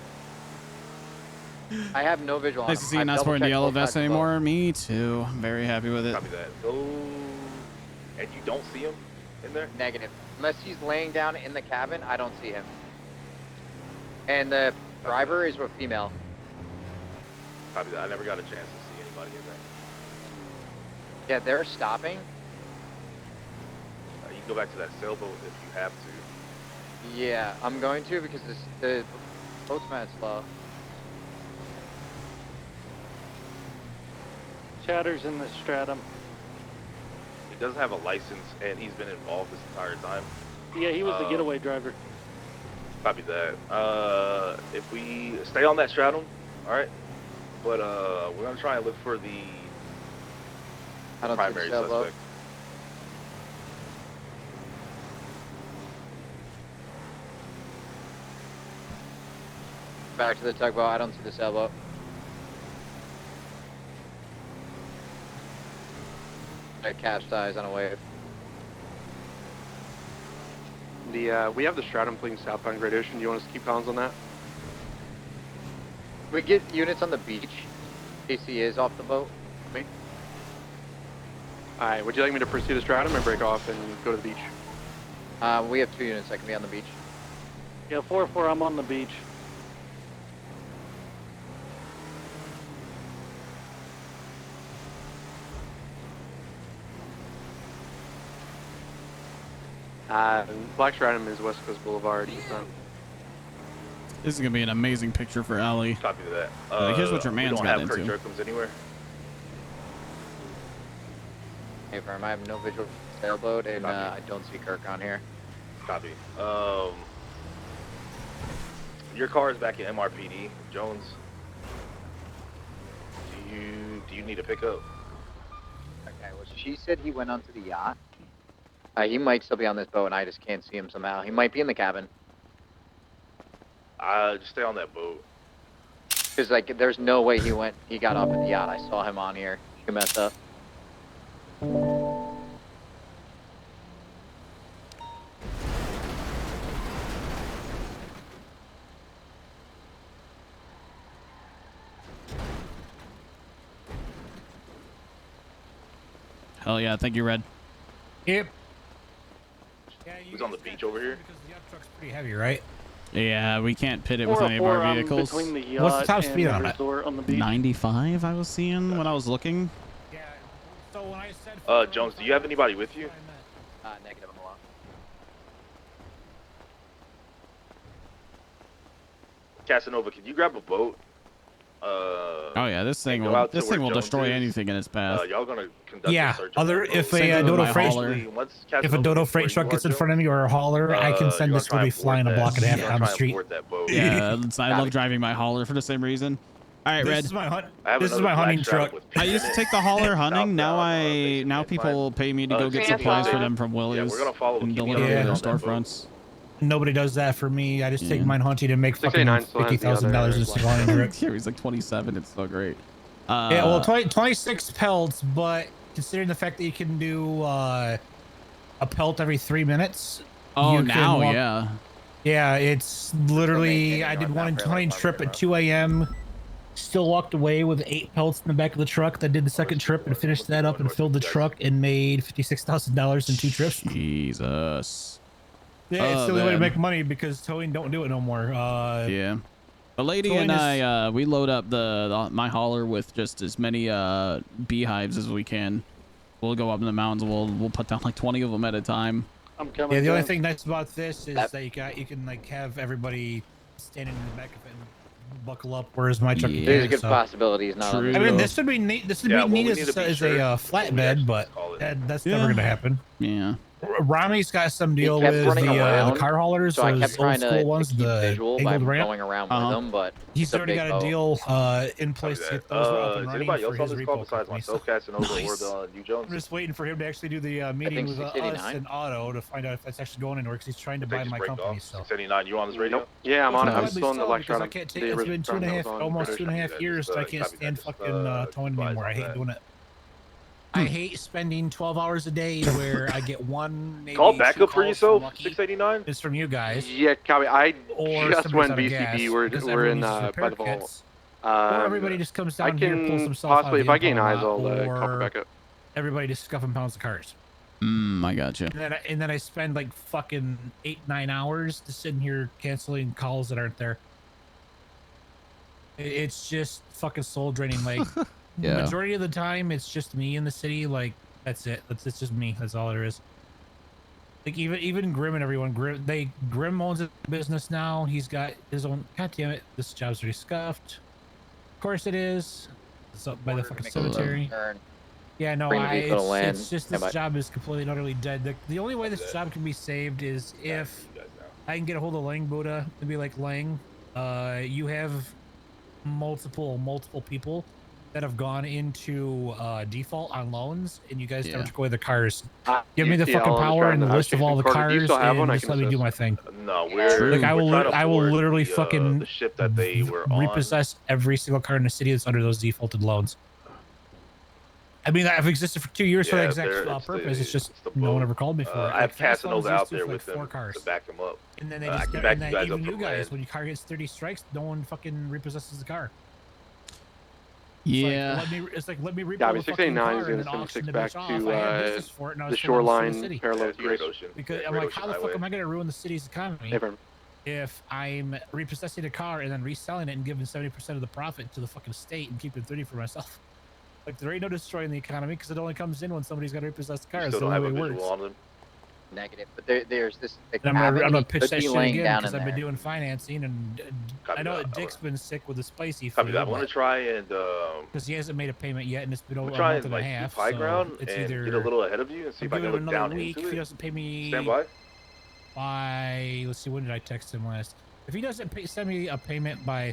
I have no visual on him. Nice to see you not sporting the yellow vest anymore. Me too. I'm very happy with it. Copy that. Go. And you don't see him in there? Negative. Unless he's laying down in the cabin, I don't see him. And the driver is a female. Copy that. I never got a chance to see anybody in there. Yeah, they're stopping. You can go back to that sailboat if you have to. Yeah, I'm going to because the boat's mad slow. Chatter's in the stratum. He doesn't have a license, and he's been involved this entire time. Yeah, he was the getaway driver. Copy that. If we stay on that stratum, all right. But we're gonna try and look for the primary suspect. Back to the tugboat. I don't see the sailboat. I capsized on a wave. We have the stratum fleeing southbound Great Ocean. Do you want us to keep comms on that? We get units on the beach. AC is off the boat. Me. Alright, would you like me to pursue the stratum or break off and go to the beach? We have 2 units that can be on the beach. Yeah, 4-4, I'm on the beach. Black Stratum is West Coast Boulevard. Eastbound. This is gonna be an amazing picture for Allie. Copy that. Here's what your man's got into. We don't have Kirk Jerkums anywhere. Hey, firm. I have no visual sailboat, and I don't see Kirk on here. Copy. Your car is back in MRPD, Jones. Do you need a pickup? Okay. Well, she said he went onto the yacht. He might still be on this boat, and I just can't see him somehow. He might be in the cabin. Just stay on that boat. Cause like, there's no way he got off at the yacht. I saw him on here. He messed up. Hell yeah, thank you, Red. Yep. Who's on the beach over here? Because the yacht truck's pretty heavy, right? Yeah, we can't pit it with any of our vehicles. Between the yacht What's the top speed on it? On the beach. 95 I was seeing when I was looking. Yeah. So when I said Jones, do you have anybody with you? Negative. I'm alone. Casanova, can you grab a boat? Oh yeah, this thing go will out to where will Jones destroy is. anything in its path. Y'all gonna conduct a search. If a Dodo freight truck gets in front of me or a hauler, I can send this would be flying a block and a half down the street. Yeah, I love driving my hauler for the same reason. All right, Red. This is my hunting truck. I used to take the hauler hunting. Now people pay me to go get supplies for them from Willie's and deliver to their storefronts. Nobody does that for me. I just take mine hunting and make fucking $50,000 in supply trip. Yeah, he's like 27. It's so great. Yeah, well, 26 pelts, but considering the fact that you can do a pelt every 3 minutes. Oh, now, yeah. Yeah, it's literally, I did one hunting trip at 2 a.m. Still walked away with 8 pelts in the back of the truck. Then did the second trip and finished that up and filled the truck and made $56,000 in 2 trips. Jesus. Yeah, it's the only way to make money because towing don't do it no more. Yeah. The lady and I, we load up my hauler with just as many beehives as we can. We'll go up in the mountains. We'll put down like 20 of them at a time. I'm coming. Yeah, the only thing nice about this is that you can like have everybody standing in the back of it and buckle up, whereas my truck. There's good possibilities now. I mean, this would be neat. This would be neat as a flatbed, but that's never gonna happen. Yeah. Rami's got some He deal kept with running the around, car haulers, so I those kept old trying school to ones, keep the visual by angled ramp. going around with him, but He's it's a already big got a boat. deal in place to get those up and Is running anybody for else on his this call repo besides company. myself, Casanova, Nice. Orbel, and you, Jones? I'm just waiting for him to actually do the meeting with us 689. and Otto to find out if that's actually going anywhere because he's trying to If they buy just my break company. off. So 689, you on this radio? Nope. Yeah, I'm on it. I'm Gladly still in the so, because I electron. can't take. The It's been original that was on almost British. 2.5 years. I can't copy that. stand Just, fucking towing advise anymore. I on hate that. doing it. I hate spending 12 hours a day where I get one, maybe Call two backup for calls yourself, from Lucky. 689? It's from you guys. Yeah, copy. I Or just somebody's went out of BCB. gas, We're because we're everyone in uses repair by the vault. kits. Or everybody just comes I down here, pulls can himself out possibly, of if the I gain impound eyes, lot, I'll call for or backup. everybody just scuffing pounds of cars. I gotcha. And then I spend like fucking 8-9 hours just sitting here canceling calls that aren't there. It's just fucking soul draining. Like Yeah. majority of the time, it's just me in the city. Like that's it. It's just me. That's all there is. Like even Grim and everyone. Grim owns a business now. He's got his own. God damn it! This job's already scuffed. Of course it is. It's up by the fucking cemetery. Yeah, no, Bring the vehicle to land. it's just this job is completely and utterly dead. The only way this job can be saved is if I can get a hold of Lang Buddha and be like, Lang, you have multiple people that have gone into default on loans, and you guys never took away the cars. Give me the fucking power and the list of all the cars, and just let me do my thing. No, we're Like I will, trying to I will board literally the, fucking the ship that they were on. repossess every single car in the city that's under those defaulted loans. I mean, I've existed for 2 years for that exact purpose. It's just no one ever called me for it. I have Like, Fast Loans Casanova used out to there for, with like, 4 them cars. to back him up. And then they I just, can back and you then guys up even you from guys, land. when your car gets 30 strikes, no one fucking repossesses the car. Yeah. It's like let me repo Yeah, the fucking 689 car is and going then to auction 76 the back bitch off. to I had business for it, and I was the still in the shoreline city. parallel with Great Grace. Ocean. Because Yeah, I'm Great like, Ocean how the fuck Highway. am I gonna ruin the city's economy if I'm repossessing a car and then reselling it and giving 70% of the profit to the fucking state and keeping 30 for myself? Like, there ain't no destroying the economy because it only comes in when somebody's got to repossess the car. You It's still the don't only have a way it visual works. on them? Negative, but there's this. And I'm gonna pitch could that be shit laying again down because in I've been there. doing financing, and I know that Dick's been sick with the spicy Copy flu that. I'm gonna try and because he hasn't made a payment yet, and it's been I'm over gonna a try month and and a like half. keep high So ground it's and either get a little ahead of you and see if I give can him look another down week into if he it. doesn't pay me. Stand by. By let's see, when did I text him last? If he doesn't send me a payment by,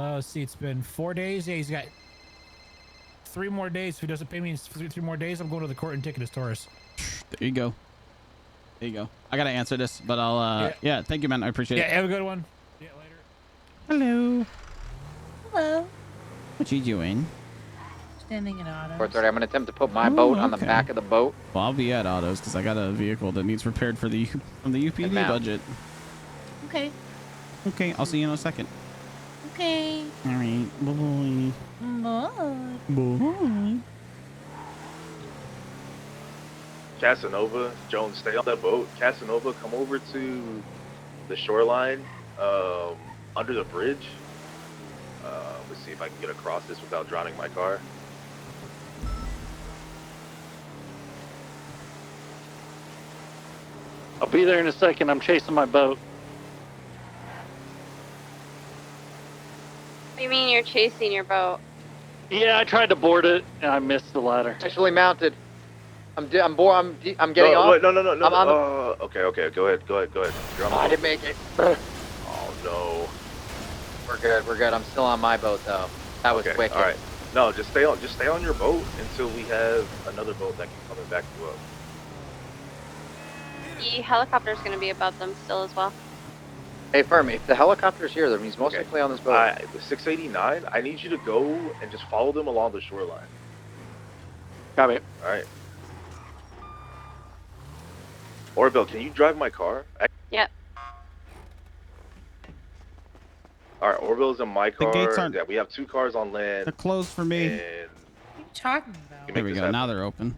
let's see, it's been 4 days. Yeah, he's got 3 more days. If he doesn't pay me in 3 more days, I'm going to the court and taking his Taurus. There you go. There you go. I gotta answer this, but I'll yeah. Thank you, man. I appreciate it. Yeah, have a good one. Yeah, later. Hello. Hello. What you doing? Standing in auto. 4:30. I'm going to attempt to put my boat on the okay. back of the boat. Well, I'll be at autos because I got a vehicle that needs repaired for the from the UPD mount. budget. Okay. Okay, I'll see you in a second. Okay. All right. Bye. Bye. Bye. Casanova, Jones, stay on that boat. Casanova, come over to the shoreline, under the bridge. Let's see if I can get across this without drowning my car. I'll be there in a second. I'm chasing my boat. What do you mean you're chasing your boat? Yeah, I tried to board it and I missed the ladder. Actually mounted. I'm getting No, off. wait, no. I'm Okay. Go ahead. You're on the I boat. didn't make it. Oh no. We're good. I'm still on my boat though. That was Okay, wicked. all right. No, just stay on your boat until we have another boat that can come and back you up. The helicopter's going to be above them still as well. Hey Fermi, if the helicopter's here, then he's most likely on this boat. With 689, I need you to go and just follow them along the shoreline. Copy. All right. Orville, can you drive my car? Yep. All right, Orville's in my car. gates aren't- Yeah, we have 2 cars on land. They're closed for me. And What are you talking about? There we go. Now they're open.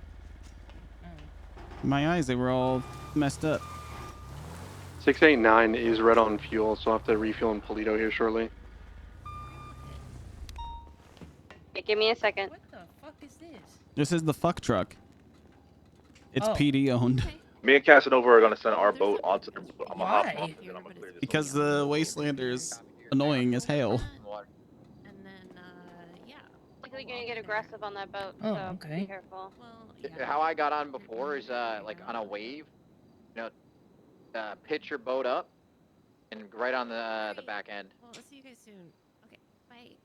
My eyes, they were all messed up. 689 is red on fuel, so I'll have to refuel in Polito here shortly. Okay, give me a second. What the fuck is this? This is the fuck truck. It's Oh. PD owned. Me and Casanova are gonna send our boat onto the. I'm gonna hop Why? on, and then I'm gonna clear this. Because the Wastelander is annoying as hell. likely gonna get aggressive on that boat, Oh, so okay. be careful. How I got on before is like on a wave, pitch your boat up, and right on the back end. Well, I'll see you guys soon. Okay, bye.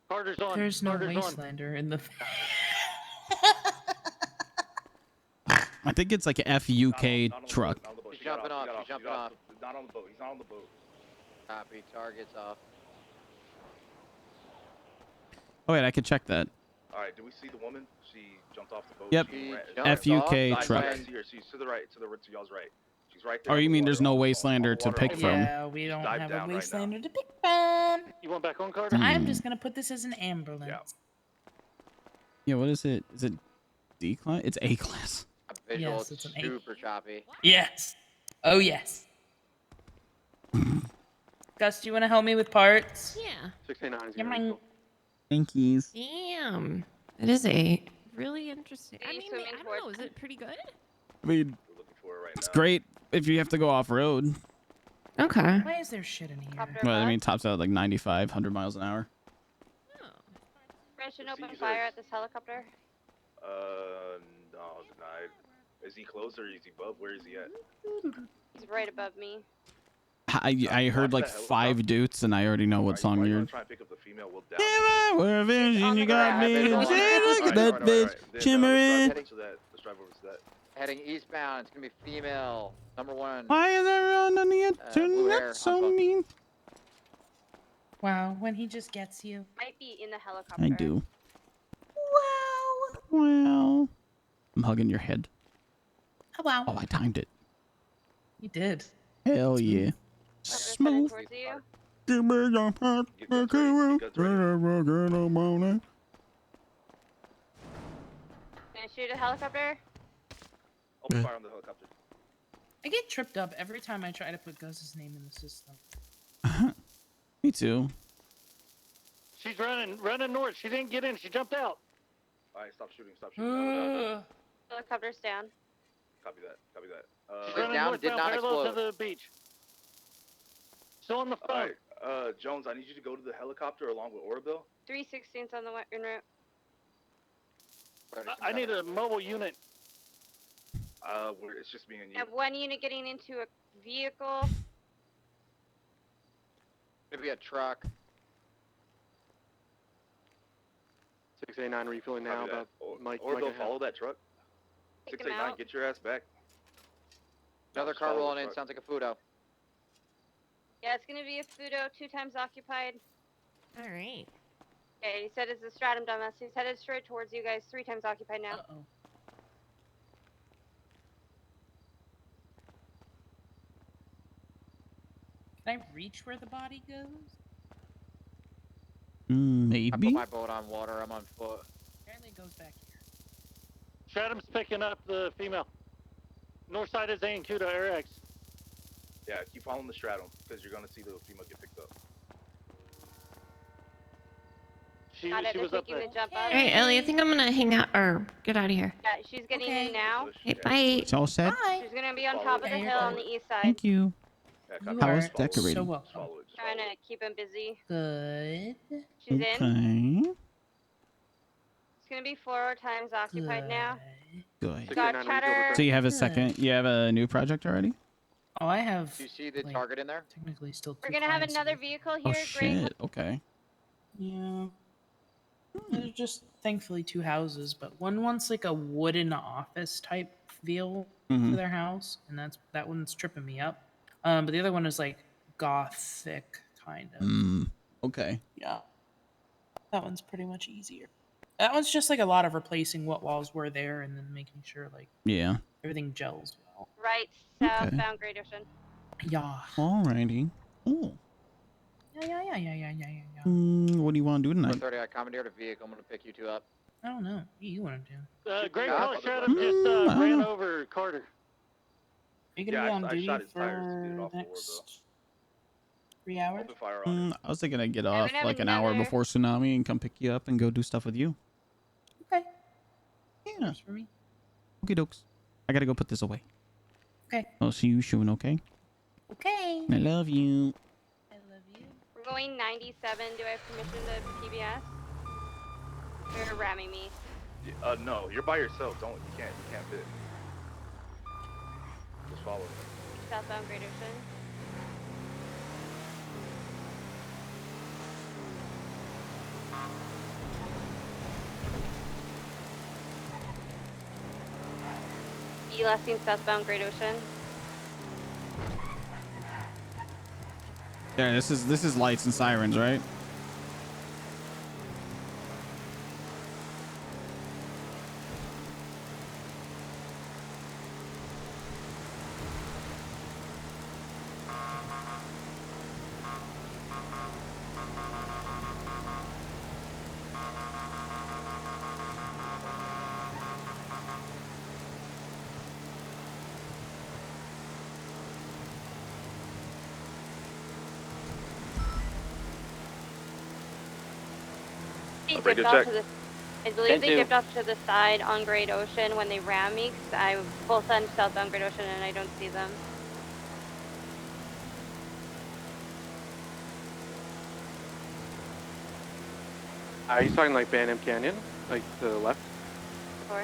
Carter's on. There's no Carter's on. Wastelander in the. I think it's like a FUK truck. He's jumping off. He's jumping off. Not on the boat. He's not on the boat. Copy. Target's off. Oh wait, I could check that. All right. Do we see the woman? She jumped off the boat. Yep. She FUK truck. I see her. She's to the right. To y'all's right. She's right there. Or you mean there's no Wastelander to pick from? Yeah, we don't have a down right Wastelander to pick from. You want back on, Carter? I'm just gonna put this as an ambulance. Yeah, what is it? Is it D class? It's A class. Visual, Yes, it's an A. super choppy. Yes. Oh yes. Gus, do you want to help me with parts? Yeah. 69 Yeah, mine. Thank you. Damn. It is a really interesting. I Are you mean, swimming I don't towards know. Is it pretty good? I mean, it's great if you have to go off road. Okay. Why is there shit in here? Well, I mean, tops out at like 95, 100 miles an hour. Red should open fire at this helicopter. No, denied. Is he close or is he above? Where is he at? He's right above me. I heard like 5 dudes, and I already know what song you're. Try and pick up the female. We'll down. We're a vision, you got me. Look at that bitch shimmering. Let's drive over to that. Heading eastbound. It's gonna be female. Number 1. Why is everyone on the blue hair, internet so mean? Wow, when he just gets you. Might be in the helicopter. I do. Well, I'm hugging your head. Oh wow. Oh, I timed it. You did. Hell yeah. Smooth. Towards you. Give me your heart. Make it real. Gonna shoot a helicopter. Open fire on the helicopter. I get tripped up every time I try to put Gus's name in the system. Me too. She's running north. She didn't get in. She jumped out. All right, stop shooting. Stop shooting. Helicopter's down. Copy that. Copy that. She's running down, did northbound, not parallel explode. to the beach. Still on the All phone. right, Jones, I need you to go to the helicopter along with Orville. 316's on the en route. I need a mobile unit. It's just me and you. Have one unit getting into a vehicle. Could be a truck. 689 refueling now. Copy that. About Mike. Orville, Mike follow that truck. Pick him 689, out. get your ass back. Another Just car follow the rolling in. truck. Sounds like a Fudo. Yeah, it's gonna be a Fudo, 2 times occupied. All right. Okay, he said it's a stratum dumbass. He's headed straight towards you guys, 3 times occupied now. Uh-oh. Can I reach where the body goes? I put Maybe. my boat on water. I'm on foot. Apparently it goes back here. Stratum's picking up the female. North side is A&Q to RX. Yeah, keep following the stratum because you're gonna see the female get picked up. She Got it, they're was up taking there. the jump out. All right, Ellie. I think I'm gonna hang out or get out of here. Yeah, she's getting in now. Okay, bye. It's all set. She's gonna be on top of the hill on the east side. Thank you. Yeah, You copy How are was that. Follow it. decorating? so welcome. Follow it. Just Trying follow to keep him busy. Good. She's in. Okay. It's gonna be 4 times occupied now. Good. Got chatter. So you have a second. You have a new project already? Oh, I have. Do you see the like, target in there? Technically, still. We're 2 gonna have clients another left. vehicle Oh here. Green. shit. Okay. Yeah. There's just thankfully 2 houses, but one wants like a wooden office type feel Mhm. to their house, and that one's tripping me up. But the other one is like gothic kind of. Okay. Yeah. That one's pretty much easier. That one's just like a lot of replacing what walls were there and then making sure like Yeah. everything gels well. Right, southbound Great Ocean. Yeah. Alrighty. Oh. Yeah. What do you want to do tonight? 430. I commandeered a vehicle. I'm gonna pick you 2 up. I don't know. What do you want to do? Great Yeah. Color Stratum just I don't ran know. over Carter. Are you gonna Yeah, be I on duty shot his for tires to get it the off the next 3 hours? Open fire on it. I was thinking I'd get we're off gonna have like an hour another- before tsunami and come pick you up and go do stuff with you. Okay. Yeah. Works for me. Okay, dokes. I gotta go put this away. Okay. I'll see you soon, okay? Okay. I love you. I love you. We're going 97. Do I have permission to PBS? They're ramming me. No, you're by yourself. You can't fit. Just follow me. Southbound Great Ocean. Lasting southbound Great Ocean. Yeah, this is lights and sirens, right? They Break dipped your off check. to the, I believe they dipped off to the side on Great Ocean when they rammed me, because I both on southbound Great Ocean and I don't see them. Are you talking like Banham Canyon? Like to the left? Or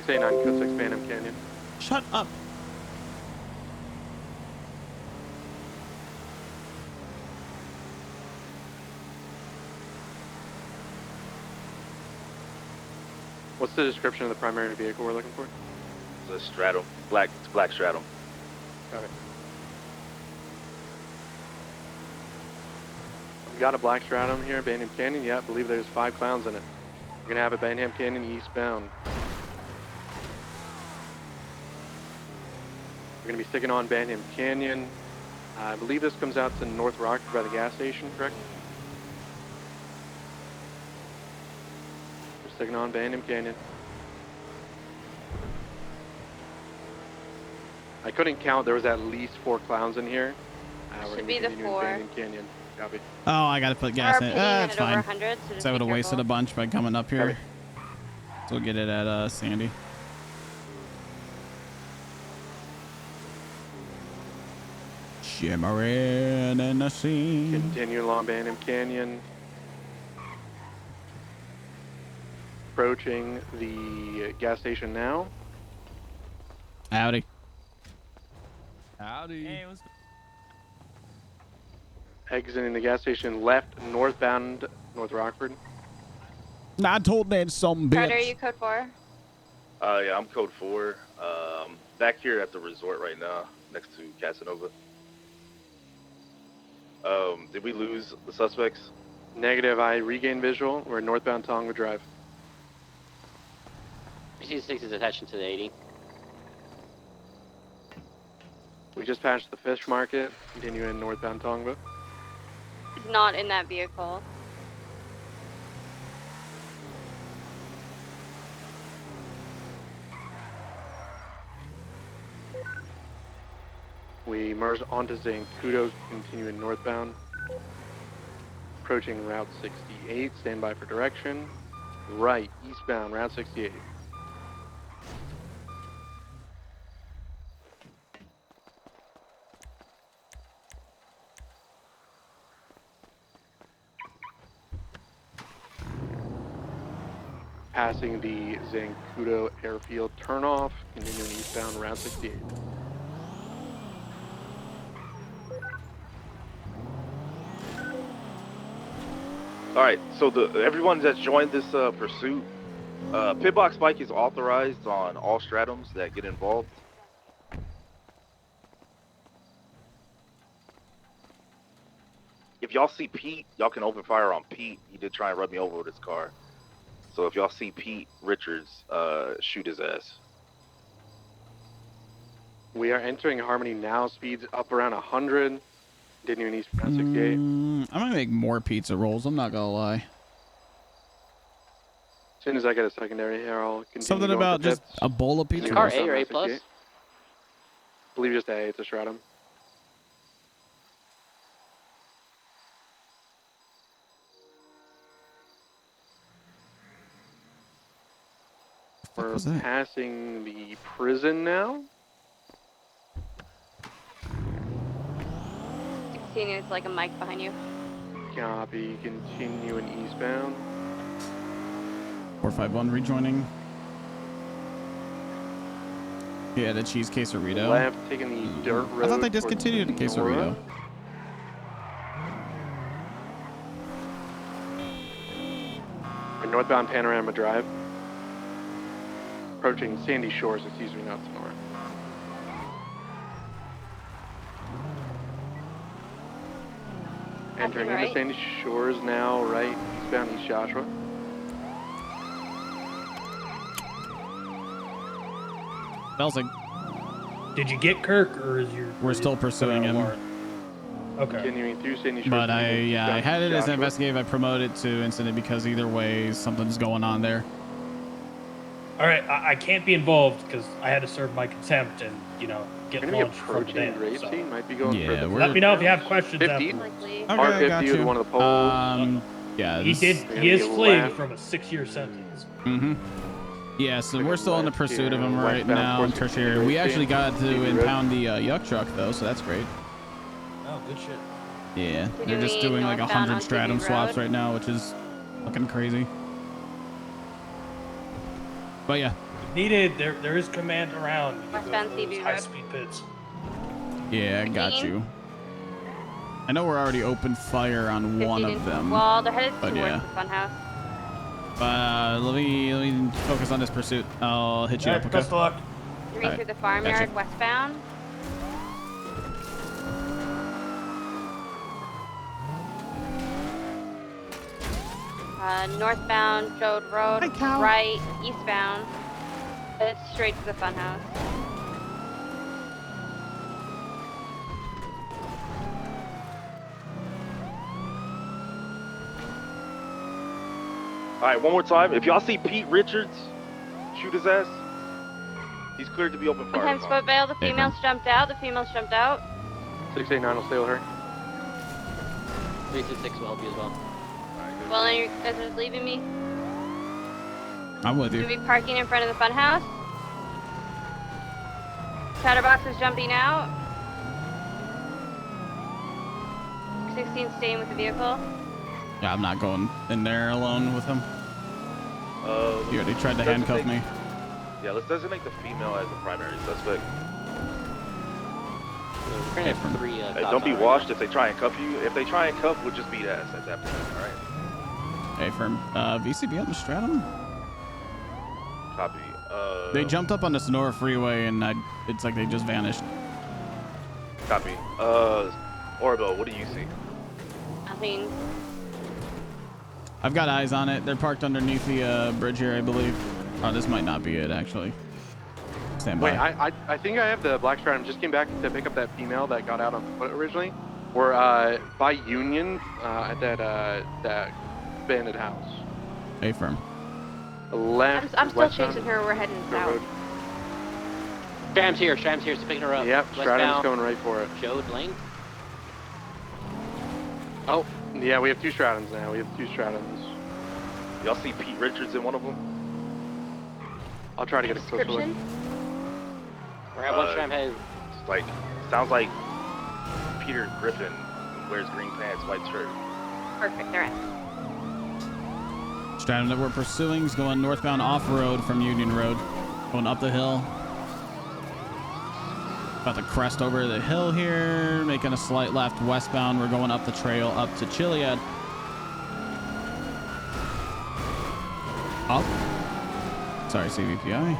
689, code 6 Banham Canyon. Shut up. What's the description of the primary vehicle we're looking for? It's a stratum. Black stratum. Got it. We got a black stratum here, Banham Canyon. Yeah, I believe there's 5 clowns in it. We're gonna have a Banham Canyon eastbound. We're gonna be sticking on Banham Canyon. I believe this comes out to North Rockford by the gas station, correct? We're sticking on Banham Canyon. I couldn't count. There was at least 4 clowns in here. We're should gonna be the continuing 4. Banham Canyon. Copy. Oh, I gotta put gas in. Our That's pitting at over fine. 100, so just So I would be have wasted careful. a bunch by coming up here. So we'll get it at Sandy. Shimmering in the sea. Continue along Banham Canyon. Approaching the gas station now. Howdy. Howdy. Hey, what's Exiting the gas station left, northbound, North Rockford. I told that some Carter, are bitch. you code 4? Yeah, I'm code 4. Back here at the resort right now, next to Casanova. Did we lose the suspects? Negative, I regained visual. We're northbound Tonga Drive. PC6 is attaching to the 80. We just passed the fish market, continuing northbound Tonga. It's not in that vehicle. We merged onto Zancudo, continuing northbound. Approaching Route 68, stand by for direction. Right, eastbound, Route 68. Passing the Zancudo airfield turnoff, continuing eastbound, Route 68. All right, so everyone that's joined this pursuit, pitbox bike is authorized on all stratums that get involved. If y'all see Pete, y'all can open fire on Pete. He did try and run me over with his car. So if y'all see Pete Richards, shoot his ass. We are entering Harmony now, speeds up around 100. Continuing eastbound 68. I'm gonna make more pizza rolls. I'm not gonna lie. As soon as I get a secondary here, I'll continue. Something going about to just pits. a bowl of pizza Continue rolls. Car A or A+? northbound 68. I believe just A, it's a stratum. We're was that? passing the prison now. 16 is like a mic behind you. Copy. Continuing eastbound. 451 rejoining. Yeah, the cheese quesarito. Left, taking the dirt road. I thought they towards discontinued the quesarito. Sonora. We're northbound Panorama Drive. Approaching Sandy Shores, excuse me, not Sonora. Entering into right. Sandy Shores now, right, eastbound East Joshua. Belsing. Did you get Kirk, or is your? We're still pursuing him. Okay. Continuing through Sandy Shores. But I had it as an Joshua. investigative. I promoted to incident because either way, something's going on there. All right, I can't be involved because I had to serve my contempt and get We're gonna be launched from the approaching dam. grave So. scene. Might be going Yeah, further. Let me know if you have questions 50. afterwards. Okay, I got R50 you. with one of the poles. Yeah, He this- He is fleeing left. from a 6-year sentence. Mm-hmm. Yeah, so we're still in the pursuit of him here, right westbound now. towards Tertiary. We actually got to Road. impound the yuck truck though, so that's great. Oh, good shit. Yeah, they're just doing like 100 stratum swaps right now, which is fucking crazy. But yeah, Needed. There is command around. You go Westbound for those CB Road. high-speed pits. yeah, I got you. I know we're already open fire on one 15 of them. Well, they're headed but towards yeah. the funhouse. Let me focus on this pursuit. I'll hit you up. Okay. Best of luck. 3 Alright, through the farmyard gotcha. westbound. Northbound Jode Road, right, eastbound. It's straight to the funhouse. Alright, one more time. If y'all see Pete Richards, shoot his ass. He's cleared to be open fire. Sometimes foot bail, the females jumped out. 689 will stay with her. 326 will help you as well. Well, then you guys are leaving me. I'm with you. Gonna be parking in front of the funhouse. Chatterbox is jumping out. 16 staying with the vehicle. Yeah, I'm not going in there alone with him. You already tried to handcuff me. Yeah, let's designate the female as the primary suspect. We're gonna have 3 Hey, cops don't be on right washed if they try and cuff you. If they try and cuff, we'll just beat ass at that point, alright? Hey, firm. VCB on the stratum? Copy. They jumped up on the Sonora Freeway and it's like they just vanished. Copy. Orville, what do you see? Nothing. I've got eyes on it. They're parked underneath the bridge here, I believe. Oh, this might not be it, actually. Stand by. Wait, I think I have the black stratum. Just came back to pick up that female that got out on foot originally. We're by Union at that abandoned house. Hey, firm. Left. I'm still westbound. chasing her. We're heading south. Stram's here, so picking her up. Yep, Stratum's Westbound. going right for it. Jode Lane. Oh, yeah, we have 2 Stratums now. Y'all see Pete Richards in one of them? I'll try to get a closer look. We're at one Stram head. It's like, sounds like Peter Griffin wears green pants, white shirt. Perfect. They're in. Stratum that we're pursuing is going northbound off-road from Union Road. Going up the hill. About to crest over the hill here. Making a slight left westbound. We're going up the trail up to Chiliad. Up. Sorry, CVPI.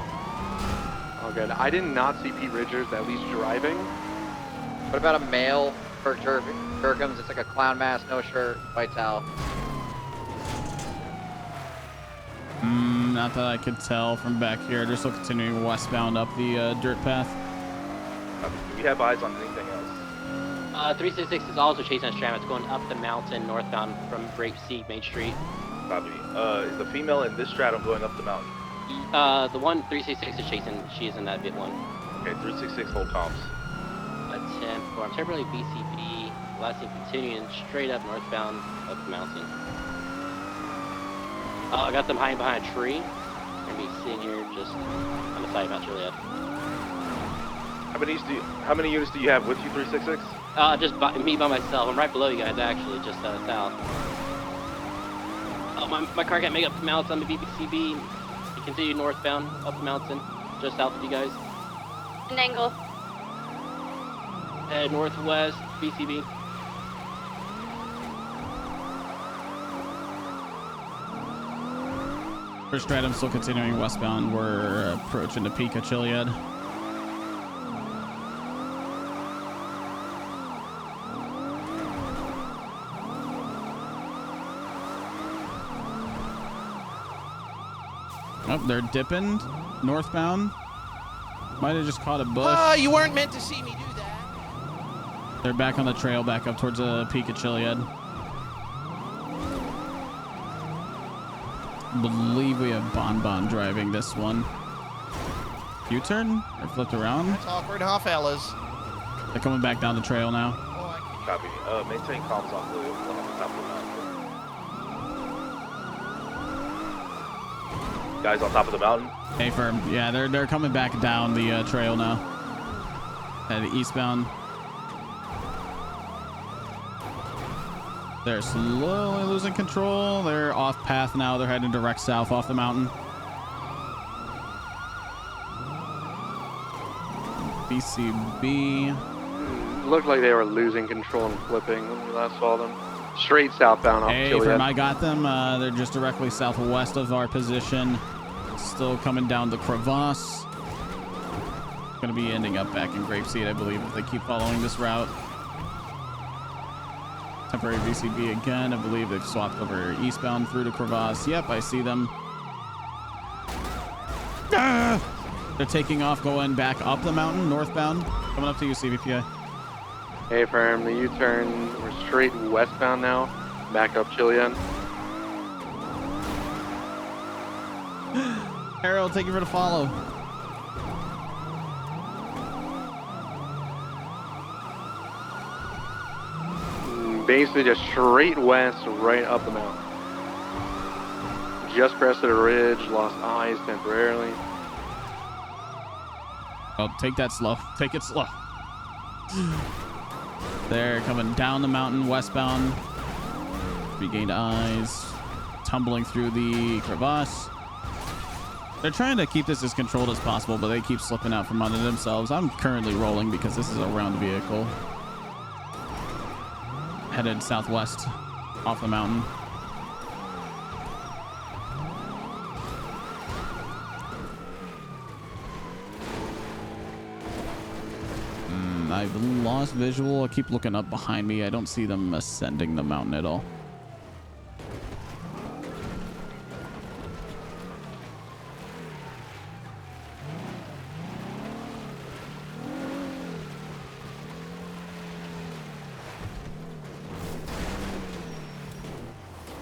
Oh, good. I did not see Pete Richards at least driving. What about a male for Jerkums? It's like a clown mask, no shirt, white towel. Not that I could tell from back here. Just still continuing westbound up the dirt path. Do we have eyes on anything else? 366 is also chasing a Stram. It's going up the mountain northbound from Grape Seed Main Street. Copy. Is the female in this stratum going up the mountain? The one 366 is chasing. She is in that bit one. Okay, 366 hold comps. A 10 for I'm temporarily BCB. Last thing continuing straight up northbound up the mountain. I got them hiding behind a tree. gonna be sitting here just on the site about Juliet. How many units do you have with you, 366? Me by myself. I'm right below you guys, actually, just south. My car can't make up the mountain on the BBCB. You continue northbound up the mountain, just south of you guys. An angle. Northwest BCB. First stratum still continuing westbound. We're approaching Topeka, Chiliad. Oh, they're dipping northbound. Might have just caught a bush. Oh, you weren't meant to see me do that. They're back on the trail, back up towards the peak of Chiliad. Believe we have Bon driving this one. U-turn or flipped around? That's awkward, huh, fellas? They're coming back down the trail now. Copy. Maintain comms on the one on the top of the mountain. Guys on top of the mountain. Hey, firm. Yeah, they're coming back down the trail now. Headed eastbound. They're slowly losing control. They're off path now. They're heading direct south off the mountain. BCB. Looked like they were losing control and flipping when we last saw them. Straight southbound off Hey, Chiliad. firm, I got them. They're just directly southwest of our position. Still coming down the crevasse. Going to be ending up back in Grapeseed, I believe, if they keep following this route. Temporary VCB again. I believe they've swapped over eastbound through the crevasse. Yep, I see them. Ah! They're taking off, going back up the mountain, northbound. Coming up to you, CVPI. Hey, firm, the U-turn. We're straight westbound now. Back up Chiliad. Harold, thank you for the follow. Basically just straight west, right up the mountain. Just crested a ridge, lost eyes temporarily. Oh, take that slow. Take it slow. They're coming down the mountain westbound. Regained eyes. Tumbling through the crevasse. They're trying to keep this as controlled as possible, but they keep slipping out from under themselves. I'm currently rolling because this is a round vehicle. Headed southwest off the mountain. I've lost visual. I keep looking up behind me. I don't see them ascending the mountain at all.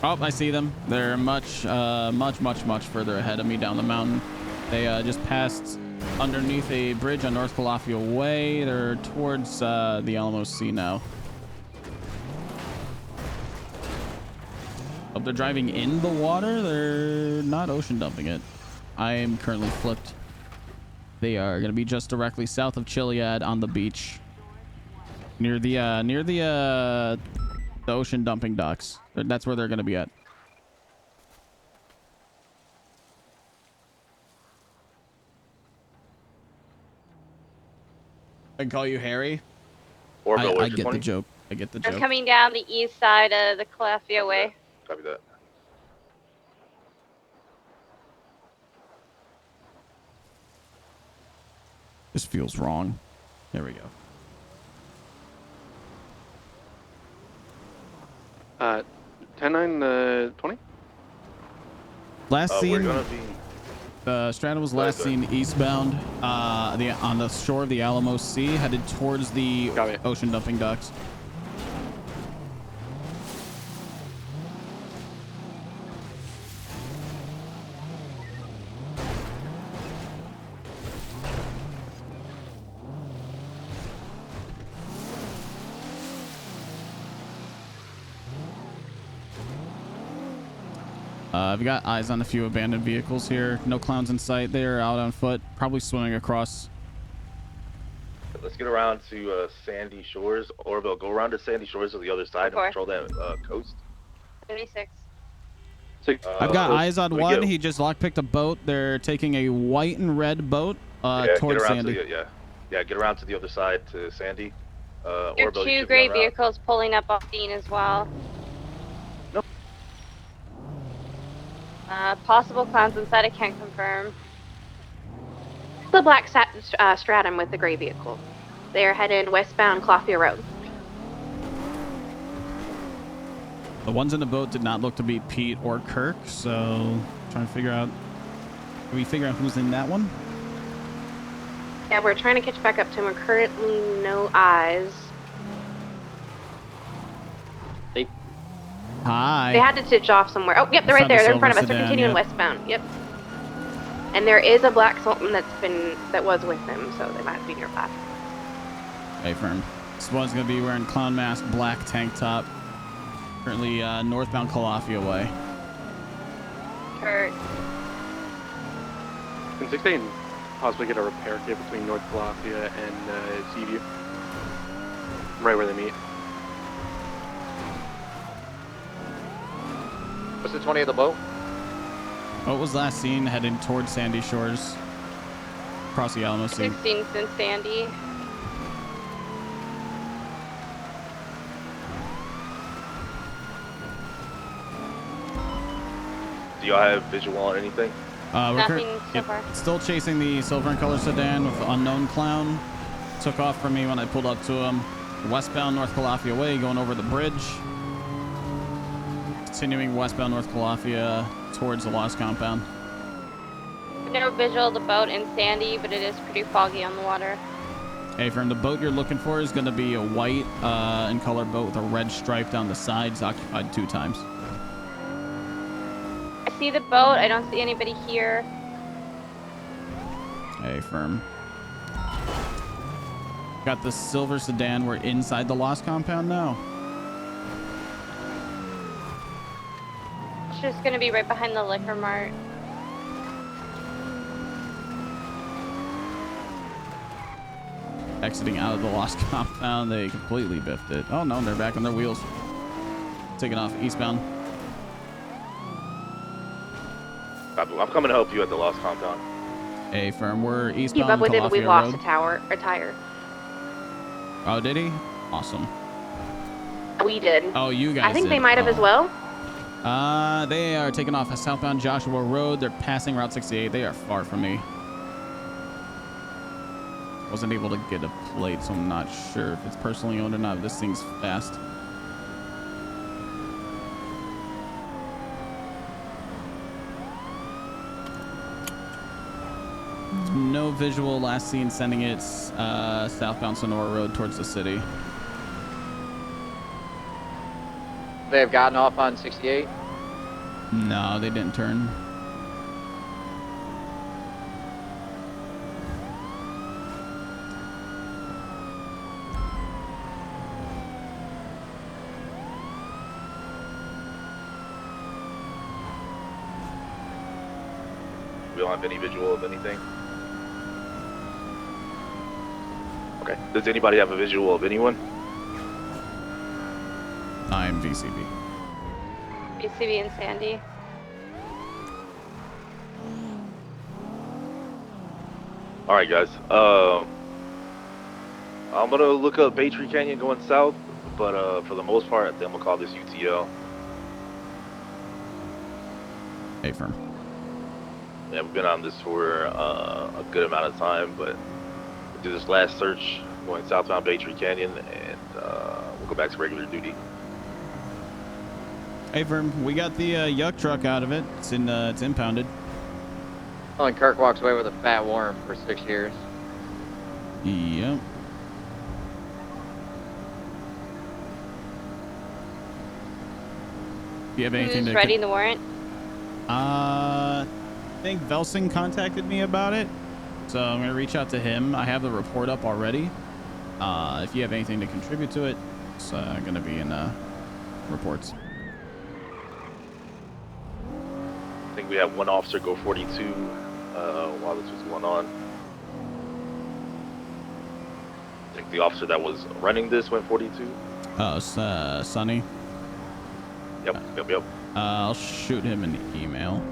Oh, I see them. They're much further ahead of me down the mountain. They just passed underneath a bridge on North Calafia Way. They're towards the Alamo Sea now. Oh, they're driving in the water. They're not ocean dumping it. I am currently flipped. They are going to be just directly south of Chiliad on the beach, near the ocean dumping docks. That's where they're going to be at. I can call you Harry. I get the joke. I get the They're joke. coming down the east side of the Calafia Way. Copy that. This feels wrong. There we go. 10-9-20. Last We're seen. gonna be. Strata was last seen eastbound on the shore of the Alamo Sea, headed towards the ocean dumping docks. I've got eyes on a few abandoned vehicles here. No clowns in sight. They're out on foot, probably swimming across. Let's get around to Sandy Shores. Orville, go around to Sandy Shores to the other side and patrol that coast. 36. I've got eyes on one. He just lockpicked a boat. They're taking a white and red boat towards Sandy. Get around to the other side to Sandy. There are Orville, you 2 should be gray en route. vehicles pulling up off scene as well. Nope. Possible clowns inside, I can't confirm. The black Stratum with the gray vehicle. They're headed westbound Clothier Road. The ones in the boat did not look to be Pete or Kirk, so trying to figure out. Can we figure out who's in that one? Yeah, we're trying to catch back up to him. We're currently no eyes. Hi. They had to ditch off somewhere. Oh, yep, they're right there. They're in front of us. They're continuing westbound. Yep. And there is a black Sultan that was with them, so they might be nearby. Okay, firm. This one's gonna be wearing clown mask, black tank top. Currently northbound Calafia way. Kurt. Can 16 possibly get a repair kit between North Calafia and Seaview? Right where they meet. What's the 20 of the boat? What was last seen heading towards Sandy Shores? Across the Alamo Sea. 16 since Sandy. Do y'all have visual on anything? Nothing so far. Still chasing the silver and color sedan with the unknown clown. Took off from me when I pulled up to him. Westbound North Calafia way, going over the bridge. Continuing westbound North Calafia towards the Lost Compound. No visual of the boat in Sandy, but it is pretty foggy on the water. Hey, from the boat you're looking for is going to be a white in color boat with a red stripe down the sides, occupied 2 times. I see the boat. I don't see anybody here. Hey, firm. Got the silver sedan. We're inside the Lost Compound now. It's just gonna be right behind the liquor mart. Exiting out of the Lost Compound, they completely biffed it. Oh no, they're back on their wheels. Taking off eastbound. I'm coming to help you at the Lost Compound. Hey, firm. We're eastbound. Keep up with it, but we Calafia lost Road. a tire. Oh, did he? Awesome. We did. Oh, you guys I think did. they might have as well. They are taking off a southbound Joshua Road. They're passing Route 68. They are far from me. Wasn't able to get a plate, so I'm not sure if it's personally owned or not. This thing's fast. No visual. Last seen sending it southbound Sonora Road towards the city. They have gotten off on 68? No, they didn't turn. We don't have any visual of anything. Okay. Does anybody have a visual of anyone? I'm VCB. BCB and Sandy. All right, guys. I'm gonna look up Bay Tree Canyon going south, but for the most part, I think I'm gonna call this UTL. Hey, firm. Yeah, we've been on this for a good amount of time, but we'll do this last search going southbound Bay Tree Canyon, and we'll go back to regular duty. Hey, firm. We got the yuck truck out of it. It's impounded. Oh, and Kirk walks away with a fat worm for 6 years. Yep. Do you have anything Who's to... writing the warrant? I think Velsing contacted me about it, so I'm going to reach out to him. I have the report up already. If you have anything to contribute to it, it's going to be in reports. I think we had one officer go 42 while this was going on. I think the officer that was running this went 42. Oh, Sonny. Yep. I'll shoot him an email.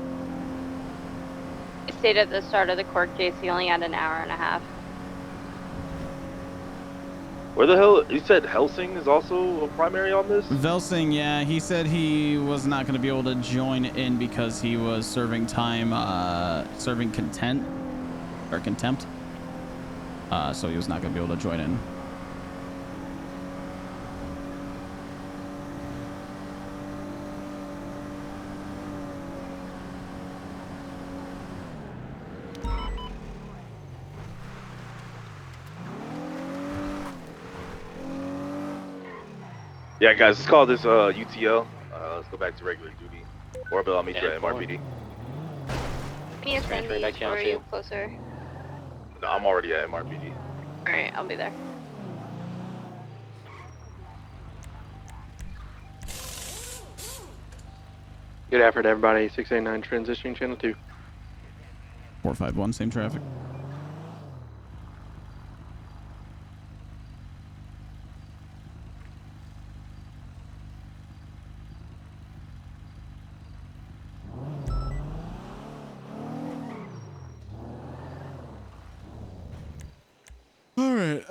He stated at the start of the court case he only had an hour and a half. Where the hell? You said Helsing is also a primary on this? Velsing, yeah, he said he was not going to be able to join in because he was serving time, serving contempt. So he was not going to be able to join in. Yeah, guys, let's call this UTL. Let's go back to regular duty. Orbit, I'll meet you at MRPD. Me and Sandy, or are you closer? No, I'm already at MRPD. Alright, I'll be there. Good effort, everybody. 689 transitioning channel 2. 451, same traffic. All right.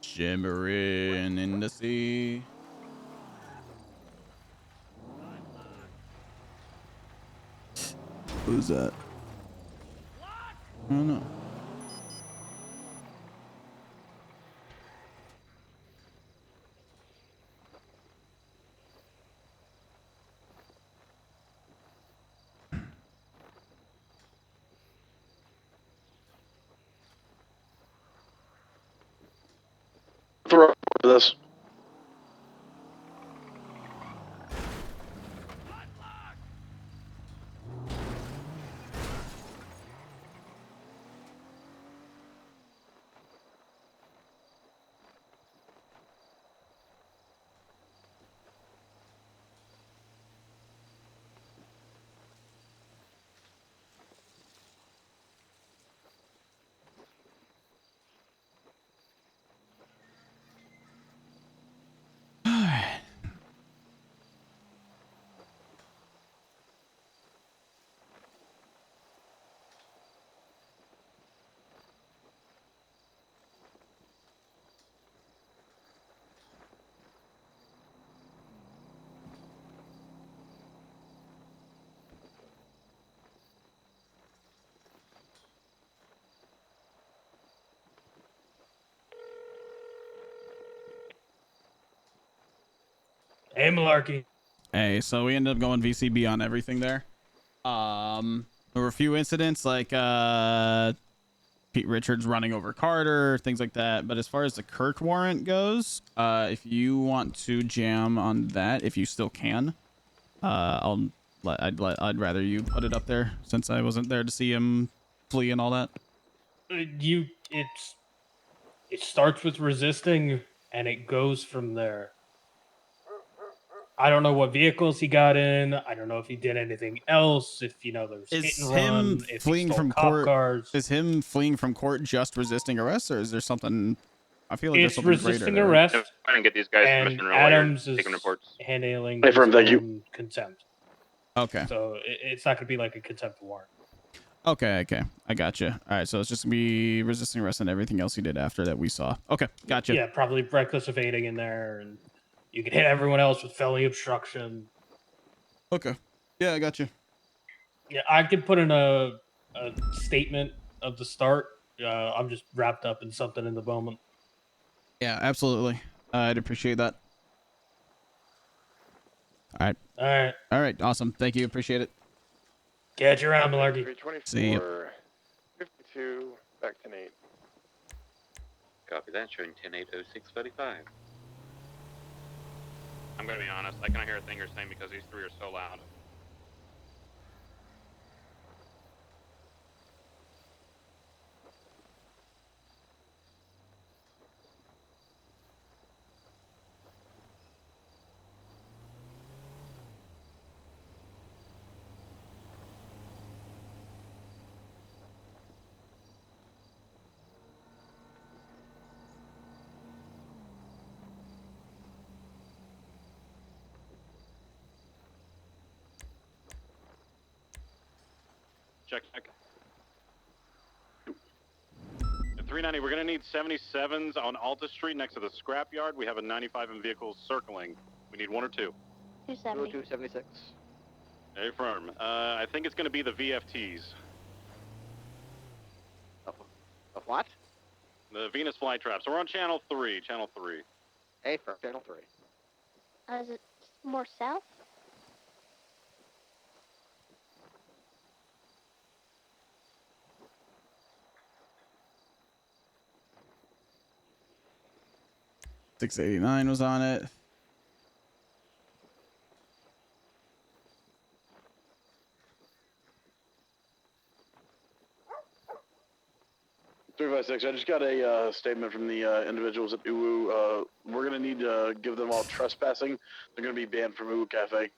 Shimmering in the sea. Who's that? I don't know. Throw this. Hey, Melarky. Hey, so we ended up going VCB on everything there. There were a few incidents like Pete Richards running over Carter, things like that. But as far as the Kirk warrant goes, if you want to jam on that, if you still can, I'd rather you put it up there since I wasn't there to see him flee and all that. It starts with resisting and it goes from there. I don't know what vehicles he got in. I don't know if he did anything else. If there's hit Is and him run. If he fleeing stole from cop court? cars. Is him fleeing from court just resisting arrest, or is there something? I feel like there's It's something greater resisting there. arrest. Try and get these guys And permission real while you're Adams is taking reports. handling Wait his for him, thank you. own contempt. Okay. So it's not going to be like a contempt warrant. Okay. I gotcha. All right, so it's just gonna be resisting arrest and everything else he did after that we saw. Okay, gotcha. Yeah, probably reckless evading in there, and you can hit everyone else with felony obstruction. Okay. Yeah, I got you. Yeah, I could put in a statement of the start. I'm just wrapped up in something in the moment. Yeah, absolutely. I'd appreciate that. All right. All right. Awesome. Thank you. Appreciate it. Catch you around, Melarky. See you. 52, back 10-8. Copy that, showing 10-8-06-35. I'm gonna be honest, I cannot hear a thing you're saying because these three are so loud. Check. At 390, we're going to need 77s on Alta Street next to the scrapyard. We have a 95 in vehicles circling. We need 1 or 2. 270. 276. Very firm. I think it's going to be the VFTs. Of what? The Venus flytraps. So we're on channel 3. Channel 3. Hey, for channel 3. Is it more south? $689 was on it. Three 5 6. I just got a statement from the individuals at Uwu. We're gonna need to give them all trespassing. They're gonna be banned from Uwu Cafe.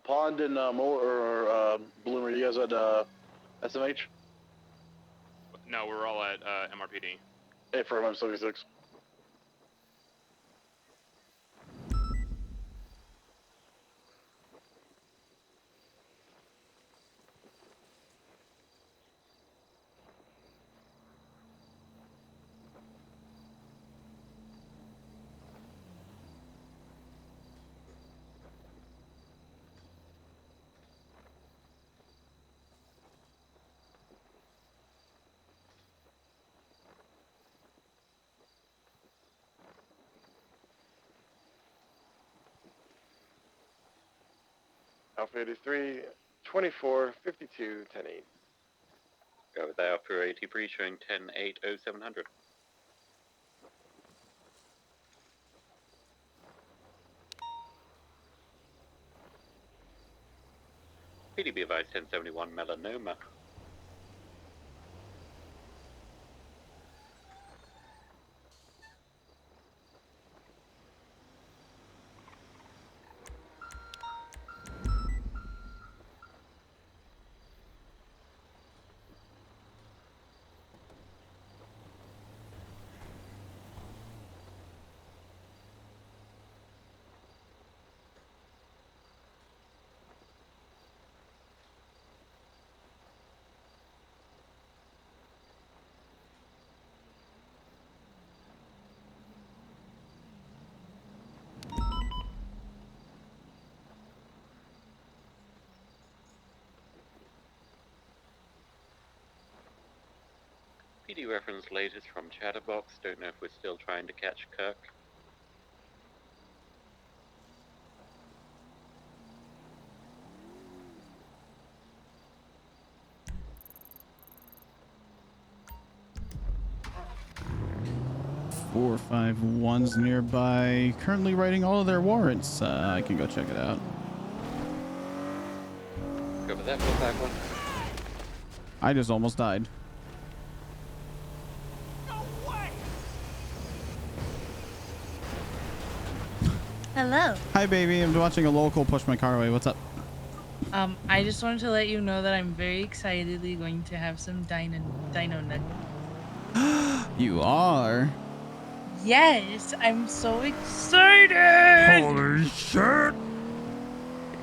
Pond and Bloomer, you guys at SMH? No, we're all at MRPD. Hey, for I'm 76. Alpha 83, 24, 52, 10 8. Go with Alpha 83, showing 10 8 0700. PDB advised 1071 melanoma. PD reference latest from Chatterbox. Don't know if we're still trying to catch Kirk. Four or 5 1s nearby. Currently writing all of their warrants. I can go check it out. Go with that 451. I just almost died. Hello. Hi, baby. I'm watching a local push my car away. What's up? I just wanted to let you know that I'm very excitedly going to have some dino nuggets. You are? Yes, I'm so excited. Holy shit.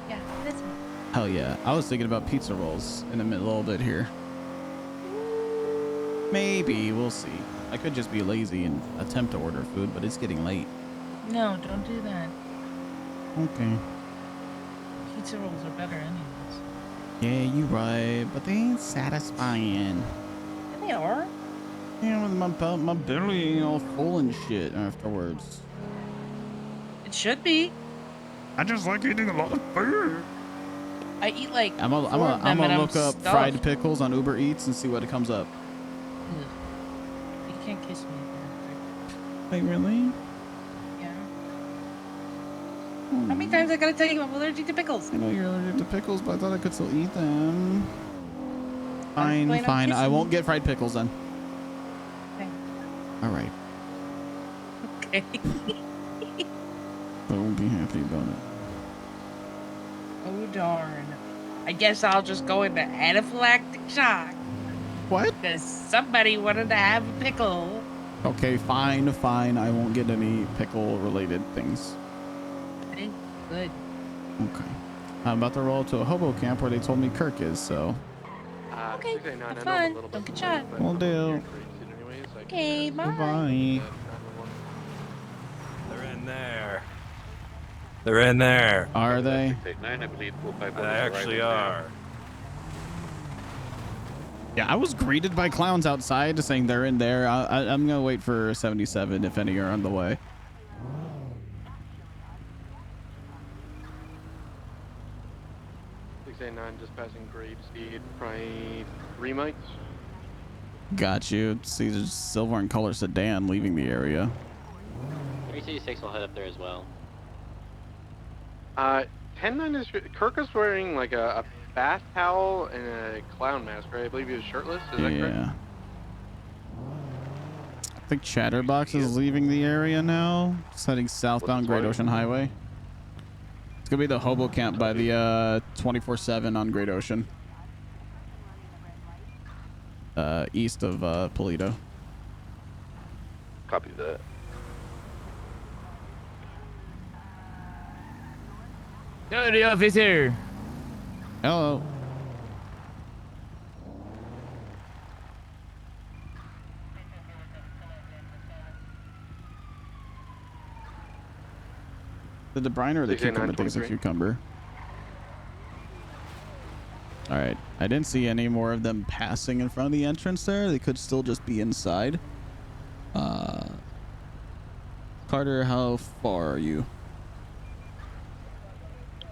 Yeah, listen. Hell yeah. I was thinking about pizza rolls in a little bit here. Maybe. We'll see. I could just be lazy and attempt to order food, but it's getting late. No, don't do that. Okay. Pizza rolls are better anyways. Yeah, you right, but they ain't satisfying. Yeah, they are. Yeah, with my belly ain't all full and shit afterwards. It should be. I just like eating a lot of food. I eat like I'm gonna look up fried pickles on Uber Eats and see what it comes up. Ugh. You can't kiss me. Wait, really? Yeah. How many times I gotta tell you I'm allergic to pickles? I know you're allergic to pickles, but I thought I could still eat them. Fine, plan on fine. I kissing won't you. get fried pickles then. Okay. All right. Okay. I won't be happy about it. Oh darn. I guess I'll just go into anaphylactic shock. What? Because somebody wanted to have a pickle. Okay, fine. I won't get any pickle-related things. Okay, good. Okay. I'm about to roll to a hobo camp where they told me Kirk is, so. Okay, 689, have I know I'm a fun. little Don't bit get late, shot. but Will I'm do. here in Grape Seed anyways. I can, Okay, bye. Goodbye. They're in there. They're in there. Are they? 689, I believe 451 They is actually arriving now. are. Yeah, I was greeted by clowns outside saying they're in there. I'm gonna wait for 77 if any are on the way. Just passing Grape Seed, probably 3 mics. Got you. See, there's silver and color sedan leaving the area. 366 will head up there as well. 10-9 is Kirk is wearing like a bath towel and a clown mask, right? I believe he was shirtless. Is that correct? Yeah. I think Chatterbox is leaving the area now. Just heading southbound Great Ocean Highway. It's gonna be the hobo camp by the 24/7 on Great Ocean. East of Polito. Copy that. Howdy, officer. Hello. The brine or the cucumber? I think it's a cucumber. All right. I didn't see any more of them passing in front of the entrance there. They could still just be inside. Carter, how far are you?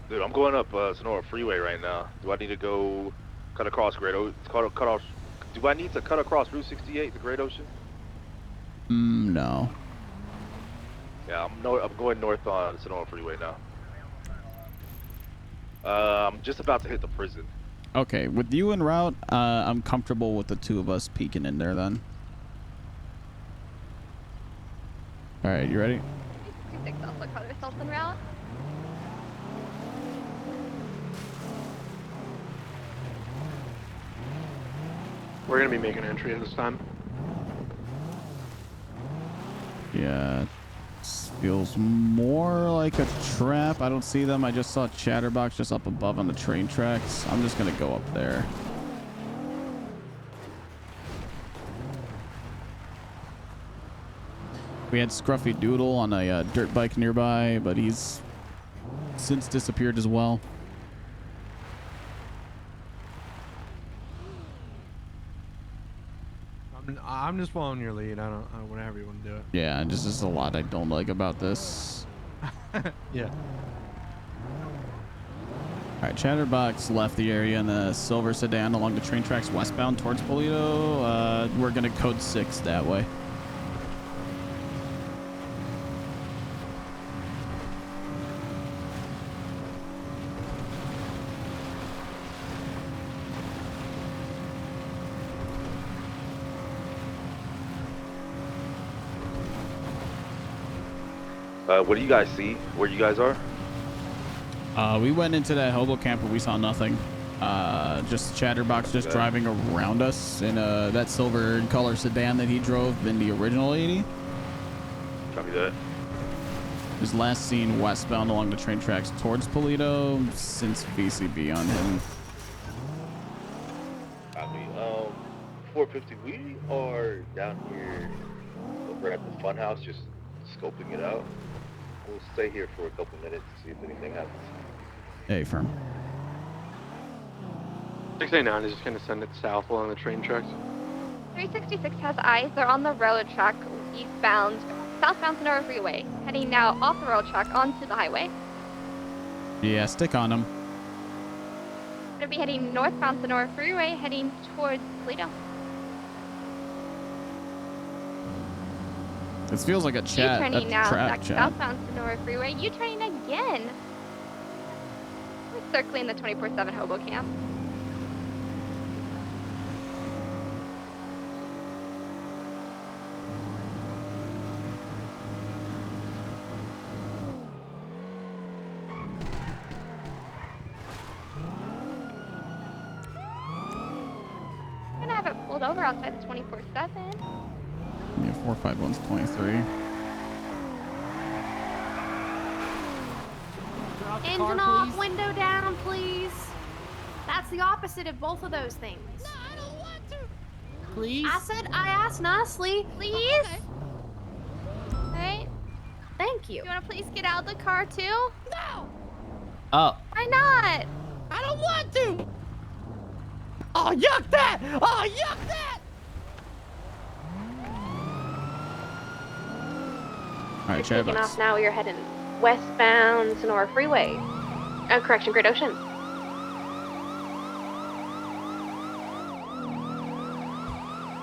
Dude, I'm going up Sonora Freeway right now. Do I need to go cut across Great Ocean? Cut off. Do I need to cut across Route 68, the Great Ocean? No. Yeah, I'm going north on Sonora Freeway now. I'm just about to hit the prison. Okay, with you en route, I'm comfortable with the two of us peeking in there then. All right, you ready? 366 also cut ourselves en route. We're gonna be making entry at this time. Yeah, feels more like a trap. I don't see them. I just saw Chatterbox just up above on the train tracks. I'm just gonna go up there. We had Scruffy Doodle on a dirt bike nearby, but he's since disappeared as well. I'm just following your lead. I don't whatever you want to do it. Yeah, just there's a lot I don't like about this. Yeah. All right, Chatterbox left the area in the silver sedan along the train tracks westbound towards Polito. We're gonna code 6 that way. What do you guys see? Where you guys are? We went into that hobo camp, but we saw nothing. Just Chatterbox just driving around us in that silver color sedan that he drove in the original 80. Copy that. His last seen westbound along the train tracks towards Polito since VCB on him. Copy. 450. We are down here over at the funhouse, just scoping it out. We'll stay here for a couple minutes to see if anything happens. Hey, firm. 689 is just gonna send it south along the train tracks. 366 has eyes. They're on the railroad track eastbound, southbound Sonora Freeway, heading now off the railroad track onto the highway. Yeah, stick on him. Gonna be heading northbound Sonora Freeway, heading towards Toledo. This feels like a chat, a U-turning now, trap back chat. southbound Sonora Freeway. U-turning again. We're circling the 24/7 hobo camp. Gonna have it pulled over outside the 24/7. Yeah, 451's 23. Engine off, window down, please. That's the opposite of both of those things. No, I don't want to. Please? I asked nicely. Please? Okay. Right? Thank you. You want to please get out of the car too? No, Oh. Why not? I don't want to. Oh, yuck that! Oh, yuck that! All right, Taking Chatterbox. off now, you're heading westbound Sonora Freeway. Oh, correction, Great Ocean.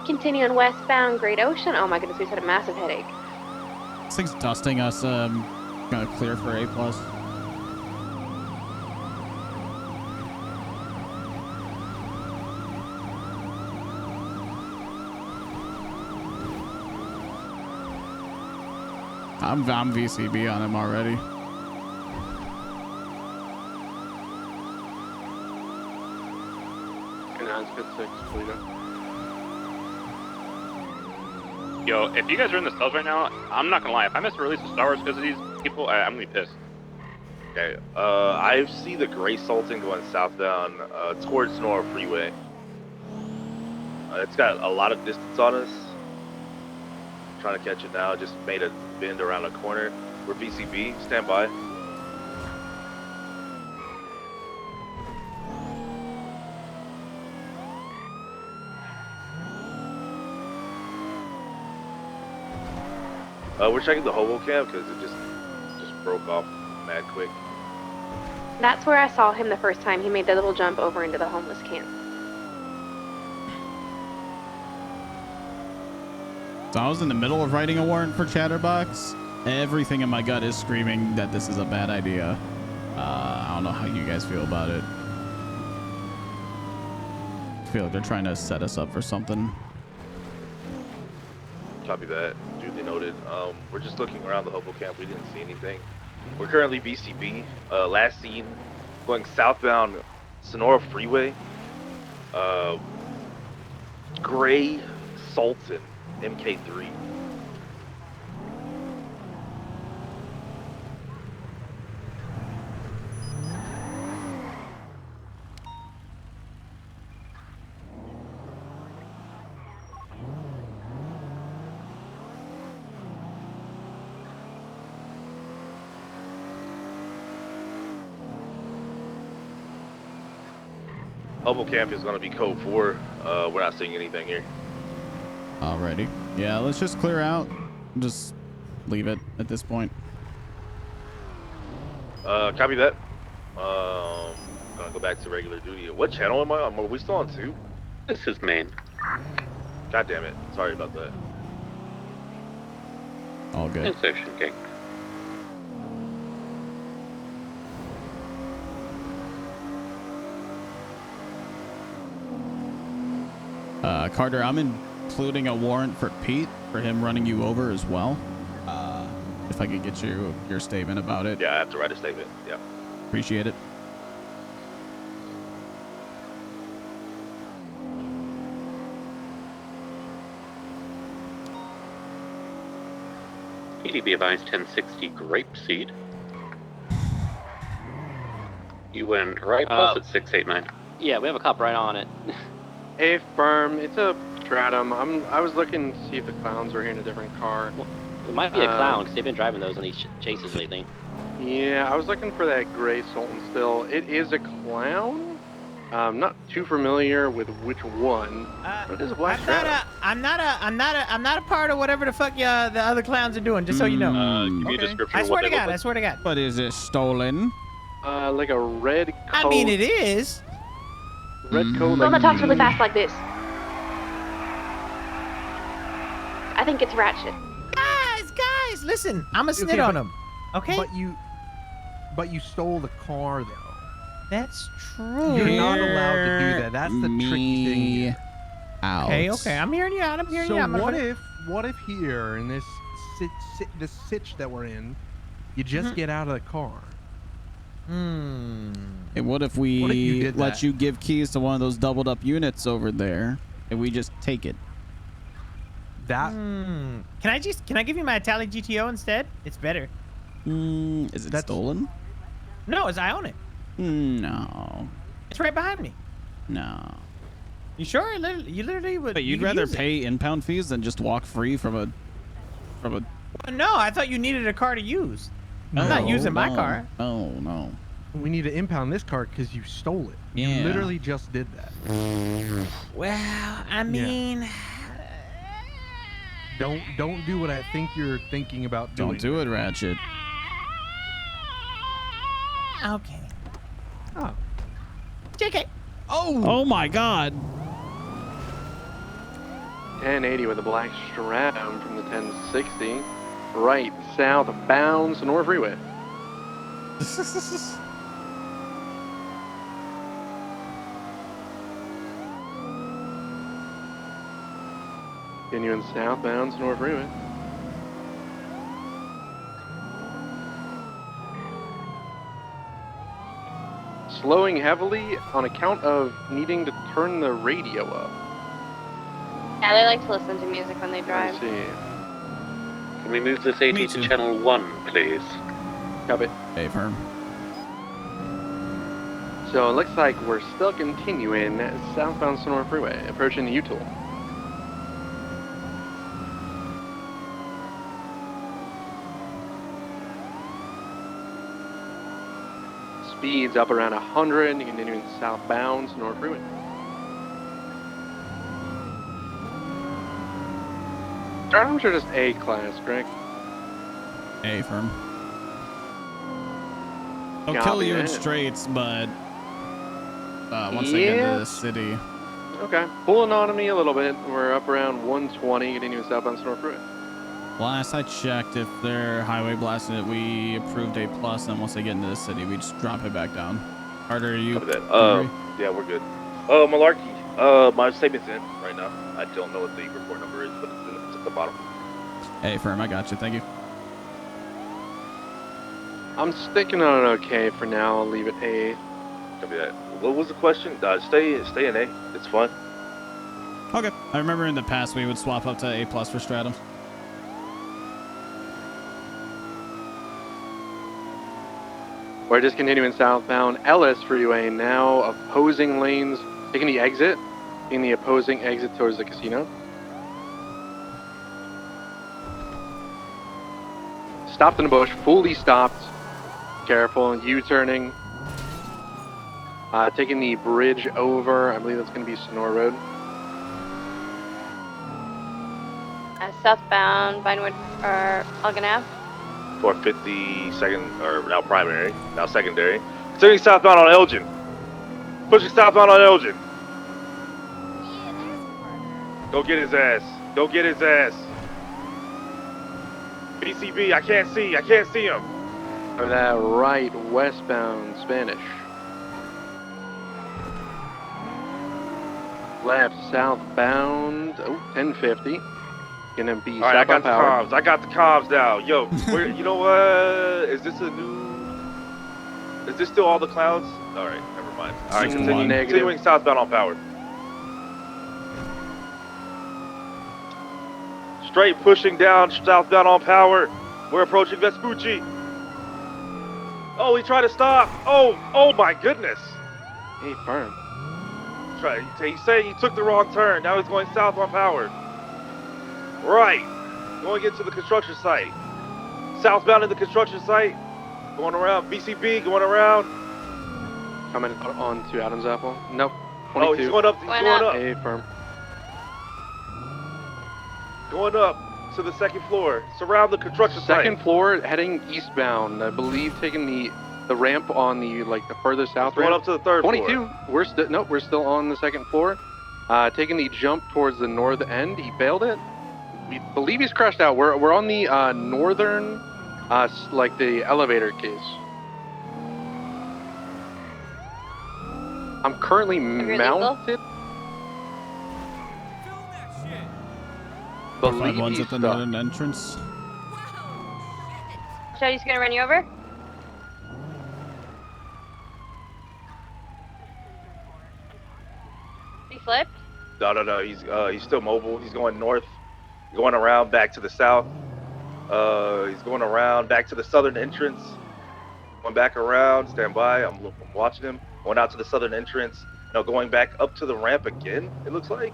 Continuing westbound Great Ocean. Oh my goodness, we just had a massive headache. This thing's dusting us. Gonna clear for A+. I'm VCB on him already. Yo, if you guys are in the cells right now, I'm not gonna lie. If I miss a release of Star Wars because of these people, I'm gonna be pissed. Okay, I see the Gray Sultan going southbound towards Sonora Freeway. It's got a lot of distance on us. Trying to catch it now. Just made a bend around a corner. We're VCB. Stand by. We're checking the hobo camp because it just broke off mad quick. That's where I saw him the first time. He made the little jump over into the homeless camp. So I was in the middle of writing a warrant for Chatterbox. Everything in my gut is screaming that this is a bad idea. I don't know how you guys feel about it. I feel like they're trying to set us up for something. Copy that. Duly noted. We're just looking around the hobo camp. We didn't see anything. We're currently VCB. Last seen going southbound Sonora Freeway. Gray Sultan MK3. Hobo camp is going to be code 4. We're not seeing anything here. Alrighty. Yeah, let's just clear out. Just leave it at this point. Copy that. Gonna go back to regular duty. What channel am I on? Are we still on 2? This is main. God damn it. Sorry about that. All good. It's Ocean King. Carter, I'm including a warrant for Pete for him running you over as well. If I could get your statement about it. Yeah, I have to write a statement. Yeah. Appreciate it. PDB advised 1060 grapeseed. You went right past at 689. Yeah, we have a cop right on it. Hey, firm, it's a Stratum. I was looking to see if the clowns were here in a different car. Well, it might be a clown because they've been driving those on these chases lately. Yeah, I was looking for that Gray Sultan still. It is a clown. I'm not too familiar with which one. But it is a black Stratum. I'm not a part of whatever the fuck the other clowns are doing. Just so you know. Give me a description I of swear what to they God. look I swear to God. But is it stolen? Like a red coat. I mean, it is. Red coat. Don't talk really fast like this. I think it's Ratchet. Guys, listen. I'm a snit Okay, on but- him. Okay. But you stole the car though. That's true. You're not allowed to do that. That's the tricky thing here. Out. Okay. I'm hearing you out. I'm hearing So you out. what if here in this sitch that we're in, you just get out of the car? And what if What if you we did let that? you give keys to one of those doubled up units over there and we just take it? That Can I give you my Italic GTO instead? It's better. Is it stolen? No, I own it. No. It's right behind me. No. You sure? You literally would. But you'd could rather use it. pay impound fees than just walk free from a. No, I thought you needed a car to use. I'm not using my car. No. We need to impound this car because you stole it. Yeah. You literally just did that. Well, I mean, Don't do what I think you're thinking about doing. Don't do it, Ratchet. okay. Oh. JK. Oh my God. 1080 with a black stratum from the 1060. Right, south, bounds, North Freeway. Continuing southbound, North Freeway. Slowing heavily on account of needing to turn the radio up. Yeah, they like to listen to music when they drive. I see. Can we move this 80 to channel 1, please? Copy. Hey, firm. So it looks like we're still continuing southbound Sonora Freeway, approaching the U-Tool. Speeds up around 100, continuing southbound Sonora Freeway. Stratums are just A-class, correct? Hey, firm. I'll Copy kill you in that. straights, but once I get into the city. Okay, pulling on me a little bit. We're up around 120, continuing southbound Sonora Freeway. Last I checked, if they're highway blasting it, we approved A+, and once they get into the city, we just drop it back down. Carter, are you? Copy that. agree? Yeah, we're good. Malarky, my statement's in right now. I don't know what the report number is, but it's at the bottom. Hey, firm, I got you. Thank you. I'm sticking on an okay for now. I'll leave it A. Copy that. What was the question? Stay in A. It's fine. Okay. I remember in the past we would swap up to A+ for Stratum. We're just continuing southbound LS Freeway now, opposing lanes, taking the exit, taking the opposing exit towards the casino. Stopped in a bush, fully stopped. Careful, U-turning. Taking the bridge over, I believe that's going to be Sonora Road. Southbound Vinewood or Elgin Ave. 450 second, or now primary, now secondary. Continuing southbound on Elgin. Pushing southbound on Elgin. Go get his ass. Go get his ass. BCB, I can't see him. Or that right, westbound Spanish. Left, southbound, 1050. Gonna be Alright, I got the power. comms. I got the comms now. Yo, you know what? Is this still all the clouds? Alright, never mind. Alright, continuing southbound on power. Straight pushing down southbound on power. We're approaching Vespucci. Oh, he tried to stop. Oh my goodness. Hey, firm. He said he took the wrong turn. Now he's going south on power. Right. Going into the construction site. Southbound in the construction site. Going around. BCB going around. Coming on to Adam's Apple. Nope. 22. Oh, he's going up. He's going up. Hey, firm. Going up to the second floor. Surround the construction site. Second floor, heading eastbound. I believe taking the ramp on the further south Going ramp. up to the third 22. floor. We're still on the second floor. Taking the jump towards the north end. He bailed it. We believe he's crashed out. We're on the northern, the elevator case. I'm currently mounted. Believe one's at the northern entrance. So he's gonna run you over? He flipped? No. He's still mobile. He's going north. going around back to the south. He's going around back to the southern entrance. Going back around, stand by. I'm watching him. Going out to the southern entrance. No, going back up to the ramp again, it looks like.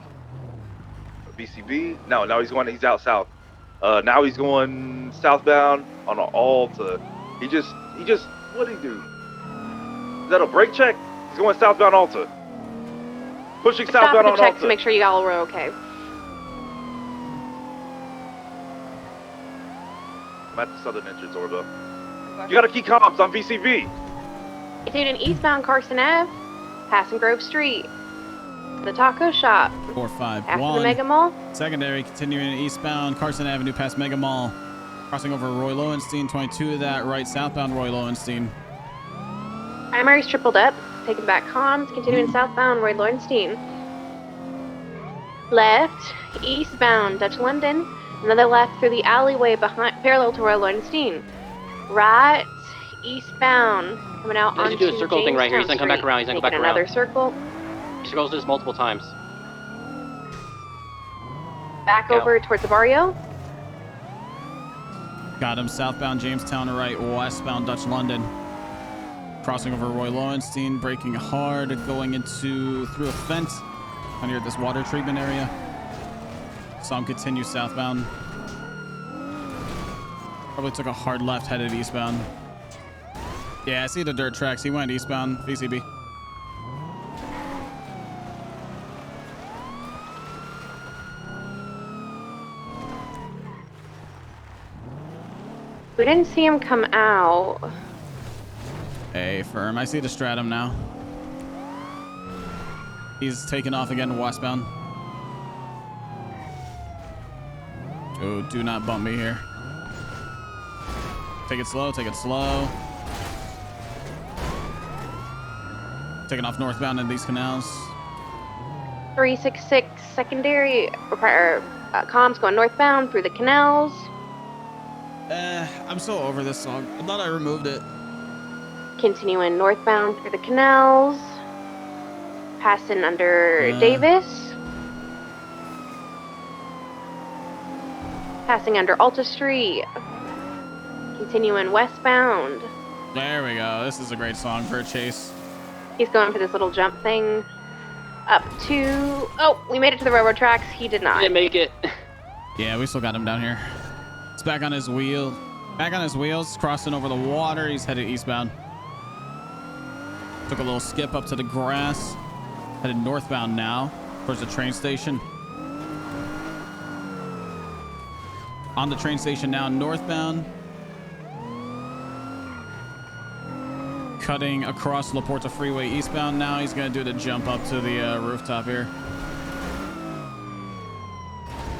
BCB. No, he's out south. Now he's going southbound on an Alta. He just, what did he do? Is that a brake check? He's going southbound Alta. Pushing Stop southbound the on check Alta. to make sure you all were okay. I'm at the southern entrance, Orville. You gotta keep comms on VCB. Continuing eastbound Carson Ave, passing Grove Street. The taco shop. 451. After the Mega Mall. Secondary, continuing eastbound Carson Avenue past Mega Mall. Crossing over Roy Lowenstein, 22 of that, right southbound Roy Lowenstein. Primary's tripled up, taking back comms, continuing southbound Roy Lowenstein. Left, eastbound Dutch London, another left through the alleyway behind, parallel to Roy Lowenstein. Right, eastbound, coming out He's onto gonna do a circle thing right here. He's Jamestown gonna come back Street, around. He's gonna go back making around. another circle. He circles this multiple times. Back over towards the barrio. Got him southbound Jamestown right, westbound Dutch London. Crossing over Roy Lowenstein, braking hard, going through a fence near this water treatment area. Saw him continue southbound. Probably took a hard left, headed eastbound. Yeah, I see the dirt tracks. He went eastbound, VCB. We didn't see him come out. Hey, firm. I see the stratum now. He's taking off again westbound. Oh, do not bump me here. Take it slow, take it slow. Taking off northbound in these canals. 366 secondary, comms going northbound through the canals. I'm so over this song. I thought I removed it. Continuing northbound through the canals. Passing under Davis. Passing under Alta Street. Continuing westbound. There we go. This is a great song for a chase. He's going for this little jump thing. Up to... Oh, we made it to the railroad tracks. He did not. He didn't make it. Yeah, we still got him down here. It's back on his wheel. Back on his wheels, crossing over the water. He's headed eastbound. Took a little skip up to the grass. Headed northbound now, towards the train station. On the train station now, northbound. Cutting across La Porta Freeway eastbound now. He's going to do the jump up to the rooftop here.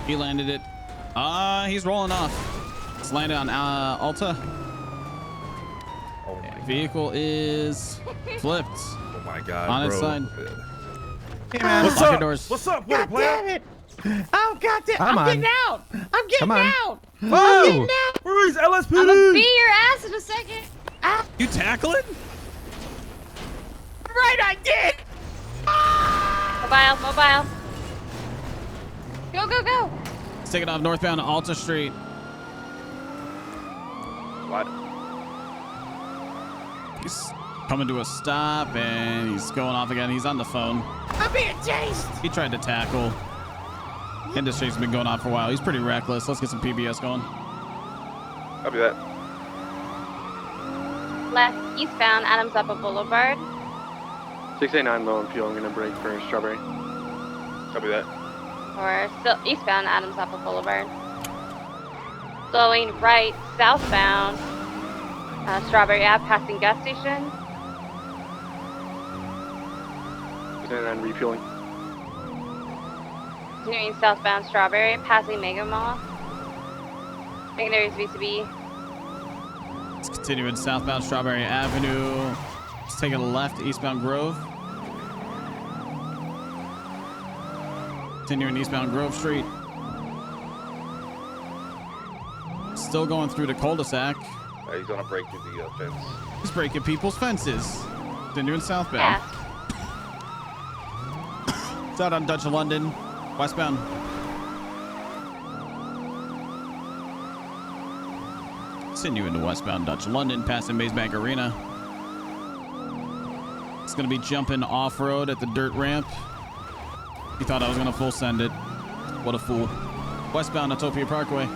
He landed it. He's rolling off. It's landed on Alta. Vehicle is flipped. Oh my god, on its bro. side. Hey man, What's up? Doors. What's up? God damn it! Oh god damn! Come I'm on. getting out! I'm getting Come on. out! Whoa! I'm getting out! Where is LSPD? I'm gonna beat your ass in a second. Ah, You tackling? right, I did! Mobile. Go, go, go. He's taking off northbound to Alta Street. What? He's coming to a stop and he's going off again. He's on the phone. I'm being chased! He tried to tackle. Industry's been going on for a while. He's pretty reckless. Let's get some PBS going. Copy that. Left, eastbound, Adams Upper Boulevard. 689 low on fuel. I'm gonna brake for Strawberry. Copy that. Or still eastbound, Adams Upper Boulevard. Going right, southbound, Strawberry Ave, passing gas station. 689 refueling. Continuing southbound, Strawberry, passing Mega Mall. Secondary's VCB. It's continuing southbound Strawberry Avenue. It's taking a left eastbound Grove. Continuing eastbound Grove Street. Still going through the cul-de-sac. He's gonna break through the fence. He's breaking people's fences. Continuing southbound. It's out on Dutch London, westbound. Continuing to westbound Dutch London, passing Maze Bank Arena. It's going to be jumping off-road at the dirt ramp. He thought I was going to full send it. What a fool. Westbound Utopia Parkway.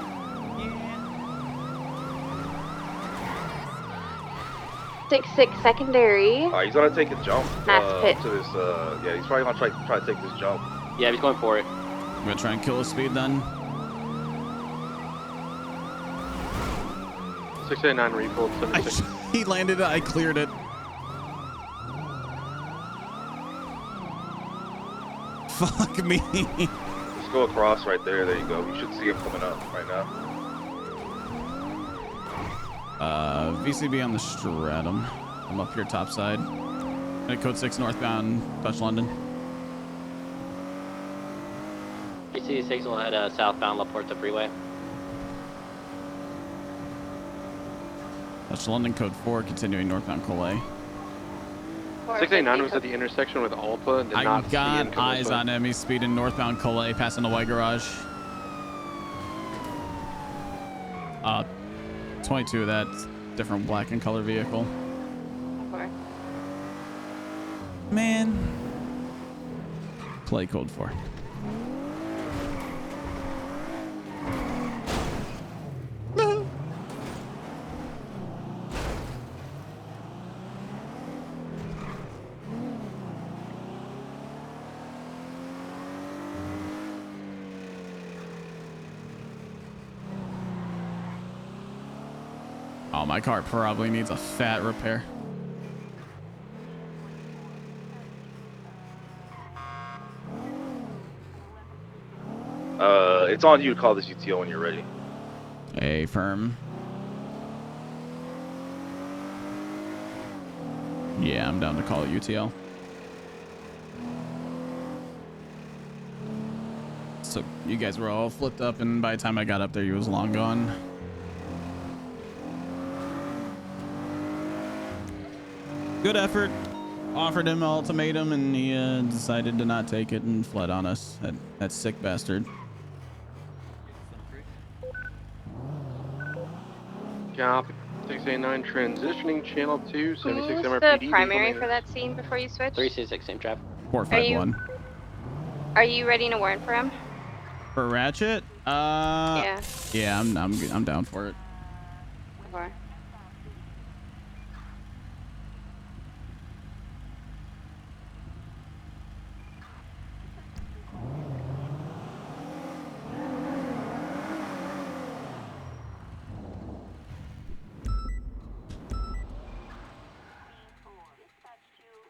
Six secondary. He's gonna take a jump Mass pit. to this. Yeah, he's probably gonna try to take this jump. Yeah, he's going for it. I'm going to try and kill his speed then. 689 refill, 76. He landed it. I cleared it. Fuck me. Just go across right there. There you go. You should see him coming up right now. VCB on the Stratum. I'm up here topside. At code 6 northbound Dutch London. BC6 will head southbound La Porta Freeway. Dutch London code 4 continuing northbound Calais. 689 was at the intersection with Alpha and did I not see him got come this eyes way. on him. He's speeding northbound Calais, passing the white garage. 22 of that different black and color vehicle. Okay. Man. Play code 4. Oh, my car probably needs a fat repair. It's on you to call this UTO when you're ready. A firm. Yeah, I'm down to call it UTL. So you guys were all flipped up, and by the time I got up there, he was long gone. Good effort. Offered him an ultimatum, and he decided to not take it and fled on us. That sick bastard. Copy. 689 transitioning channel 2, 76 Who's MRPD. the primary for that scene before you switch? 366, same traffic. 451. Are you ready to warn for him? For Ratchet? Yeah. Yeah, I'm down for it. Okay.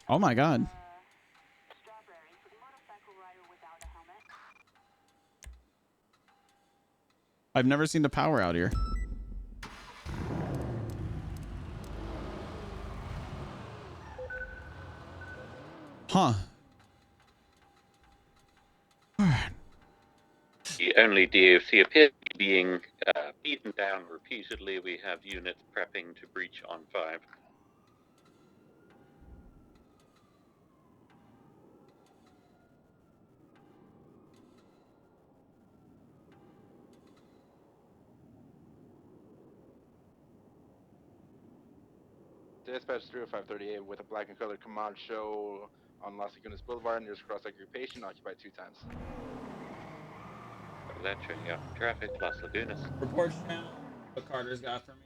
Oh my god. I've never seen the power out here. Huh. The only DOC appears to be being beaten down repeatedly. We have units prepping to breach on 5. Dispatch 30538 with a black and colored command show on Las Lagunas Boulevard near cross occupation, occupied 2 times. That showing up traffic, Las Lagunas. Reports channel. What Carter's got for me.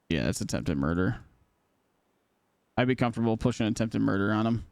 Yeah, that's attempted murder. I'd be comfortable pushing attempted murder on him.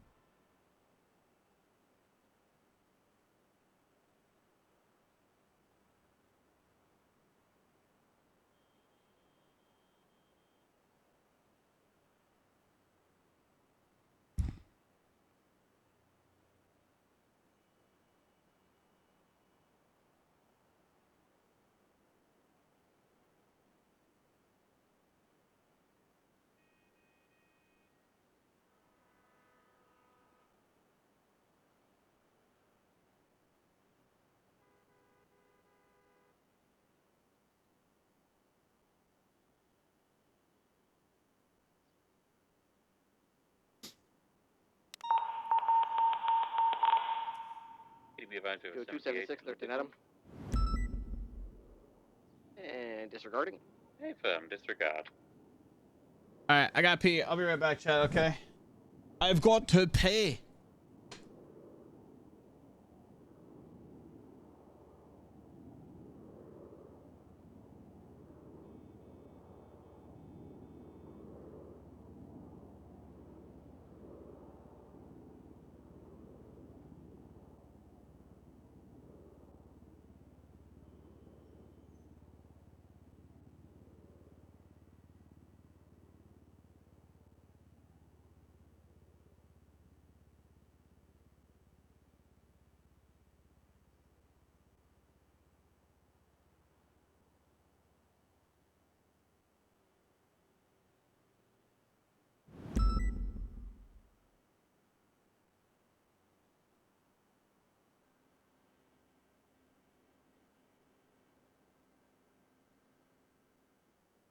Be advised we have Go 78 276, 13 Adam. And disregarding. Hey, firm, disregard. All right, I got to pee. I'll be right back, Chad. Okay. I've got to pay.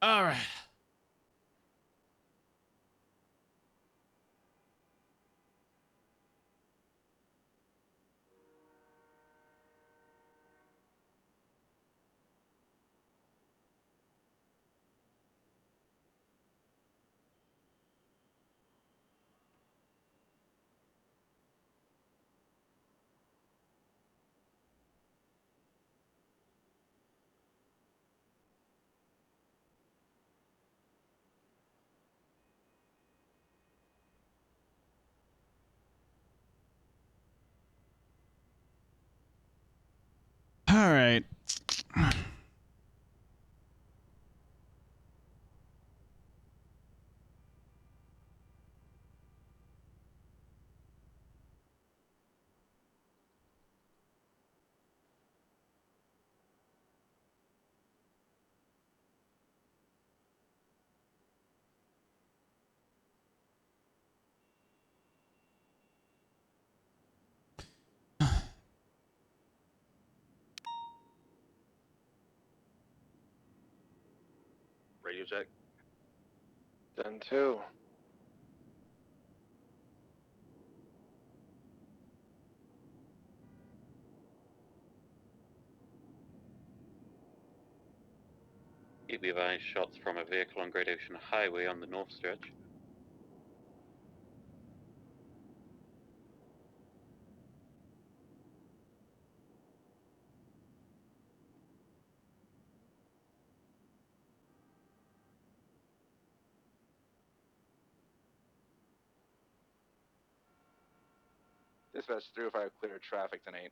All right. All right. Radio check. 10-2. Be advised shots from a vehicle on Great Ocean Highway on the north stretch. Dispatch 305 clear traffic tonight.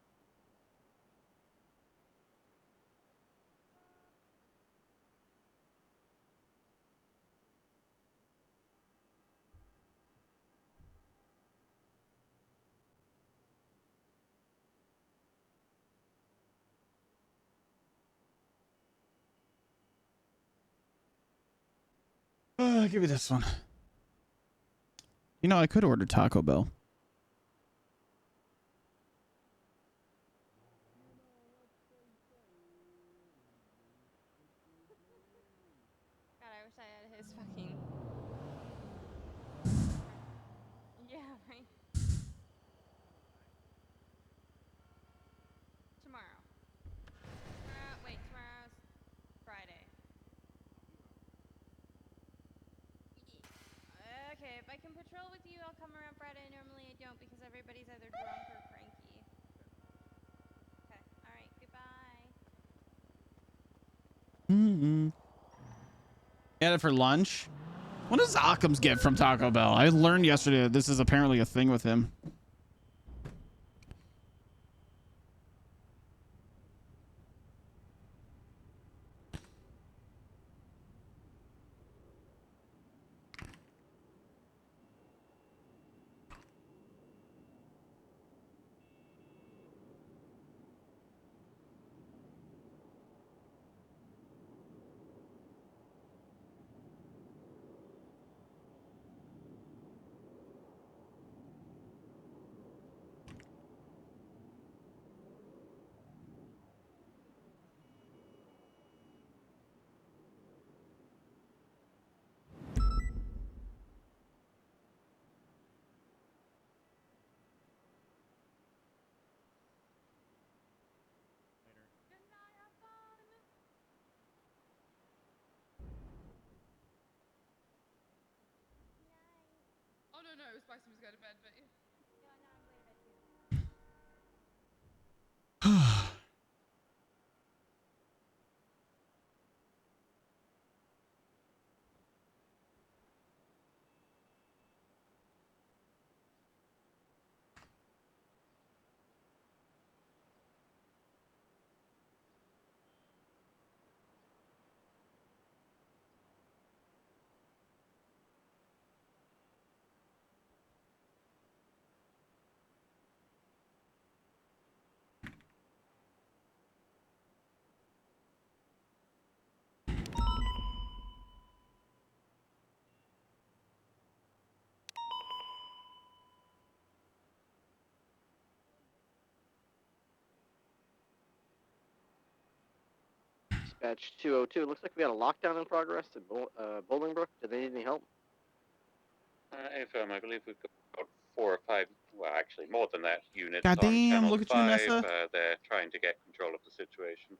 Give me this one. You know, I could order Taco Bell. God, I wish I had his fucking. Yeah, right. Tomorrow. Wait, tomorrow's Friday. Okay, if I can patrol with you, I'll come around Friday. Normally I don't because everybody's either drunk or cranky. Okay, alright, goodbye. Get it for lunch. What does Occam's get from Taco Bell? I learned yesterday that this is apparently a thing with him. just watch him go to bed, but yeah. No, no, I'm going to bed too. Dispatch 202. Looks like we got a lockdown in progress at Bolingbrook. Do they need any help? AFM, I believe we've got about 4 or 5, well, actually more than that, units on Goddamn, Channel look at you, 5. Nessa. They're trying to get control of the situation.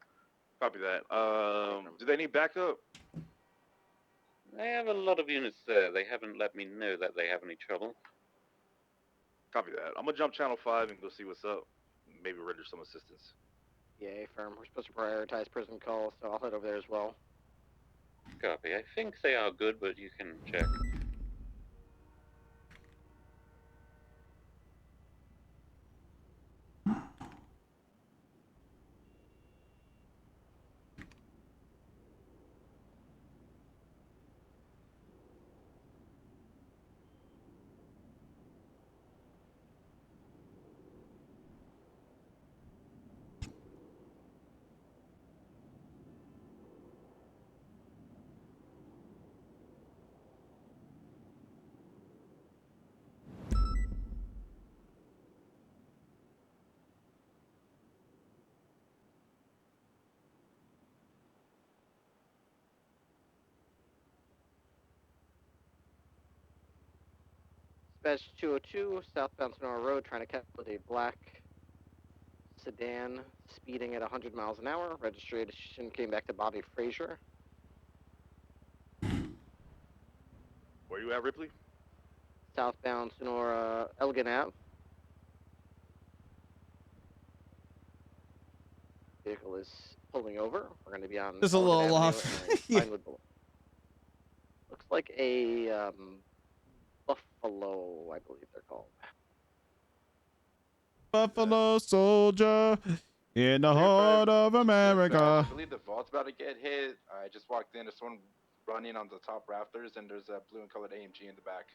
Copy that. Do they need backup? They have a lot of units there. They haven't let me know that they have any trouble. Copy that. I'm gonna jump channel 5 and go see what's up. Maybe render some assistance. Yeah, firm. We're supposed to prioritize prison calls, so I'll head over there as well. Copy. I think they are good, but you can check. Dispatch 202, southbound Sonora Road, trying to catch a black sedan speeding at 100 miles an hour. Registration came back to Bobby Frazier. Where you at, Ripley? Southbound Sonora Elgin Ave. Vehicle is pulling over. We're going to be on Just a Elgin little Avenue off. and Yeah. Pinewood Boulevard. Looks like a Buffalo, I believe they're called. Buffalo Soldier in the Clear heart of I America. believe the vault's about to get hit. I just walked in. There's someone running on the top rafters, and there's a blue and colored AMG in the back.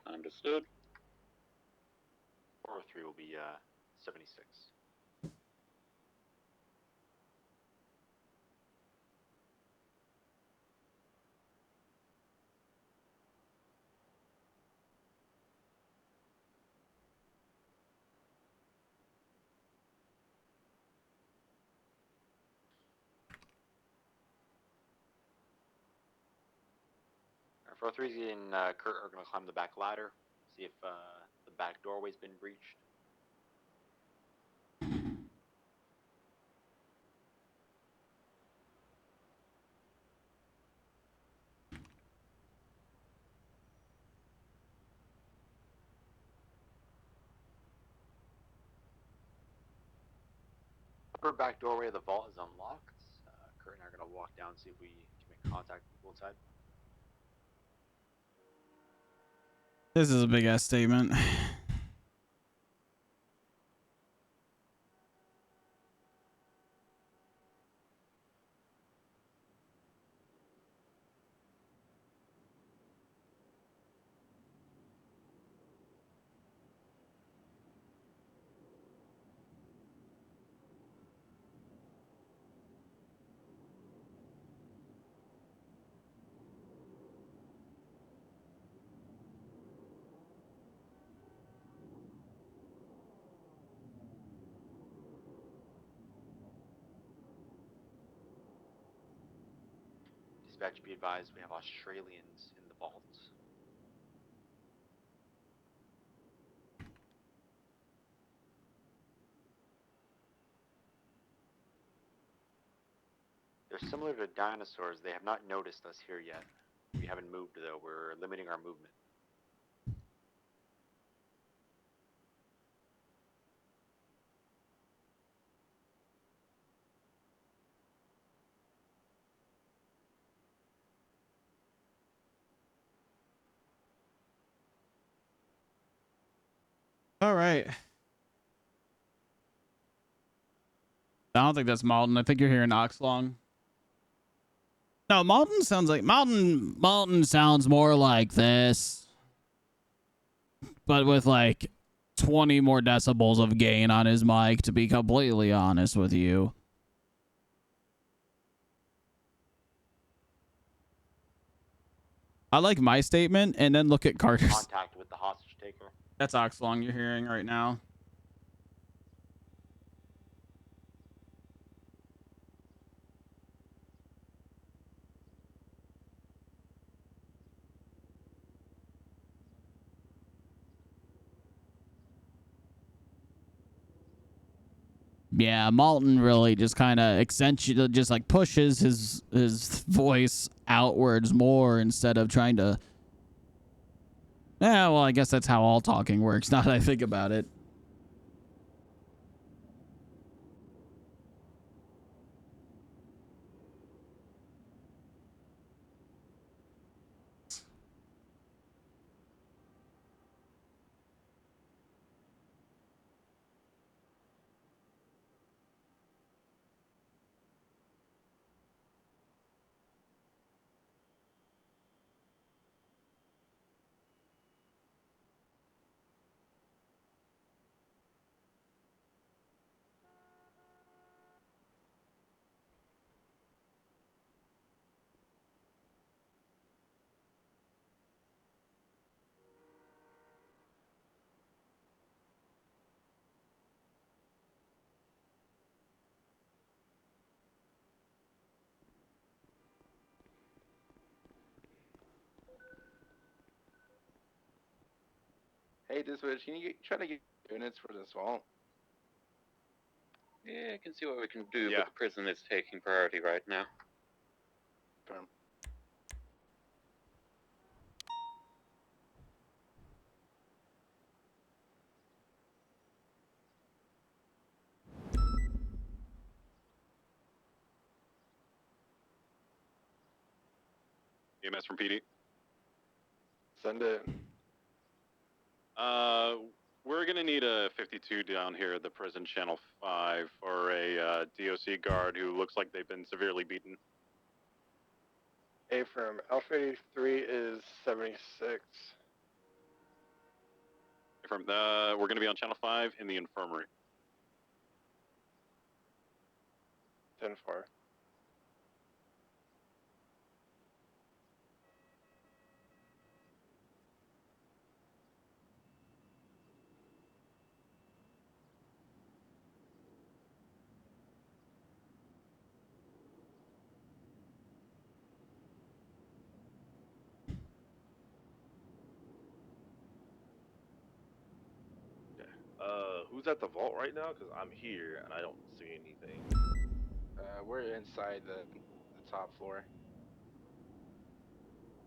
Understood. 403 will be 76. Our 403 and Kurt are going to climb the back ladder, see if the back doorway's been breached. Upper back doorway of the vault is unlocked. Kurt and I are going to walk down, see if we can make contact with people inside. This is a big ass statement. Dispatch, be advised, we have Australians in the vault. They're similar to dinosaurs. They have not noticed us here yet. We haven't moved, though. We're limiting our movement. All right. I don't think that's Malden. I think you're hearing Oxlong. No, Malden sounds like Malden sounds more like this, but with like 20 more decibels of gain on his mic, to be completely honest with you. I like my statement, and then look at Carter's. Contact with the hostage taker. That's Oxlong you're hearing right now. Yeah, Malton really just kind of just like pushes his voice outwards more instead of trying to. Yeah, well, I guess that's how all talking works. Now that I think about it. Hey, Dispatch, can you try to get units for this wall? Yeah, I can see what we can do, but the prison is taking priority right now. Firm. EMS from PD. Send it. We're gonna need a 52 down here at the prison channel 5 or a DOC guard who looks like they've been severely beaten. A firm. Alpha 83 is 76. From we're gonna be on channel 5 in the infirmary. 10-4. Who's at the vault right now? Because I'm here and I don't see anything. We're inside the top floor.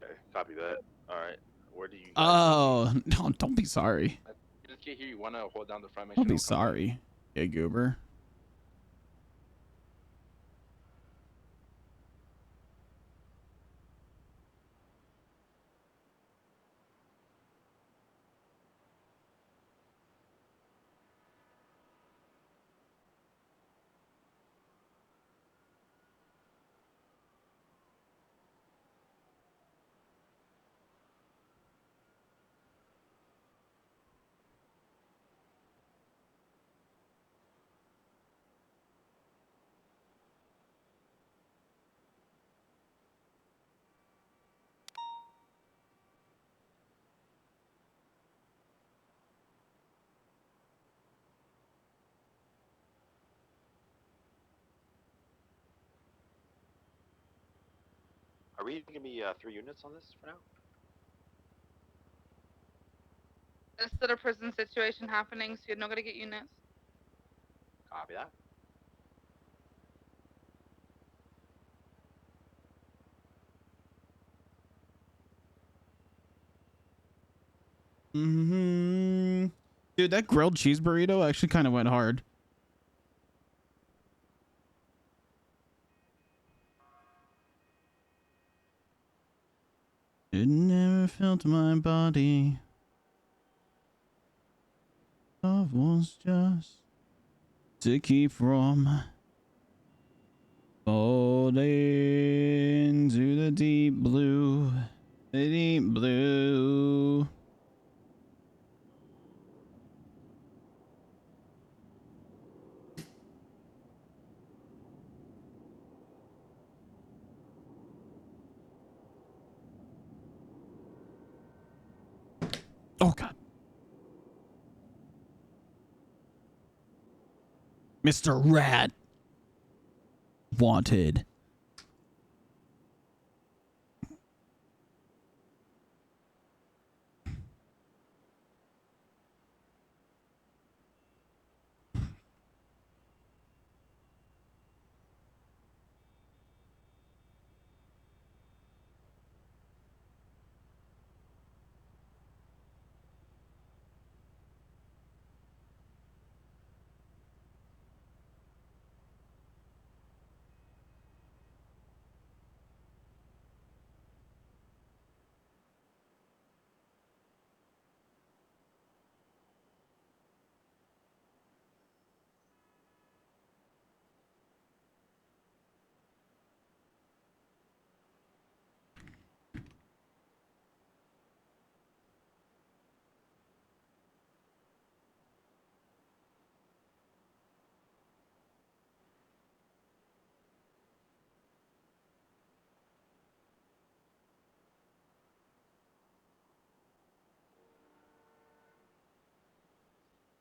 Okay, copy that. All right. Where do you guys Oh, no, don't be sorry. I just can't hear you. Want to hold down the front? Make Don't sure be no one comes in. sorry, yeah, goober. Are we gonna be 3 units on this for now? There's still a prison situation happening, so you're not gonna get units. Copy that. Dude, that grilled cheese burrito actually kind of went hard. It never felt my body. love was just to keep from falling to the deep blue, the deep blue. Oh God. Mr. Rat. Wanted.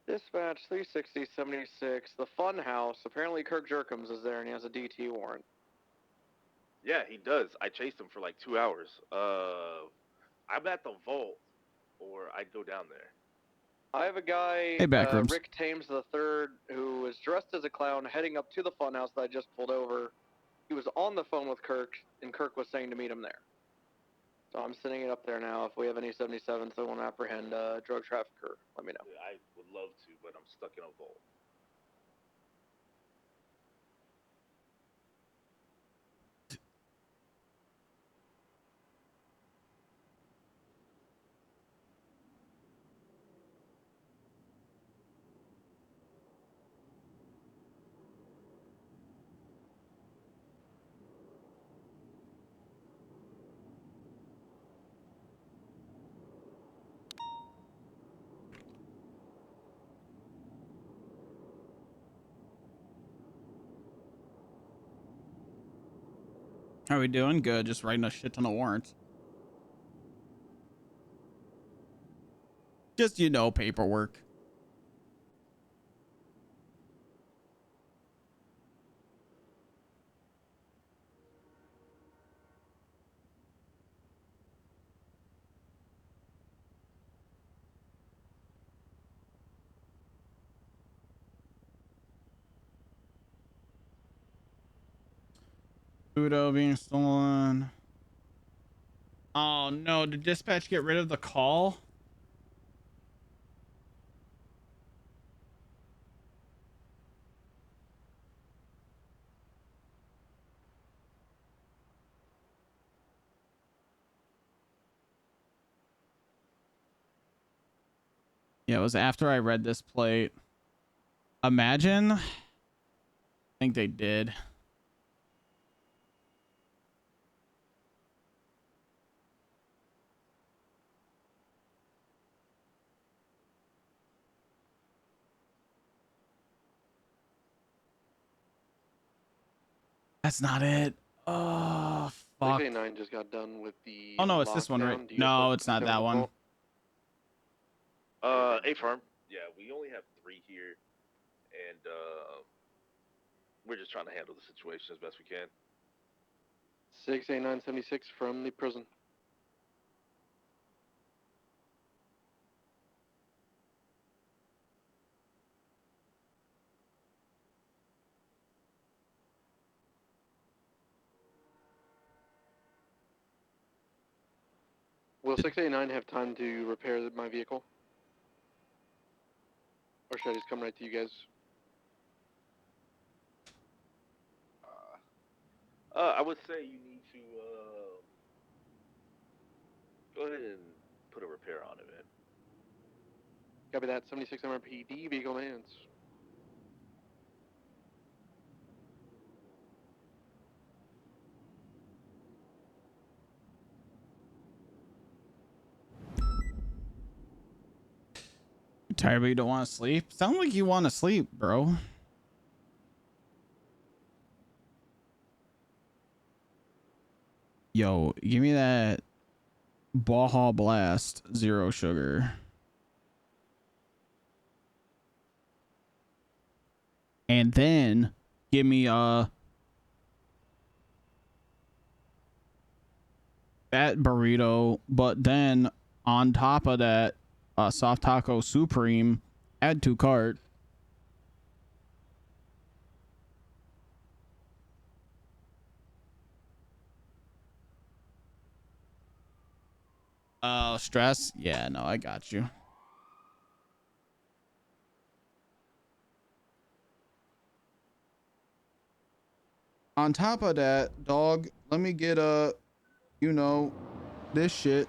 Dispatch 36076, the Fun House. Apparently Kirk Jerkums is there and he has a DT warrant. Yeah, he does. I chased him for like 2 hours. I'm at the vault, or I'd go down there. I have a guy, Hey, Backrooms. Rick Thames III, who is dressed as a clown heading up to the Funhouse that I just pulled over. He was on the phone with Kirk, and Kirk was saying to meet him there. So I'm sending it up there now. If we have any 77s that want to apprehend a drug trafficker, let me know. I would love to, but I'm stuck in a vault. How are we doing? Good. Just writing a shit ton of warrants. Just, you know, paperwork. Udo being stolen. Oh no, did dispatch get rid of the call? Yeah, it was after I read this plate. Imagine. I think they did. That's not it. Oh, fuck. 689 just got done with the Oh, no, it's this one, right? lockdown. Do you No, guys it's not that have a one. call? A-firm. Yeah, we only have 3 here, and we're just trying to handle the situation as best we can. 68976 from the prison. Will 689 have time to repair my vehicle? Or should I just come right to you guys? I would say you need to go ahead and put a repair on it, man. Copy that. 76 MRPD vehicle mans. You tired but you don't want to sleep? Sound like you want to sleep, bro. Yo, give me that Baja Blast 0 sugar. And then give me that burrito, but then on top of that, soft taco supreme, add 2 cart. Stress? Yeah, no, I got you. On top of that, dog, let me get you know, this shit.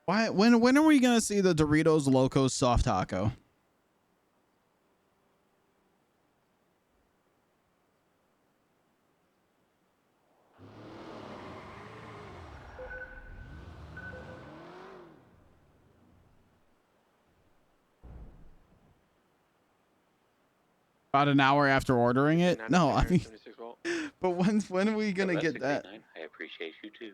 Why? When are we gonna see the Doritos Locos soft taco? About an hour after ordering it? No, I mean, but when are we gonna Well, that's get a great that? night. I appreciate you too.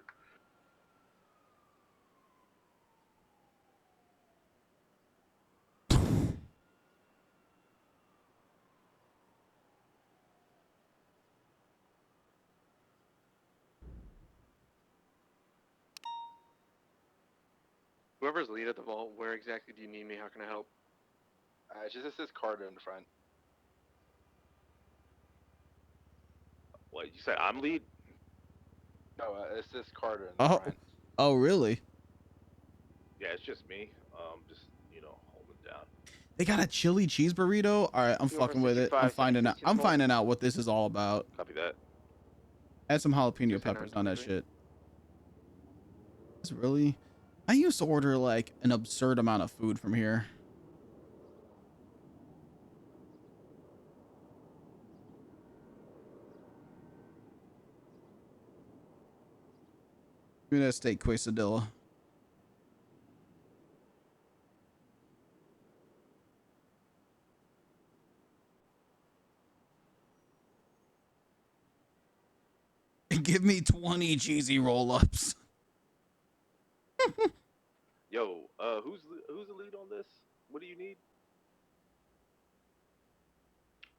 Whoever's lead at the vault, where exactly do you need me? How can I help? It's just this Carter in the front. What you said? I'm lead. No, it's this Carter in the Oh, front. oh, really? Yeah, it's just me. Just holding down. They got a chili cheese burrito. All right, I'm fucking with it. I'm finding out. I'm finding out what this is all about. Copy that. Add some jalapeno peppers on that shit. It's really. I used to order like an absurd amount of food from here. Give me that steak quesadilla. Give me 20 cheesy roll-ups. Yo, who's the lead on this? What do you need?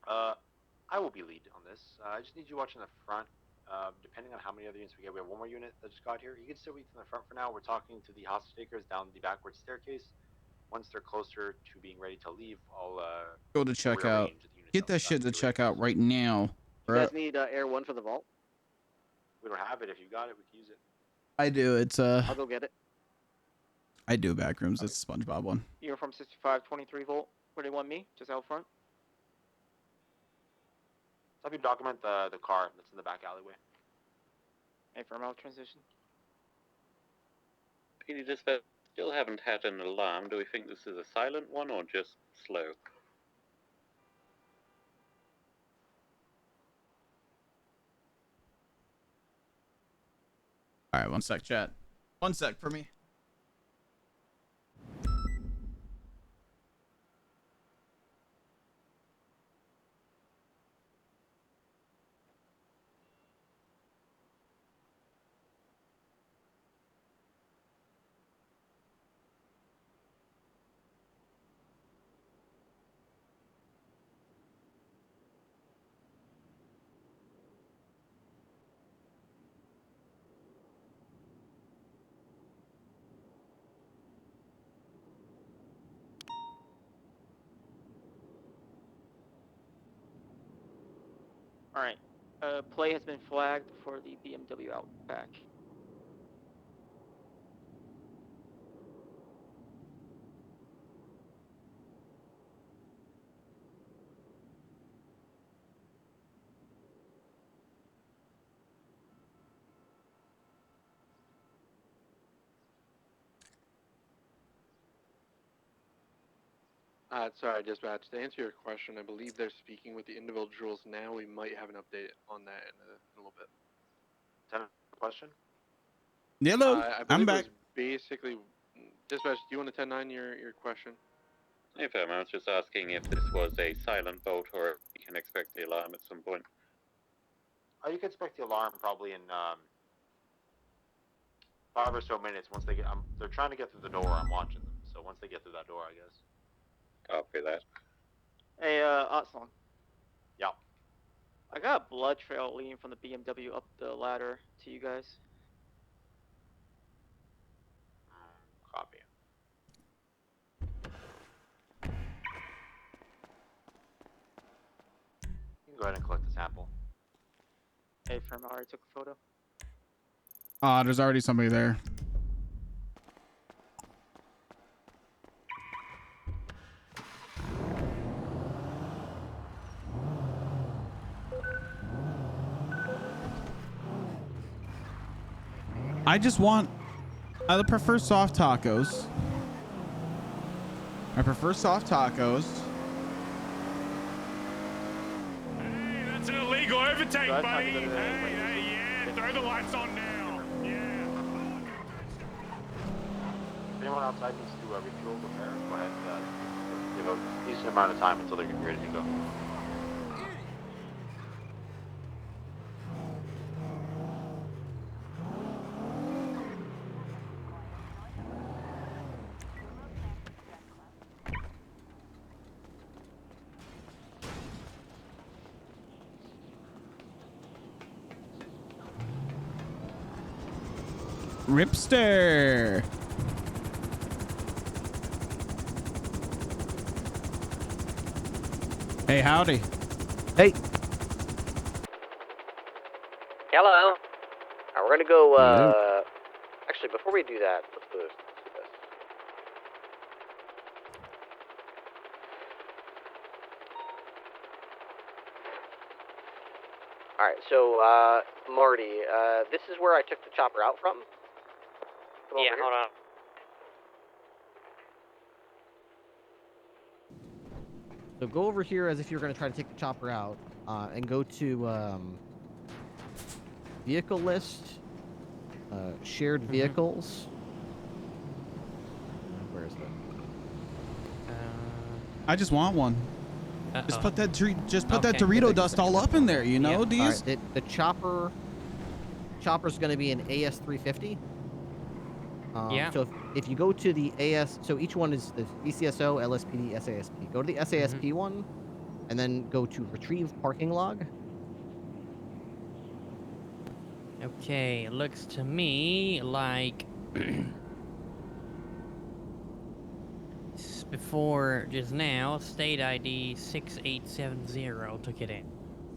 I will be lead on this. I just need you watching the front. Depending on how many other units we get, we have one more unit that just got here. You can still wait in the front for now. We're talking to the hostage takers down the backward staircase. Once they're closer to being ready to leave, I'll Go to checkout. Get that shit to checkout right now. You guys need Air 1 for the vault? We don't have it. If you got it, we can use it. I do. It's I'll go get it. I do backrooms. It's a SpongeBob one. Uniform 6523 volt. Where do you want me? Just out front? Have you document the car that's in the back alleyway? Affirm out transition. PD dispatch, still haven't had an alarm. Do we think this is a silent one or just slow? All right, one sec, chat. One sec for me. Alright. Play has been flagged for the BMW Outback. Sorry, dispatch. To answer your question, I believe they're speaking with the individuals now. We might have an update on that in a little bit. Question? Hello, I believe I'm back. it was basically, dispatch. Do you want to 10-9 your question? Hey, Firm, I was just asking if this was a silent vote or if we can expect the alarm at some point. You can expect the alarm probably in 5 or so minutes. Once they get, they're trying to get through the door. I'm watching them. So once they get through that door, I guess. Copy that. Hey, Otlong. Yeah. I got a blood trail leading from the BMW up the ladder to you guys. Copy. You can go ahead and collect the sample. Hey, Firm, I already took a photo. There's already somebody there. I prefer soft tacos. Hey, that's an illegal overtake, buddy. Hey, yeah, throw the lights on now. Yeah. If anyone outside needs to refuel the fare, go ahead. Give a decent amount of time until they're ready to go. Ripster. Hey, howdy. Hey. Hello. We're gonna go. Actually, before we do that, let's do this. All right. So, Marty, this is where I took the chopper out from. Yeah. Hold on. So go over here as if you're going to try to take the chopper out, and go to vehicle list, shared vehicles. Where is that? I just want one. Just put that that Okay. Dorito dust all up in there, you know, Yeah. these. All right, the chopper's going to be an AS350. Yeah. So if you go to the AS, so each one is the VCSO, LSPD, SASP. Go to the SASP one, and then go to retrieve parking log. Okay, it looks to me like before just now, state ID 6870 took it in.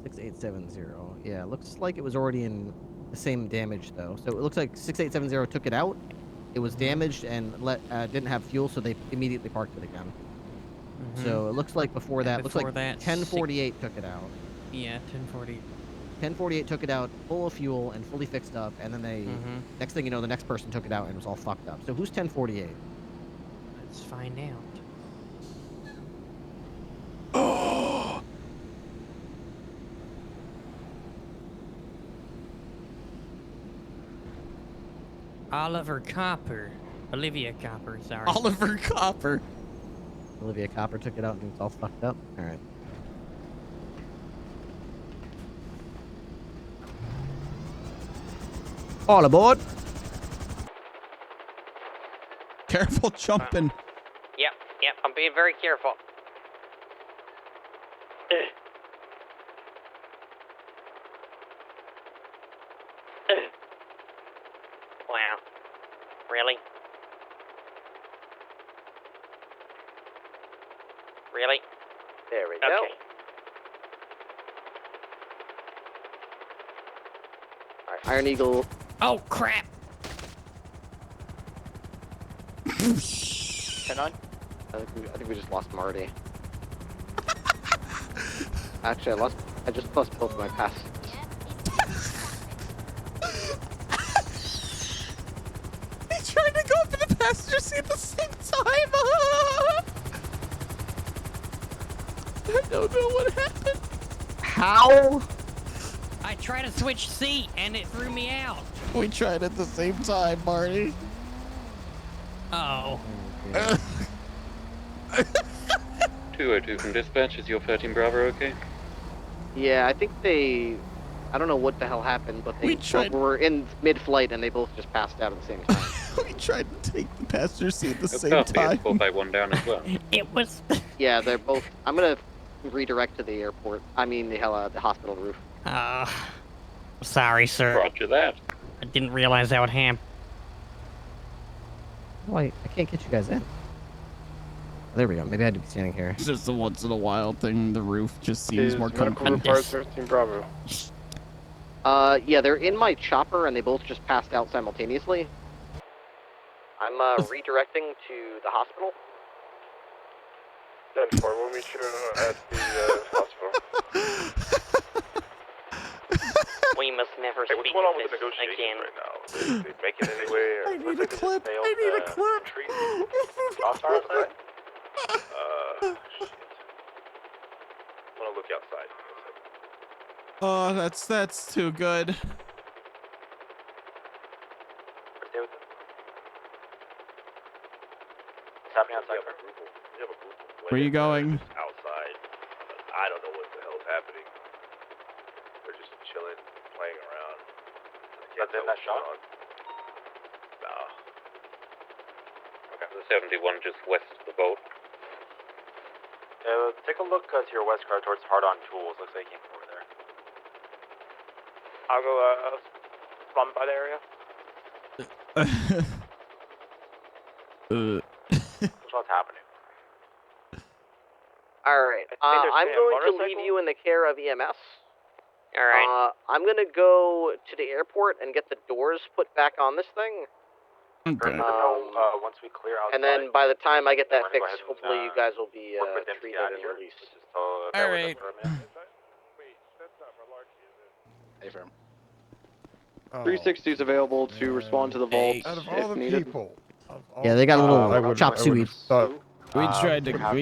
6870. Yeah, looks like it was already in the same damage though. So it looks like 6870 took it out. It was damaged and didn't have fuel, so they immediately parked it again. So it looks like before that, looks like 1048 took it out. Yeah, 1040. 1048 took it out full of fuel and fully fixed up, and then they, next thing you know, the next person took it out and it was all fucked up. So who's 1048? Let's find out. Olivia Copper, sorry. Oliver Copper. Olivia Copper took it out and it was all fucked up. All right. All aboard. Careful jumping. Yep, I'm being very careful. Wow. Really? Really? There we go. Okay. All right, Iron Eagle. Oh, crap. 10-9? I think we just lost Marty. Actually, I just lost both of my passengers. He tried to go up in the passenger seat at the same time. I don't know what happened. How? I tried to switch seat and it threw me out. We tried at the same time, Marty. Oh. 202 from dispatch. Is your 13 Bravo okay? Yeah, I think they. I don't know what the hell happened, but they were in mid-flight and they both just passed out at the same time. We tried to take the passenger seat at the same Copy. time. It's 451 down as well. It was. Yeah, they're both. I'm gonna redirect to the airport. I mean the hospital roof. Sorry, sir. Roger that. I didn't realize that would happen. Oh, I can't get you guys in. There we go. Maybe I had to be standing here. It's just a once in a while thing. The roof just seems more comfortable. 13 Bravo. Yeah, they're in my chopper and they both just passed out simultaneously. I'm redirecting to the hospital. 10-4, we'll meet you at the hospital. We must never Hey, what's speak going on of with the this negotiations again. right now? They make it anyway? Or I need a clip. I need a clip. Shit. I'm gonna look outside. Oh, that's too good. What's happening outside? We have a group of Where are you going? outside. I don't know what the hell's happening. They're just chilling, playing around. But then that shot? No. Okay. The 71 just west of the boat. Take a look to your west car towards Hard-On Tools. Looks like he came from over there. I'll go run by the area. What's happening? Alright, I'm going to leave you in the care of EMS. Alright. I'm gonna go to the airport and get the doors put back on this thing. Okay. Once we clear outside. And then by the time I get that We're gonna go fixed, ahead and, hopefully you guys will be work with them to treated get out of and here. released. Just, All bear with us right. for a minute. Wait, that's not Melarky, is it? Hey, firm. 360 is available to respond to the vault Out of all if the needed. people. Yeah, they got a little I would- chop I would've suey. thought- We tried we to have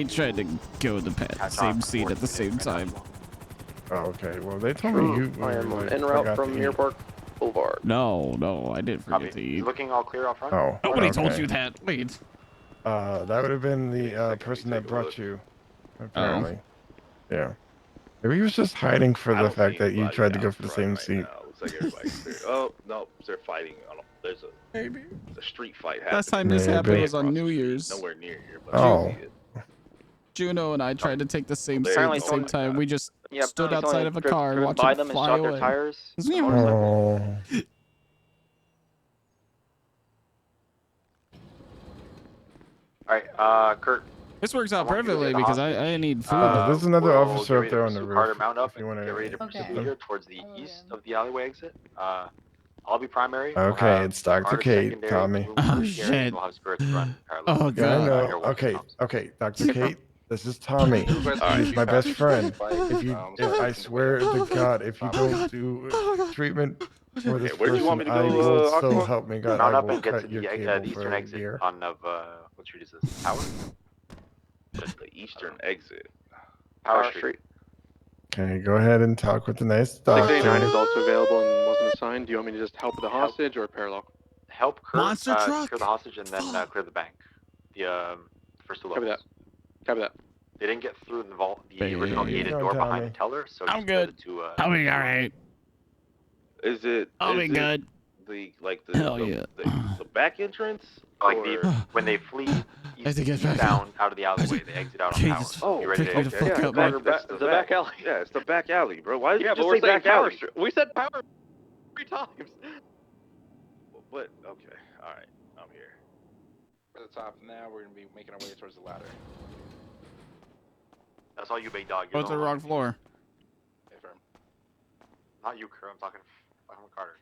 go the same seat at the same time. Oh, okay. Well, they told me you I am like, en route forgot from to eat. Airport Boulevard. No, I didn't forget to Copy. eat. Looking all clear out front? Oh, Nobody told okay. you that. Wait. That would have been the person that brought you, apparently. Yeah. Maybe he was just hiding for I the don't fact see that you anybody tried to go out for the front same right seat. now. Looks like everybody's there. Oh, no, they're fighting. There's a street fight happening. Last time this Maybe. happened was on New Year's. Nowhere near here, but Oh. I see it. Juno and I tried to take the same seat Apparently at the same someone- time. We just Yeah, stood apparently outside someone of a drove- car and driven watched by it them and fly shot away. their tires. Oh. Alright, Kurt. This works out I want you to perfectly get the because hostage. I need food. There's another We'll officer get up ready there to on the pursue roof. Carter, mount up if you and want get ready to to. pursue here towards the east of the alleyway exit. I'll be primary. Okay, it's Dr. Carter Kate, secondary, Tommy. Boom Oh, tertiary, shit. and we'll have skirts run parallel. Oh, Yeah, I God. know. Here once it Okay, comes. okay, Dr. Kate, this is Tommy. He's my best friend. If I swear to God, if you don't do treatment for this where do you want me person, to I go, will so Aqua? help me God, Mount I up will and get to cut your the cable eastern for a exit year. on what street is this? Power? The eastern exit. Power Street. Okay, go ahead and talk with the nice doctor. 689 is also available and wasn't assigned. Do you want me to just help with the hostage or parallel? Help Kurt Monster truck. secure the hostage and then clear the bank. The first two Copy levels. that. Copy that. They didn't get through the vault, the Hey, original hey, gated hey. door Don't tell behind me. the teller. So I'm just good. To, I'll be all right. Is it? I'll is be it good. The Hell yeah. the back entrance. Like or... when they flee I have to get back down out of the alleyway, they exit out on Okay, power. just You ready pick to me the exit? fuck yeah, up, back, man. back, The back alley. Yeah, it's the back alley, bro. Why did Yeah, you but just we're say saying back Power alley? Street. We said Power 3 times. What? Okay, all right, I'm here. For the top now, we're gonna be making our way towards the ladder. That's all you, big dog. Go to the wrong floor. Hey, firm. Not you, Kurt. I'm talking Carter.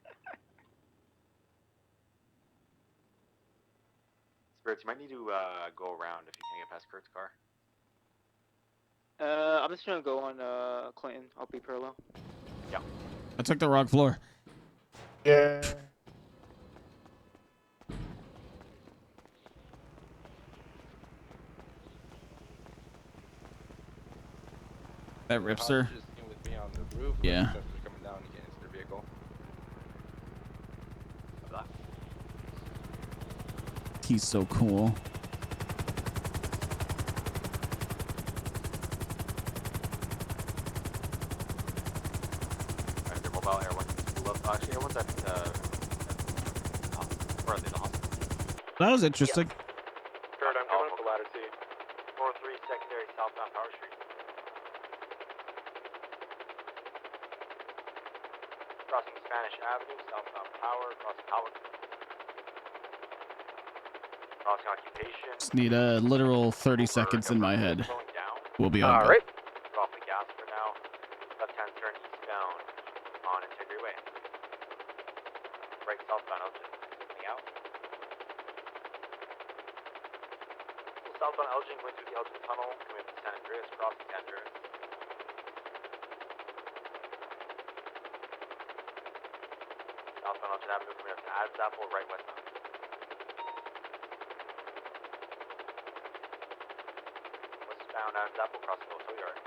Spirits, you might need to go around if you can't get past Kurt's car. I'm just gonna go on Clinton. I'll be parallel. Yeah. I took the wrong floor. Yeah. That rips her. Hostages came with me on the roof. Yeah. Suspects are coming down to get into their vehicle. He's so cool. Alright, they're mobile air one. Actually, air one's at where are they? The hospital. That was interesting. Third, I'm coming up the ladder C. 403 secondary southbound Power Street. Crossing Spanish Avenue, southbound Power, crossing Howard. Crossing Occupation. Just need a literal 30 seconds in my head. We'll be all good. Alright. Off the gas for now. Left-hand turn eastbound on Integrity Way. Right southbound Elgin. Coming out. Southbound Elgin going through the Elgin Tunnel. Coming up to San Andreas, crossing San Andreas. Southbound Elgin Avenue coming up to Adams Apple, right westbound. Westbound Adams Apple, crossing Old Tow Yard.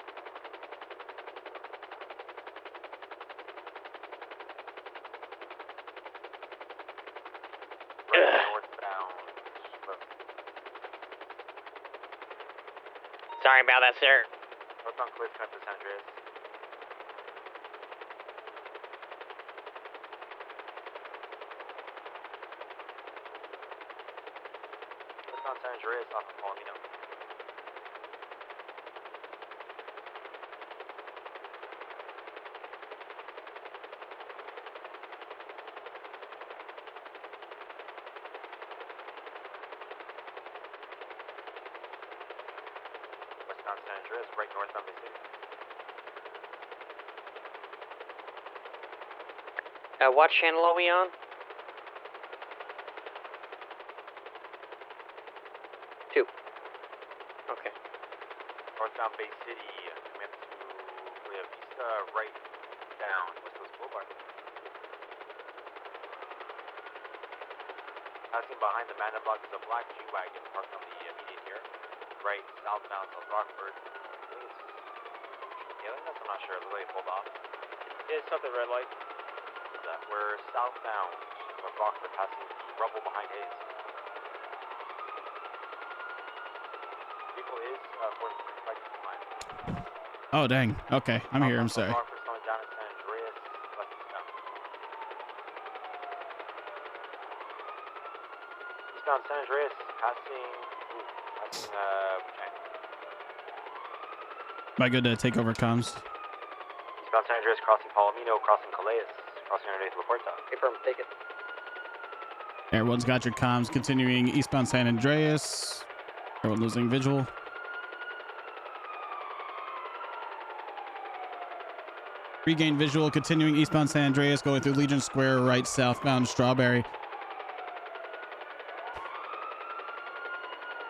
Right northbound. Sorry about that, sir. Northbound Cliff, coming up to San Andreas. Westbound San Andreas off of Palomino. Westbound San Andreas, right northbound Bay City. What channel are we on? 2. Okay. Northbound Bay City, coming up to Buena Vista, right down West Coast Boulevard. Passing behind the Manor Block is a black G-Wagon parked on the median here. Right southbound South Rockford. I think it's Hailing us? I'm not sure. It looks like it pulled off. Yeah, it's not the red light. What's that? We're southbound South Rockford, passing the rubble behind Hayes. Vehicle is 45 line. Oh, dang. Okay, I'm here. I'm sorry. Rockford slowing down at San Andreas, left eastbound. Eastbound San Andreas, passing China. Am I good to take over comms? Eastbound San Andreas, crossing Palomino, crossing Calais, crossing underneath La Puerta. Affirm, take it. Everyone's got your comms. Continuing eastbound San Andreas. Everyone losing visual. Regain visual. Continuing eastbound San Andreas. Going through Legion Square. Right southbound Strawberry.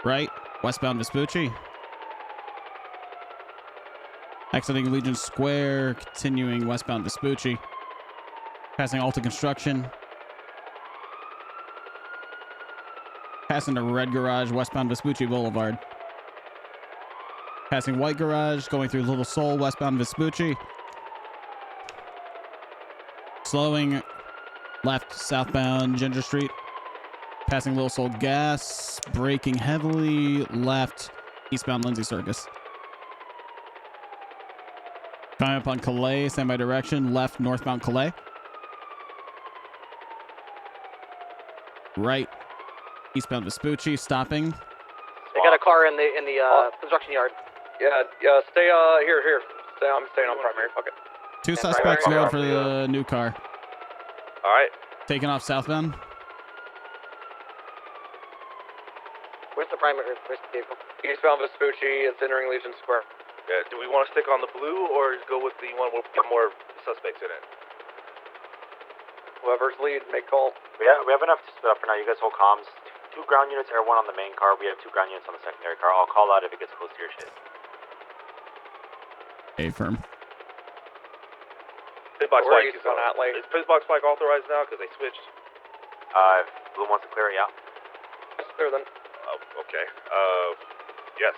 Right westbound Vespucci. Exiting Legion Square. Continuing westbound Vespucci. Passing Alta Construction. Passing the Red Garage, westbound Vespucci Boulevard. Passing White Garage, going through Little Seoul, westbound Vespucci. Slowing left, southbound Ginger Street. Passing Little Seoul Gas, braking heavily left, eastbound Lindsay Circus. Coming up on Calais, same by direction, left, northbound Calais. Right, eastbound Vespucci, stopping. They got a car in the construction yard. Yeah, stay here. I'm staying on primary. Okay. 2 suspects going for the new car. All right. Taking off southbound. Where's the primary vehicle? Eastbound Vespucci, it's entering Legion Square. Yeah, do we want to stick on the blue or go with the one with more suspects in it? Whoever's lead, make call. We have enough to split up for now. You guys hold comms. 2 ground units, Air 1 on the main car. We have 2 ground units on the secondary car. I'll call out if it gets close to your shit. Affirm. Pitbox Where are flag you on Atlee? is pitbox flag authorized now because they switched? Blue wants to clear it, yeah? That's clear then. Oh, okay. Yes.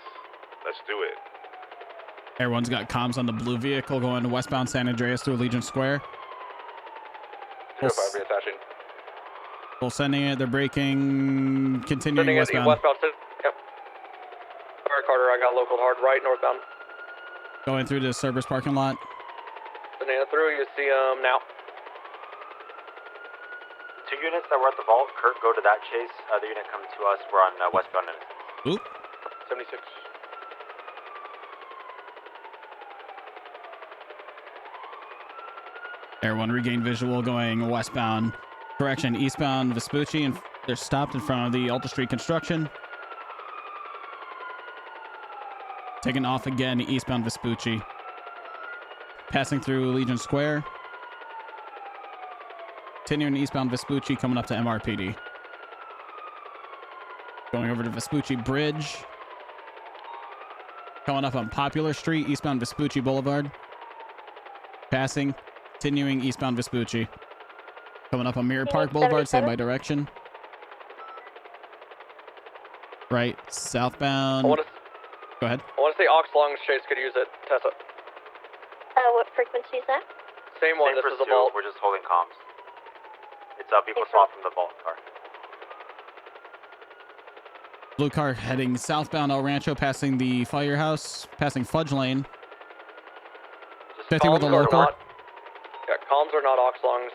Let's do it. Everyone's got comms on the blue vehicle going to westbound San Andreas through Legion Square. 05 reattaching. Full sending it. They're braking. Continuing Sending it westbound. westbound. Yep. Alright, Carter, I got local hard right northbound. Going through the Cerberus parking lot. Sending it through, you see now. 2 units that were at the vault, Kirk, go to that chase. The unit come to us. We're on westbound Innocence. Oop. 76. Everyone regain visual going westbound. Correction, eastbound Vespucci, and they're stopped in front of the Alta Street construction. Taking off again, eastbound Vespucci. Passing through Legion Square. Continuing eastbound Vespucci, coming up to MRPD. Going over to Vespucci Bridge. Coming up on Popular Street, eastbound Vespucci Boulevard. Passing. Continuing eastbound Vespucci. Coming up on Mirror Park Boulevard, same by direction. Right, southbound. Go ahead. I want to say Ox Long's chase could use it. Tessa. What frequency is that? Same one, Same this is a pursuit, vault. We're just holding comms. It's a vehicle swap from the vault car. Blue car heading southbound El Rancho, passing the firehouse, passing Fudge Lane. 50 with a local. Yeah, comms are not Ox Long's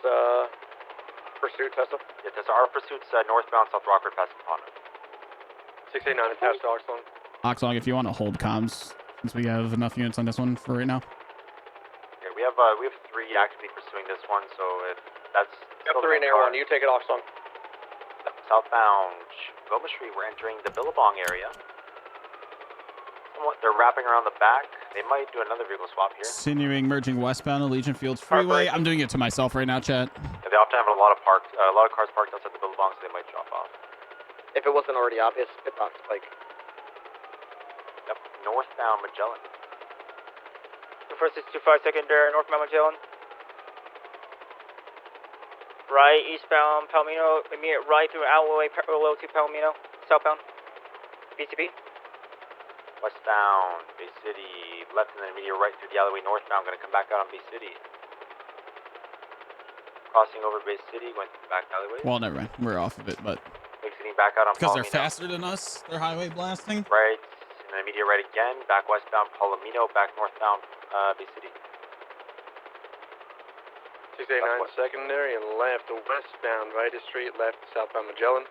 pursuit, Tessa. Yeah, Tessa, our pursuit's northbound South Rockford passing Pond. 689 attached to Ox Long. Oxlong, if you want to hold comms, since we have enough units on this one for right now. Okay, we have 3 actively pursuing this one, so if that's... You have 3 in air 1, you take it Ox Long. Southbound Goma Street, we're entering the Billabong area. They're wrapping around the back. They might do another vehicle swap here. Continuing merging westbound to Legion Fields Freeway. I'm doing it to myself right now, chat. Yeah, they often have a lot of cars parked outside the Billabong, so they might drop off. If it wasn't already obvious, it's not Spike. Yep, northbound Magellan. 4625 secondary, northbound Magellan. Right, eastbound Palomino, immediate right through alleyway parallel to Palomino, southbound. BTB. Westbound Bay City, left and then immediate right through the alleyway northbound, gonna come back out on Bay City. Crossing over Bay City, going through the back alleyway. Well, never mind. We're off of it, but Exiting back out on because Palomino. they're faster than us, they're highway blasting. Right, and then immediate right again, back westbound Palomino, back northbound Bay City. 689 secondary and left to westbound Vita Street, left to southbound Magellan.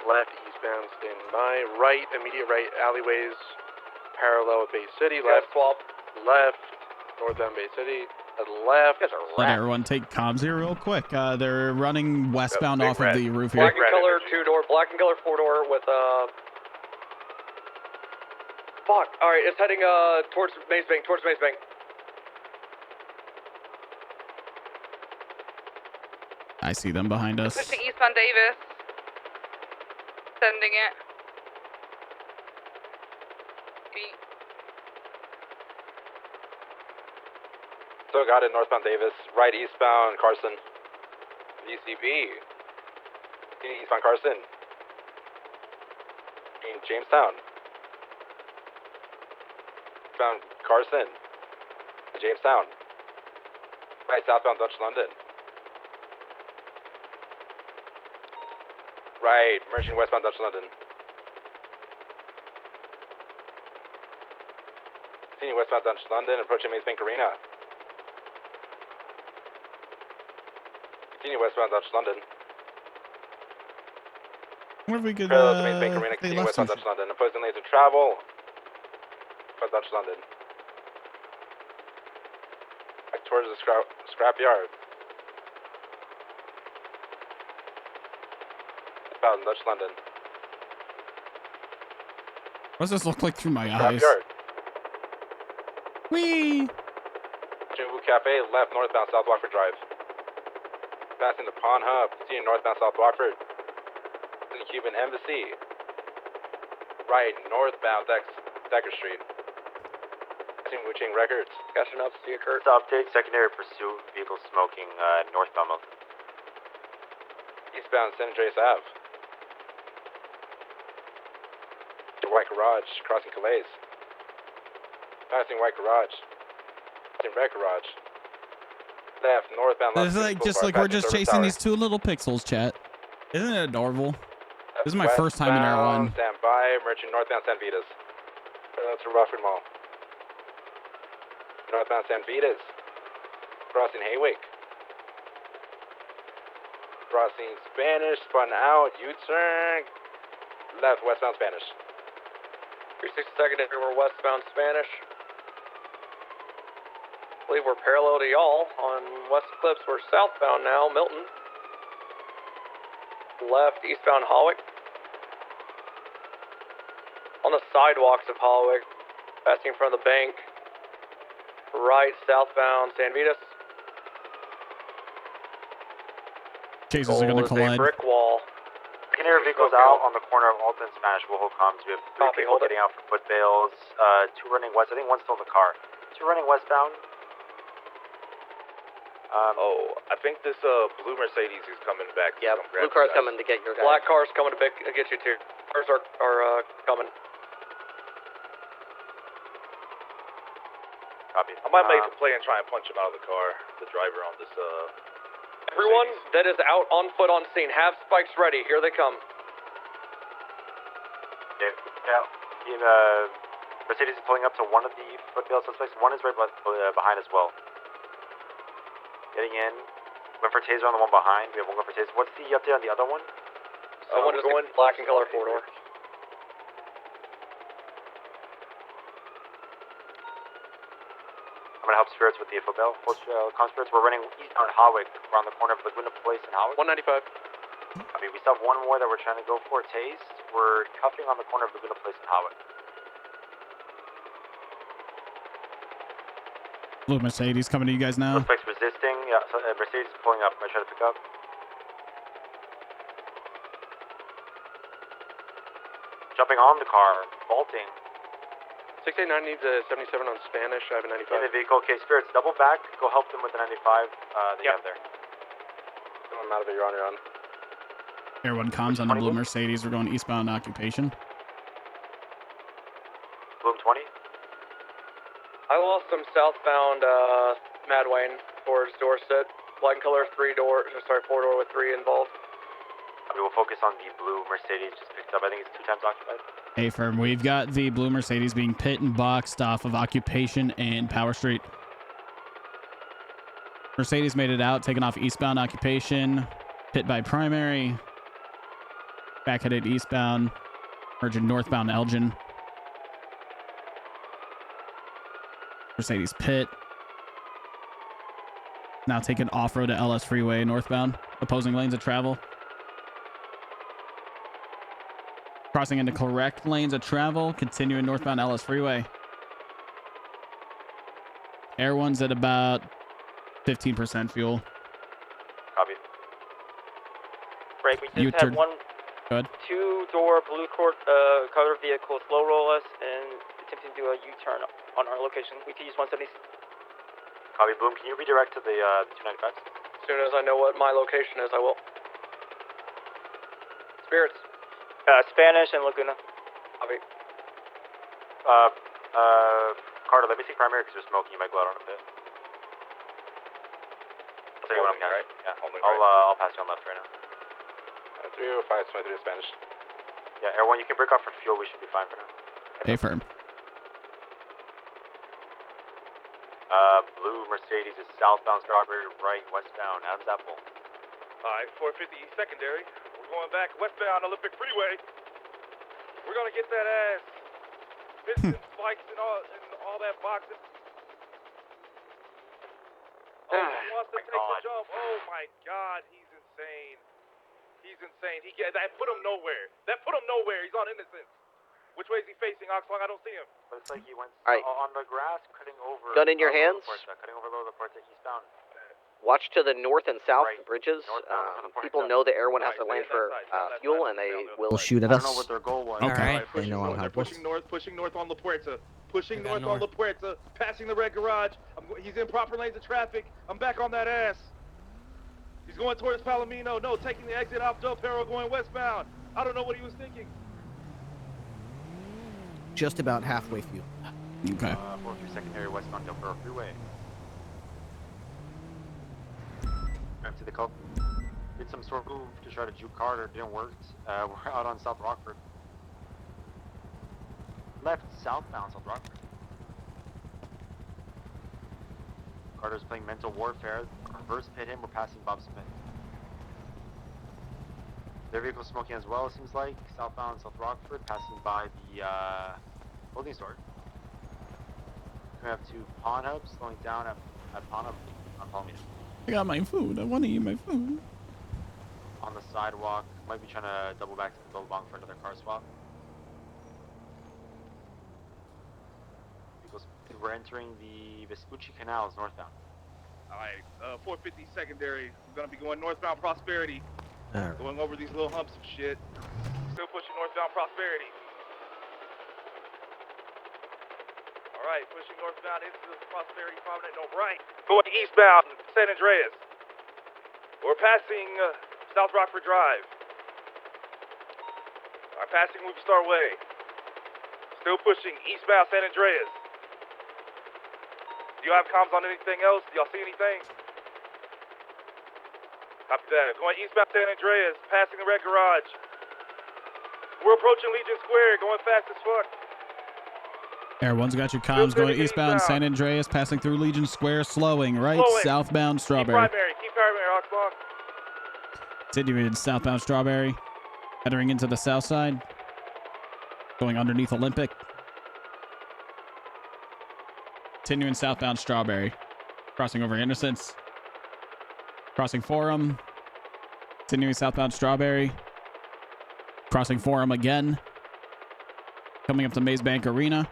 Left eastbound standing by. Right, immediate right alleyways parallel with Bay City. Left swap. Left northbound Bay City. Left. Let everyone take comms here real quick. They're running westbound off of the roof here. Black and color 2-door, black and color 4-door with fuck. Alright, it's heading towards Maze Bank, I see them behind us. Pushing eastbound Davis. Sending it. So got it, northbound Davis. Right eastbound Carson. DCB. Eastbound Carson. In Jamestown. Eastbound Carson. Jamestown. Right southbound Dutch London. Right, merging westbound Dutch London. Continue westbound Dutch London, approaching Maze Bank Arena. Continue westbound Dutch London. Where we could Parallel to Maze Bank Arena, they continue left westbound some Dutch London. Opposing lanes of travel. For Dutch London. Back towards the scrap yard. Out in Dutch London. What does this look like through my Scrap eyes? yard. Whee! Jinwoo Cafe, left northbound South Watford Drive. Passing the Pawn Hub, continuing northbound South Watford. In the Cuban Embassy. Right northbound Decker Street. Passing Wuching Records. Catching up, see a Kurt. Update, secondary pursuit, vehicle smoking, northbound Milton. Eastbound San Andreas Ave. The White Garage, crossing Calais. Passing right garage. Passing red garage. Left, northbound. This is like just like we're just chasing these two little pixels, chat. Isn't it adorable? This is my first time in Air 1. Stand by, merchant northbound San Vitas. To Rockford Mall. Northbound San Vitas. Crossing Haywick. Crossing Spanish, spun out, U-turn. Left, westbound Spanish. 360 secondary, we're westbound Spanish. I believe we're parallel to y'all. On West Clips, we're southbound now, Milton. Left, eastbound Hawick. On the sidewalks of Hawick, passing in front of the bank. Right, southbound San Vitas. Chasers are gonna collide. Brick wall. Canary vehicles out on the corner of Alton and Spanish. We'll hold comms. We have 3 people getting out for foot bails. 2 running west. I think one's still in the car. 2 running westbound. I think this blue Mercedes is coming back. Yeah, blue car's coming to get your guys. Black car's coming to get you too. Cars are coming. Copy. I might make a play and try and punch him out of the car, the driver on this, Everyone that is out on foot on scene, have spikes ready. Here they come. Yeah. Mercedes is pulling up to one of the foot bail suspects. One is right behind as well. Getting in. Went for taser on the one behind. We have one going for taser. What's the update on the other one? One is going black and color 4-door. I'm gonna help Spirits with the foot bail. Spirits, we're running eastbound Hawick around the corner of Laguna Place and Hawick. 195. I mean, we still have one more that we're trying to go for. Tased. We're cuffing on the corner of Laguna Place and Hawick. Blue Mercedes coming to you guys now. Suspects resisting. Yeah, so, Mercedes is pulling up. I'm gonna try to pick up. Jumping on the car, vaulting. 689 needs a 77 on Spanish. I have a 95. In the vehicle. Okay, Spirits, double back. Go help them with the 95 that you have there. I'm out of it. You're on. Air 1 comms on the blue Mercedes. We're going eastbound occupation. Bloom 20. I lost some southbound Mad Wayne towards Dorset. Black and color 4-door with 3 involved. We will focus on the blue Mercedes just picked up. I think it's 2 times occupied. Hey, firm. We've got the blue Mercedes being pit and boxed off of Occupation and Power Street. Mercedes made it out, taken off eastbound Occupation, pit by Primary, back-headed eastbound, merging northbound Elgin. Mercedes pit. Now taking off-road to LS Freeway northbound, opposing lanes of travel. Crossing into correct lanes of travel, continuing northbound LS Freeway. Air 1's at about 15% fuel. Copy. Break, we just had one 2-door blue color vehicle slow roll us and attempting to do a U-turn on our location. We could use 170. Copy, Bloom. Can you redirect to the 295s? As soon as I know what my location is, I will. Spirits. Spanish and Laguna. Copy. Carter, let me take Primary because there's smoking. You might go out on a bit. I'll tell you what I'm right. Yeah. I'll pass you on left right now. 305, 23 Spanish. Yeah, Air 1, you can break off for fuel. We should be fine for now. Hey, firm. Blue Mercedes is southbound Strawberry, right, westbound, Adams Apple. Alright, 450 East Secondary. We're going back westbound Olympic Freeway. We're gonna get that ass. Piston spikes and all that boxing. Oh, he wants to take the jump. Oh my god, he's insane. He's insane. That put him nowhere. He's on innocence. Which way is he facing, Oxlong? I don't see him. Looks like he went Alright. on the grass, cutting over. Gun in your hands. Cutting over lower Laporta eastbound. Watch to the north and south Right. bridges. Northbound, People know the Air 1 has to land for fuel, and they will shoot at us. I don't know what their goal was. Okay. Pushing They know I'm north. helpless. Pushing north on La Puerta. Pushing I got north on La Puerta. Passing the red garage. He's in proper lanes of traffic. I'm back on that ass. He's going towards Palomino. No, taking the exit off Del Perro, going westbound. I don't know what he was thinking. Just about halfway fuel. Okay. 403 secondary westbound Del Perro Freeway. Back to the call. Did some sort of move to try to juke Carter. Didn't work. We're out on South Rockford. Left southbound South Rockford. Carter's playing mental warfare. Reverse pit him. We're passing Bob Smith. Their vehicle's smoking as well, it seems like. Southbound South Rockford, passing by the clothing store. Coming up to Pawn Hub, slowing down at Pawn Hub on Palomino. I got my food. I want to eat my food. On the sidewalk, might be trying to double back to the Billabong for another car swap. Vehicles, we're entering the Vespucci Canals northbound. Alright, 450 secondary. We're gonna be going northbound Prosperity. Alright. Going over these little humps of shit. Still pushing northbound Prosperity. Alright, pushing northbound into the Prosperity Prominent. No, right. Going eastbound San Andreas. We're passing South Rockford Drive. Alright, passing Movie Star Way. Still pushing eastbound San Andreas. Do you have comms on anything else? Do y'all see anything? Copy that. Going eastbound San Andreas, passing the Red Garage. We're approaching Legion Square, going fast as fuck. Air One's got your comms going eastbound San Andreas, passing through Legion Square, slowing right southbound Strawberry. Keep primary, Oxblock. Continuing southbound Strawberry, entering into the south side, going underneath Olympic. Continuing southbound Strawberry, crossing over Innocence, crossing Forum, continuing southbound Strawberry, crossing Forum again, coming up to Maze Bank Arena,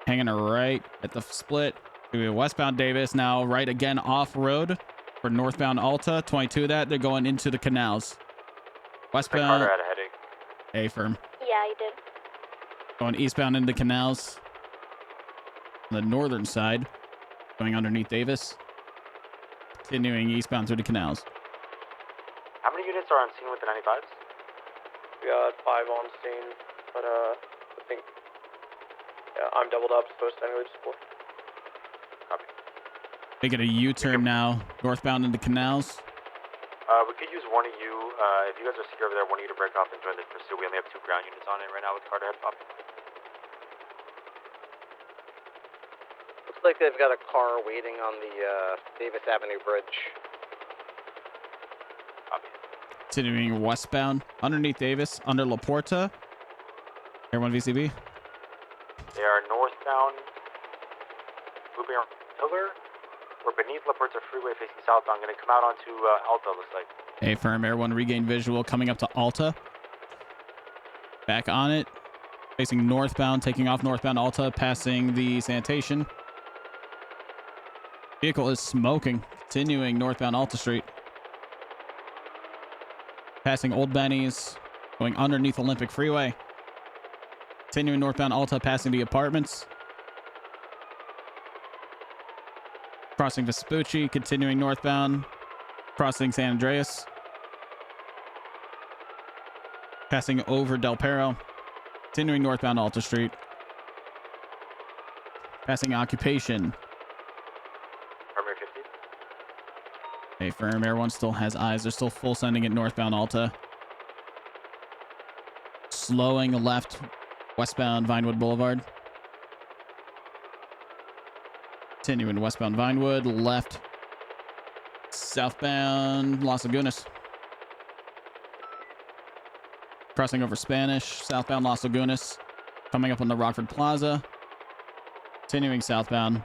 hanging right at the split. Westbound Davis now right again off road for northbound Alta. 22 that they're going into the canals. Westbound. Carter had a headache. A-firm. Yeah, I did. Going eastbound into canals. On the northern side, going underneath Davis. Continuing eastbound through the canals. How many units are on scene with the 95s? We got 5 on scene, but I think I'm doubled up, supposed to anyway, just 4. Copy. Making a U-turn now, northbound into canals. We could use one of you, if you guys are secure over there, one of you to break off and join the pursuit. We only have 2 ground units on it right now with Carter head pop. Looks like they've got a car waiting on the Davis Avenue Bridge. Continuing westbound underneath Davis, under La Porta. Air 1 VCB. They are northbound, looping around Pillar. We're beneath La Porta Freeway facing southbound. Going to come out onto Alta, looks like. A-firm, Air 1 regain visual coming up to Alta. Back on it. Facing northbound, taking off northbound Alta, passing the sanitation. Vehicle is smoking. Continuing northbound Alta Street. Passing Old Benny's, going underneath Olympic Freeway. Continuing northbound Alta, passing the apartments. Crossing Vespucci, continuing northbound. Crossing San Andreas. Passing over Del Perro. Continuing northbound Alta Street. Passing Occupation. A-firm, Air 1 still has eyes. They're still full sending it northbound Alta. Slowing left, westbound Vinewood Boulevard. Continuing westbound Vinewood, left, southbound Las Lagunas. Crossing over Spanish, southbound Las Lagunas. Coming up on the Rockford Plaza. Continuing southbound.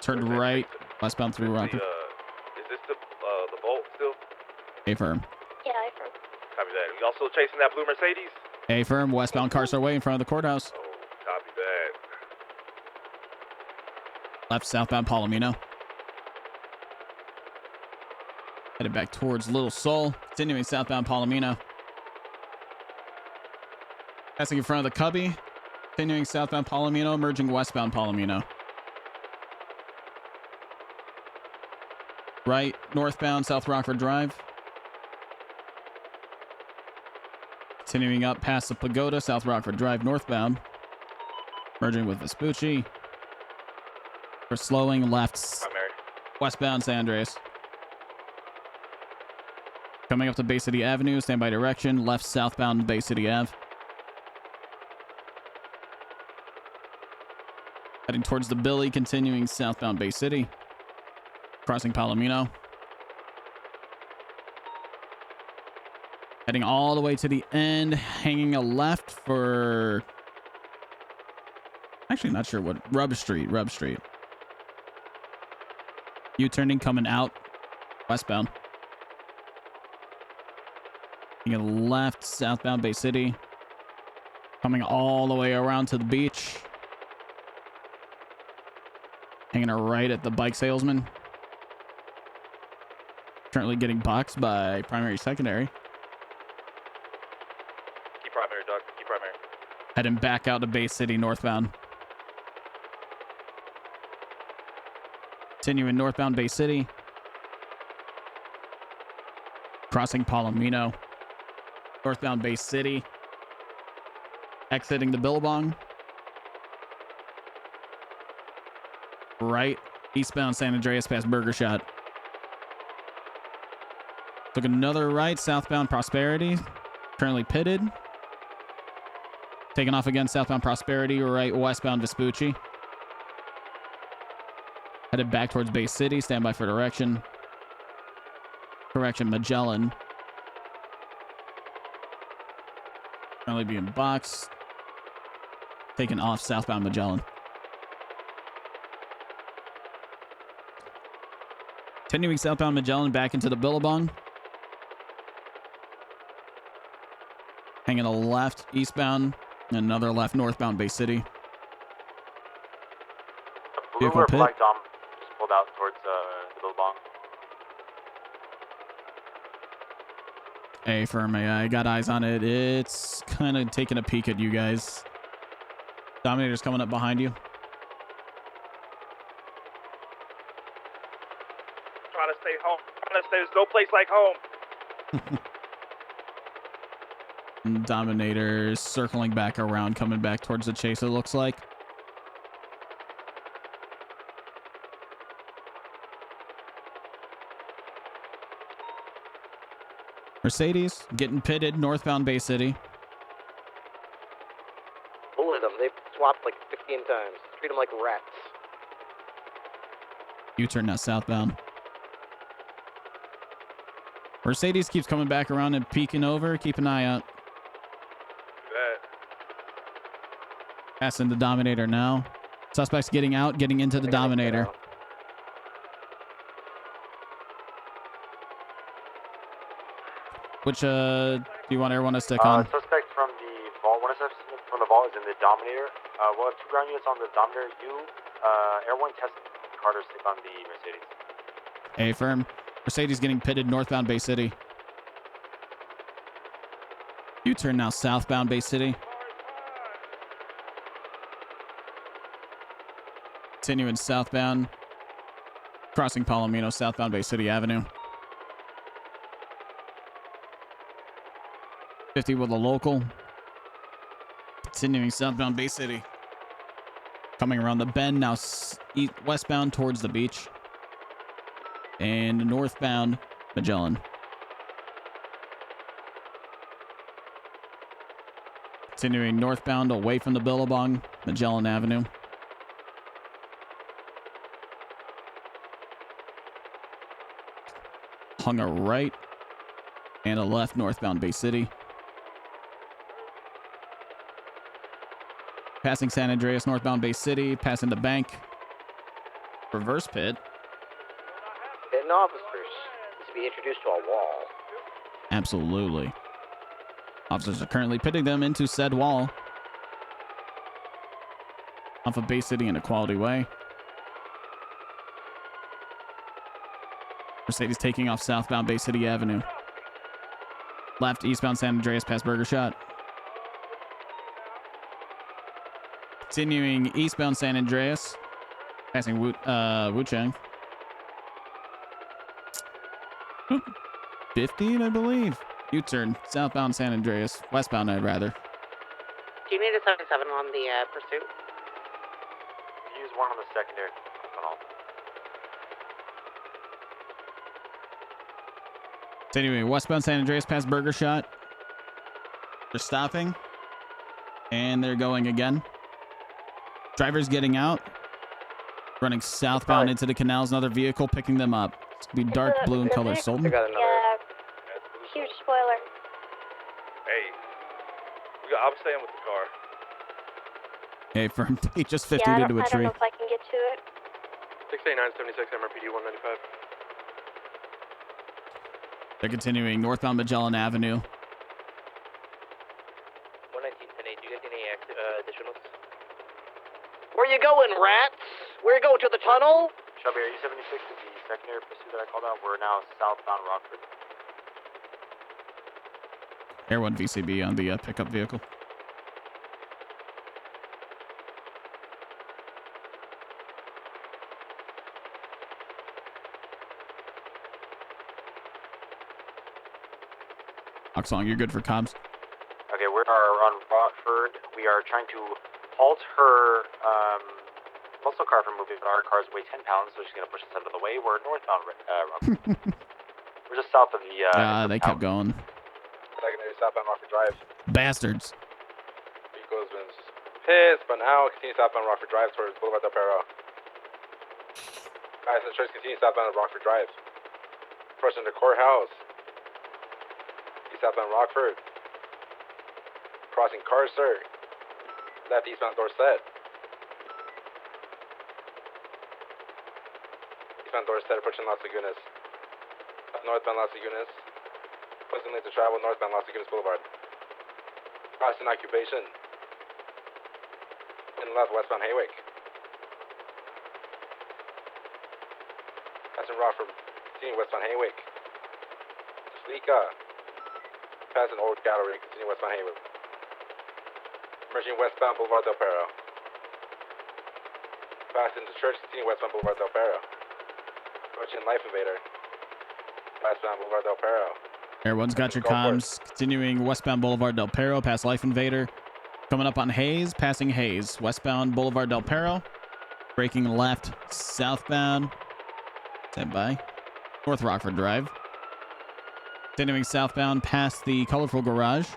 Turned right. Westbound through Rockford. Is this the Bolt still? A-firm. Yeah, I firm. Copy that. We also chasing that blue Mercedes? A-firm. Westbound cars are way in front of the courthouse. Oh, copy that. Left southbound Palomino. Headed back towards Little Seoul. Continuing southbound Palomino. Passing in front of the Cubby. Continuing southbound Palomino. Merging westbound Palomino. Right, northbound South Rockford Drive. Continuing up past the Pagoda, South Rockford Drive northbound. Merging with Vespucci. We're slowing left westbound San Andreas. Coming up to Bay City Avenue, standby direction, left southbound Bay City Ave. Heading towards the Billy, continuing southbound Bay City. Crossing Palomino. Heading all the way to the end, hanging a left for... Actually, not sure what... Rub Street. U-turning, coming out, westbound. Taking a left, southbound Bay City. Coming all the way around to the beach. Hanging a right at the bike salesman. Currently getting boxed by primary, secondary. Keep primary, Doug. Keep primary. Heading back out to Bay City northbound. Continuing northbound Bay City. Crossing Palomino. Northbound Bay City. Exiting the Billabong. Right. Eastbound San Andreas past Burger Shot. Took another right. Southbound Prosperity. Currently pitted. Taking off again. Southbound Prosperity. Right. Westbound Vespucci. Headed back towards Bay City. Stand by for direction. Correction, Magellan. Currently being boxed. Taking off southbound Magellan. Continuing southbound Magellan back into the Billabong. Hanging a left eastbound. And another left northbound Bay City. Blue Vehicle or pit. black Dom just pulled out towards the Billabong. Hey, firm, I got eyes on it. It's kind of taking a peek at you guys. Dominator's coming up behind you. Trying to stay home. There's no place like home. Dominator's circling back around, coming back towards the chase, it looks like. Mercedes getting pitted northbound Bay City. Bullet them. They've swapped like 15 times. Treat them like rats. U-turn now southbound. Mercedes keeps coming back around and peeking over. Keep an eye out. Passing the Dominator now. Suspects getting out, getting into the Dominator. Which, do you want everyone to stick on? Suspect from the vault. One suspect from the vault is in the Dominator. We'll have 2 ground units on the Dominator. Airborne test Carter stick on the Mercedes. A firm. Mercedes getting pitted northbound Bay City. U-turn now southbound Bay City. Continuing southbound. Crossing Palomino, southbound Bay City Avenue. 50 with a local. Continuing southbound Bay City. Coming around the bend, now westbound towards the beach. And northbound Magellan. Continuing northbound away from the Billabong, Magellan Avenue. Hung a right and a left northbound Bay City. Passing San Andreas northbound Bay City, passing the bank. Reverse pit. Pitting officers needs to be introduced to a wall. Absolutely. Officers are currently pitting them into said wall. Off of Bay City in a quality way. Mercedes taking off southbound Bay City Avenue. Left eastbound San Andreas past Burger Shot. Continuing eastbound San Andreas. Passing Wuchang. 15, I believe. U-turn, southbound San Andreas, westbound I'd rather. Do you need a 77 on the pursuit? Use one on the secondary. On all. Anyway, westbound San Andreas past Burger Shot. They're stopping. And they're going again. Driver's getting out. Running southbound into the canals. Another vehicle picking them up. It's going to be dark blue in color. Sultan. Yeah. Huge spoiler. Hey, I'm staying with the car. Hey, firm. He just 50'd Yeah, into a I don't tree. know if I can get to it. 68976 MRPD 195. They're continuing northbound Magellan Avenue. 11910, do you guys need any additionals? Where you going, rats? Where you going, to the tunnel? Shelby, are you 76 to the secondary pursuit that I called out? We're now southbound Rockford. Air 1 VCB on the pickup vehicle. Oxlong, you're good for comms. Okay, we are on Rockford. We are trying to halt her muscle car from moving, but our car's weigh 10 pounds, so she's going to push us out of the way. We're northbound Rockford. We're just south of the... They kept going. Secondary southbound Rockford Drive. Bastards. Vehicle's been pissed, but now continue southbound Rockford Drive towards Boulevard Del Perro. Guys, the church continue southbound Rockford Drive. Approaching the courthouse. East southbound Rockford. Crossing Carcer. Left eastbound Dorset. Eastbound Dorset approaching Las Lagunas. Northbound Las Lagunas. Closing lanes to travel northbound Las Lagunas Boulevard. Crossing occupation. And left westbound Haywick. Passing Rockford. Continuing westbound Haywick. Sleeka. Passing Old Gallery. Continuing westbound Haywick. Merging westbound Boulevard Del Perro. Passing the church. Continuing westbound Boulevard Del Perro. Approaching Life Invader. Westbound Boulevard Del Perro. Everyone's got your comms. Continuing westbound Boulevard Del Perro, past Life Invader. Coming up on Hayes, passing Hayes. Westbound Boulevard Del Perro. Braking left, southbound. Stand by. North Rockford Drive. Continuing southbound past the colorful garage.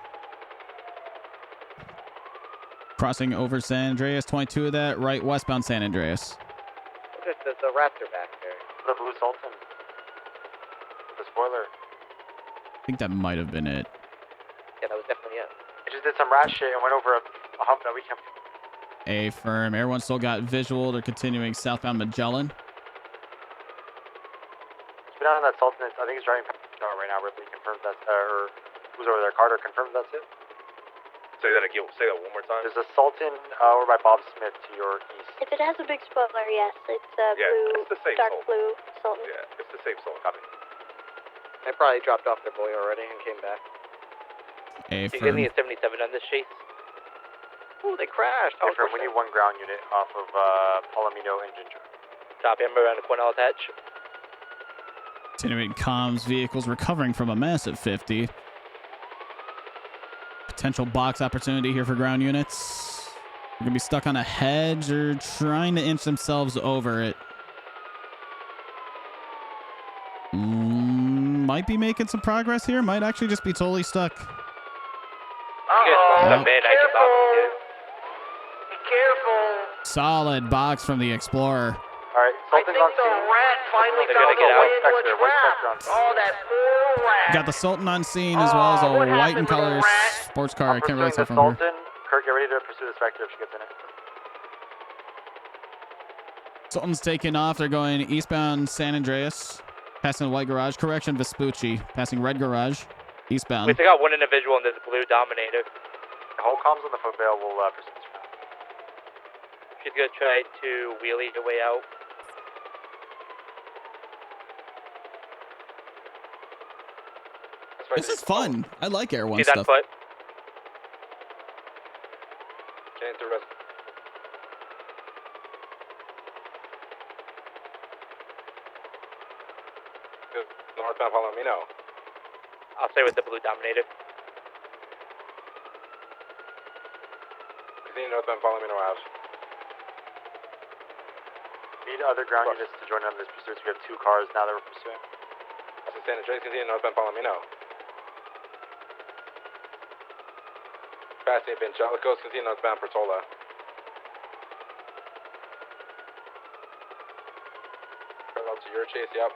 Crossing over San Andreas, 22 of that, right westbound San Andreas. There's a Raptor back there. The Blue Sultan. With the spoiler. I think that might have been it. Yeah, that was definitely it. I just did some rat shit and went over a hump that we can't... A firm. Everyone still got visual. They're continuing southbound Magellan. Keep it on that Sultan. I think he's driving past right now. Ripley confirms that, or who's over there? Carter confirms that's it. Say that again. Say that one more time. There's a Sultan over by Bob Smith to your east. If it has a big spoiler, yes, it's Yeah, blue, it's the same dark Sultan. blue Sultan. Yeah, it's the same Sultan. Copy. They probably dropped off their boy already and came back. A Do you firm. need a 77 on this chase? Oh, they crashed. Hey, firm, we need one ground unit off of Palomino and Ginger. Copy, I'm around the corner, I'll attach. Continuing comms. Vehicles recovering from a massive 50. Potential box opportunity here for ground units. They're going to be stuck on a hedge or trying to inch themselves over it. Might be making some progress here. Might actually just be totally stuck. Man, I just opted it. Be careful. Solid box from the Explorer. Alright, Sultan's on scene. Rat finally They're gonna get out. Oh, that poor rat. Got the Sultan on scene as well as a white and color sports car. I can't really tell from here. Sultan. Kirk, get ready to pursue this Vector if she gets in it. Sultan's taking off. They're going eastbound San Andreas. Passing the white garage. Correction, Vespucci. Passing red garage. Eastbound. We still got one individual in this blue Dominator. Whole comms on the foot bail will pursue this round. She's gonna try to wheelie her way out. This is fun. I like Air 1 She's on stuff. foot. Change the rest. Northbound Palomino. I'll stay with the blue dominated. Continue northbound Palomino Ave. Need other ground units to join on this pursuit. We have 2 cars now that we're pursuing. Austin San Andreas, continue northbound Palomino. Passing Evangelicos, continue northbound Portola. Parallel to your chase, yep.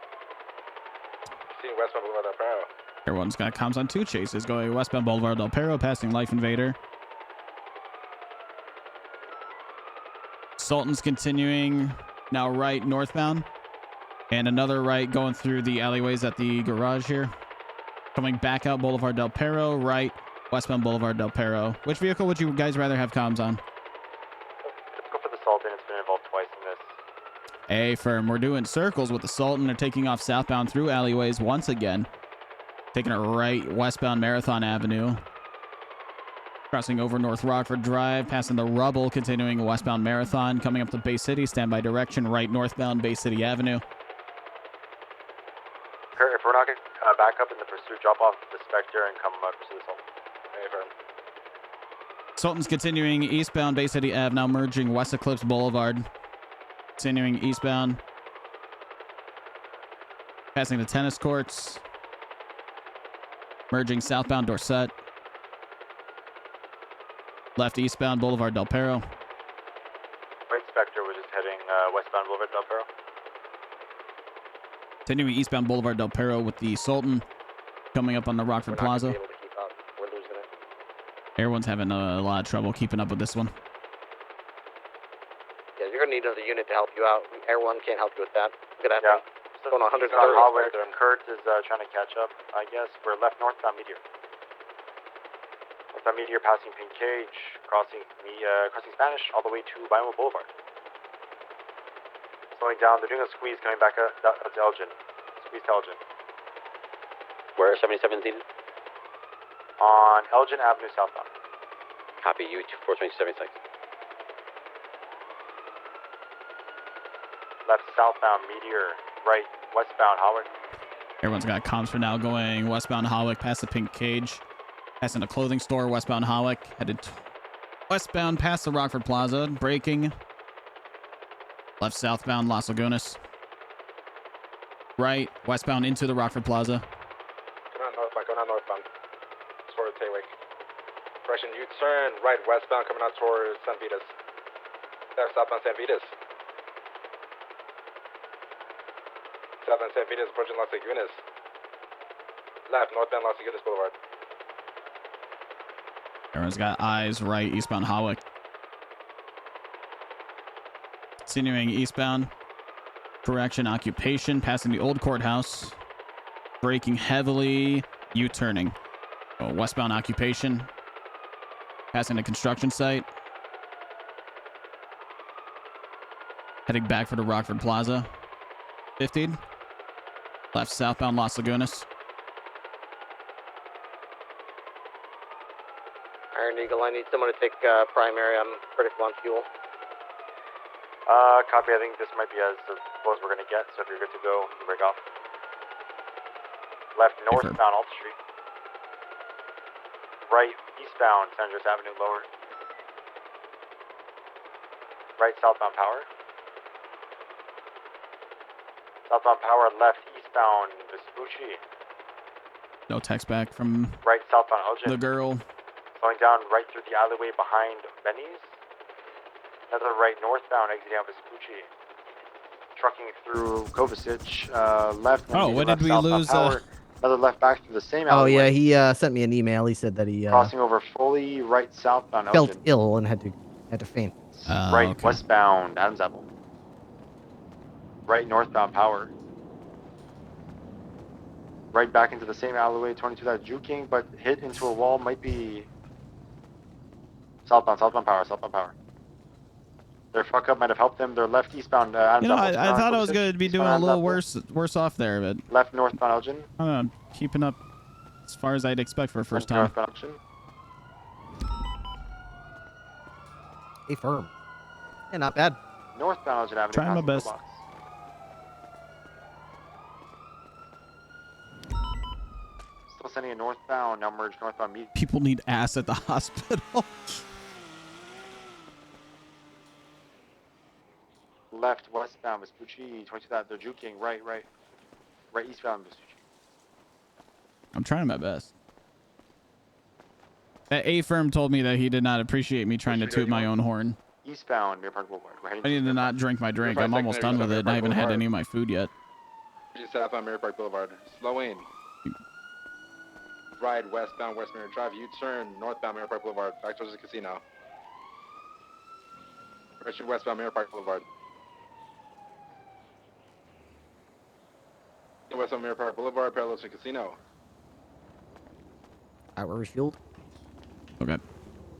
Continue westbound Boulevard Del Perro. Everyone's got comms on 2 chases going westbound Boulevard Del Perro, passing Life Invader. Sultan's continuing now right northbound. And another right going through the alleyways at the garage here. Coming back out Boulevard Del Perro, right westbound Boulevard Del Perro. Which vehicle would you guys rather have comms on? Let's go for the Sultan. It's been involved twice in this. A firm. We're doing circles with the Sultan. They're taking off southbound through alleyways once again. Taking a right westbound Marathon Avenue. Crossing over North Rockford Drive, passing the rubble, continuing westbound Marathon, coming up to Bay City, standby direction, right northbound Bay City Avenue. Kurt, if we're not going to back up in the pursuit, drop off the Spectre and come pursue the Sultan. Hey, firm. Sultan's continuing eastbound Bay City Ave, now merging West Eclipse Boulevard. Continuing eastbound. Passing the tennis courts. Merging southbound Dorset. Left eastbound Boulevard Del Perro. Right Spectre, we're just heading westbound Boulevard Del Perro. Continuing eastbound Boulevard Del Perro with the Sultan. Coming up on the Rockford Plaza. We're losing it. Everyone's having a lot of trouble keeping up with this one. Yeah, you're gonna need another unit to help you out. Everyone can't help you with that. Look at that. Yeah. So going on 130. Kurt is trying to catch up, I guess. We're left northbound Meteor. Northbound Meteor passing Pink Cage, crossing Spanish all the way to Bioma Boulevard. Slowing down, they're doing a squeeze coming back to Elgin. Squeeze to Elgin. Where 77 seated? On Elgin Avenue southbound. Copy you, 426. Left southbound Meteor, right westbound Howard. Everyone's got comms for now going westbound Hawick past the Pink Cage. Passing a clothing store, westbound Hawick. Headed westbound past the Rockford Plaza. Braking. Left southbound Las Lagunas. Right westbound into the Rockford Plaza. Going on northbound. Toward Taywick. Correction, U-turn, right westbound coming out towards San Vitas. Left southbound San Vitas. Southbound San Vitas approaching Las Lagunas. Left northbound Las Lagunas Boulevard. Everyone's got eyes right eastbound Hawick. Continuing eastbound. Correction, occupation, passing the old courthouse. Braking heavily, U-turning. Oh, westbound occupation. Passing the construction site. Heading back for the Rockford Plaza. 50'd. Left southbound Las Lagunas. Iron Eagle, I need someone to take primary. I'm critical on fuel. Copy. I think this might be as close as we're going to get, so if you're good to go, you can break off. Left northbound Alta Street. Right eastbound San Andreas Avenue lower. Right southbound Power. Southbound Power left eastbound Vespucci. No text back from Right southbound Elgin. the girl. Going down right through the alleyway behind Benny's. Another right northbound exiting out Vespucci. Trucking through Kovacic. Left. Oh, what did we lose? Another left back through the same Oh alleyway. yeah, he sent me an email. He said that he Crossing over fully right southbound Elgin. felt ill and had to faint. Right westbound Adams Apple. Right northbound Power. Right back into the same alleyway, 22 that juking, but hit into a wall. Might be southbound Power. Their fuck up might have helped them. They're left eastbound Adams You know, Apple. I thought I was going to be doing a little worse off there, but Left northbound Elgin. I don't know, keeping up as far as I'd expect for a first time. Northbound Elgin. Hey, firm. Yeah, not bad. Northbound Elgin Avenue. Trying my passing the best. box. Southbound sending in northbound, now merge northbound meet. People need ass at the hospital. Left, westbound, Vespucci, 22 that, they're juking, right, eastbound, Vespucci. I'm trying my best. That A firm told me that he did not appreciate me trying to toot my own horn. Eastbound, Mirror Park Boulevard. We're heading I need to not drink my drink. I'm almost done with it. I haven't had any of my food yet. Southbound Mirror Park Boulevard. Slow in. Right, westbound West Mirror Drive. U-turn, northbound Mirror Park Boulevard. Back towards the casino. Direction westbound Mirror Park Boulevard. Westbound Mirror Park Boulevard, parallel to the casino. Alright, we're refueled. Okay.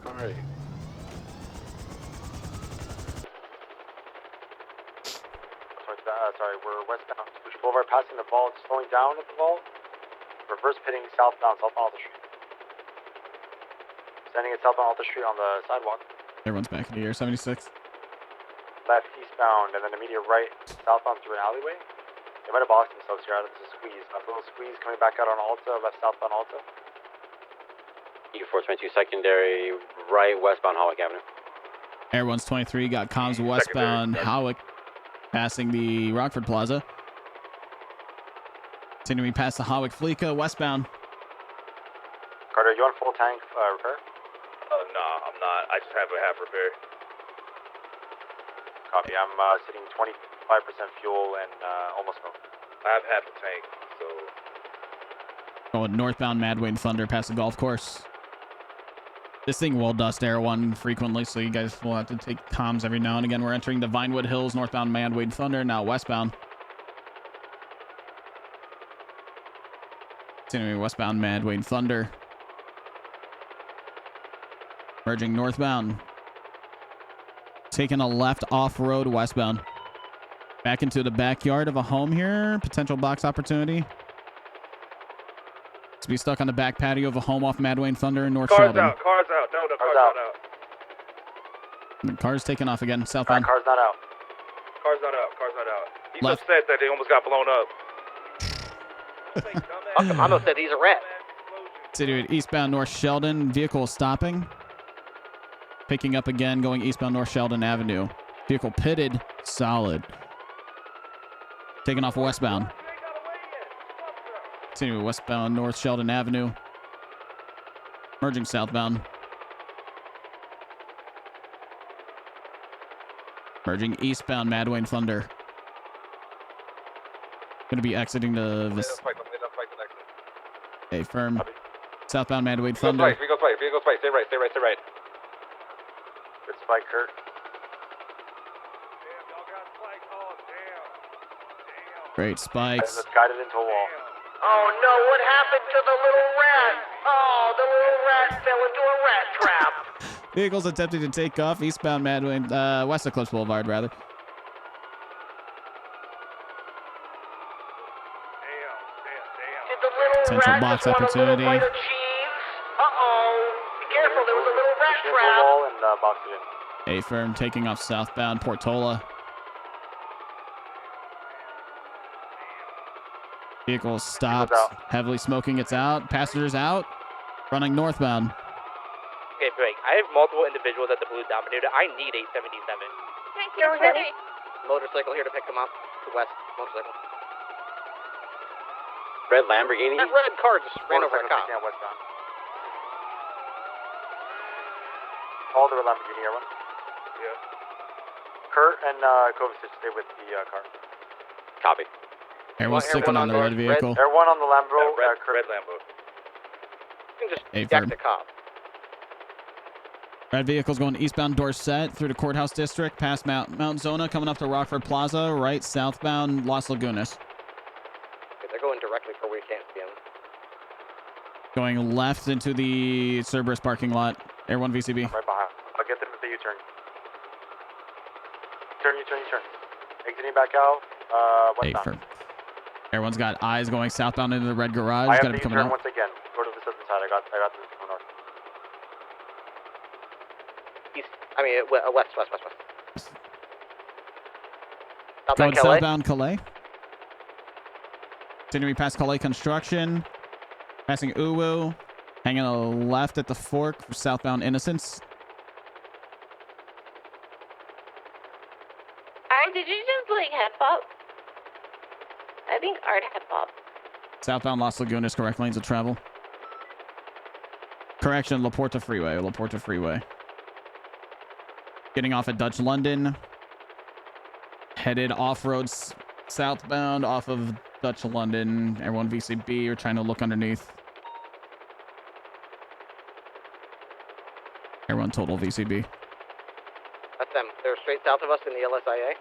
Alright. Sorry, we're westbound Vespucci Boulevard, passing the vault, slowing down at the vault. Reverse pitting southbound Alta Street. Sending it southbound Alta Street on the sidewalk. Everyone's back in the air. 76. Left eastbound, and then immediate right southbound through an alleyway. They might have boxed themselves here out of this squeeze. A little squeeze coming back out on Alta, left southbound Alta. E422 secondary, right westbound Hawick Avenue. Air 123 got comms westbound Howick, passing the Rockford Plaza. Continuing past the Hawick Fleeca, westbound. Carter, you on full tank repair? Nah, I'm not. I just have a half repair. Copy. I'm sitting 25% fuel and almost no. I have half a tank, so. Going northbound Madwayne Thunder past the golf course. This thing will dust Air 1 frequently, so you guys will have to take comms every now and again. We're entering the Vinewood Hills, northbound Madwayne Thunder, now westbound. Continuing westbound Madwayne Thunder. Merging northbound. Taking a left off-road westbound. Back into the backyard of a home here. Potential box opportunity. To be stuck on the back patio of a home off Madwayne Thunder in North Sheldon. Cars out. No, car's not out. The car's taking off again, southbound. Car's not out. Car's not out. He's Left. upset that they almost got blown up. I'm upset he's a rat. Continuing eastbound North Sheldon. Vehicle stopping. Picking up again, going eastbound North Sheldon Avenue. Vehicle pitted. Solid. Taking off westbound. Continuing westbound North Sheldon Avenue. Merging southbound. Merging eastbound Madwayne Thunder. Going to be exiting the... A firm. Southbound Madwayne Thunder. Vehicle spike. Stay right. Good spike, Kurt. Great spikes. Let's guide it into a wall. Oh no, what happened to the little rat? Oh, the little rat fell into a rat trap. Vehicles attempting to take off eastbound Madwayne, west Eclipse Boulevard, rather. Potential box opportunity. Uh-oh. Be careful, there was a little rat trap. Wall and box it in. A firm taking off southbound Portola. Vehicle stops, heavily smoking. It's out. Passengers out. Running northbound. Okay, break. I have multiple individuals at the Blue Dominator. I need a 77. Motorcycle here to pick them up. To west. Motorcycle. Red Lamborghini? That red car just ran over a cop. Westbound. All the red Lamborghini, everyone. Yeah. Kurt and Kovacic stay with the car. Copy. Everyone's sticking on the red vehicle. Air 1 on the Lambo. Red Lambo. You can just A deck firm. the cop. Red vehicle's going eastbound Dorset through the Courthouse District, past Mount Zona, coming up to Rockford Plaza, right southbound Las Lagunas. Okay, they're going directly for where you can't see them. Going left into the Cerberus parking lot. Air 1 VCB. Right behind. I'll get them at the U-turn. U-turn. Exiting back out. Westbound. Firm. Air 1's got eyes going southbound into the red garage. I have Got the to be coming U-turn out. once again. Go to the southern side. I got this coming north. East. I mean, west. Going Southbound Calais. southbound Calais. Continuing past Calais Construction. Passing Uwu. Hanging a left at the fork for southbound Innocence. Art, did you just like head bop? I think Art head bop. Southbound Las Lagunas, correct lanes of travel. Correction, La Porta Freeway. La Porta Freeway. Getting off at Dutch London. Headed off-road southbound off of Dutch London. Everyone VCB. You're trying to look underneath. Everyone total VCB. That's them. They're straight south of us in the LSIA.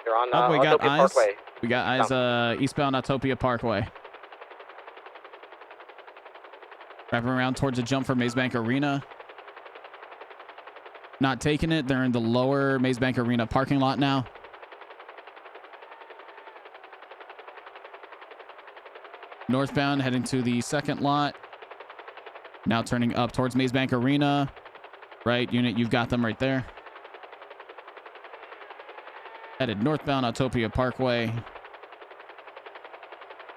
They're on Oh, we got Autopia eyes. Parkway. We got eyes eastbound Autopia Parkway. Wrapping around towards the jump for Maze Bank Arena. Not taking it. They're in the lower Maze Bank Arena parking lot now. Northbound heading to the second lot. Now turning up towards Maze Bank Arena. Right, unit, you've got them right there. Headed northbound Autopia Parkway.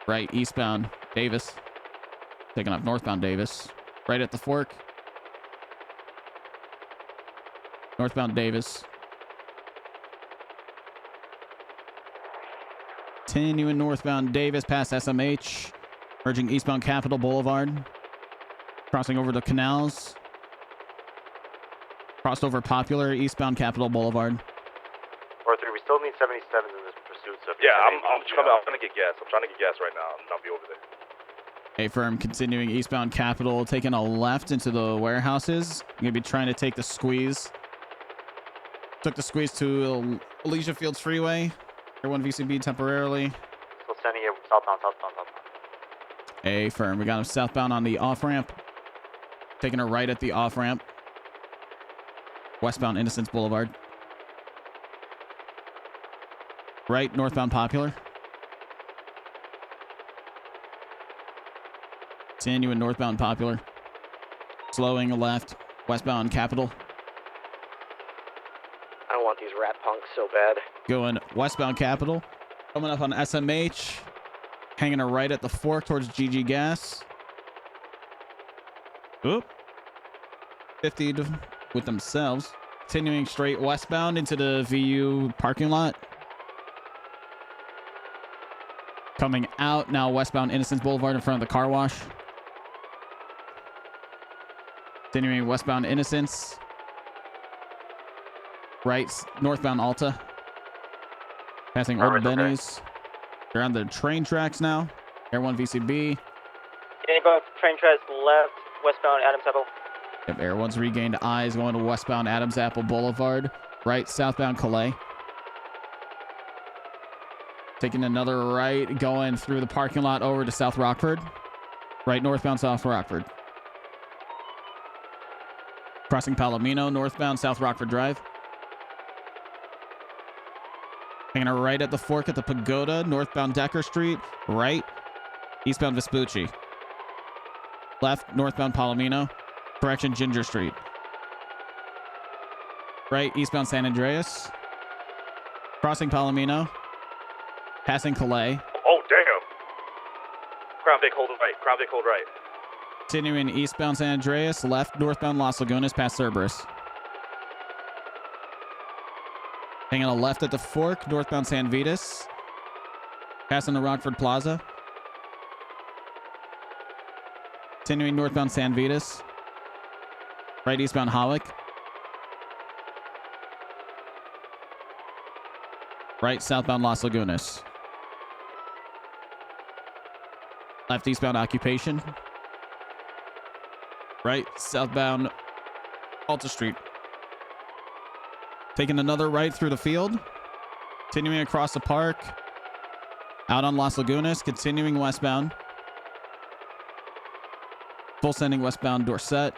Right, eastbound Davis. Taking off northbound Davis. Right at the fork. Northbound Davis. Continuing northbound Davis past SMH. Merging eastbound Capitol Boulevard. Crossing over the canals. Crossed over Popular, eastbound Capitol Boulevard. Arthur, we still need 77s in this pursuit. So Yeah, I'm trying to get gas. I'm trying to get gas right now, and I'll be over there. A firm continuing eastbound Capitol, taking a left into the warehouses. I'm going to be trying to take the squeeze. Took the squeeze to Alicia Fields Freeway. Everyone VCB temporarily. Still sending you southbound. A firm. We got him southbound on the off-ramp. Taking a right at the off-ramp. Westbound Innocence Boulevard. Right, northbound Popular. Continuing northbound Popular. Slowing left, westbound Capitol. I don't want these rat punks so bad. Going westbound Capitol. Coming up on SMH. Hanging a right at the fork towards GG Gas. Oop. 50 with themselves. Continuing straight westbound into the VU parking lot. Coming out now westbound Innocence Boulevard in front of the car wash. Continuing westbound Innocence. Right, northbound Alta. Passing Old Benny's. They're on the train tracks now. Air 1 VCB. Getting above train tracks left, westbound Adams Apple. Yep, Air 1's regained eyes going to westbound Adams Apple Boulevard. Right, southbound Calais. Taking another right, going through the parking lot over to South Rockford. Right, northbound South Rockford. Crossing Palomino, northbound South Rockford Drive. Taking a right at the fork at the Pagoda, northbound Decker Street. Right, eastbound Vespucci. Left, northbound Palomino. Correction, Ginger Street. Right, eastbound San Andreas. Crossing Palomino. Passing Calais. Oh, damn. Crown Vic, hold right. Crown Vic, hold right. Continuing eastbound San Andreas. Left, northbound Las Lagunas past Cerberus. Hanging a left at the fork, northbound San Vitas. Passing the Rockford Plaza. Continuing northbound San Vitas. Right, eastbound Hawick. Right, southbound Las Lagunas. Left, eastbound Occupation. Right, southbound Alta Street. Taking another right through the field. Continuing across the park. Out on Las Lagunas. Continuing westbound. Full sending westbound Dorset.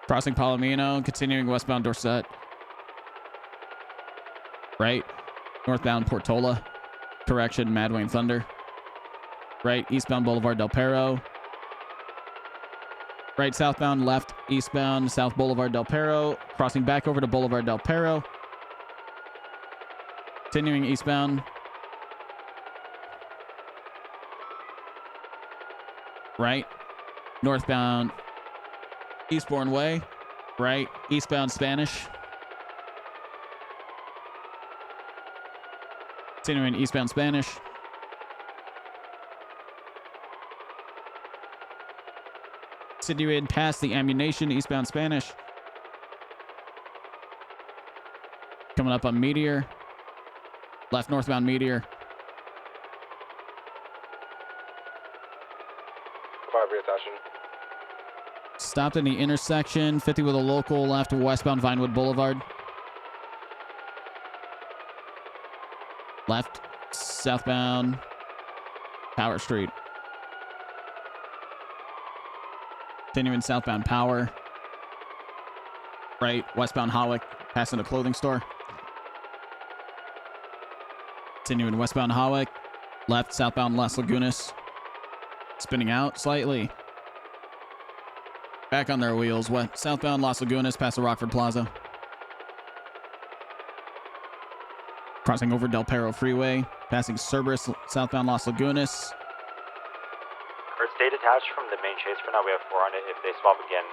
Crossing Palomino. Continuing westbound Dorset. Right. Northbound Portola. Correction, Madwayne Thunder. Right, eastbound Boulevard Del Perro. Right, southbound, left, eastbound, South Boulevard Del Perro. Crossing back over to Boulevard Del Perro. Continuing eastbound, right, northbound Eastbourne Way, right, eastbound Spanish. Continuing eastbound Spanish. Continuing past the ammunition, eastbound Spanish. Coming up on Meteor. Left northbound Meteor. 5 reattaching. Stopped in the intersection, 50 with a local left westbound Vinewood Boulevard. Left southbound Power Street. Continuing southbound Power. Right, westbound Hawick, passing a clothing store. Continuing westbound Hawick. Left southbound Las Lagunas. Spinning out slightly. Back on their wheels. West southbound Las Lagunas, past the Rockford Plaza. Crossing over Del Perro Freeway, passing Cerberus, southbound Las Lagunas. Kurt, stay detached from the main chase for now. We have 4 on it. If they swap again,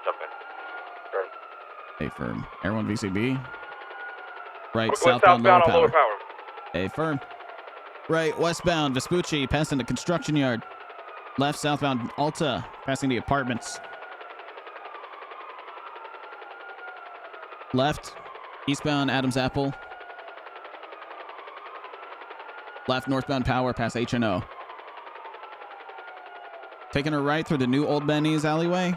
jump in. A firm. Air 1 VCB. Right, We're going southbound, southbound lower on power. lower power. A firm. Right, westbound Vespucci, passing the construction yard. Left, southbound Alta, passing the apartments. Left, eastbound Adams Apple. Left, northbound Power, past H&O. Taking a right through the new Old Benny's alleyway.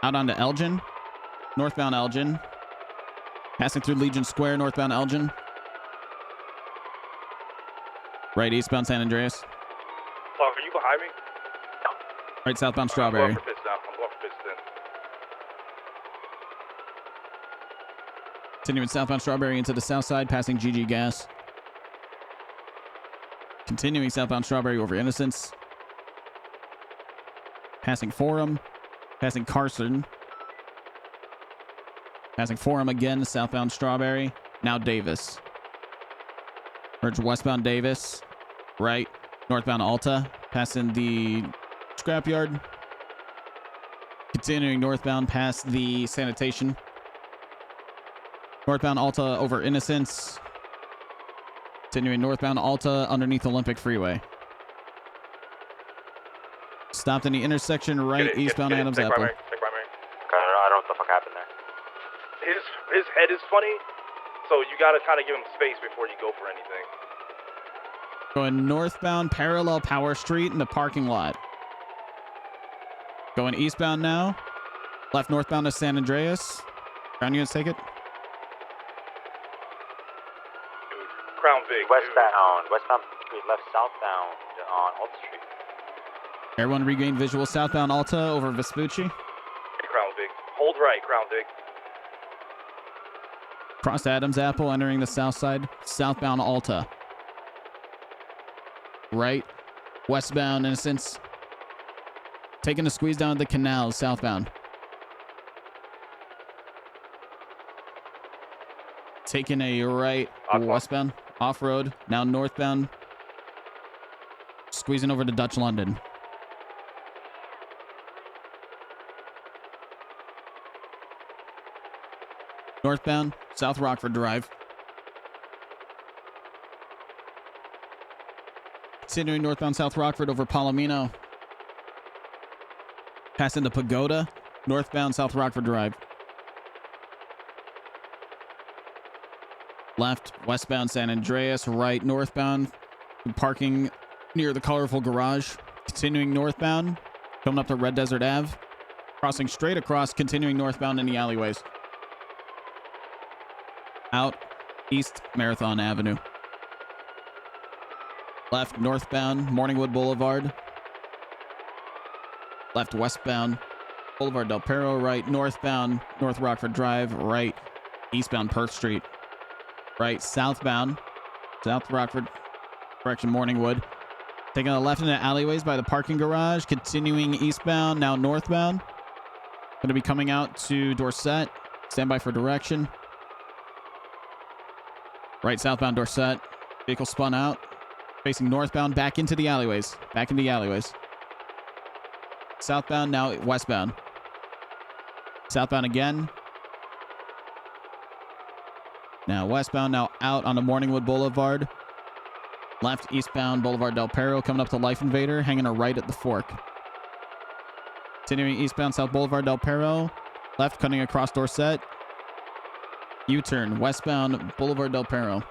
Out onto Elgin. Northbound Elgin. Passing through Legion Square, northbound Elgin. Right, eastbound San Andreas. Clark, are you behind me? Right, southbound I'm Strawberry. going for pits now. I'm going for pits then. Continuing southbound Strawberry into the south side, passing GG Gas. Continuing southbound Strawberry over Innocence. Passing Forum. Passing Carson. Passing Forum again, southbound Strawberry. Now Davis. Merge westbound Davis. Right. Northbound Alta. Passing the scrapyard. Continuing northbound past the sanitation. Northbound Alta over Innocence. Continuing northbound Alta underneath Olympic Freeway. Stopped in the intersection right, eastbound Adams Apple. Take primary. I don't know what the fuck happened there. His head is funny, so you gotta kind of give him space before you go for anything. Going northbound parallel Power Street in the parking lot. Going eastbound now. Left northbound to San Andreas. Ground units take it. Crown Vic. Westbound, left southbound on Alta Street. Air 1 regained visual southbound Alta over Vespucci. Crown Vic. Hold right, Crown Vic. Cross Adams Apple entering the south side. Southbound Alta. Right. Westbound Innocence. Taking a squeeze down the canals southbound. Taking a right westbound. Off-road. Now northbound. Squeezing over to Dutch London. Northbound, South Rockford Drive. Continuing northbound South Rockford over Palomino. Passing the Pagoda, northbound South Rockford Drive. Left, westbound San Andreas. Right, northbound. Parking near the colorful garage. Continuing northbound. Coming up to Red Desert Ave. Crossing straight across, continuing northbound in the alleyways. Out East Marathon Avenue. Left northbound Morningwood Boulevard. Left westbound Boulevard Del Perro. Right northbound North Rockford Drive. Right eastbound Perth Street. Right southbound South Rockford correction Morningwood. Taking a left into alleyways by the parking garage. Continuing eastbound, now northbound. Going to be coming out to Dorset. Stand by for direction. Right southbound Dorset. Vehicle spun out. Facing northbound, back into the alleyways. Back into the alleyways. Southbound, now westbound. Southbound again. Now westbound, now out onto Morningwood Boulevard. Left, eastbound, Boulevard Del Perro, coming up to Life Invader, hanging a right at the fork. Continuing eastbound, South Boulevard Del Perro. Left, cutting across Dorset. U-turn, westbound, Boulevard Del Perro.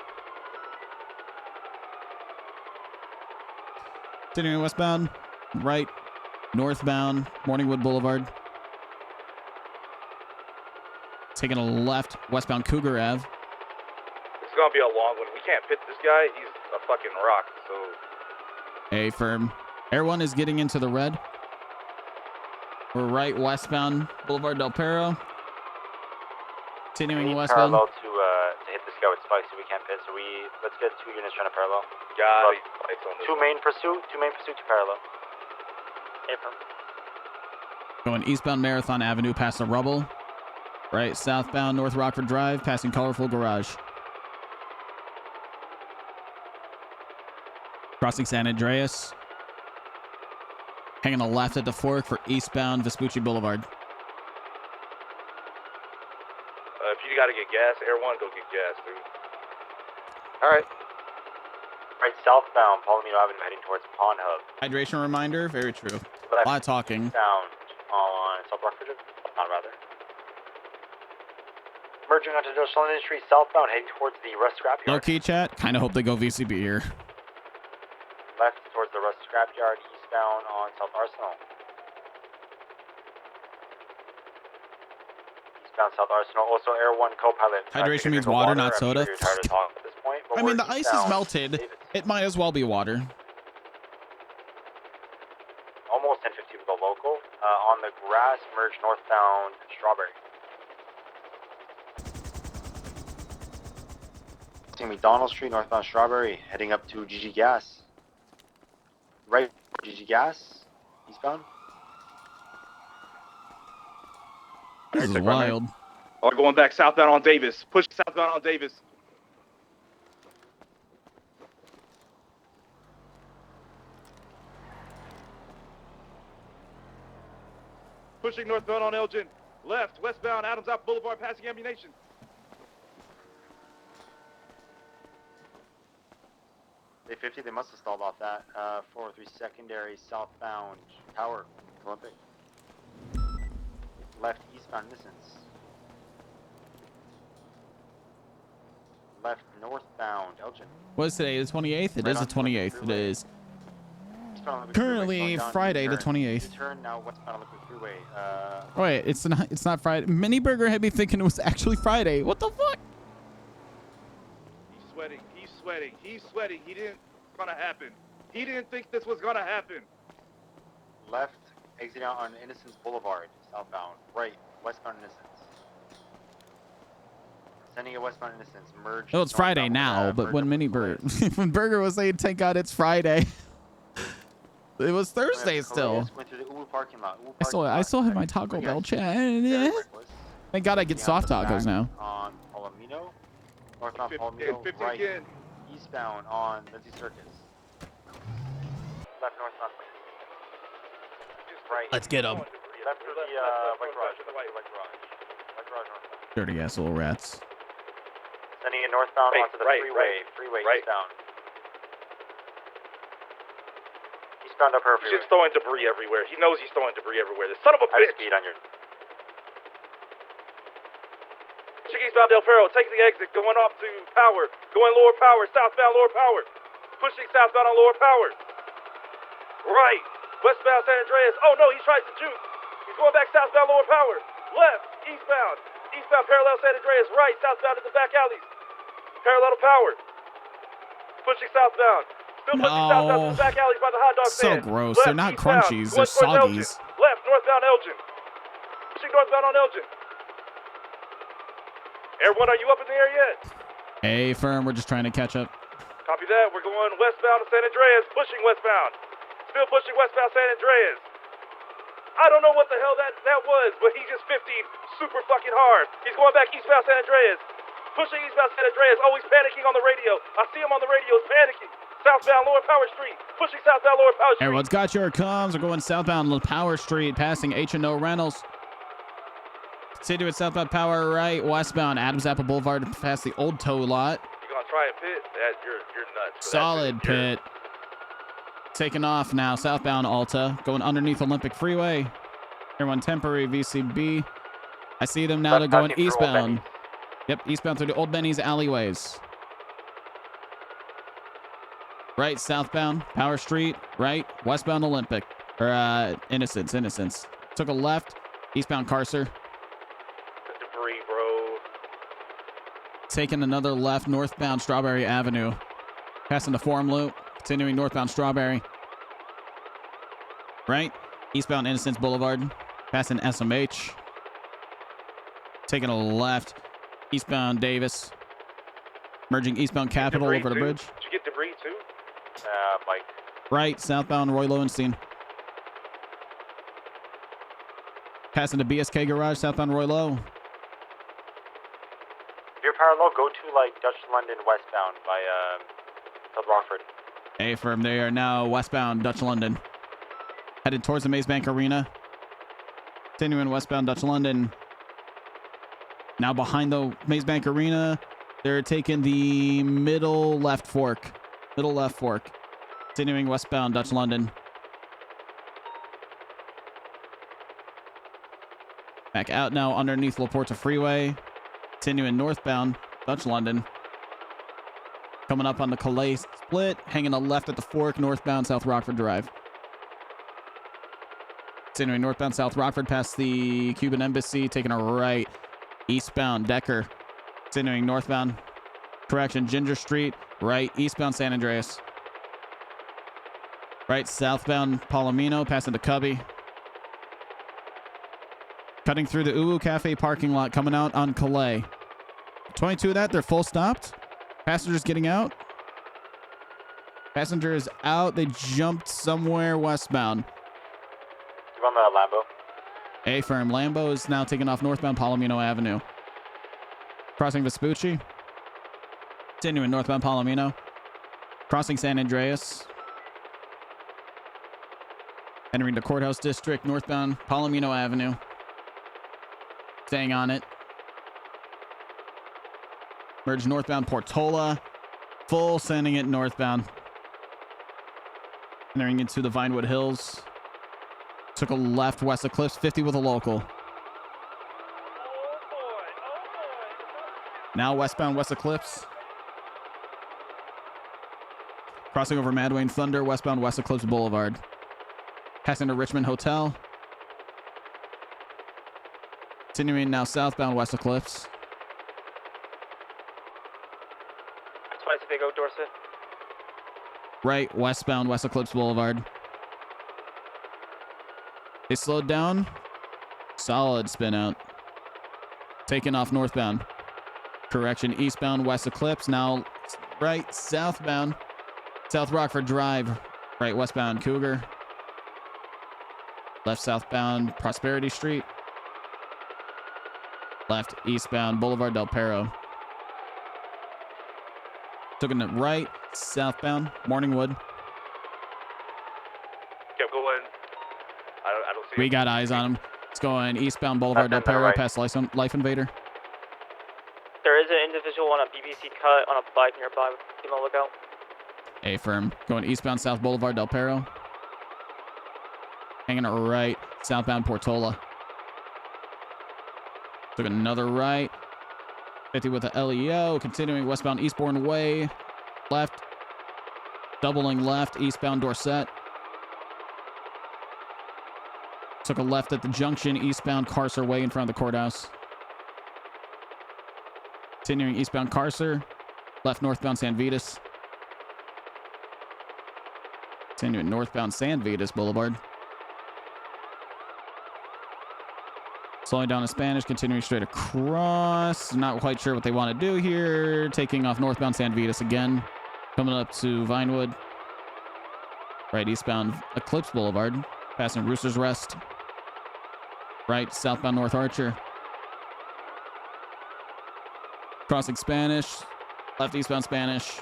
Continuing westbound, right, northbound, Morningwood Boulevard. Taking a left, westbound Cougar Ave. It's gonna be a long one. We can't pit this guy. He's a fucking rock. So. A firm. Air 1 is getting into the red. We're right, westbound, Boulevard Del Perro. Continuing westbound. Parallel to hit this guy with spikes so we can't pit. So let's get 2 units trying to parallel. Got it. Spikes on this Two main pursuit to parallel. Affirm. Going eastbound Marathon Avenue past the rubble. Right, southbound North Rockford Drive, passing Colorful Garage. Crossing San Andreas. Hanging a left at the fork for eastbound Vespucci Boulevard. If you gotta get gas, Air 1, go get gas, dude. Alright. Right, southbound Palomino Avenue heading towards Pond Hub. Hydration reminder, very true. A lot of talking. Sound on South Rockford, not rather. Merging onto Industrial Street southbound heading towards the Rust Scrapyard. Low key chat, kind of hope they go VCB here. Left towards the Rust Scrapyard, eastbound on South Arsenal. Eastbound South Arsenal. Also, Air 1 co-pilot. Hydration means water, not soda. You're tired of talking at this point, but I mean, the ice is melted. It might as well be water. Almost 10:50 with a local. On the grass, merge northbound Strawberry. McDonald Street, northbound Strawberry, heading up to GG Gas. Right, GG Gas, eastbound. This is wild. Oh, going back southbound on Davis. Push southbound on Davis. Pushing northbound on Elgin. Left, westbound, Adams Out Boulevard, passing ammunition. Day 50, they must have stalled off that. 403 secondary, southbound Tower, Olympic. Left, eastbound Innocence. Left, northbound Elgin. What is today? The 28th? It is the 28th. It is currently Friday, the 28th. Turn now westbound Olympic Freeway. Oh, wait, it's not Friday. Mini Burger had me thinking it was actually Friday. What the fuck? He's sweating. He's sweating. He's sweating. He didn't gonna happen. He didn't think this was gonna happen. Left, exiting out on Innocence Boulevard, southbound. Right, westbound Innocence. Sending a westbound Innocence. Merge. Oh, it's Friday now, but when Mini Burger, when Burger was saying, "Thank God it's Friday," it was Thursday still. Went through the Uwu parking lot. I still have my Taco Bell chat. Yeah. Thank God I get soft tacos now. On Palomino, northbound Palomino, right, again. Eastbound on Lindsay Circus. Left northbound. Right. Let's get them. Left through the white garage. White garage. White garage northbound. Dirty ass little rats. Sending it northbound onto the freeway. Freeway eastbound. Eastbound up her He's freeway. just throwing debris everywhere. He knows he's throwing debris everywhere. This son of a bitch. Speed on your. Pushing eastbound Del Perro, taking the exit, going off to Power, going Lower Power, southbound Lower Power, pushing southbound on Lower Power. Right, westbound San Andreas. Oh no, he tries to juke. He's going back southbound Lower Power. Left, eastbound parallel San Andreas. Right, southbound in the back alleys. Parallel to Power. Pushing southbound. Still pushing southbound in the back alleys by the hot dog So stand. gross. Left, They're not eastbound, crunchies. going They're towards soggies. Elgin. Left, northbound Elgin. Pushing northbound on Elgin. Air 1, are you up in the air yet? Hey, firm. We're just trying to catch up. Copy that. We're going westbound to San Andreas. Pushing westbound. Still pushing westbound San Andreas. I don't know what the hell that was, but he just 50'd super fucking hard. He's going back eastbound San Andreas. Pushing eastbound San Andreas. Oh, he's panicking on the radio. I see him on the radio. He's panicking. southbound Lower Power Street. Pushing southbound Lower Power Street. Everyone's got your comms. We're going southbound Power Street, passing H&O Reynolds. Continuing southbound Power right, westbound Adams Apple Boulevard, past the old tow lot. You gonna try and pit? You're nuts. for that Solid pit. Taking off now, southbound Alta, going underneath Olympic Freeway. Everyone temporary VCB. I see them now. They're going eastbound. Yep, eastbound through the Old Benny's alleyways. Right, southbound Power Street. Right, westbound Olympic. Or Innocence. Took a left, eastbound Carcer. Debris, bro. Taking another left, northbound Strawberry Avenue. Passing the Forum Loop. Continuing northbound Strawberry. Right, eastbound Innocence Boulevard. Passing SMH. Taking a left, eastbound Davis. Merging eastbound Capitol over the bridge. Did you get debris too? Mike. Right, southbound Roy Lowenstein. Passing the BSK garage, southbound Roy Low. If you're parallel, go to like Dutch London westbound by South Rockford. A firm, they are now westbound Dutch London. Headed towards the Maze Bank Arena. Continuing westbound Dutch London. Now behind the Maze Bank Arena, they're taking the middle left fork. Continuing westbound Dutch London. Back out now underneath La Porta Freeway. Continuing northbound Dutch London. Coming up on the Calais split. Hanging a left at the fork, northbound South Rockford Drive. Continuing northbound South Rockford past the Cuban Embassy. Taking a right. Eastbound Decker. Continuing northbound. Ginger Street. Right. Eastbound San Andreas. Right. Southbound Palomino. Passing the Cubby. Cutting through the Uwu Cafe parking lot. Coming out on Calais. 22 of that. They're full stopped. Passengers getting out. Passengers out. They jumped somewhere westbound. You run the Lambo? A-firm. Lambo is now taking off northbound Palomino Avenue. Crossing Vespucci. Continuing northbound Palomino. Crossing San Andreas. Entering the Courthouse District, northbound Palomino Avenue. Staying on it. Merge northbound Portola. Full sending it northbound. Entering into the Vinewood Hills. Took a left west of Cliffs, 50 with a local. Now westbound west of Cliffs. Crossing over Madwayne Thunder, westbound west of Cliffs Boulevard. Passing the Richmond Hotel. Continuing now southbound west of Cliffs. Spicy Big O, Dorset. Right, westbound west of Cliffs Boulevard. They slowed down. Solid spin out. Taking off northbound. Correction, eastbound west of Cliffs. Now right, southbound. South Rockford Drive. Right, westbound Cougar. Left, southbound Prosperity Street. Left, eastbound Boulevard Del Perro. Took it right, southbound Morningwood. Kept going. I don't see We got eyes on him. It's going eastbound Boulevard Del Perro past Life Invader. There is an individual on a BBC cut on a bike nearby. Keep on the lookout. A-firm. Going eastbound South Boulevard Del Perro. Hanging a right, southbound Portola. Took another right. 50 with the LEO. Continuing westbound Eastbourne Way. Left. Doubling left, eastbound Dorset. Took a left at the junction, eastbound Carcer Way in front of the courthouse. Continuing eastbound Carcer. Left northbound San Vitas. Continuing northbound San Vitas Boulevard. Slowing down in Spanish, continuing straight across. Not quite sure what they want to do here. Taking off northbound San Vitas again. Coming up to Vinewood. Right, eastbound Eclipse Boulevard. Passing Rooster's Rest. Right, southbound North Archer. Crossing Spanish. Left eastbound Spanish.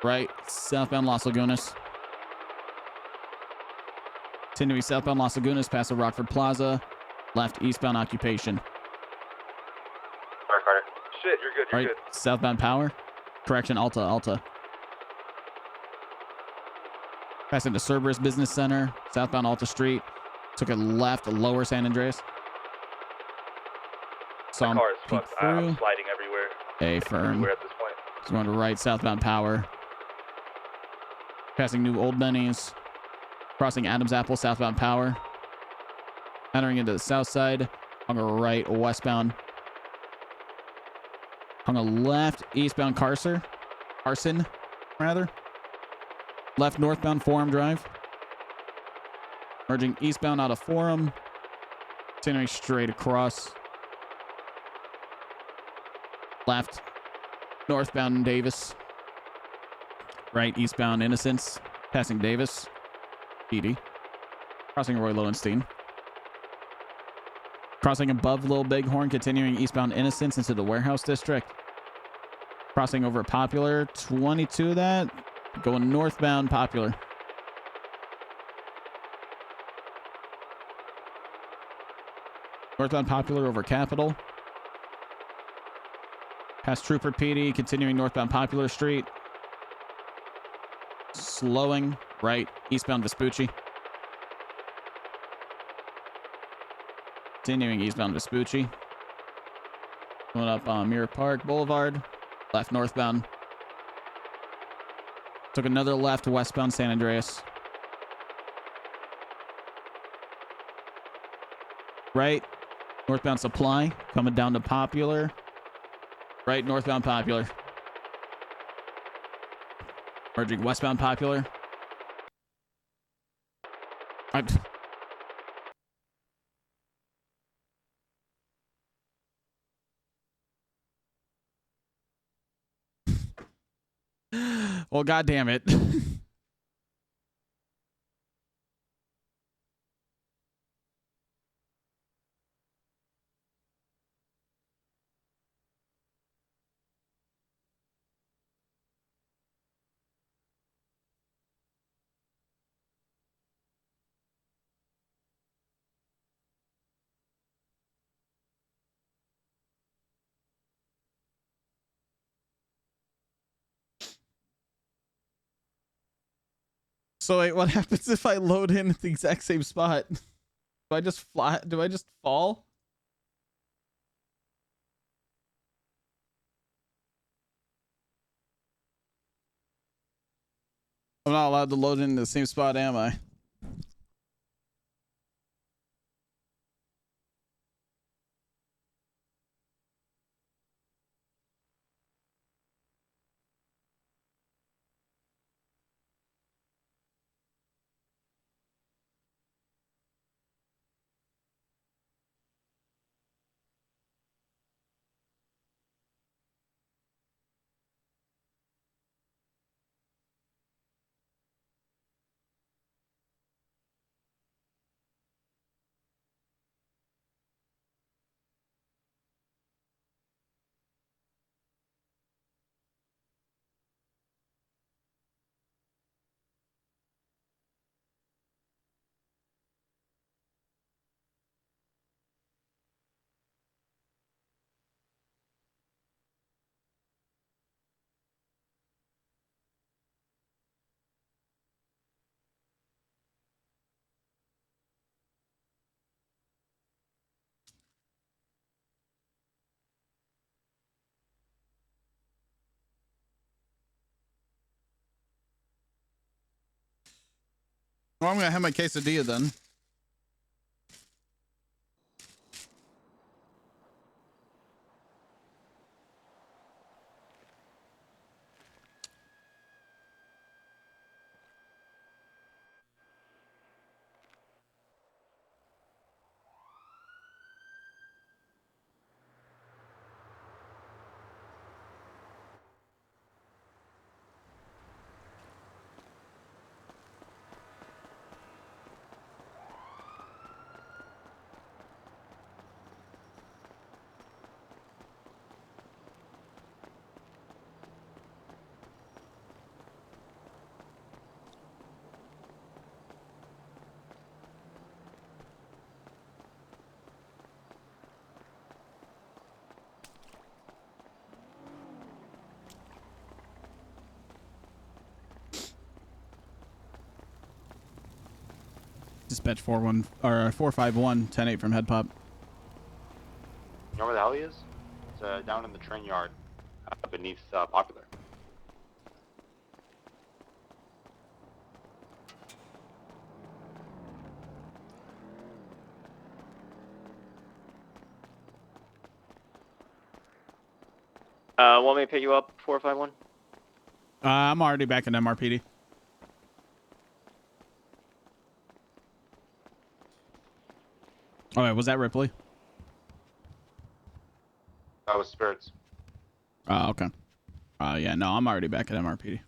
Right, southbound Las Lagunas. Continuing southbound Las Lagunas past the Rockford Plaza. Left, eastbound Occupation. Alright, Carter. Shit, you're good, you're Right, good. southbound Power. Correction, Alta. Passing the Cerberus Business Center. Southbound Alta Street. Took a left, lower San Andreas. Saw him My car is peek fucked. through. I'm sliding everywhere. A firm. Everywhere at this point. He's going to right, southbound Power. Passing New Old Benny's. Crossing Adams Apple, southbound Power. Entering into the south side. On a right, westbound. On a left, eastbound Carson, rather. Left, northbound Forum Drive. Merging eastbound out of Forum. Continuing straight across. Left, northbound Davis. Right, eastbound Innocence. Passing Davis. PD. Crossing Roy Lowenstein. Crossing above Little Bighorn, continuing eastbound Innocence into the Warehouse District. Crossing over Popular, 22 of that. Going northbound Popular. Northbound Popular over Capitol. Past Trooper PD, continuing northbound Popular Street. Slowing right, eastbound Vespucci. Continuing eastbound Vespucci. Going up on Mirror Park Boulevard. Left northbound. Took another left westbound San Andreas. Right, northbound Supply. Coming down to Popular. Right, northbound Popular. Merging westbound Popular. Well, God damn it. So wait, what happens if I load in at the exact same spot? Do I just fly? Do I just fall? I'm not allowed to load in the same spot, am I? Well, I'm gonna have my quesadilla then. dispatch 451 10-8 from head pop. You know where the hell he is? It's down in the train yard beneath Popular. Want me to pick you up, 451? I'm already back in MRPD. All right, was that Ripley? That was Spirits. Oh, okay. Yeah, no, I'm already back at MRPD.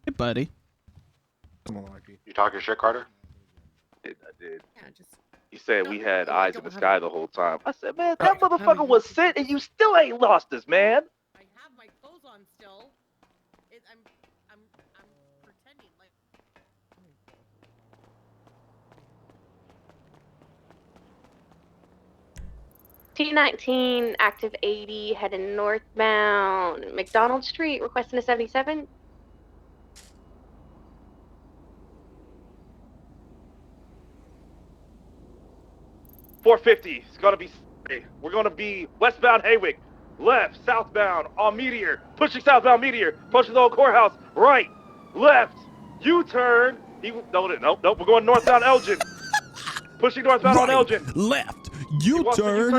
Hey, buddy. You talk your shit, Carter? I did. Yeah, just. He said we had eyes in the sky the whole time. I said, man, that motherfucker was sent and you still ain't lost us, man. I have my clothes on still. I'm pretending like. T19, active 80, heading northbound. McDonald Street, requesting a 77. .450. It's gonna be. We're gonna be westbound Haywick, left, southbound on Meteor, pushing southbound Meteor, pushing the old courthouse, right, left, U-turn. Nope. We're going northbound Elgin, pushing northbound on Elgin. Left, U-turn.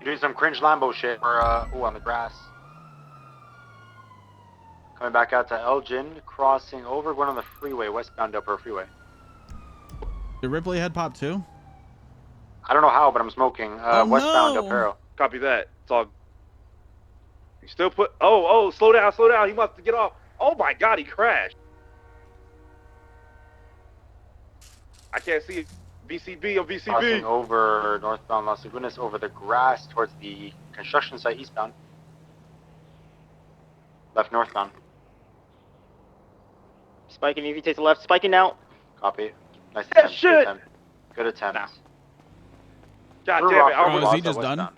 You're doing some cringe Lambo shit. We're on the grass. Coming back out to Elgin, crossing over, going on the freeway, westbound Del Perro Freeway. Did Ripley head pop too? I don't know how, but I'm smoking. Westbound Del Perro. Copy that. It's all. You still put. Oh, slow down. He must get off. Oh my God, he crashed. I can't see it. VCB on VCB. Crossing over northbound Las Lagunas, over the grass towards the construction site eastbound. Left northbound. Spiking, if you take the left, spiking out. Copy. Nice Yeah, attempt. shit. Good attempt. God damn it. Oh, is he just done?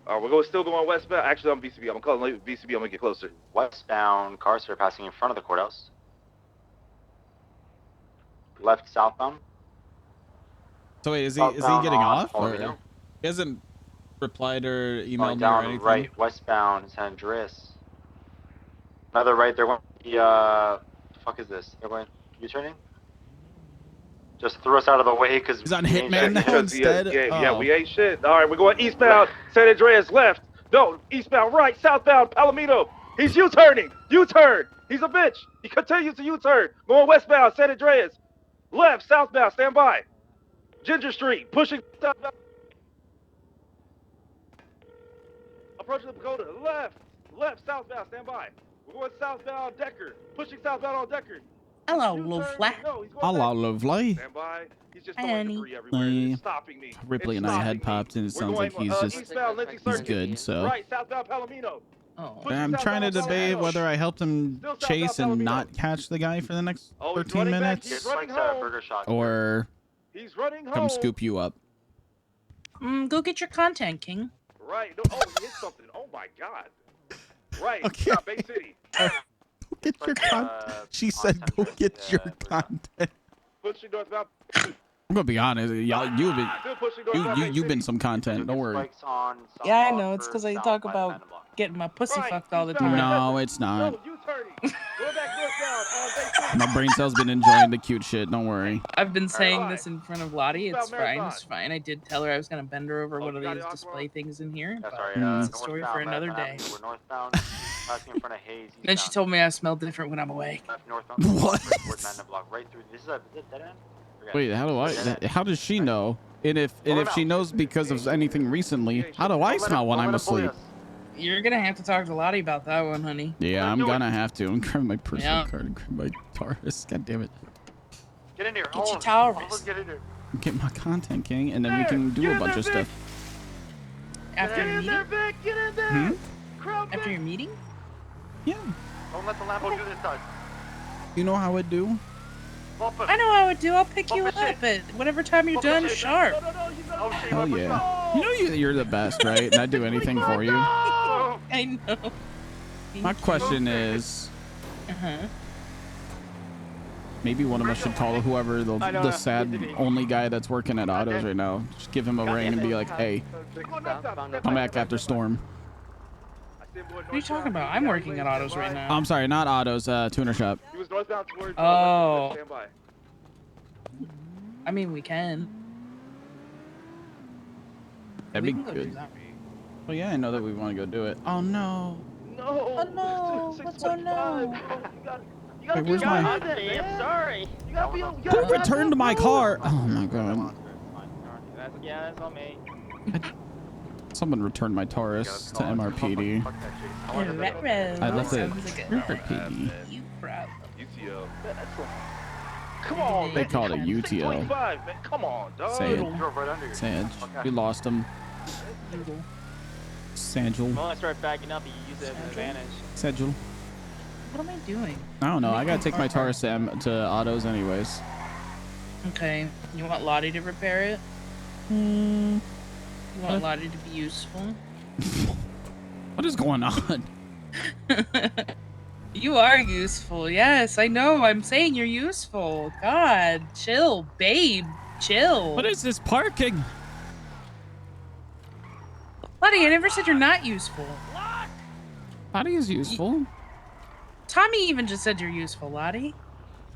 We're still going westbound. Actually, I'm VCB. I'm calling VCB. I'm gonna get closer. Westbound cars are passing in front of the courthouse. Left southbound. So wait, is he getting off? Or He hasn't replied or emailed me or down anything? right, westbound San Andreas. Another right, they're going the fuck is this? They're going U-turning? Just threw us out of the way because he's on Hitman now instead. Yeah, we ain't shit. All right, we're going eastbound San Andreas left. No, eastbound right, southbound Palomino. He's U-turning. U-turn. He's a bitch. He continues to U-turn. Going westbound San Andreas. Left, southbound, stand by. Ginger Street, pushing southbound. Approaching the Pagoda, left, southbound, stand by. We're going southbound Decker, pushing southbound on Decker. Hello, lovely. Hello, lovely. Stand by. He's just Hi, throwing honey. debris everywhere. It's stopping me. Ripley and I head popped, and it sounds like he's just he's good. So Right, southbound Palomino. I'm trying to debate whether I helped him chase and not catch the guy for the next 13 minutes, or he's running home. come scoop you up. Go get your content, King. Right. No, he hit something. Oh my God. Right. Okay. Bay City. Go get your content. She said, "Go get your content." Pushing northbound. I'm gonna be honest, y'all. You've been some content. Don't worry. Yeah, I know. It's because I talk about getting my pussy fucked all the time. No, it's not. My brain cell's been enjoying the cute shit. Don't worry. I've been saying this in front of Lottie. It's fine. It's fine. I did tell her I was gonna bend her over one of these display things in here. But it's a story for another day. We're northbound, passing in front of Hayes. Then she told me I smell different when I'm awake. What? Right through. This is a dead end. Wait, how does she know? And if she knows because of anything recently, how do I smell when I'm asleep? You're gonna have to talk to Lottie about that one, honey. Yeah, I'm gonna have to. I'm grabbing my personal card and grab my Taurus. God damn it. Get in here. Get your Taurus. Get in here. Get my content, King, and then we can do a bunch of stuff. After your meeting? After your meeting? Yeah. Don't let the Lambo do this to us. You know how I do? I know how I would do. I'll pick you up at whatever time you're done sharp. Hell yeah. You know you're the best, right? And I'd do anything for you. I know. My question is, maybe one of us should call whoever the sad only guy that's working at autos right now. Just give him a ring and be like, hey, come back after storm. What are you talking about? I'm working at autos right now. I'm sorry, not autos, tuner shop. He was northbound towards. Oh. Standby. I mean, we can. That'd be good. Well, yeah, I know that we want to go do it. Oh no. No. Oh no. What's oh no? You gotta Wait, where's my? I'm sorry. You gotta be. Who returned my car? Oh my god. That's on me. Someone returned my Taurus to MRPD. I left it for PD. You proud. UTL. Come on. They called it UTL. 25, man. Come on, dog. Say it. Sage. We lost him. Sagil. When I start backing up, you use it as an advantage. Sagil. What am I doing? I don't know. I gotta take my Taurus to autos anyways. Okay. You want Lottie to repair it? You want Lottie to be useful? What is going on? You are useful. Yes, I know. I'm saying you're useful. God, chill, babe. Chill. What is this parking? Lottie, I never said you're not useful. Lottie is useful. Tommy even just said you're useful, Lottie.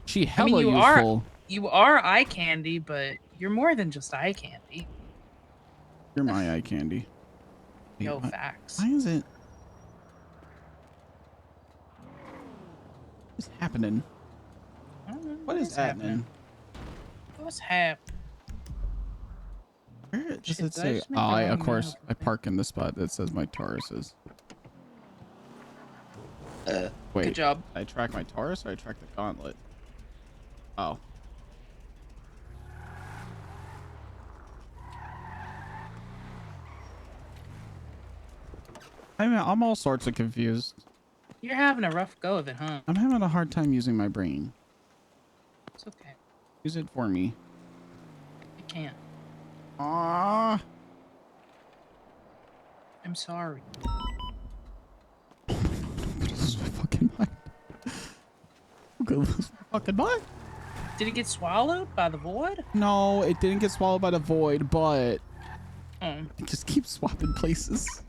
She hella you useful. You are eye candy, but you're more than just eye candy. You're my eye candy. Yo, facts. Why is it? What's happening? I don't know. What is happening? What's happening? Where does it say? Oh, of course, I park in the spot that says my Taurus is. Wait. Good job. I track my Taurus or I track the gauntlet? Oh. I'm all sorts of confused. You're having a rough go of it, huh? I'm having a hard time using my brain. It's okay. Use it for me. I can't. Ah. I'm sorry. This is my fucking mind. Okay, this is my fucking mind. Did it get swallowed by the void? No, it didn't get swallowed by the void, but Oh. it just keeps swapping places.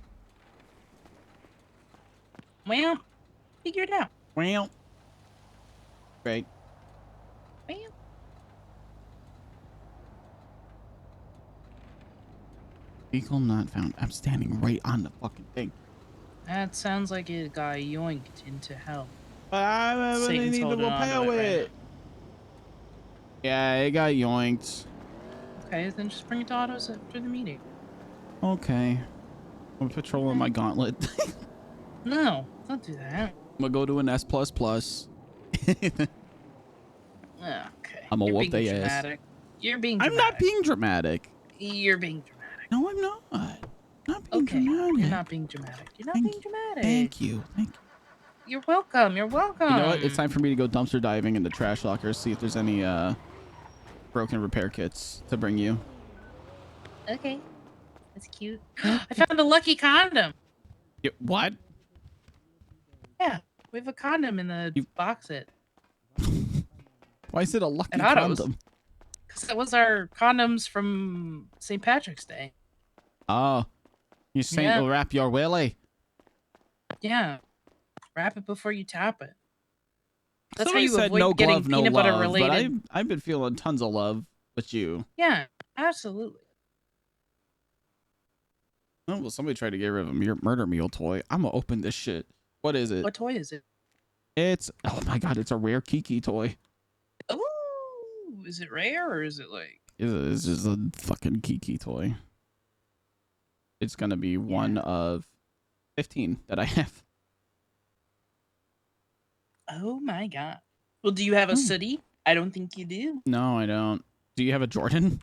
Well, figure it out. Well. Great. Well. Vehicle not found. I'm standing right on the fucking thing. That sounds like it got yoinked into hell. But I really Satan's need to holding on repair to it it. right Yeah, it got yoinked. Okay, then just bring it to autos after the meeting. Okay. I'm patrolling my gauntlet. No, don't do that. I'm gonna go to an S++. Okay. I'm gonna You're whoop being their ass. dramatic. You're being I'm dramatic. not being dramatic. You're being dramatic. No, I'm not. Not being Okay, dramatic. you're not being dramatic. You're not being dramatic. Thank you. Thank you. You're welcome. You're welcome. You know what? It's time for me to go dumpster diving in the trash lockers, see if there's any broken repair kits to bring you. Okay. That's cute. I found a lucky condom. What? Yeah, we have a condom in the box set. Why is it a lucky At autos. condom? Because that was our condoms from St. Patrick's Day. Oh. You saint Yeah. will wrap your willy. Yeah. Wrap it before you tap it. That's Somebody how you said avoid no getting glove, no peanut butter love, related. but I've been feeling tons of love with you. Yeah, absolutely. Oh, well, somebody tried to get rid of a murder mule toy. I'm gonna open this shit. What is it? What toy is it? It's, oh my god, it's a rare Kiki toy. Ooh, is it rare or is it like? It's just a fucking Kiki toy. It's gonna be one of 15 that I have. Oh my god. Well, do you have a city? I don't think you do. No, I don't. Do you have a Jordan?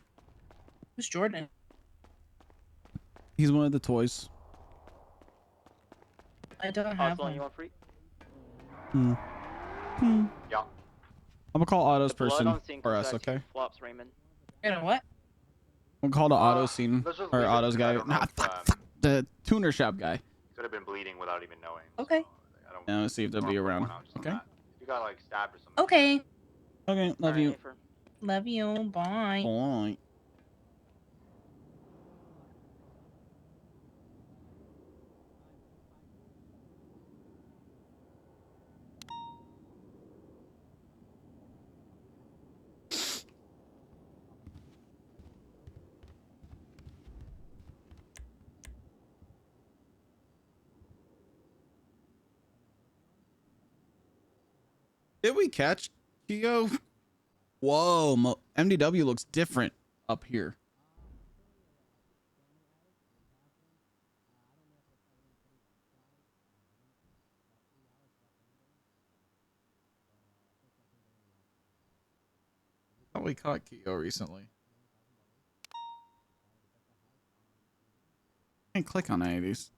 Who's Jordan? He's one of the toys. I don't have one. You want free? Hmm. Yeah. I'm gonna call autos The blood person on scene for comes us, back to okay? Flops, Raymond. You know what? I'm gonna call the auto scene let's just or leave it, autos because I guy. don't know Nah, if, fuck, the tuner shop guy. Could have been bleeding without even knowing. Okay. I don't Yeah, let's see if they'll be around. Okay. If you got like stabbed or something. Okay. Okay, love you. Love you. Bye. Bye. Did we catch Keo? Whoa, MDW looks different up here. Thought we caught Keo recently. Can't click on any of these.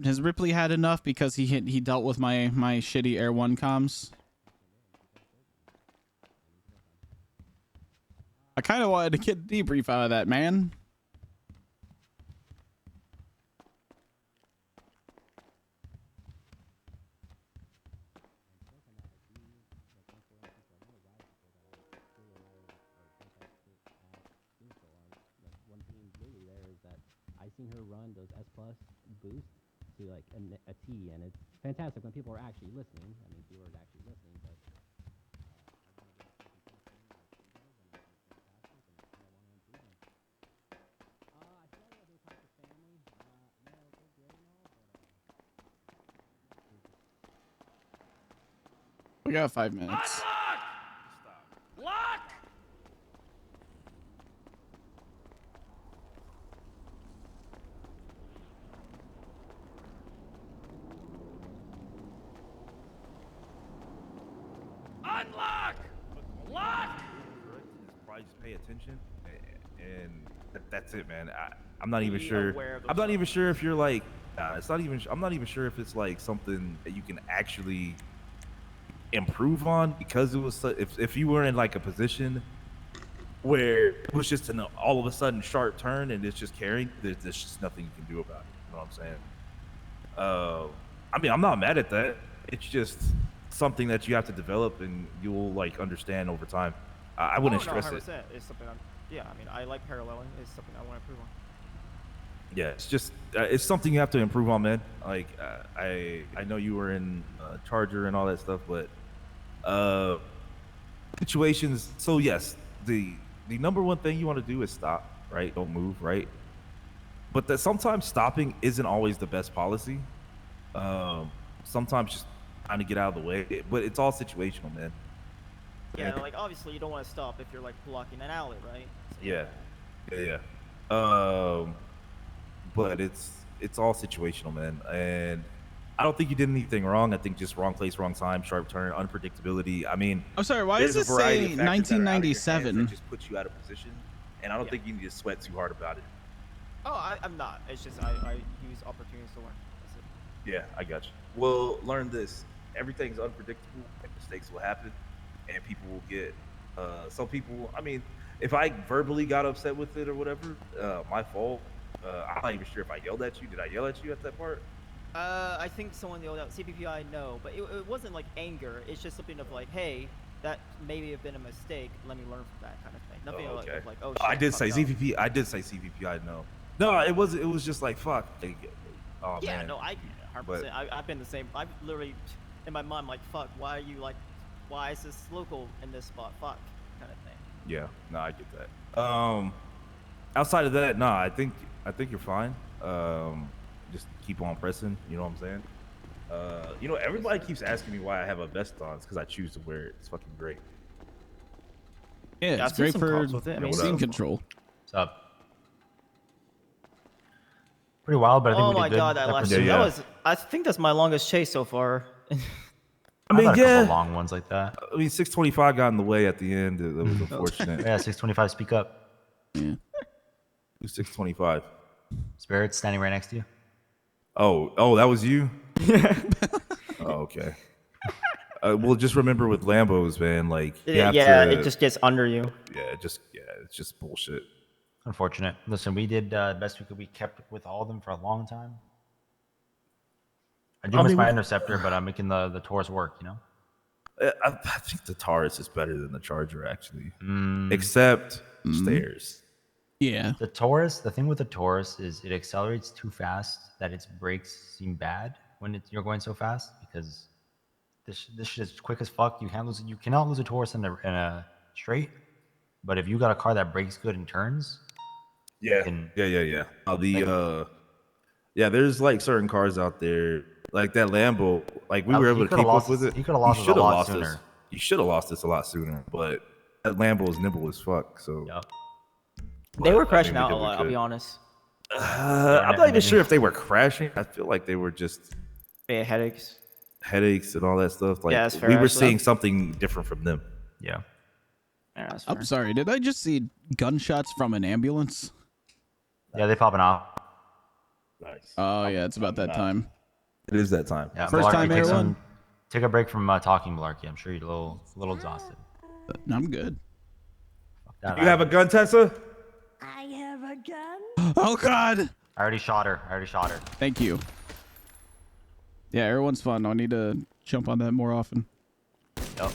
Has Ripley had enough because he dealt with my shitty Air 1 comms? I kind of wanted to get a debrief out of that, man. I seen her run those S plus boosts to like a T, and it's fantastic when people are actually listening. I mean, viewers actually listening, but. We got 5 minutes. Lock! Unlock! Lock! Probably just pay attention, and that's it, man. I'm not even sure. I'm not even sure if you're like. It's not even. I'm not even sure if it's like something that you can actually improve on, because it was. If you were in like a position where it was just an all of a sudden sharp turn and it's just carrying, there's just nothing you can do about it. You know what I'm saying? I mean, I'm not mad at that. It's just something that you have to develop and you'll like understand over time. I wouldn't stress it. It's something yeah, I mean, I like paralleling. It's something I want to improve on. Yeah, it's just it's something you have to improve on, man. Like I know you were in Charger and all that stuff, but situations. So yes, the number one thing you want to do is stop, right? Don't move, right? But that sometimes stopping isn't always the best policy. Sometimes just trying to get out of the way, but it's all situational, man. Yeah, like obviously you don't want to stop if you're like blocking an alley, right? So, Yeah. But it's all situational, man. And I don't think you did anything wrong. I think just wrong place, wrong time, sharp turn, unpredictability. I mean, I'm sorry, why there's is this a variety saying of factors that are out of your hands 1997? that just puts you out of position, and I don't think you need to sweat too hard about it. Oh, I'm not. It's just I use opportunities to learn. That's it. Yeah, I got you. Well, learn this. Everything's unpredictable, and mistakes will happen, and people will get. Some people. I mean, if I verbally got upset with it or whatever, my fault. I'm not even sure if I yelled at you. Did I yell at you at that part? I think someone yelled out CPPI, no, but it wasn't like anger. It's just something of like, hey, that maybe have been a mistake. Let me learn from that kind of thing. Nothing like oh shit. I did say fucked up. CPP. I did say CPPI. No, it was. It was just like fuck. Like, oh Yeah, man. no, I 100%. I've been the same. I've literally, in my mind, like, fuck, why are you like, why is this local in this spot? Fuck, kind of thing. Yeah, no, I get that. Outside of that, no, I think you're fine. Just keep on pressing. You know what I'm saying? Everybody keeps asking me why I have a vest on. It's because I choose to wear it. It's fucking great. Yeah, it's great for scene control. What's up? Pretty wild, but I think Oh we did my good. god, that last one. That was. I think that's my longest chase so far. I mean, I've had a yeah, couple long ones like that. I mean, 625 got in the way at the end. That was unfortunate. Yeah, 625. Speak up. Yeah. 625. Spirit standing right next to you. Oh, that was you? Oh, okay. Well, just remember with Lambos, man, like you have to, it just gets under you. It's just bullshit. Unfortunate. Listen, we did the best we could. We kept with all of them for a long time. I do miss my Interceptor, but I'm making the Taurus work, you know? I think the Taurus is better than the Charger, actually. Except stairs. Yeah. The Taurus, the thing with the Taurus is it accelerates too fast that its brakes seem bad when you're going so fast, because this shit is quick as fuck. You cannot lose a Taurus in a straight, but if you got a car that brakes good in turns, yeah. There's like certain cars out there, like that Lambo, like we were able to keep up with it. You could have lost us a lot sooner. You should have lost us a lot sooner, but that Lambo is nimble as fuck. So They were crashing out a lot, I'll be honest. I'm not even sure if they were crashing. I feel like they were just headaches and all that stuff. Like, yeah, that's fair, we were seeing something different from them. Yeah. I'm sorry. Did I just see gunshots from an ambulance? Yeah, they popping off. Nice. Oh yeah, it's about that time. It is that time. Yeah, First time, everyone. Take a break from talking, Melarky. I'm sure you're a little exhausted. I'm good. You have a gun, Tessa? I have a gun. Oh God! I already shot her. Thank you. Yeah, everyone's fun. I need to jump on that more often. Yep.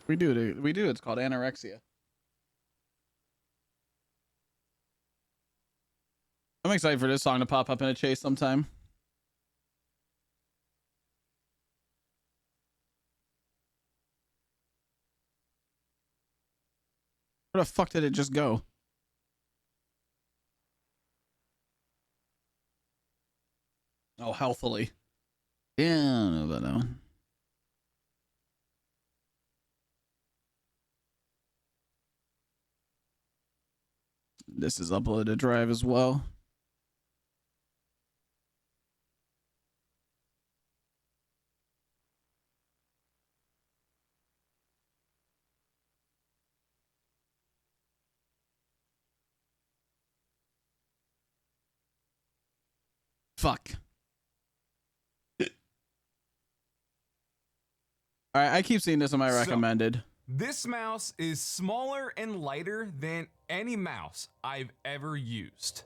We do. It's called anorexia. I'm excited for this song to pop up in a chase sometime. Where the fuck did it just go? Oh, healthily. Yeah, I don't know about that one. This is uploaded to Drive as well. Fuck. All right, I keep seeing this on my recommended. This mouse is smaller and lighter than any mouse I've ever used.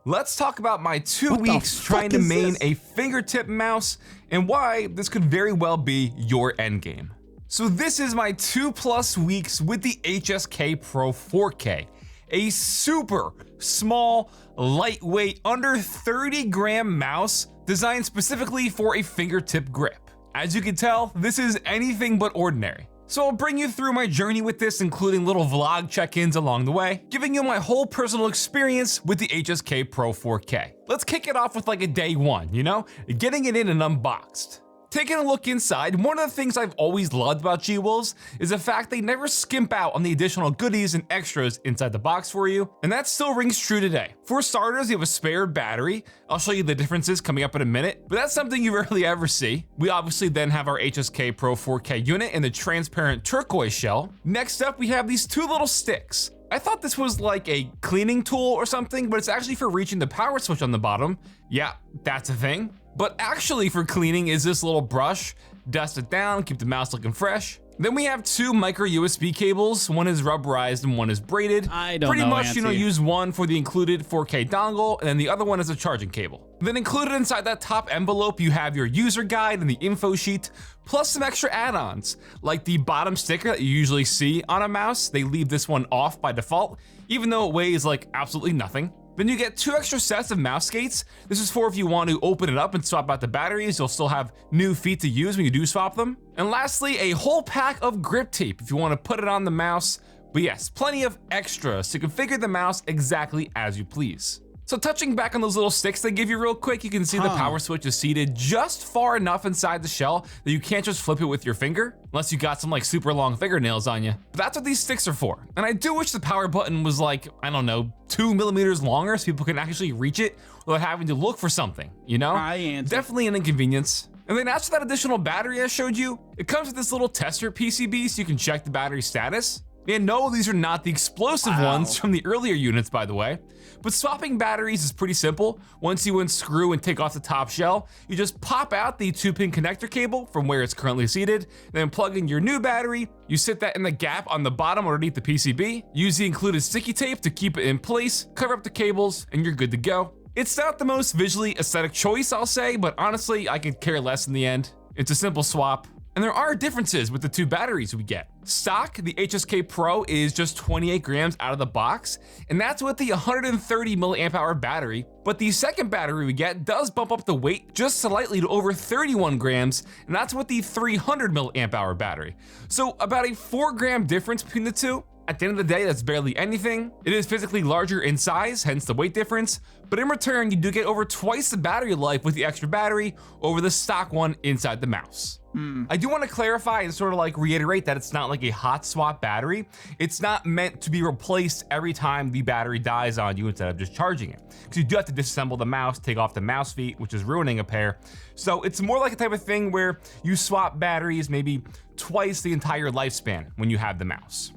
Let's talk about my 2 weeks trying to main a fingertip mouse and why this could very well be your endgame. So this is my 2+ weeks with the HSK Pro 4K, a super small, lightweight, under 30-gram mouse designed specifically for a fingertip grip. As you can tell, this is anything but ordinary. So I'll bring you through my journey with this, including little vlog check-ins along the way, giving you my whole personal experience with the HSK Pro 4K. Let's kick it off with like a day one, you know? Getting it in and unboxed. Taking a look inside, one of the things I've always loved about G-Wolves is the fact they never skimp out on the additional goodies and extras inside the box for you, and that still rings true today. For starters, you have a spare battery. I'll show you the differences coming up in a minute, but that's something you rarely ever see. We obviously then have our HSK Pro 4K unit in the transparent turquoise shell. Next up, we have these two little sticks. I thought this was like a cleaning tool or something, but it's actually for reaching the power switch on the bottom. Yeah, that's a thing. But actually for cleaning is this little brush. Dust it down, keep the mouse looking fresh. Then we have two micro USB cables. One is rubberized and one is braided. Pretty much, use one for the included 4K dongle, and then the other one is a charging cable. Then included inside that top envelope, you have your user guide and the info sheet, plus some extra add-ons, like the bottom sticker that you usually see on a mouse. They leave this one off by default, even though it weighs like absolutely nothing. Then you get two extra sets of mouse skates. This is for if you want to open it up and swap out the batteries, you'll still have new feet to use when you do swap them. And lastly, a whole pack of grip tape if you want to put it on the mouse. But yes, plenty of extras to configure the mouse exactly as you please. So touching back on those little sticks they give you real quick, you can see the power switch is seated just far enough inside the shell that you can't just flip it with your finger, unless you got some like super long fingernails on you. But that's what these sticks are for. And I do wish the power button was like, I don't know, 2 millimeters longer so people can actually reach it without having to look for something, you know? Definitely an inconvenience. And then as for that additional battery I showed you, it comes with this little tester PCB so you can check the battery status. And no, these are not the explosive ones from the earlier units, by the way. But swapping batteries is pretty simple. Once you unscrew and take off the top shell, you just pop out the 2-pin connector cable from where it's currently seated, then plug in your new battery. You sit that in the gap on the bottom underneath the PCB, use the included sticky tape to keep it in place, cover up the cables, and you're good to go. It's not the most visually aesthetic choice, I'll say, but honestly, I could care less in the end. It's a simple swap. And there are differences with the 2 batteries we get. Stock, the HSK Pro is just 28 grams out of the box, and that's with the 130 milliamp hour battery. But the second battery we get does bump up the weight just slightly to over 31 grams, and that's with the 300 milliamp hour battery. So about a 4-gram difference between the two. At the end of the day, that's barely anything. It is physically larger in size, hence the weight difference, but in return, you do get over twice the battery life with the extra battery over the stock one inside the mouse. I do want to clarify and sort of like reiterate that it's not like a hot swap battery. It's not meant to be replaced every time the battery dies on you instead of just charging it. Because you do have to disassemble the mouse, take off the mouse feet, which is ruining a pair. So it's more like a type of thing where you swap batteries maybe twice the entire lifespan when you have the mouse.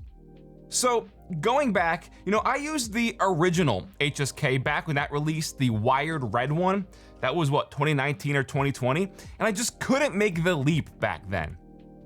So going back, you know, I used the original HSK back when that released, the wired red one. That was what, 2019 or 2020? And I just couldn't make the leap back then.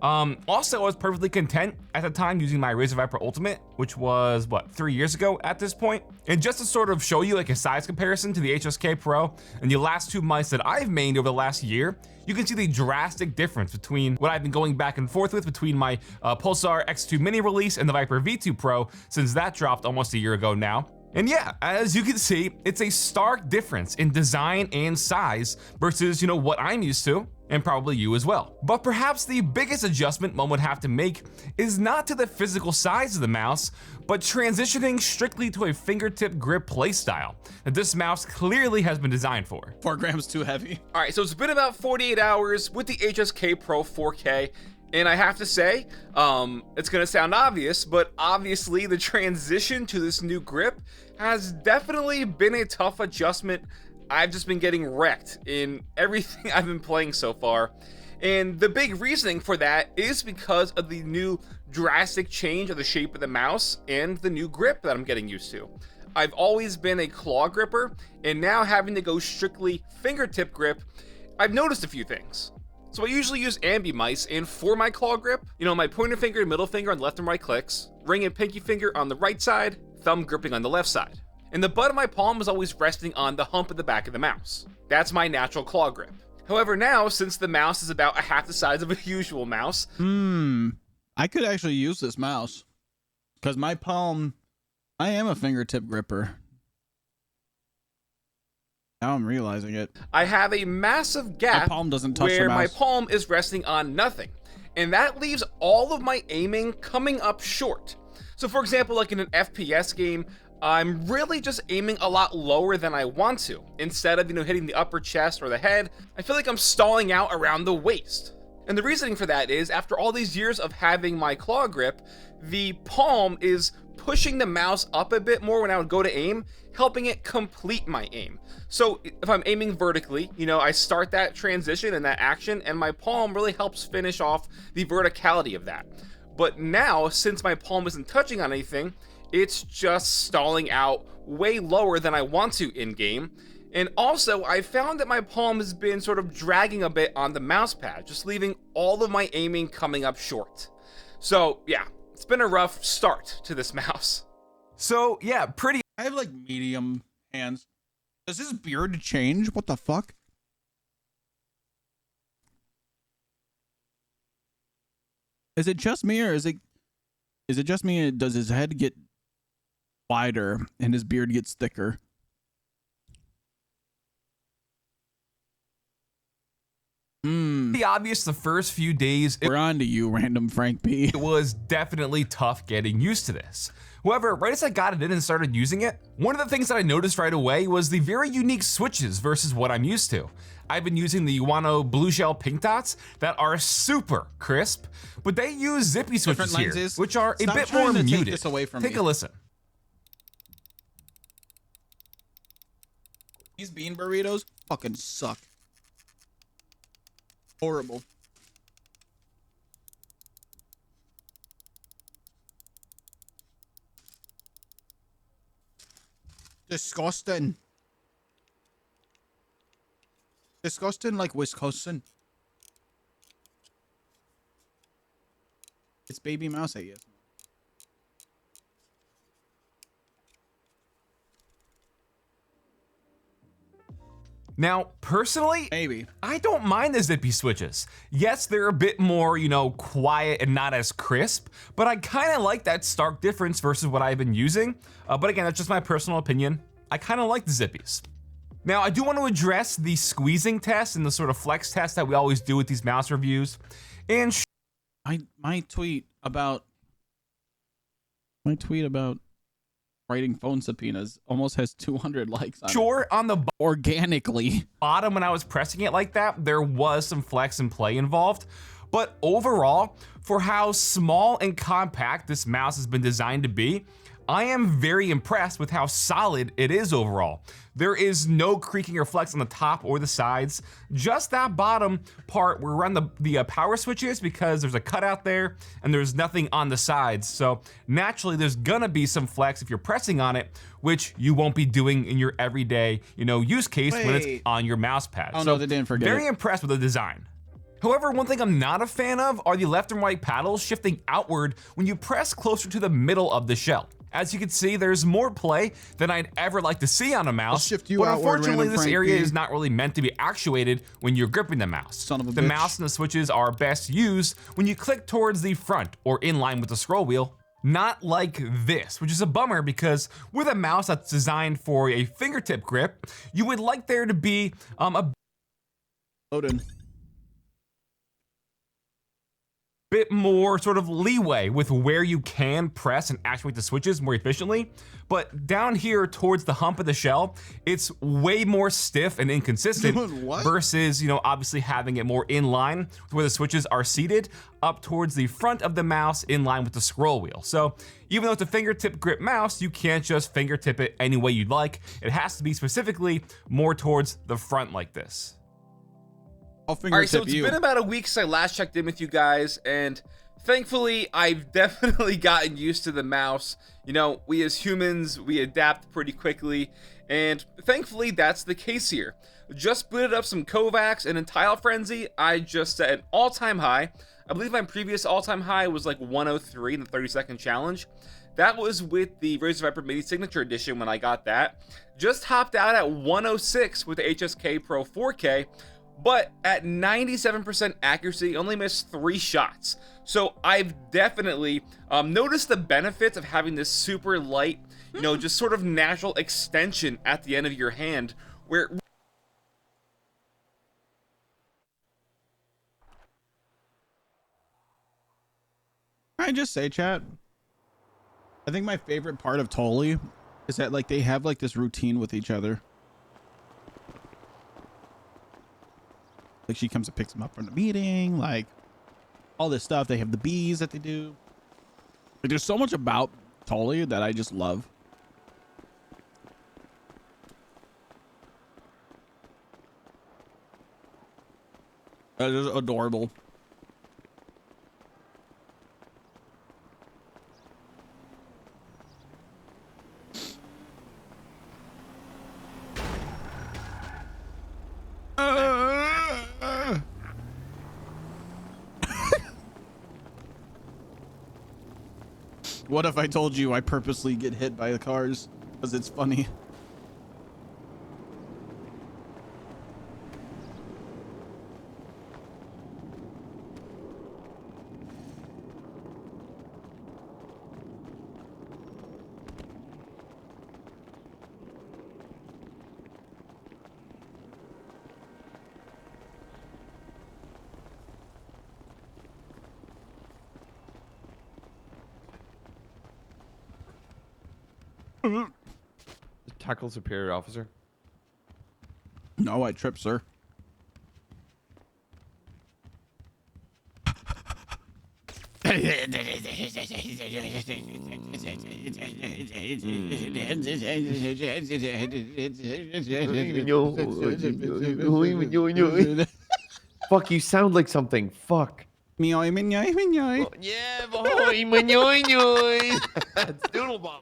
Also, I was perfectly content at the time using my Razor Viper Ultimate, which was what, 3 years ago at this point. And just to sort of show you like a size comparison to the HSK Pro and the last 2 mice that I've mained over the last year, you can see the drastic difference between what I've been going back and forth with between my Pulsar X2 Mini release and the Viper V2 Pro, since that dropped almost a year ago now. And yeah, as you can see, it's a stark difference in design and size versus, you know, what I'm used to, and probably you as well. But perhaps the biggest adjustment one would have to make is not to the physical size of the mouse, but transitioning strictly to a fingertip grip playstyle that this mouse clearly has been designed for. 4 grams too heavy. All right, so it's been about 48 hours with the HSK Pro 4K. And I have to say, it's gonna sound obvious, but obviously the transition to this new grip has definitely been a tough adjustment. I've just been getting wrecked in everything I've been playing so far. And the big reasoning for that is because of the new drastic change of the shape of the mouse and the new grip that I'm getting used to. I've always been a claw gripper, and now having to go strictly fingertip grip, I've noticed a few things. So I usually use ambi mice, and for my claw grip, you know, my pointer finger and middle finger on left and right clicks, ring and pinky finger on the right side, thumb gripping on the left side. And the butt of my palm is always resting on the hump at the back of the mouse. That's my natural claw grip. However, now, since the mouse is about half the size of a usual mouse, I could actually use this mouse because my palm, I am a fingertip gripper. Now I'm realizing it. I have a massive gap my palm doesn't touch where the my mouse. palm is resting on nothing. And that leaves all of my aiming coming up short. So for example, like in an FPS game, I'm really just aiming a lot lower than I want to. Instead of, you know, hitting the upper chest or the head, I feel like I'm stalling out around the waist. And the reasoning for that is, after all these years of having my claw grip, the palm is pushing the mouse up a bit more when I would go to aim, helping it complete my aim. So if I'm aiming vertically, you know, I start that transition and that action, and my palm really helps finish off the verticality of that. But now, since my palm isn't touching on anything, it's just stalling out way lower than I want to in-game. And also, I found that my palm has been sort of dragging a bit on the mouse pad, just leaving all of my aiming coming up short. So yeah, it's been a rough start to this mouse. So yeah, pretty. I have like medium hands. Does his beard change? What the fuck? Is it just me, or is it just me, and does his head get wider and his beard gets thicker? be obvious, the first few days, we're on to you, random Frank P. It was definitely tough getting used to this. However, right as I got it in and started using it, one of the things that I noticed right away was the very unique switches versus what I'm used to. I've been using the Wano blue shell pink dots that are super crisp, but they use zippy switches here, which are a bit more muted. Take this away from Take me. a listen. These bean burritos fucking suck. Horrible. Disgusting. Disgusting like Wisconsin. It's baby mouse, I guess. Now, personally, I don't mind the zippy switches. Yes, they're a bit more, you know, quiet and not as crisp, but I kind of like that stark difference versus what I've been using. But again, that's just my personal opinion. I kind of like the zippies. Now, I do want to address the squeezing test and the sort of flex test that we always do with these mouse reviews. And my tweet about writing phone subpoenas almost has 200 likes on sure, it. on the organically bottom when I was pressing it like that, there was some flex and play involved. But overall, for how small and compact this mouse has been designed to be, I am very impressed with how solid it is overall. There is no creaking or flex on the top or the sides, just that bottom part where we're on the power switches because there's a cutout there and there's nothing on the sides. So naturally there's gonna be some flex if you're pressing on it, which you won't be doing in your everyday, you know, use case when it's on your mouse pad. Oh so no, they didn't forget very it. impressed with the design. However, one thing I'm not a fan of are the left and right paddles shifting outward when you press closer to the middle of the shell. As you can see, there's more play than I'd ever like to see on a mouse, but unfortunately this area is not really meant to be actuated when you're gripping the mouse. Son of a the bitch. mouse and the switches are best used when you click towards the front or in line with the scroll wheel, not like this, which is a bummer because with a mouse that's designed for a fingertip grip, you would like there to be a bit more sort of leeway with where you can press and actuate the switches more efficiently. But down here towards the hump of the shell, it's way more stiff and inconsistent versus, you know, obviously having it more in line with where the switches are seated up towards the front of the mouse in line with the scroll wheel. So even though it's a fingertip grip mouse, you can't just fingertip it any way you'd like. It has to be specifically more towards the front like this. All right, so it's been about a week since I last checked in with you guys, and thankfully I've definitely gotten used to the mouse. You know, we as humans, we adapt pretty quickly, and thankfully that's the case here. Just booted up some Kovacs, and in Tile Frenzy, I just set an all-time high. I believe my previous all-time high was like 103 in the 30-second challenge. That was with the Razor Viper Mini Signature Edition when I got that. Just hopped out at 106 with the HSK Pro 4K, but at 97% accuracy, only missed 3 shots. So I've definitely noticed the benefits of having this super light, you know, just sort of natural extension at the end of your hand, where Can I just say, chat? I think my favorite part of Tolly is that like they have like this routine with each other. Like she comes and picks him up from the meeting, like all this stuff. They have the bees that they do. Like there's so much about Tolly that I just love. That is adorable. What if I told you I purposely get hit by the cars because it's funny? Tackle superior officer. No, I tripped, sir. Fuck, you sound like something. Fuck. Meoy, meoy, meoy. Yeah, boy, meoy, meoy. It's Doodlebop.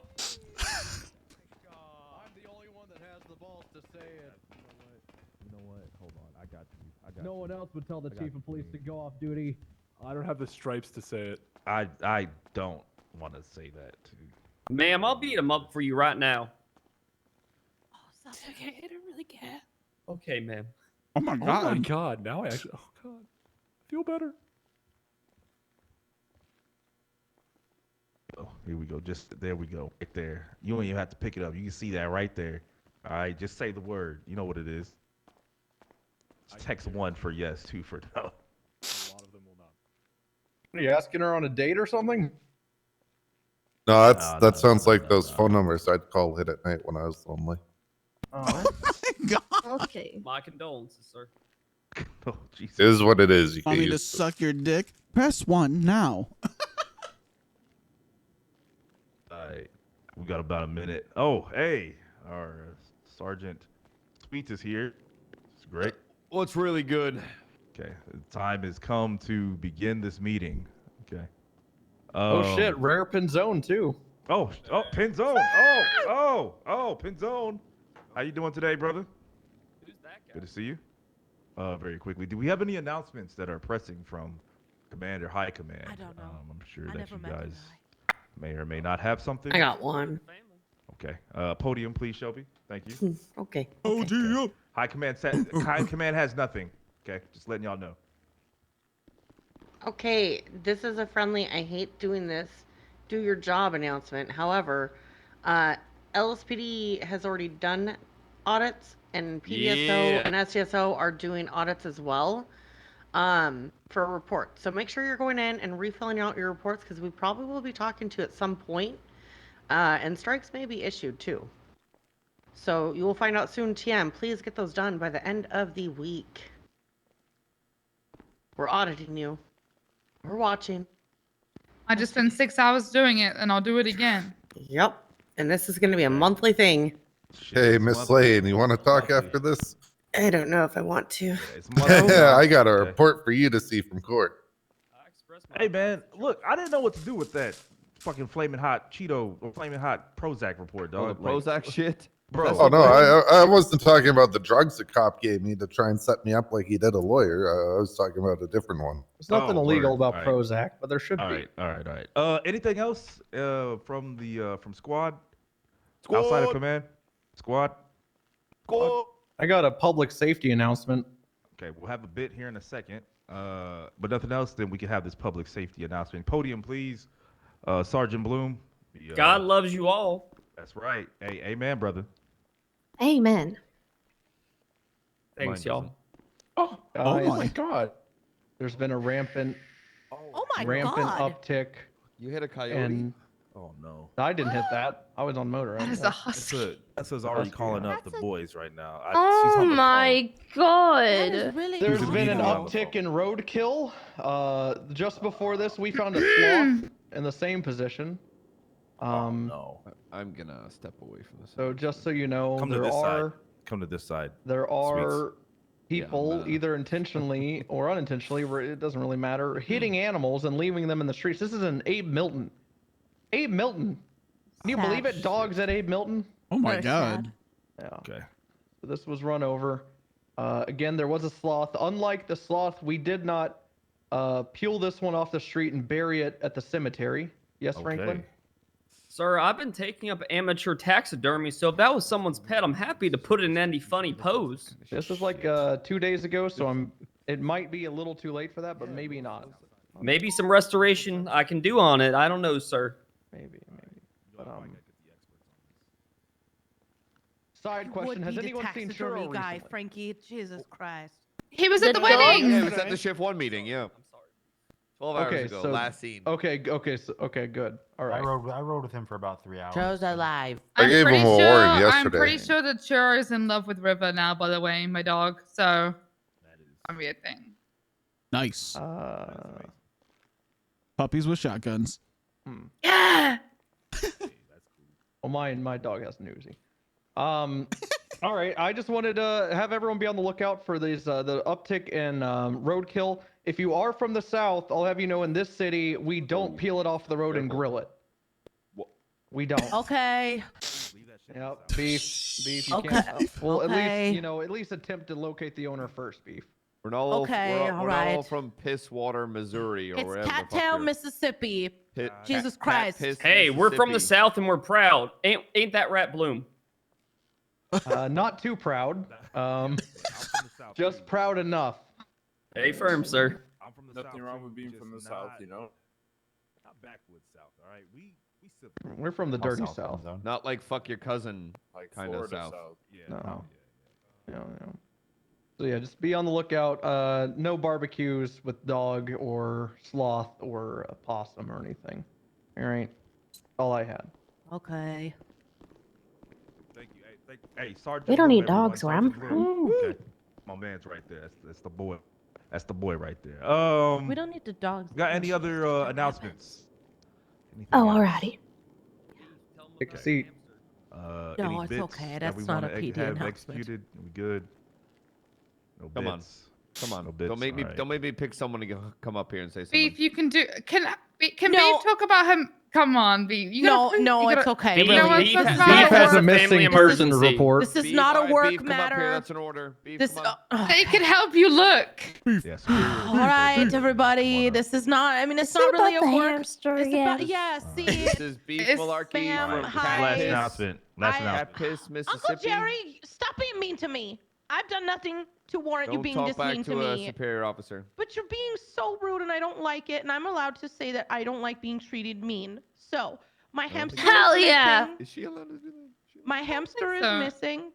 No one else would tell the chief of police to go off duty. I don't have the stripes to say it. I don't want to say that. Ma'am, I'll beat him up for you right now. Oh, stop. Okay, I don't really care. Okay, ma'am. Oh my god. Oh my god. Now I actually. Oh god. I feel better. Oh, here we go. Just there we go. Right there. You don't even have to pick it up. You can see that right there. All right. Just say the word. You know what it is. Just text 1 for yes, 2 for no. A lot of them will not. Are you asking her on a date or something? No, that sounds like those phone numbers I'd call hit at night when I was lonely. Oh. Okay. My condolences, sir. Oh, Jesus. It is what it is. You Want get me to used to it. suck your dick? Press 1 now. Alright, we got about a minute. Oh, hey, our Sergeant Sweet is here. It's great. What's really good? Okay, the time has come to begin this meeting. Okay. Oh shit, rare Pinzone too. Oh, Pinzone. Oh, Pinzone. How you doing today, brother? Who's that guy? Good to see you. Very quickly, do we have any announcements that are pressing from Command or High Command? I don't know. I'm sure I that never you met the guys may or may not have something. I got one. Okay. Podium, please, Shelby. Thank you. Okay. Podium. High Command has nothing. Okay, just letting y'all know. Okay, this is a friendly, I hate doing this, do your job announcement. However, LSPD has already done audits, and PDSO and SCSO are doing audits as well for a report. So make sure you're going in and refilling out your reports, because we probably will be talking to you at some point, and strikes may be issued too. So you will find out soon. TM, please get those done by the end of the week. We're auditing you. We're watching. I just spent 6 hours doing it, and I'll do it again. Yep. And this is going to be a monthly thing. Hey, Miss Lane, you want to talk after this? I don't know if I want to. Yeah, I got a report for you to see from court. Hey, man, look, I didn't know what to do with that fucking flaming hot Cheeto or flaming hot Prozac report, dog. Oh, the Prozac shit? Bro. Oh, no, I wasn't talking about the drugs the cop gave me to try and set me up like he did a lawyer. I was talking about a different one. There's nothing illegal about All right. Prozac, but there should be. All right. Anything else from squad? Outside of command? Squad? I got a public safety announcement. Okay, we'll have a bit here in a second. But nothing else, then we can have this public safety announcement. Podium, please. Sergeant Bloom. God loves you all. That's right. Hey, amen, brother. Amen. Thanks, y'all. Oh my. my god. There's been a rampant uptick. You hit a coyote? And oh no. I didn't hit that. I was on motor. That is a husky. That's already calling up the boys right now. Oh my god. There's been an uptick in roadkill. Just before this, we found a sloth in the same position. No. I'm gonna step away from this. So just so you know, Come to this side. Come to this side. There are Sweets. people, either intentionally or unintentionally, it doesn't really matter, hitting animals and leaving them in the streets. This is in Abe Milton. Abe Milton. Can you believe it? Dogs at Abe Milton? Oh my god. Yeah. Okay. So this was run over. Again, there was a sloth. Unlike the sloth, we did not peel this one off the street and bury it at the cemetery. Yes, Franklin? Sir, I've been taking up amateur taxidermy, so if that was someone's pet, I'm happy to put it in any funny pose. This is like 2 days ago, so it might be a little too late for that, but maybe not. Maybe some restoration I can do on it. I don't know, sir. Maybe. But, side question: has anyone seen Churro guy, recently? Frankie? Jesus Christ. He was at the wedding. Yeah, it was at the Shift 1 meeting, yeah. 12 hours Okay, ago, so last scene. okay, good. All right. I rode with him for about 3 hours. Joe's alive. I gave him a warning I'm yesterday. pretty sure that Churro is in love with River now, by the way, my dog. So, that'd be a thing. Nice. Puppies with shotguns. Yeah. Well, my dog has Newsy. All right. I just wanted to have everyone be on the lookout for these the uptick in roadkill. If you are from the south, I'll have you know in this city we don't peel it off the road and grill it. We don't. Okay. Yep. Beef. You Okay. can't. Well, Okay. at least attempt to locate the owner first. Beef. We're not all, Okay, we're all not all right. from Pisswater, Missouri, or It's wherever the fuck Cattail, you're- Mississippi. Pit- Jesus Cat Christ. Piss, Hey, we're from the Mississippi. South and we're proud. Ain't that rat Bloom? Not too proud. Just proud enough. Hey, firm, sir. I'm from the Nothing wrong with being from the South, you know? Not backwoods South, all right? We We're from the dirty south. Not like fuck your cousin like kind of Florida South. Yeah. No. Yeah. So yeah, just be on the lookout. No barbecues with dog or sloth or a possum or anything. All right. All I had. Okay. Thank you. Hey, Sergeant. We don't Bloom, need dogs where I'm Sergeant Bloom. from. Okay. My man's right there. That's the boy. That's the boy right there. We don't need the dogs. Got any other announcements? Oh, alrighty. Take a seat. No, Any it's bits okay. that That's we not wanna a PD have announcement. executed? We good? No Come on. bits. Come on. No bits. Don't make me All right. don't make me pick someone to come up here and say something. Beef, you can do. Can No. Beef talk about him? Come on, Beef. You No, gotta, no, you it's gotta, okay. You know really. what? Beef That's has- not Beef a has work- a missing person report. This is Beef, not a all right, work Beef, come up here. matter. That's an order. Beef, This, come on. They can help you look. Yes. all right, everybody. This is not. I mean, it's not really a about the work. hamster It's again. about. Yeah. See. This is Beef It's Malarkey spam. from Hi. Last Cat Piss- announcement. Last I- announcement. Cat Piss, Mississippi. Uncle Jerry, stop being mean to me. I've done nothing to warrant you Don't being talk this back mean to to a me. superior officer. But you're being so rude, and I don't like it. And I'm allowed to say that I don't like being treated mean. So my hamster. Hell is yeah. missing. Is she allowed to do that? My hamster is so. missing.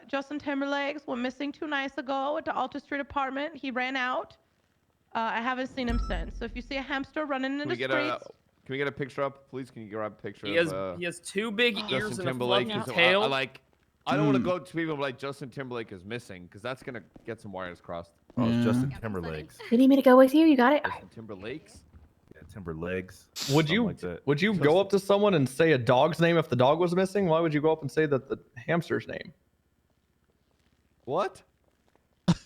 Justin Timberlake's went missing 2 nights ago at the Alta Street apartment. He ran out. I haven't seen him since. So if you see a hamster running in Can the we get streets, can we get a picture up, please? Can you grab a picture He has of he has 2 big ears Justin and a Timberlake? fluffy is- tail. I don't want to go to people like Justin Timberlake is missing because that's gonna get some wires crossed. Oh, it's Yeah. Justin Timberlake's. You need me to go with you? You got it? Justin Timberlake's. Yeah, Timberlegs. Would Something you like that. would you go up to someone and say a dog's name if the dog was missing? Why would you go up and say that the hamster's name? What?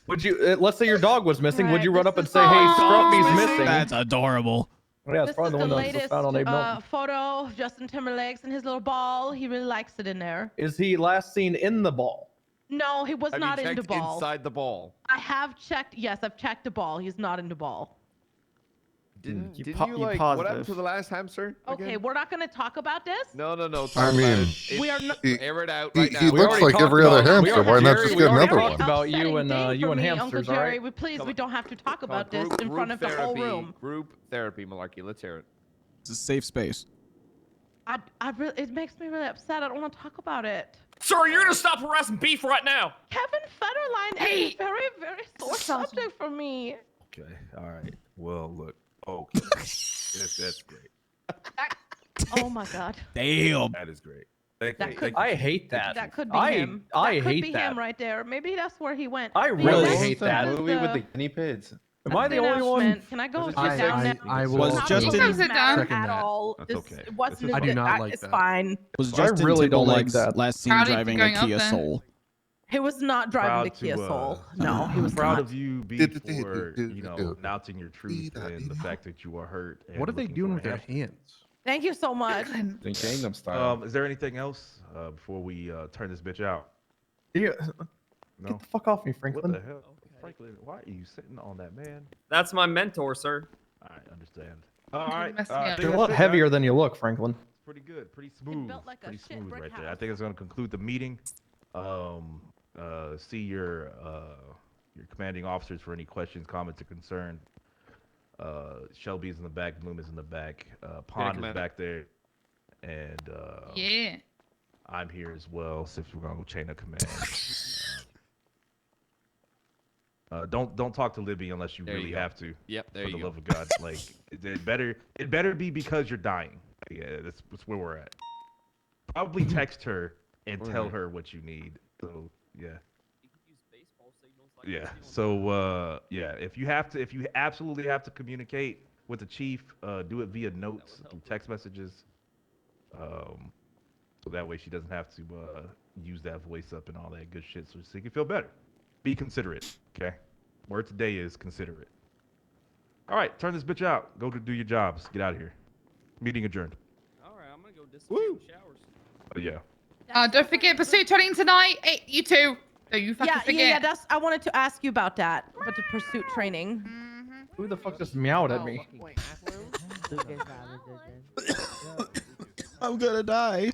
Would you? Let's say your dog was missing. Would Right, you run this up and is say, "Hey, all- Scruffy's Dog's missing"? That's adorable. Yeah, it's this probably is the the one that was latest found on Abe Milton. photo of Justin Timberlake's and his little ball. He really likes it in there. Is he last seen in the ball? No, he was Have not you in the checked ball. inside the ball? I have checked. Yes, I've checked the ball. He's not in the ball. Didn't You you po- you like what happened positive. to the last hamster? Okay, again? we're not going to talk about this. No. Talk I about mean, it. We are not- Air it out he- right he now. We looks already like talked every other about- hamster. Why not just we get already another talked one? about you Upsetting and thing you for and me, hamsters, Uncle all Jerry, right? please, we don't have to talk Come on, about this in group front of the whole therapy, room. Group therapy, Malarkey. Let's hear it. It's a safe space. It makes me really upset. I don't want to talk about it. Sir, you're gonna stop harassing Beef right now. Kevin Federline is a very, very sore subject for me. Okay. All right. Well, look. Okay. that's great. Oh my God. Damn. That is great. I hate that. That could be him. I That could hate be that. him right there. Maybe that's where he went. I Maybe really that's hate that. the- Movie with the guinea pigs. Am I the only one? announcement. Can I go sit down now? I will. Was Not Justin- really Sit down. matter Second at that. all. That's This okay. wasn't. I do not like it's that. fine. Was I Justin really don't like Timberlake's that. last seen Proud of you driving going a up Kia there. Soul? He was not driving the Proud Kia to, Soul. No, he was proud not. of you, B, for announcing your truth and the fact that you are hurt. and What are they looking doing for with their answers. hands? Thank you so much. The Gangnam Style. Is there anything else before we turn this bitch out? Yeah. No. Get the fuck off me, What Franklin. the hell, Franklin? Why are you sitting on that man? That's my mentor, sir. I understand. All right. mess me I up. think You're a that's lot it, heavier guys. than you look, Franklin. Pretty good, pretty smooth, built like a pretty shit smooth brick right there. I house. think it's going to conclude the meeting. See your commanding officers for any questions, comments, or concerns. Shelby's in the back, Bloom is in the back, Pond is Commander. back there, and Yeah. I'm here as well. So if we're gonna go chain of command. Don't talk to Libby unless you There you really go. have to. Yep, there for you the go. love of God, like it better be because you're dying. Yeah, that's where we're at. Probably text her and tell her what you need. So yeah. Yeah. So yeah, if you absolutely have to communicate with the chief, do it via notes, through text messages. So that way she doesn't have to use that voice up and all that good shit, so she can feel better. Be considerate, okay? Word today is considerate. All right, turn this bitch out. Go do your jobs. Get out of here. Meeting adjourned. All right, I'm gonna go disappear in the showers. Yeah. Don't forget pursuit training tonight. Hey, you two. Don't you fucking forget. Yeah, that's. I wanted to ask you about that, but the pursuit training. Who the fuck just meowed at me? I'm gonna die.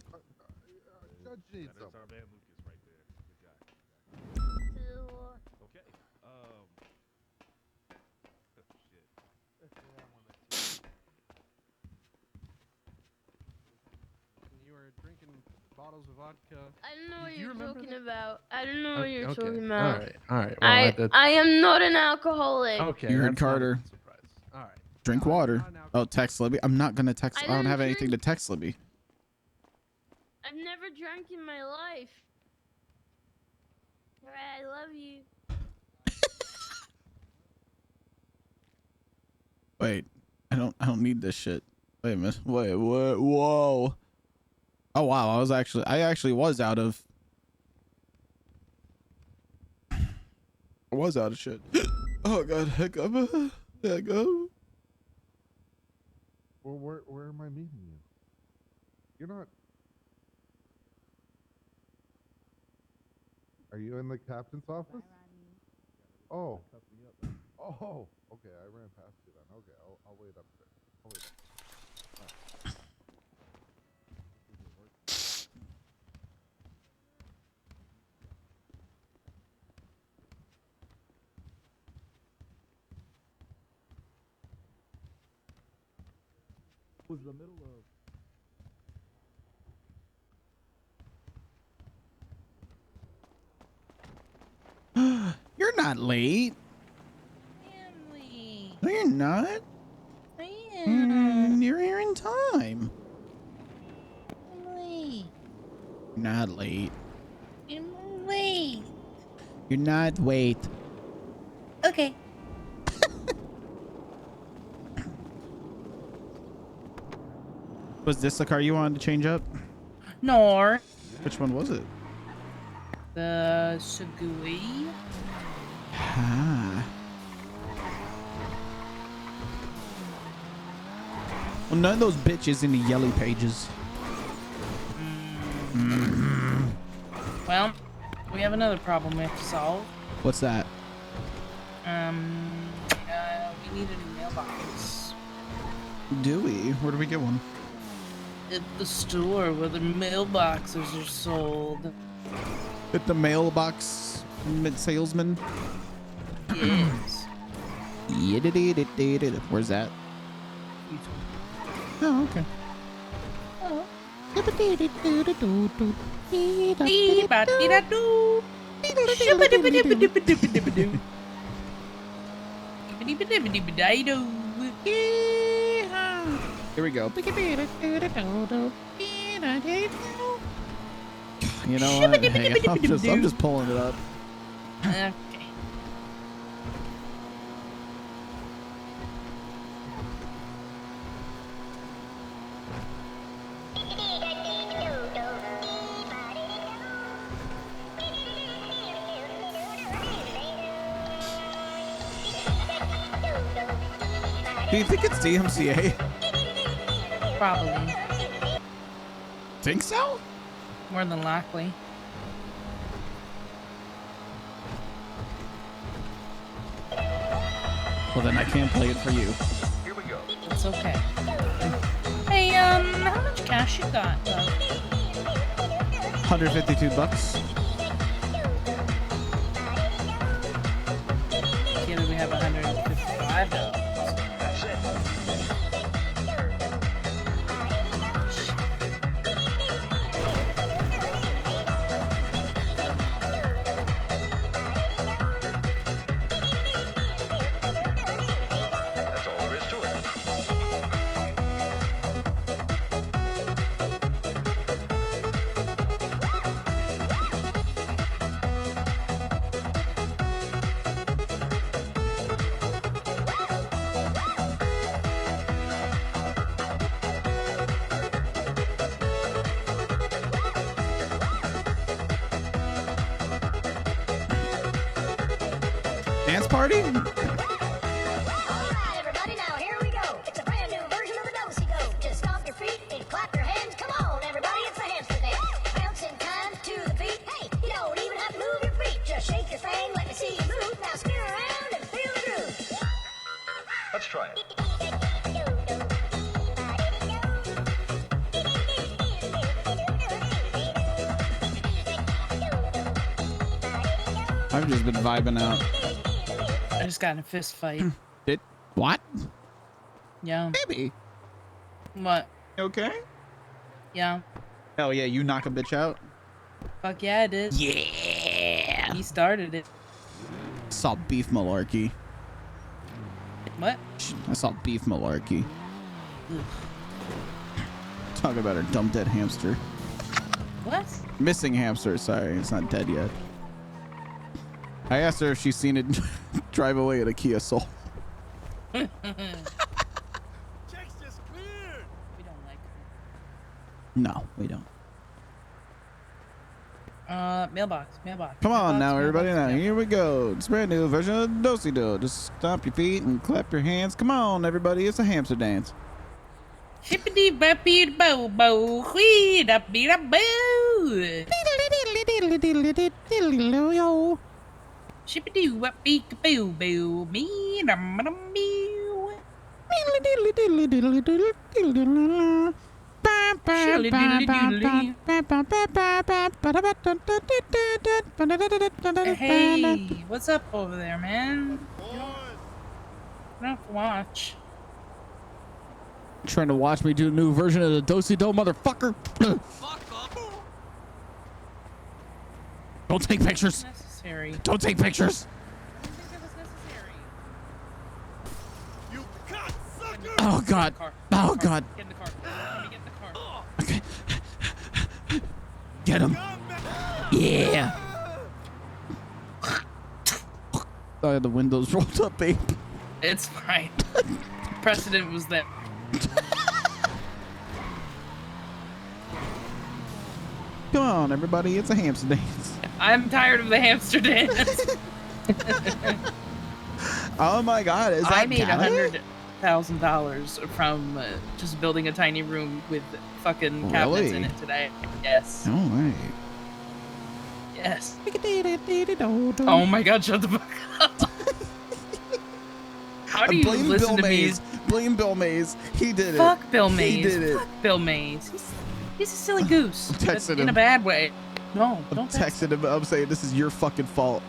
You were drinking bottles of vodka. I don't know what Do you you're remember talking that? about. I don't know what you're Okay. talking about. All right. Well, I am not an alcoholic. Okay. You heard that's not a Carter. good surprise. All right. Drink water. Oh, text Libby. I'm not gonna text. I don't have anything to text Libby. I've never drank in my life. Alright, I love you. Wait, I don't need this shit. Wait a minute. Wait, what? Whoa. Oh wow, I actually was out of. I was out of shit. Oh god, hiccup. Hiccup. Well, where am I meeting you? You're not. Are you in the captain's office? Oh. Oh. Okay, I ran past you then. Okay, I'll wait up there. I'll wait up there. Was the middle of. You're not late. Family. No, you're not. You're here in time. Family. You're not late. Wait. You're not wait. Okay. Was this the car you wanted to change up? Nor. Which one was it? The Shagui. Ah. Well, none of those bitches in the yellow pages. Well, we have another problem we have to solve. What's that? We need a new mailbox. Do we? Where do we get one? At the store where the mailboxes are sold. At the mailbox salesman? Yes. Where's that? Oh, okay. Oh. Here we go. You know what? Hang on, I'm just pulling it up. Okay. Do you think it's DMCA? Probably. Think so? More than likely. Well, then I can't play it for you. Here we go. It's okay. Hey, how much cash you got, love? 152 bucks. Together we have $155. party? Alright, everybody, now here we go. It's a brand new version of the do-si-do. Just stomp your feet and clap your hands. Come on, everybody, it's a hamster dance. Bouncing time to the beat. Hey, you don't even have to move your feet. Just shake your thing, let me see you move. Now spin around and feel the groove. Let's try it. I've just been vibing out. I just got in a fist fight. Did what? Yeah. Baby. What? Okay. Yeah. Oh yeah, you knock a bitch out. Fuck yeah, I did. Yeah. He started it. Saw beef malarkey. What? I saw beef malarkey. Ugh. Talk about her dumb dead hamster. What? Missing hamster. Sorry, it's not dead yet. I asked her if she's seen it drive away in a Kia Soul. Check's just cleared. We don't like her. No, we don't. Mailbox. Come on mailbox, now, everybody. Now, mailbox. here we go. It's a brand new version of do-si-do. Just stomp your feet and clap your hands. Come on, everybody. It's a hamster dance. Shippity bappy bow bow, whee da beat a bow. Shippity wappy boo boo, me dum dum boo. Hey, what's up over there, man? You don't have to watch. Trying to watch me do a new version of the do-si-do, motherfucker. Don't take pictures. Necessary. Don't take pictures. Oh God. Oh God. Get in the car. Let me get in the car. Okay. Get him. Yeah. Oh, the windows rolled up, babe. It's fine. Precedent was there. Come on, everybody. It's a hamster dance. I'm tired of the hamster dance. Oh my God. Is that I made valid? $100,000 from just building a tiny room with fucking cabinets in Really? it today. Yes. All right. Yes. Oh my God! Shut the fuck up. How do you Blame listen Bill to me? Mays. Blame Bill Mays. He did it. Fuck Bill Mays. He did it. Fuck Bill Mays. He's a silly goose. I'm texting but in him. a bad way. No, I'm don't text. texting him. I'm saying this is your fucking fault.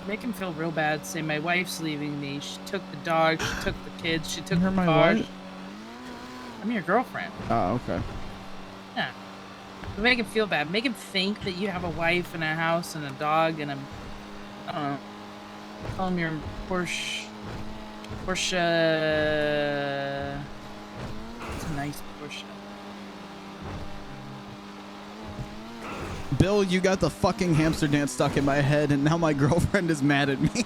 Make him feel real bad. Say my wife's leaving me. She took the dog. She took the kids. She took You're the my car. wife? I'm your girlfriend. Oh, okay. Yeah. But make him feel bad. Make him think that you have a wife and a house and a dog and a, I don't know. Call him your Porsche. It's a nice Porsche. Bill, you got the fucking hamster dance stuck in my head, and now my girlfriend is mad at me.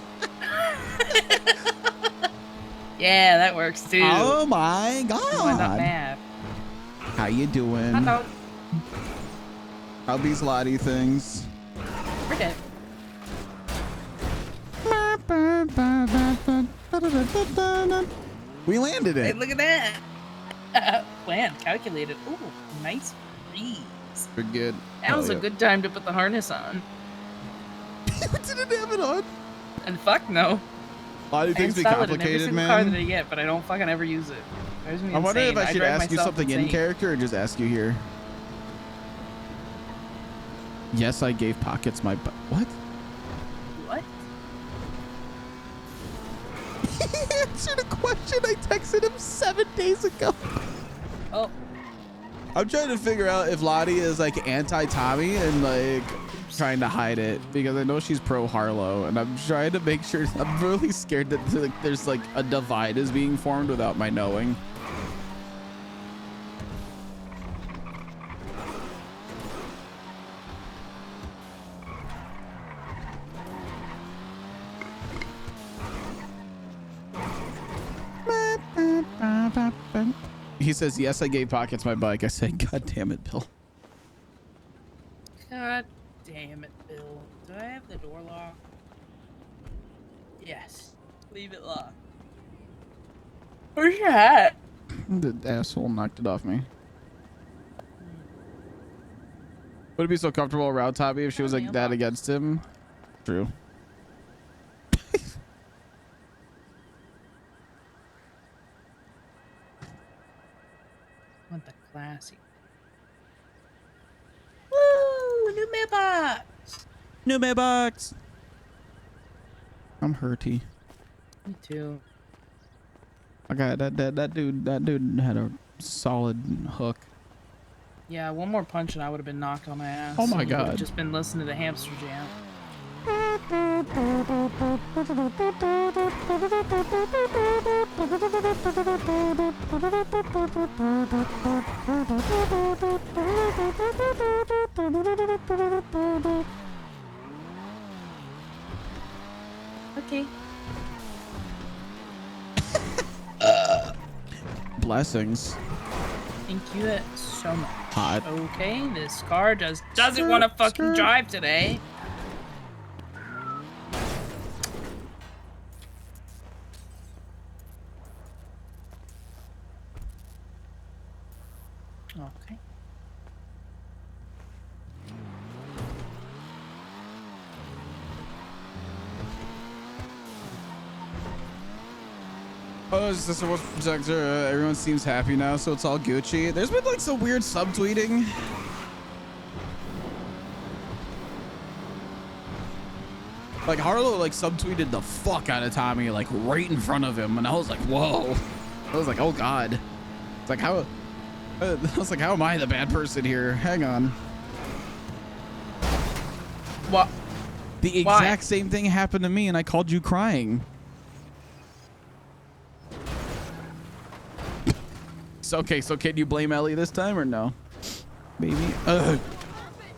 Yeah, that works too. Oh my God. I'm not mad. How you doing? Hello. How these Lottie things? We're dead. We landed Hey, it. look at that. Plan calculated. Ooh, nice breeze. We're good. That was a good time to put the harness on. Didn't have it on. And fuck no. Lottie I things be install it in every complicated, single car that I man. get, but I don't fucking ever use it. Drives me I wonder if insane. I should drive ask you myself something in insane. character or just ask you here. Yes, I gave Pockets my what? What? He answered a question I texted him 7 days ago. Oh. I'm trying to figure out if Lottie is like anti-Tommy and like trying to hide it because I know she's pro Harlow and I'm trying to make sure. I'm really scared that there's like a divide is being formed without my knowing. He says, yes, I gave Pockets my bike. I said, God damn it, Bill. God damn it, Bill. Do I have the door locked? Yes. Leave it locked. Where's your hat? The asshole knocked it off me. Would it be so comfortable around Tommy if she was like that against him? True. Want the classy. Woo! New mailbox! New mailbox! I'm hurty. Me too. Okay, that dude had a solid hook. Yeah, one more punch and I would have been knocked on my ass. Oh my You would've God. just been listening to the hamster jam. Okay. Blessings. Thank you so much. Hot. Okay, this car just doesn't want to fucking drive today. Okay. Oh, sister was protector. Everyone seems happy now, so it's all Gucci. There's been like some weird subtweeting. Like Harlow like subtweeted the fuck out of Tommy like right in front of him, and I was like, whoa. I was like, oh God. It's like how. I was like, how am I the bad person here? Hang on. What? The exact same thing happened to me, and I called you crying. So, okay, so can you blame Ellie this time or no? Maybe. Ugh.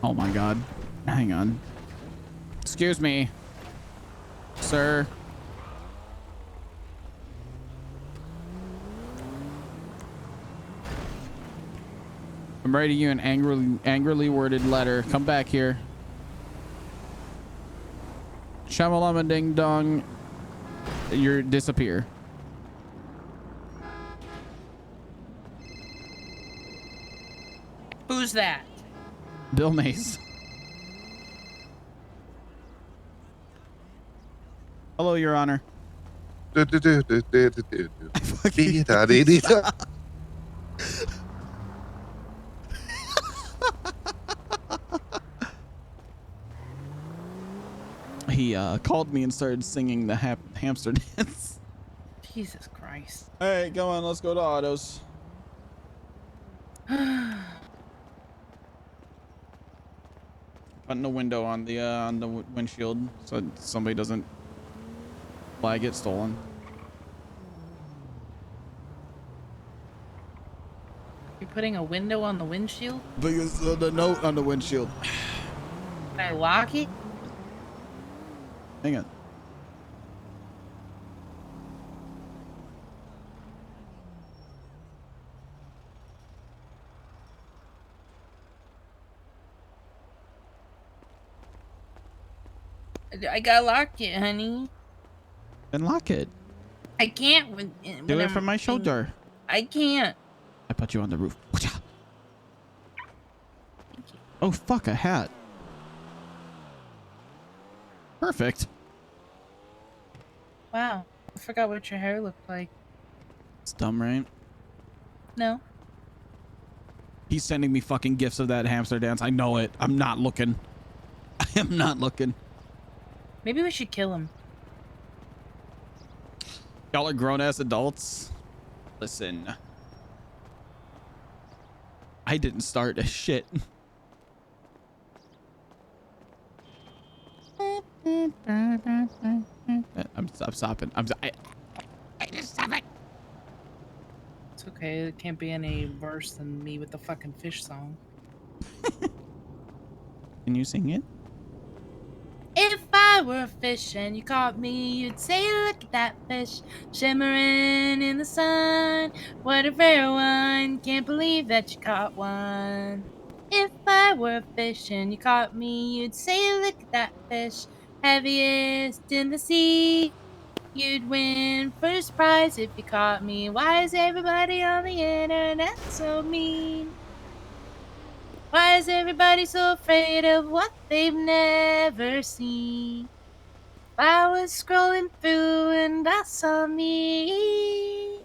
Oh my God. Hang on. Excuse me, sir. I'm writing you an angrily worded letter. Come back here. Shamalama ding dong. You disappear. Who's that? Bill Mays. Hello, Your Honor. He called me and started singing the hamster dance. Jesus Christ. All right, go on. Let's go to autos. Putting the window on the windshield so somebody doesn't flag it stolen. You're putting a window on the windshield? Because the note on the windshield. Can I lock it? Hang on. I gotta lock it, honey. Then lock it. I can't Do it from my shoulder. I can't. I put you on the roof. Oh, fuck, a hat. Perfect. Wow. I forgot what your hair looked like. It's dumb, right? No. He's sending me fucking gifs of that hamster dance. I know it. I'm not looking. I am not looking. Maybe we should kill him. Y'all are grown-ass adults. Listen. I didn't start a shit. I'm stopping. I just stop it. It's okay. It can't be any worse than me with the fucking fish song. Can you sing it? If I were a fish and you caught me, you'd say, look at that fish shimmering in the sun. What a rare one. Can't believe that you caught one. If I were a fish and you caught me, you'd say, look at that fish, heaviest in the sea. You'd win first prize if you caught me. Why is everybody on the internet so mean? Why is everybody so afraid of what they've never seen? If I was scrolling through and I saw me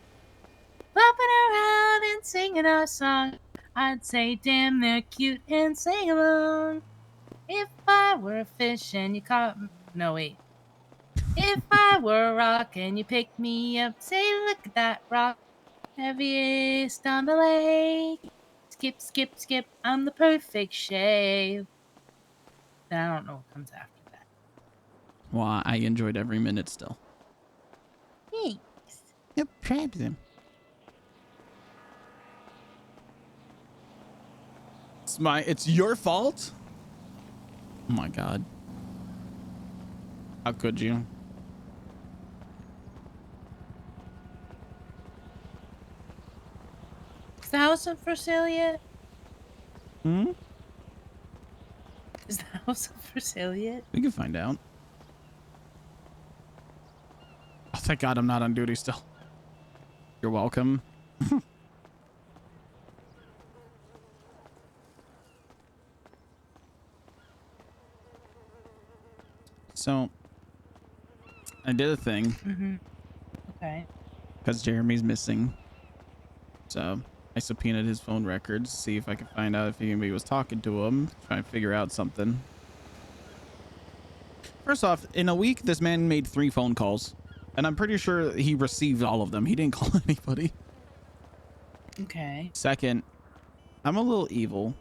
flopping around and singing our song, I'd say, damn, they're cute and sing along. If I were a fish and you caught me. No, wait. If I were a rock and you picked me up, say, look at that rock, heaviest on the lake. Skip, skip, skip, I'm the perfect shape. Then I don't know what comes after that. Well, I enjoyed every minute still. Thanks. Yep, trap them. It's your fault? Oh my god. How could you? Is the house up for sale yet? Hmm? Is the house up for sale yet? We can find out. Oh, thank God I'm not on duty still. You're welcome. So, I did a thing. Mm-hmm. Okay. Because Jeremy's missing. So, I subpoenaed his phone records to see if I could find out if anybody was talking to him. Try and figure out something. First off, in a week, this man made 3 phone calls. And I'm pretty sure he received all of them. He didn't call anybody. Okay. Second, I'm a little evil.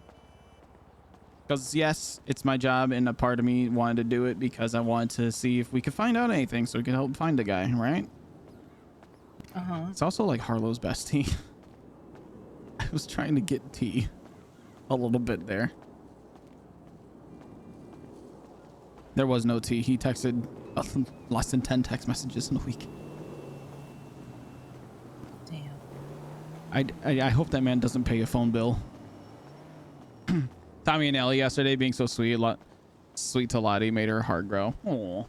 Because, yes, it's my job, and a part of me wanted to do it because I wanted to see if we could find out anything so we could help find the guy, right? Uh-huh. It's also like Harlow's bestie. I was trying to get tea a little bit there. There was no tea. He texted less than 10 text messages in a week. Damn. I hope that man doesn't pay a phone bill. Tommy and Ellie yesterday being so sweet. Sweet to Lottie made her heart grow. Aww.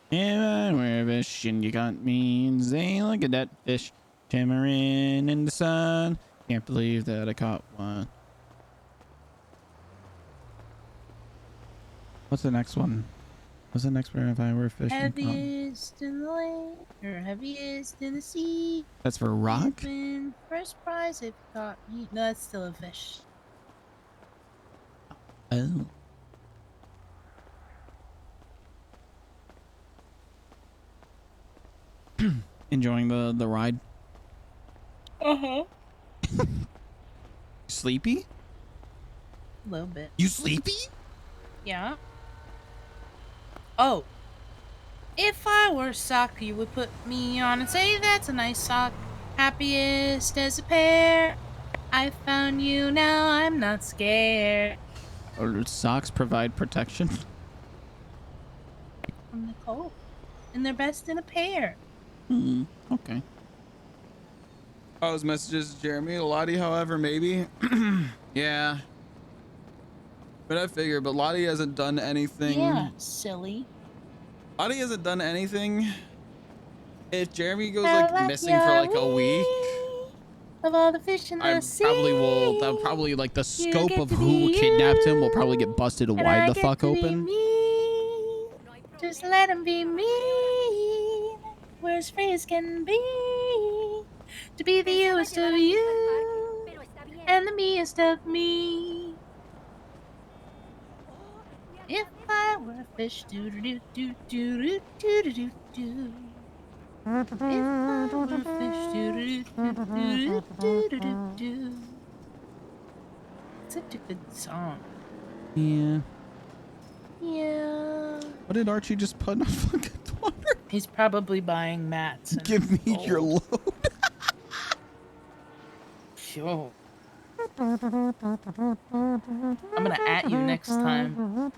Yeah, we're fishing. You got me. Say, look at that fish shimmering in the sun. Can't believe that I caught one. What's the next one? What's the next one if I were fishing? Heaviest in the lake, or heaviest in the sea. That's for rock? Win first prize if you caught me. No, that's still a fish. Oh. Enjoying the ride? Uh-huh. Sleepy? A little bit. You sleepy? Yeah. Oh. If I were a sock, you would put me on and say, that's a nice sock. Happiest as a pair. I found you, now I'm not scared. Or socks provide protection? From the cold. And they're best in a pair. Okay. Oh, his messages, Jeremy. Lottie, however, maybe. Yeah. But I figured, but Lottie hasn't done anything. Yeah, silly. Lottie hasn't done anything. If Jeremy goes like missing for like a week, of all the fish in the sea, that'll probably like the scope of who kidnapped him will probably get busted wide the fuck open. Just let him be me. We're as free as can be. To be the youest of you and the meest of me. If I were a fish, do do do do do do do do do. If I were a fish, do do do do do do do do. Such a good song. Yeah. Yeah. What did Archie just put in a fucking water? He's probably buying mats. Give me your load. Sure. I'm gonna at you next time.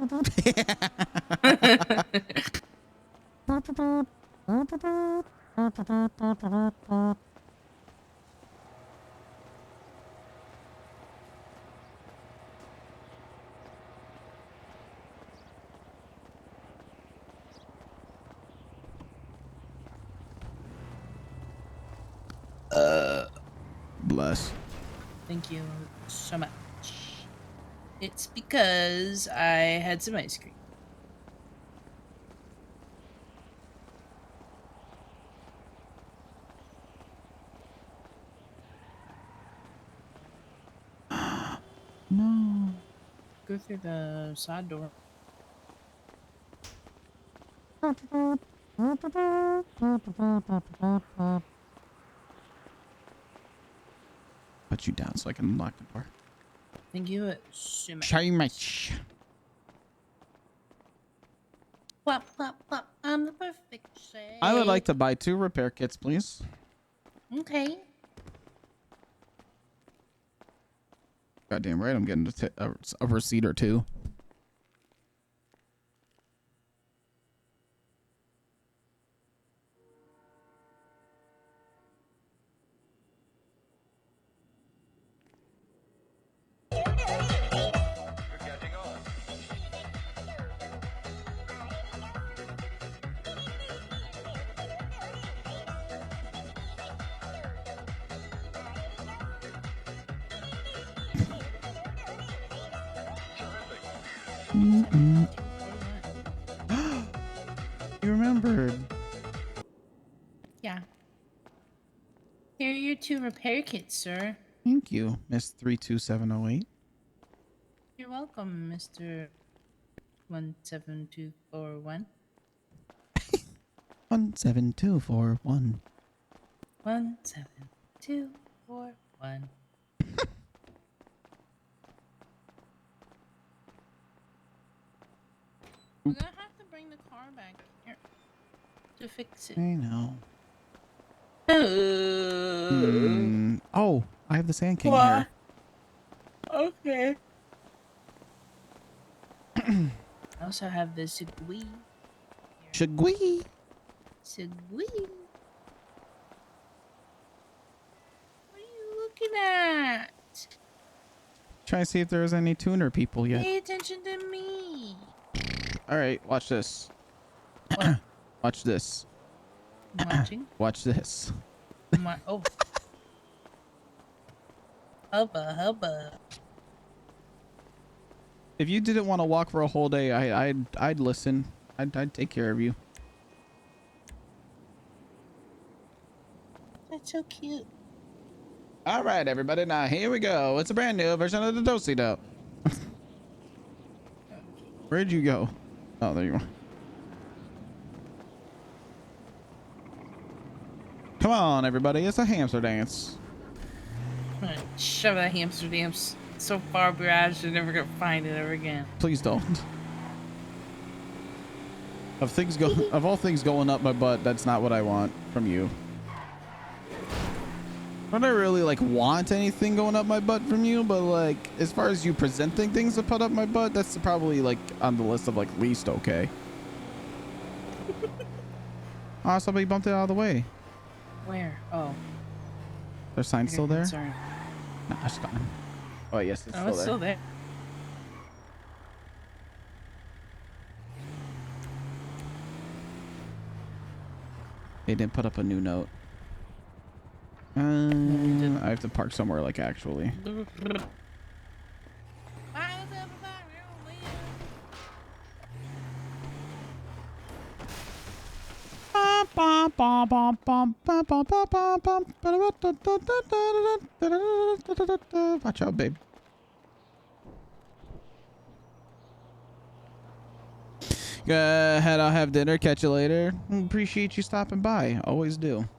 Bless. Thank you so much. It's because I had some ice cream. No. Go through the side door. Put you down so I can unlock the door. Thank you so much. So much. Plop, plop, plop. I'm the perfect shade. I would like to buy 2 repair kits, please. Okay. Goddamn right, I'm getting a receipt or 2. You remembered. Yeah. Here are your 2 repair kits, sir. Thank you, Miss 32708. You're welcome, Mr. 17241. 17241. 17241. We're gonna have to bring the car back here to fix it. I know. Oh. Oh, I have the Sand King What? here. Okay. I also have the Segui. Shagui. Segui. What are you looking at? Trying to see if there's any tuner people yet. Pay attention to me. All right, watch this. Watch this. I'm watching. Watch this. Oh. Hubba hubba. If you didn't want to walk for a whole day, I'd listen. I'd take care of you. That's so cute. All right, everybody. Now here we go. It's a brand new version of the Dosey-Do. Where'd you go? Oh, there you are. Come on, everybody. It's a hamster dance. I'm gonna shove that hamster dance so far garage you're never gonna find it ever again. Please don't. Of all things going up my butt, that's not what I want from you. I don't really like want anything going up my butt from you, but like as far as you presenting things to put up my butt, that's probably like on the list of like least okay. Oh, somebody bumped it out of the way. Where? Oh. Their sign still there? Sorry. No, it's gone. Oh yes, it's Oh, still it's there. still there. They didn't put up a new note. I have to park somewhere like actually. Watch out, babe. Go ahead, I'll have dinner. Catch you later. Appreciate you stopping by. Always do.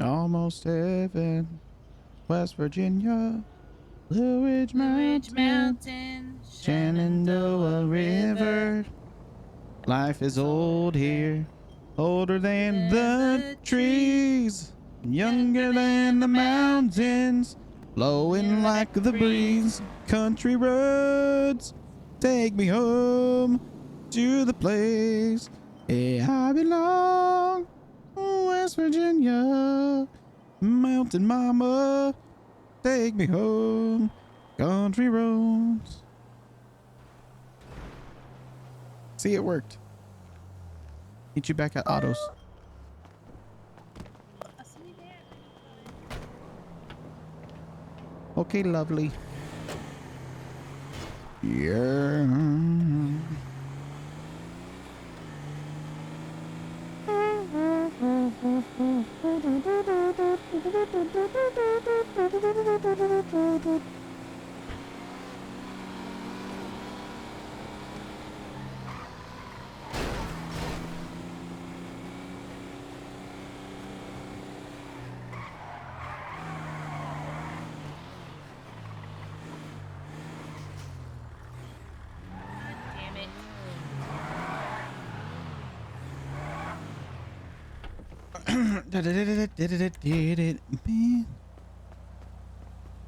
Almost heaven, West Virginia. Blue Ridge Mountain, Shenandoah River. Life is old here, older than the trees, younger than the mountains, blowing like the breeze. Country roads, take me home to the place I belong. West Virginia, mountain mama, take me home. Country roads. See, it worked. Meet you back at Otto's. Okay, lovely. Yeah.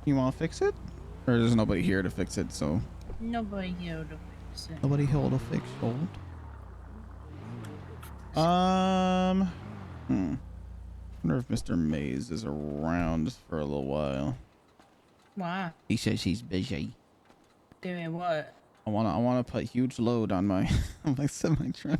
You want to fix it? Or there's nobody here to fix it, so Nobody here to fix it. nobody here to fix it. Wonder if Mr. Mays is around for a little while. Why? He says he's busy. Doing what? I wanna put huge load on my on my semi truck.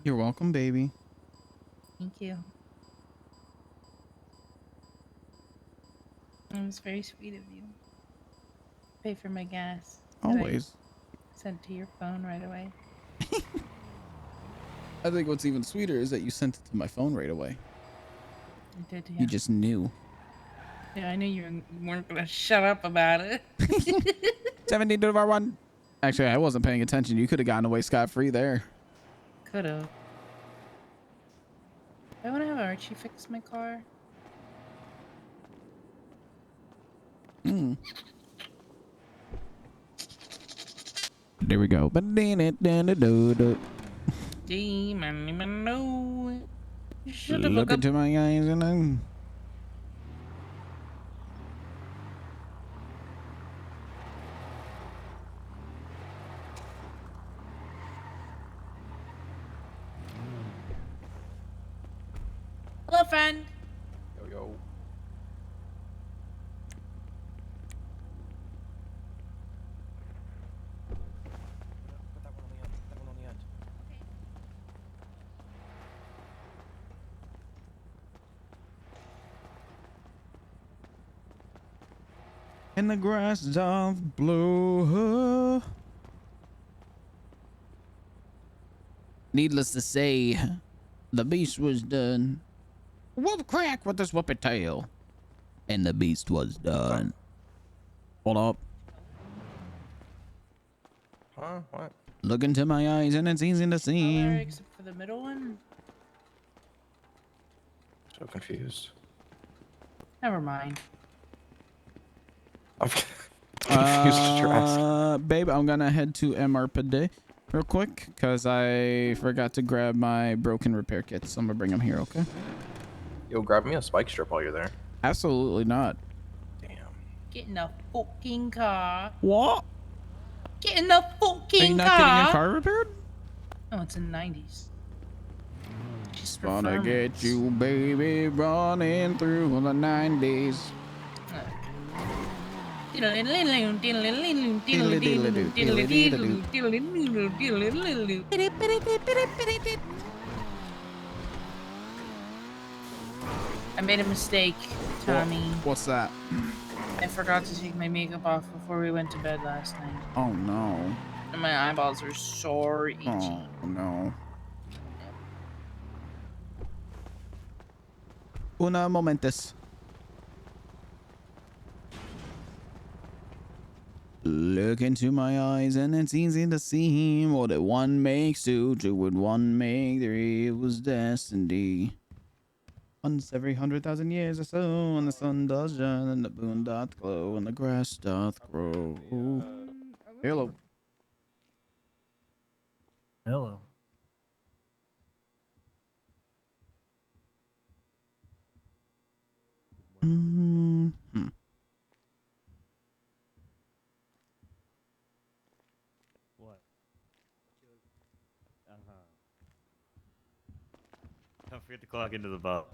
You're welcome, baby. Thank you. It was very sweet of you. Pay for my gas. Always. Sent to your phone right away. I think what's even sweeter is that you sent it to my phone right away. I did, yeah. You just knew. Yeah, I knew you weren't gonna shut up about it. 17 to our 1. Actually, I wasn't paying attention. You could have gotten away scot-free there. Could've. I want to have Archie fix my car. There we go. Look into my eyes and I'm... Hello, friend. Yo, yo. And the grass doth blow. Needless to say, the beast was done. Whoop crack with this whoopee tail. And the beast was done. Hold up. Huh? What? Look into my eyes and it's easy to see. Color except for the middle one. So confused. Never mind. I'm confused what you're asking. Babe, I'm gonna head to MRPD real quick because I forgot to grab my broken repair kits. So I'm gonna bring them here, okay? Yo, grab me a spike strip while you're there. Absolutely not. Get in the fucking car. What? Get in the fucking car. Are you not getting your car repaired? No, it's in the 90s. Just for Gonna firmness. get you, baby, running through the 90s. I made a mistake, Tommy. What's that? I forgot to take my makeup off before we went to bed last night. Oh no. And my eyeballs are sore itchy. Oh no. Una momentus. Look into my eyes and it's easy to see what it one makes two, two would one make three. It was destiny. Once every 100,000 years or so, when the sun does shine and the moon doth glow and the grass doth grow. Hello. Hello. Mm-hmm. What? Don't forget to clock into the boat.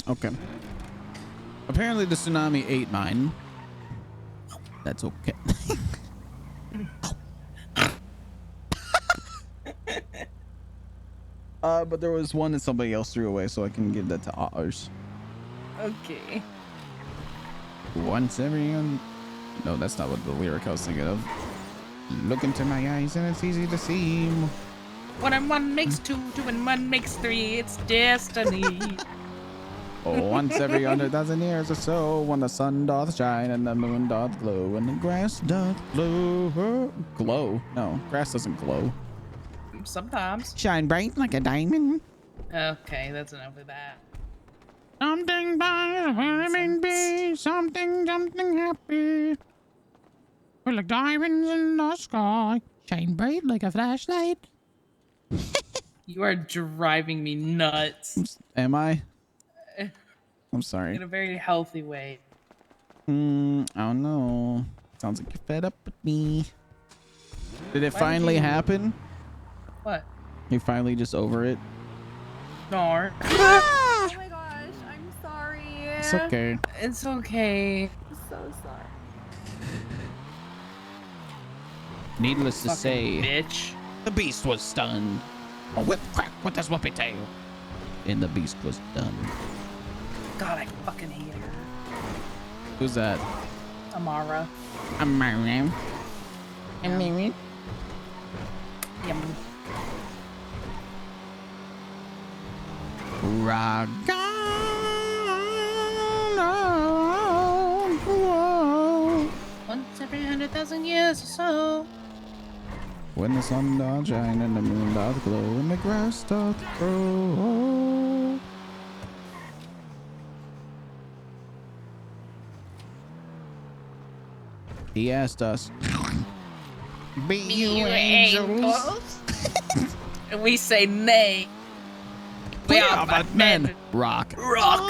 Okay. Apparently the tsunami ate mine. That's okay. But there was one that somebody else threw away, so I can give that to ours. Okay. Once every no, that's not what the lyric I was thinking of. Look into my eyes and it's easy to see. 1 and 1 makes 2, 2 and 1 makes 3. It's destiny. Once every 100,000 years or so, when the sun doth shine and the moon doth glow and the grass doth glow. Glow? No, grass doesn't glow. Sometimes. Shine bright like a diamond. Okay, that's enough of that. Something by vitamin B, something happy. We're like diamonds in the sky, shine bright like a flashlight. You are driving me nuts. Am I? I'm sorry. In a very healthy way. I don't know. Sounds like you're fed up with me. Did it finally happen? What? You're finally just over it? No. Oh my gosh, I'm sorry. It's okay. It's okay. I'm so sorry. Needless to Fucking say, bitch. The beast was stunned. A whip crack with his whoopee tail. And the beast was done. God, I fucking hate her. Who's that? Amara. Amara. Amara. Yum. Once every 100,000 years or so. When the sun doth shine and the moon doth glow and the grass doth grow. He asked us, be you angels? And we say nay. We are but men. Rock. Rock.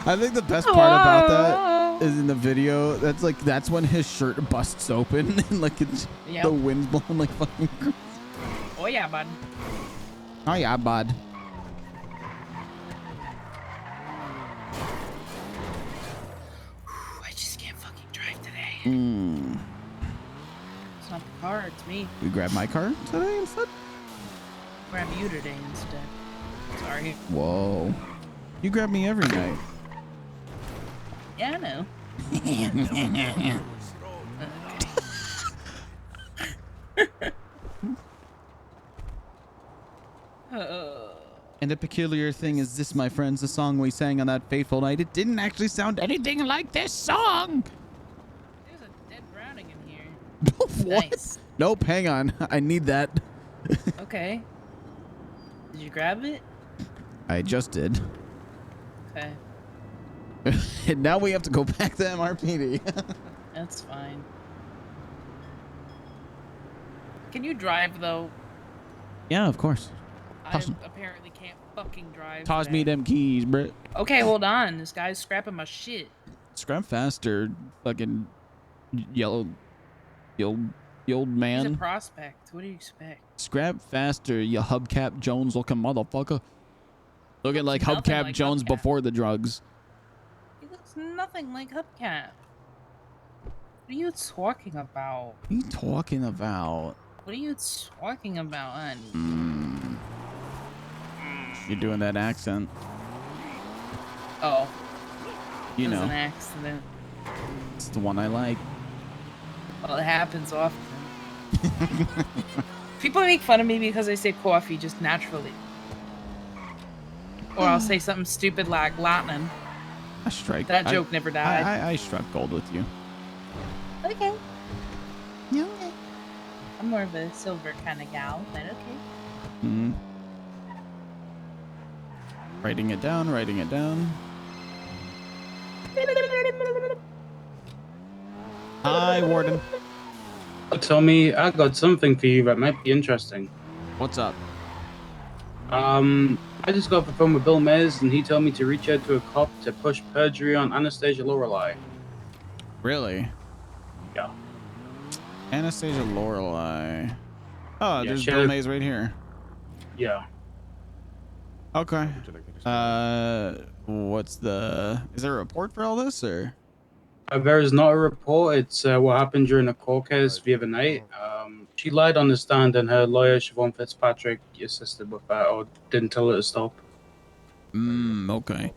I think the best part about that is in the video. That's when his shirt busts open and like it's Yep. the wind's blowing like fucking. Oh yeah, bud. Oh yeah, bud. I just can't fucking drive today. It's not the car, it's me. We grab my car today instead. Grab you today instead. Sorry. Whoa. You grab me every night. Yeah, I know. And the peculiar thing is this, my friends, the song we sang on that fateful night, it didn't actually sound anything like this song. There's a dead browning in here. What? Nice. Nope, hang on. I need that. Okay. Did you grab it? I just did. Okay. And now we have to go back to MRPD. That's fine. Can you drive though? Yeah, of course. I apparently can't fucking drive. Toss today. me them keys, bro. Okay, hold on. This guy's scrapping my shit. Scrap faster, fucking yellow man. He's a prospect. What do you expect? Scrap faster, you hubcap Jones looking motherfucker. Looking like nothing hubcap like Jones Hubcap. before the drugs. He looks nothing like Hubcap. What are you talking about? What are you talking about? What are you talking about, honey? You're doing that accent. Oh. You It was know, an accident. it's the one I like. Well, it happens often. People make fun of me because I say coffee just naturally. Or I'll say something stupid like lightning. I strike. That joke never died. I struck gold with you. Okay. Yeah, okay. I'm more of a silver kind of gal, but okay. Hmm. Writing it down. Writing it down. Hi, Warden. Tommy, I got something for you that might be interesting. What's up? I just got off the phone with Bill Mays, and he told me to reach out to a cop to push perjury on Anastasia Lorelei. Really? Yeah. Anastasia Lorelei. Oh, Yeah, there's she Bill had- Mays right here. Yeah. Okay. What's the? Is there a report for all this or? There is not a report. It's what happened during a court case the other night. She lied on the stand, and her lawyer, Siobhan Fitzpatrick, assisted with that or didn't tell her to stop. Okay.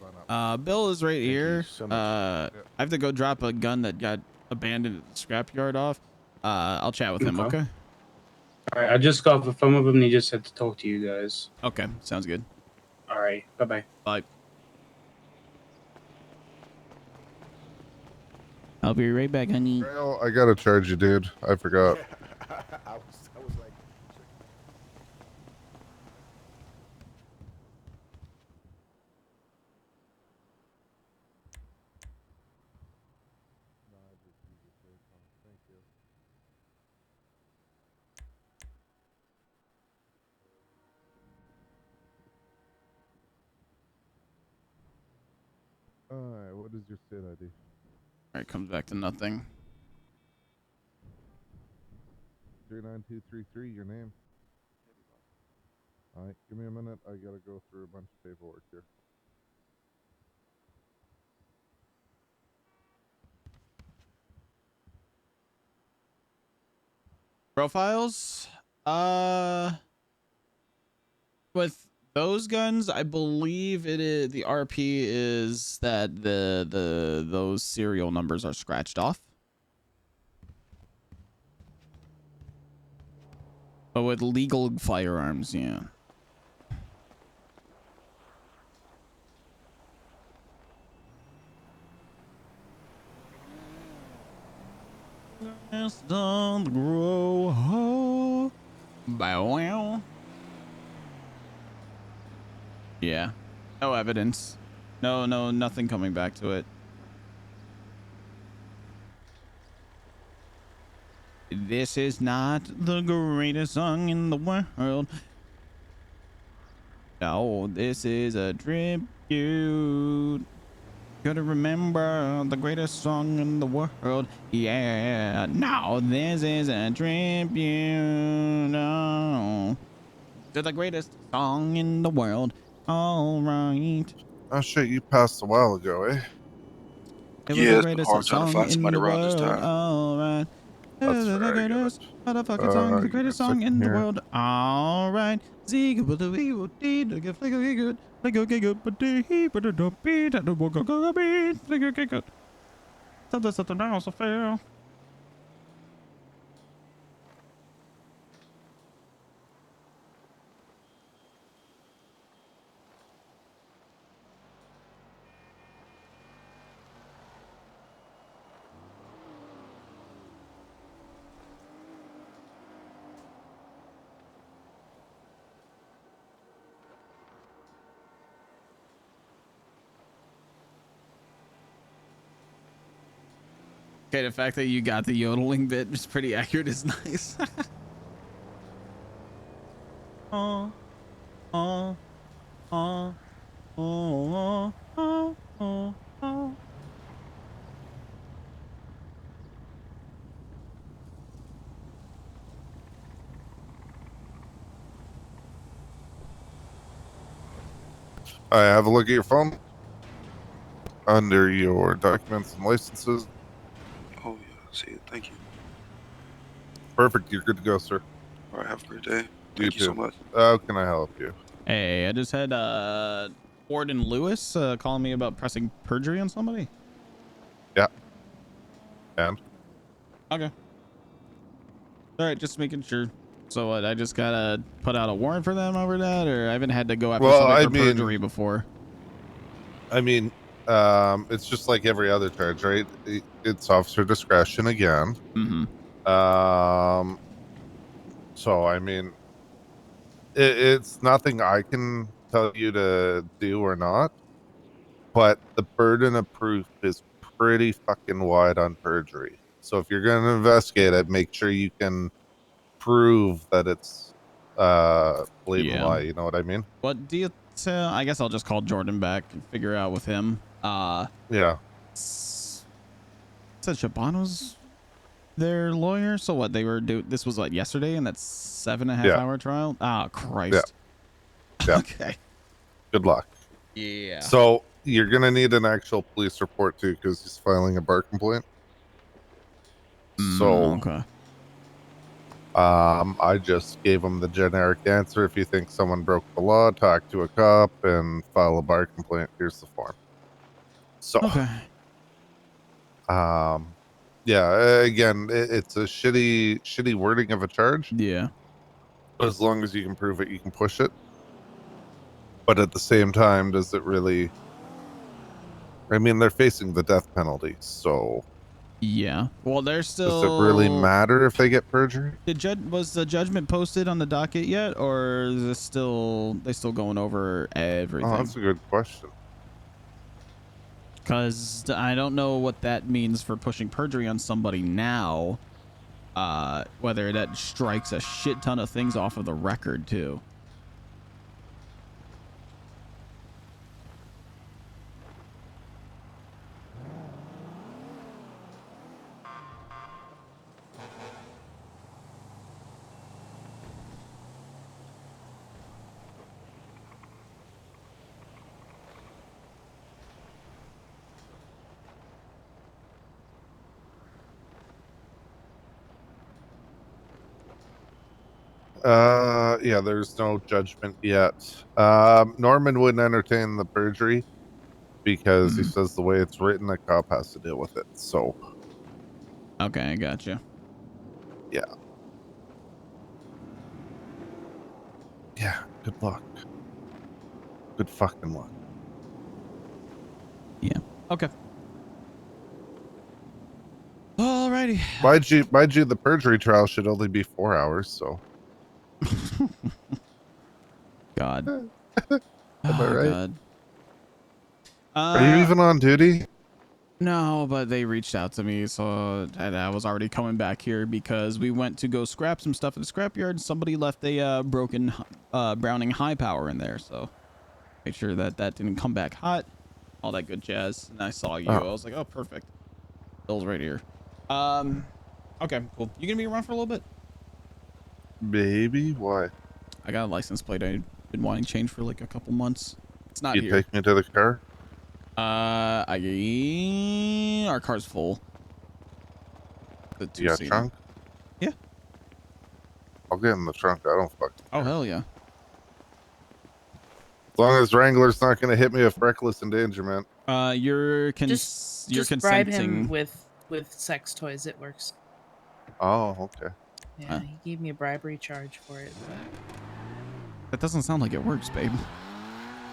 Bill is right here. I have to go drop a gun that got abandoned at the scrapyard off. I'll chat with him, okay? All right, I just got off the phone with him, and he just said to talk to you guys. Okay, sounds good. All right, bye-bye. Bye. I'll be right back, honey. Well, I gotta charge you, dude. I forgot. I was like, Alright, what is your state ID? All right, comes back to nothing. 39233, your name. Alright, give me a minute. I gotta go through a bunch of paperwork here. Profiles? With those guns, I believe it is the RP is that those serial numbers are scratched off. But with legal firearms, yeah. Just on the grow. Bow. Yeah. No evidence. No, nothing coming back to it. This is not the greatest song in the world. No, this is a tribute. Gotta remember the greatest song in the world. Yeah. No, this is a tribute. No. To the greatest song in the world. All right. Oh shit, you passed a while ago, eh? It was the greatest song in the world. All right. That's The fair, I get greatest it. motherfucking song, the You greatest got song in the here. world. All right. Zig with the VOD, the gift like a good, like a good, but the heat, but the dope beat, and the walk go beat, like a good. Something else affair. Okay, the fact that you got the yodeling bit is pretty accurate is nice. Oh, oh, oh, oh, oh, oh, oh. Alright, have a look at your phone. Under your documents and licenses. Oh, yeah. See it. Thank you. Perfect, you're good to go, sir. All right. Have a great day. Thank you so much. How can I help you? Hey, I just had Warden Lewis calling me about pressing perjury on somebody. And Okay. All right, just making sure. So what? I just gotta put out a warrant for them over that, or I haven't had to go after somebody for perjury before. I mean, it's just like every other charge, right? It's officer discretion again. So I mean, it's nothing I can tell you to do or not, but the burden of proof is pretty fucking wide on perjury. So if you're going to investigate it, make sure you can prove that it's blatant lie. You know what I mean? What do you? I guess I'll just call Jordan back and figure out with him. Yeah. Said Shabano's their lawyer. So what? They were this was what, yesterday, and that's 7.5 hour trial. Oh Christ. Yeah. Okay. Good luck. Yeah. So you're gonna need an actual police report too, because he's filing a bar complaint. So okay. I just gave him the generic answer. If you think someone broke the law, talk to a cop and file a bar complaint. Here's the form. So okay. Yeah, again, it's a shitty wording of a charge. Yeah. But as long as you can prove it, you can push it. But at the same time, does it really? I mean, they're facing the death penalty, so Yeah. Well, they're still. Does it really matter if they get perjury? Was the judgment posted on the docket yet, or is this they still going over everything? Oh, that's a good question. Because I don't know what that means for pushing perjury on somebody now. Whether that strikes a shit ton of things off of the record too. Yeah, there's no judgment yet. Norman wouldn't entertain the perjury because he says the way it's written, a cop has to deal with it. So, okay, I gotcha. Yeah. Yeah, good luck. Good fucking luck. Yeah. Okay. Alrighty. Mind you, the perjury trial should only be 4 hours, so. God. Am I right? God. Are you even on duty? No, but they reached out to me, so I was already coming back here because we went to go scrap some stuff at the scrapyard, and somebody left a broken Browning high power in there, so make sure that didn't come back hot, all that good jazz. And I saw you. I was like, oh, perfect. Bill's right here. Okay, cool. You gonna be around for a little bit? Maybe. Why? I got a license plate I've been wanting changed for like a couple months. It's not You here. take me to the car? Our car's full. The You got two-seater. trunk? Yeah. I'll get in the trunk. I don't fucking Oh, hell yeah. As long as Wrangler's not going to hit me with reckless endangerment. You're Just consenting. bribe him with sex toys. It works. Oh, okay. Yeah, he gave me a bribery charge for it. But... That doesn't sound like it works, babe.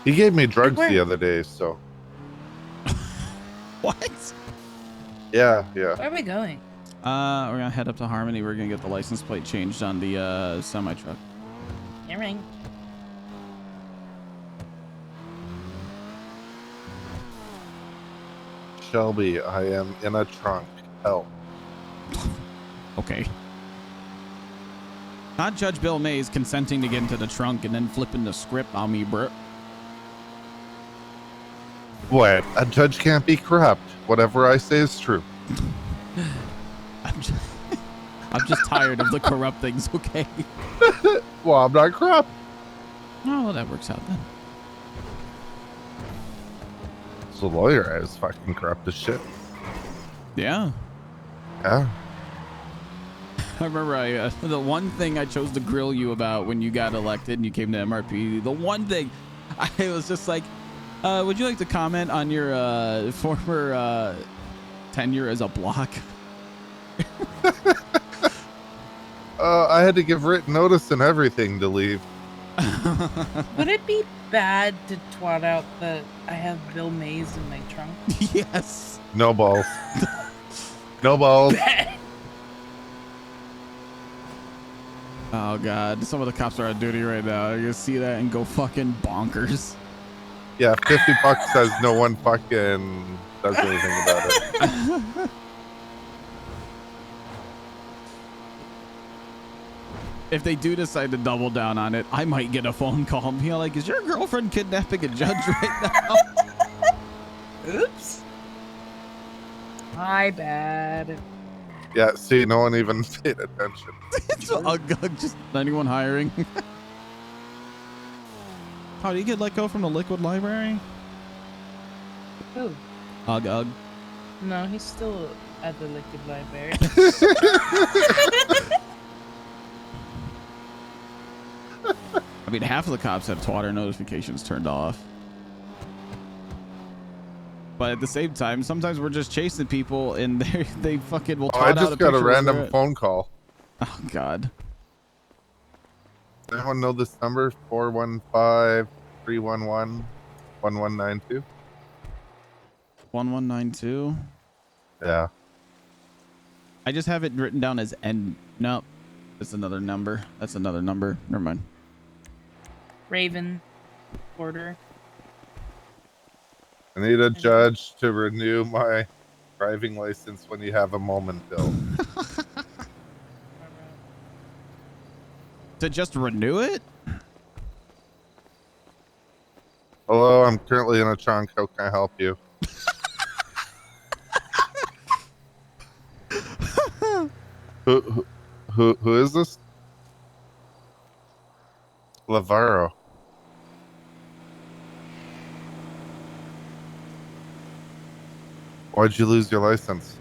He gave me drugs the other day, so. What? Yeah, yeah. Where are we going? We're gonna head up to Harmony. We're gonna get the license plate changed on the semi truck. Yeah, ring. Shelby, I am in a trunk. Help. Okay. Not Judge Bill Mays consenting to get into the trunk and then flipping the script on me, bro. What? A judge can't be corrupt. Whatever I say is true. I'm just tired of the corrupt things, okay? Well, I'm not corrupt. Oh, well, that works out then. As a lawyer, I was fucking corrupt as shit. Yeah. Yeah. I remember the one thing I chose to grill you about when you got elected and you came to MRP, the one thing I was just like, would you like to comment on your former tenure as a block? I had to give written notice and everything to leave. Would it be bad to twat out that I have Bill Mays in my trunk? Yes. No balls. No balls. Oh god, some of the cops are on duty right now. You're gonna see that and go fucking bonkers. Yeah, $50 says no one fucking does anything about it. If they do decide to double down on it, I might get a phone call and be like, is your girlfriend kidnapping a judge right now? Oops. My bad. Yeah, see, no one even paid attention. It's just anyone hiring. How do you get let go from the liquid library? Who? Ugh. No, he's still at the liquid library. I mean, half of the cops have twatter notifications turned off. But at the same time, sometimes we're just chasing people and they fucking will twat I out just a got a picture where random they're at. phone call. Oh, God. Does anyone know this number? 415-311-1192? 1192? Yeah. I just have it written down as N. Nope. That's another number. That's another number. Never mind. Raven. Porter. I need a judge to renew my driving license when you have a moment, Bill. To just renew it? Hello, I'm currently in a trunk. How can I help you? Who is this? Lavaro. Why'd you lose your license?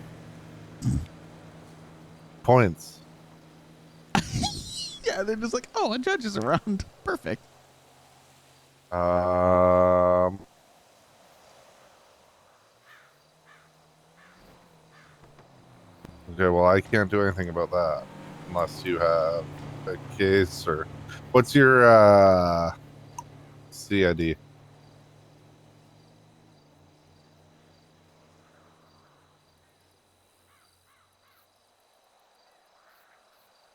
Points. Yeah, they're just like, oh, a judge is around. Perfect. Okay, well, I can't do anything about that unless you have a case or what's your CID?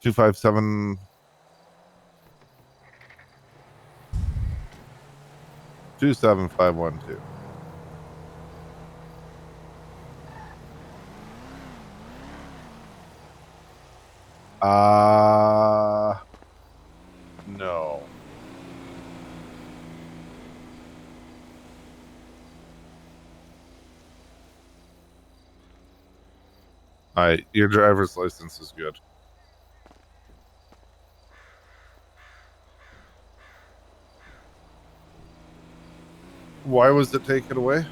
Two 557 27512. No. Alright, your driver's license is good. Why was it taken away?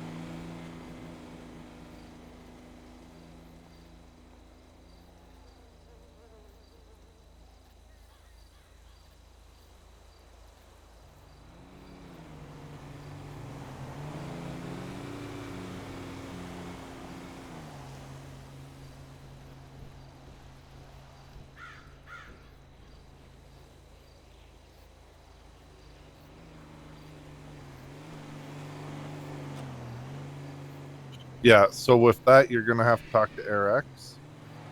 Yeah, so with that, you're going to have to talk to AirX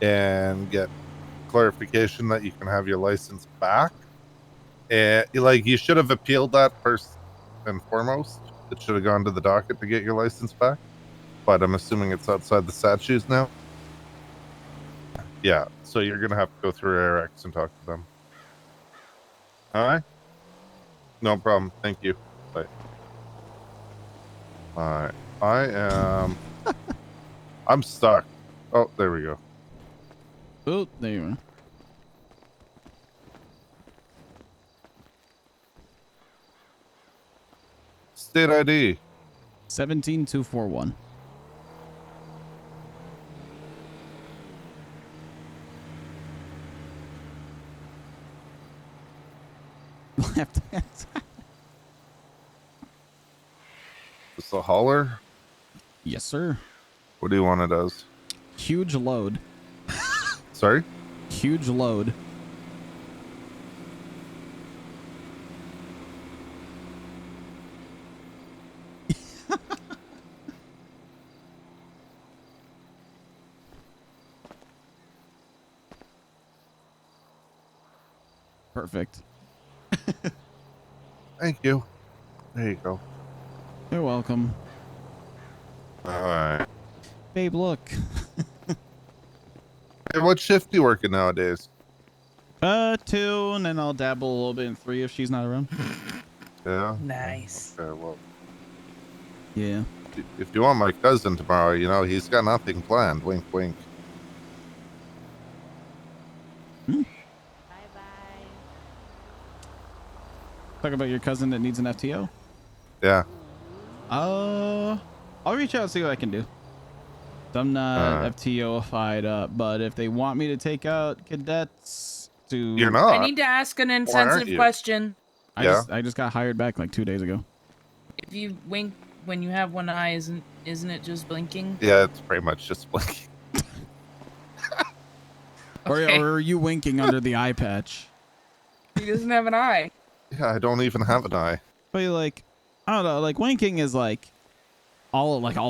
and get clarification that you can have your license back. And like, you should have appealed that first and foremost. It should have gone to the docket to get your license back. But I'm assuming it's outside the statutes now. Yeah, so you're going to have to go through AirX and talk to them. All right? No problem. Thank you. Bye. All right. I am... I'm stuck. Oh, there we go. Oh, there you are. State ID. 17241. Left hand side. Is this a hauler? Yes, sir. What do you want it as? Huge load. Sorry? Huge load. Perfect. Thank you. There you go. You're welcome. All right. Babe, look. Hey, what shift you working nowadays? 2, and then I'll dabble a little bit in 3 if she's not around. Yeah. Nice. Okay, well. Yeah. If you want my cousin tomorrow, you know, he's got nothing planned. Wink, wink. Talk about your cousin that needs an FTO? Yeah. I'll reach out and see what I can do. I'm not FTO-ified up, but if they want me to take out cadets to... You're not. I need to ask an insensitive you? question. I just got hired back like 2 days ago. If you wink when you have one eye, isn't it just blinking? Yeah, it's pretty much just blinking. Okay. Or are you winking under the eye patch? He doesn't have an eye. Yeah, I don't even have an eye. But like, I don't know, like winking is like all like 5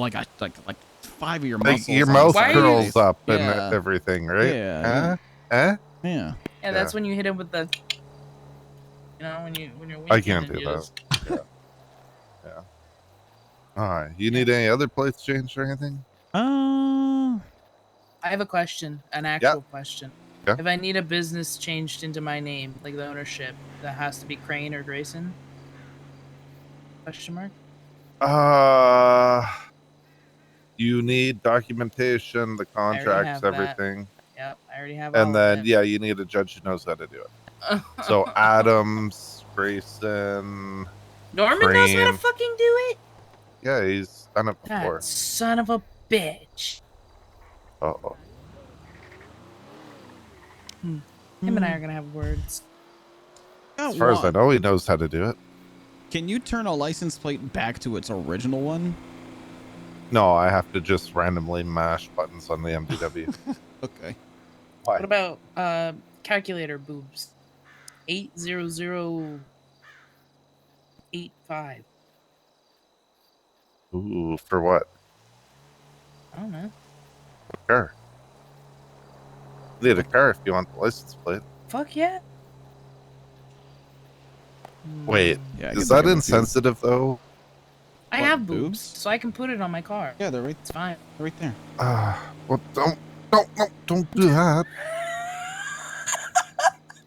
of your muscles. Like your mouth on curls face. up and Yeah. everything, right? Yeah. Eh? Yeah. Yeah, that's when you hit him with the. You know, when you're winking. I can't and do you that. just- Yeah. All right. You need any other plates changed or anything? I have a question, an actual question. Yeah. If I need a business changed into my name, like the ownership, that has to be Crane or Grayson? Question mark. You need documentation, the contracts, have that. everything. Yep, I already have all And of then, it. yeah, you need a judge who knows how to do it. So Adams, Grayson, Norman knows how to Crane. fucking do it? Yeah, he's done it before. That son of a bitch. Uh-oh. Him and I are gonna have words. As far as I know, he knows how to do it. Can you turn a license plate back to its original one? No, I have to just randomly mash buttons on the MDW. Okay. Why? What about calculator boobs? 80085. Ooh, for what? I don't know. A car. You need a car if you want the license plate. Fuck yeah. Wait, Yeah, I is get that the confused. insensitive though? I What, have boobs, boobs? so I can put it on my car. Yeah, they're right. It's fine. They're right there. Well, don't do that.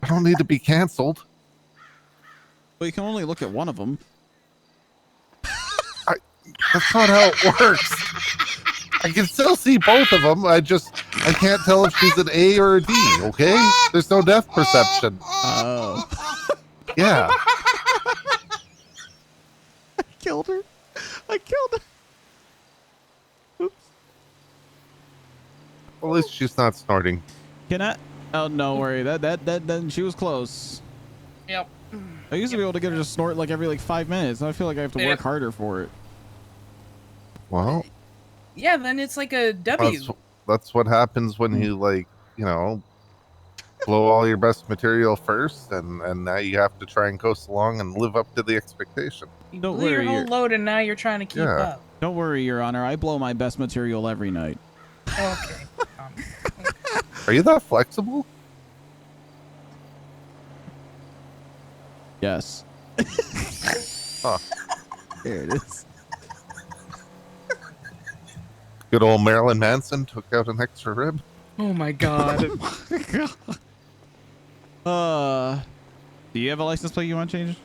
I don't need to be canceled. Well, you can only look at one of them. That's not how it works. I can still see both of them. I can't tell if she's an A or a D. Okay, there's no depth perception. Oh. Yeah. I killed her. I killed her. Well, at least she's not snorting. Can I? Oh, no worry. That she was close. Yep. I used to be able to get her to snort like every 5 minutes. I feel like I have to work harder for it. Well, Yeah, then it's like a W. that's what happens when you blow all your best material first, and now you have to try and coast along and live up to the expectation. You Don't blew your worry, whole you're- load and now you're trying to keep Yeah. up. Don't worry, Your Honor. I blow my best material every night. Okay. Are you that flexible? Yes. Huh. There it is. Good old Marilyn Manson took out an extra rib. Oh my god. Do you have a license plate you want changed?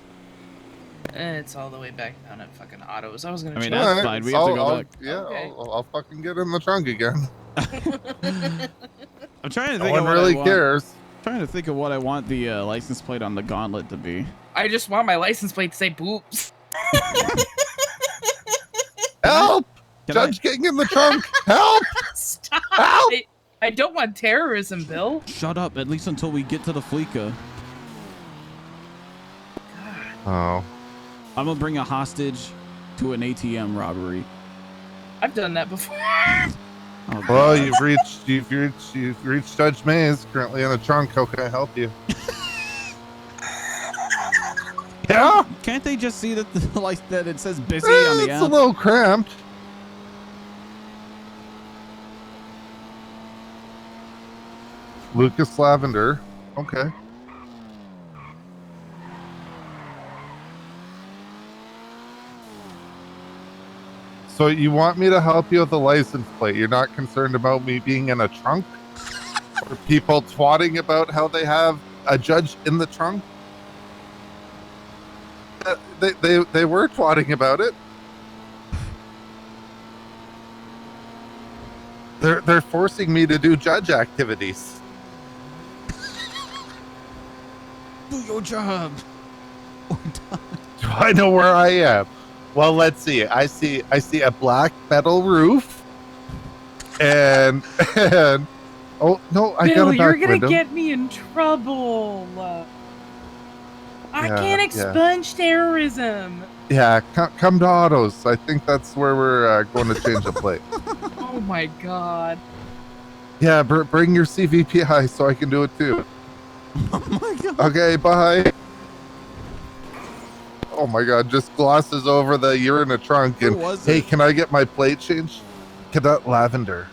It's all the way back down at fucking autos. I was gonna. I mean, check. that's fine. We have to go back. Yeah, Okay. I'll fucking get in the trunk again. I'm trying to No think one of what really I want. cares. Trying to think of what I want the license plate on the gauntlet to be. I just want my license plate to say boobs. Help! Can Judge getting in the trunk. Help! Stop. Help! I don't want terrorism, Bill. Shut up, at least until we get to the Fleeca. Oh. I'm gonna bring a hostage to an ATM robbery. I've done that before. Oh, Well, God. you've reached Judge Mays, currently in the trunk. How can I help you? Yeah? Can't they just see that that it says busy on the It's app? a little cramped. Lucas Lavender. Okay. So you want me to help you with the license plate? You're not concerned about me being in a trunk? Or people twatting about how they have a judge in the trunk? They were twatting about it. They're forcing me to do judge activities. Do your job. Do I know where I am? Well, let's see. I see a black metal roof, and oh no, I got Bill, a back you're gonna window. get me in trouble. I Yeah, can't yeah. expunge terrorism. Yeah, come to autos. I think that's where we're going to change the plate. Oh my god. Yeah, bring your CVPI so I can do it too. Oh my god. Okay, bye. Oh my god, just glosses over the you're in a trunk and Who was hey, it? can I get my plate changed? Cadet Lavender.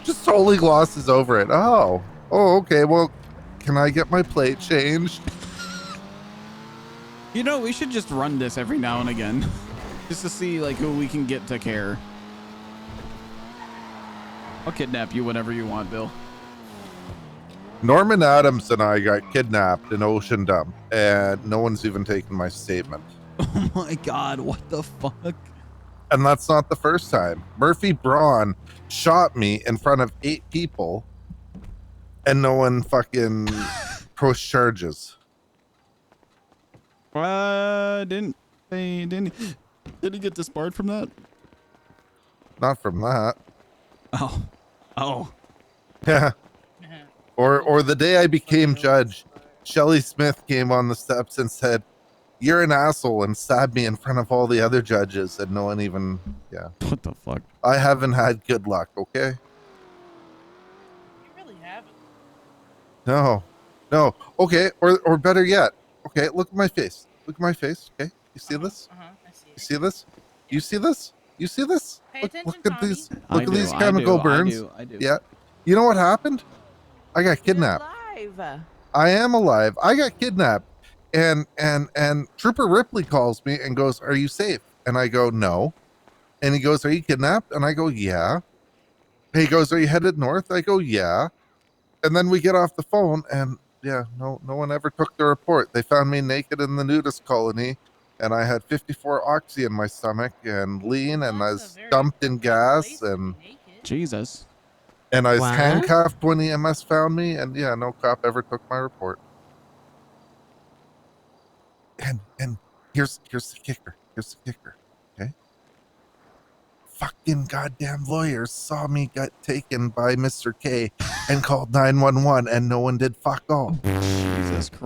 Just totally glosses over it. Oh, okay. Well, can I get my plate changed? You know, we should just run this every now and again, just to see like who we can get to care. I'll kidnap you whenever you want, Bill. Norman Adams and I got kidnapped in Ocean Dump, and no one's even taken my statement. Oh my god, what the fuck? And that's not the first time. Murphy Braun shot me in front of 8 people, and no one fucking pushed charges. Didn't he get disbarred from that? Not from that. Oh. Yeah. Or the day I became judge, Shelly Smith came on the steps and said, "You're an asshole," and stabbed me in front of all the other judges, and no one even, yeah. What the fuck? I haven't had good luck, okay? You really haven't. No. Okay, or better yet, okay, look at my face. Look at my face, okay? You see this? I see You see this? You see this? You see this? Pay Look attention, at these. I Look at do, these I chemical do, burns. I do. Yeah. You know what happened? I got kidnapped. I am alive. I got kidnapped. And Trooper Ripley calls me and goes, "Are you safe?" And I go, "No." And he goes, "Are you kidnapped?" And I go, "Yeah." He goes, "Are you headed north?" I go, "Yeah." And then we get off the phone, and yeah, no one ever took the report. They found me naked in the nudist colony, and I had 54 oxy in my stomach and lean, and I was dumped in gas, and Jesus. and I was What? handcuffed when EMS found me, and yeah, no cop ever took my report. And here's the kicker. Here's the kicker. Okay. Fucking goddamn lawyers saw me get taken by Mr. K and called 911, and no one did fuck all. Jesus Christ.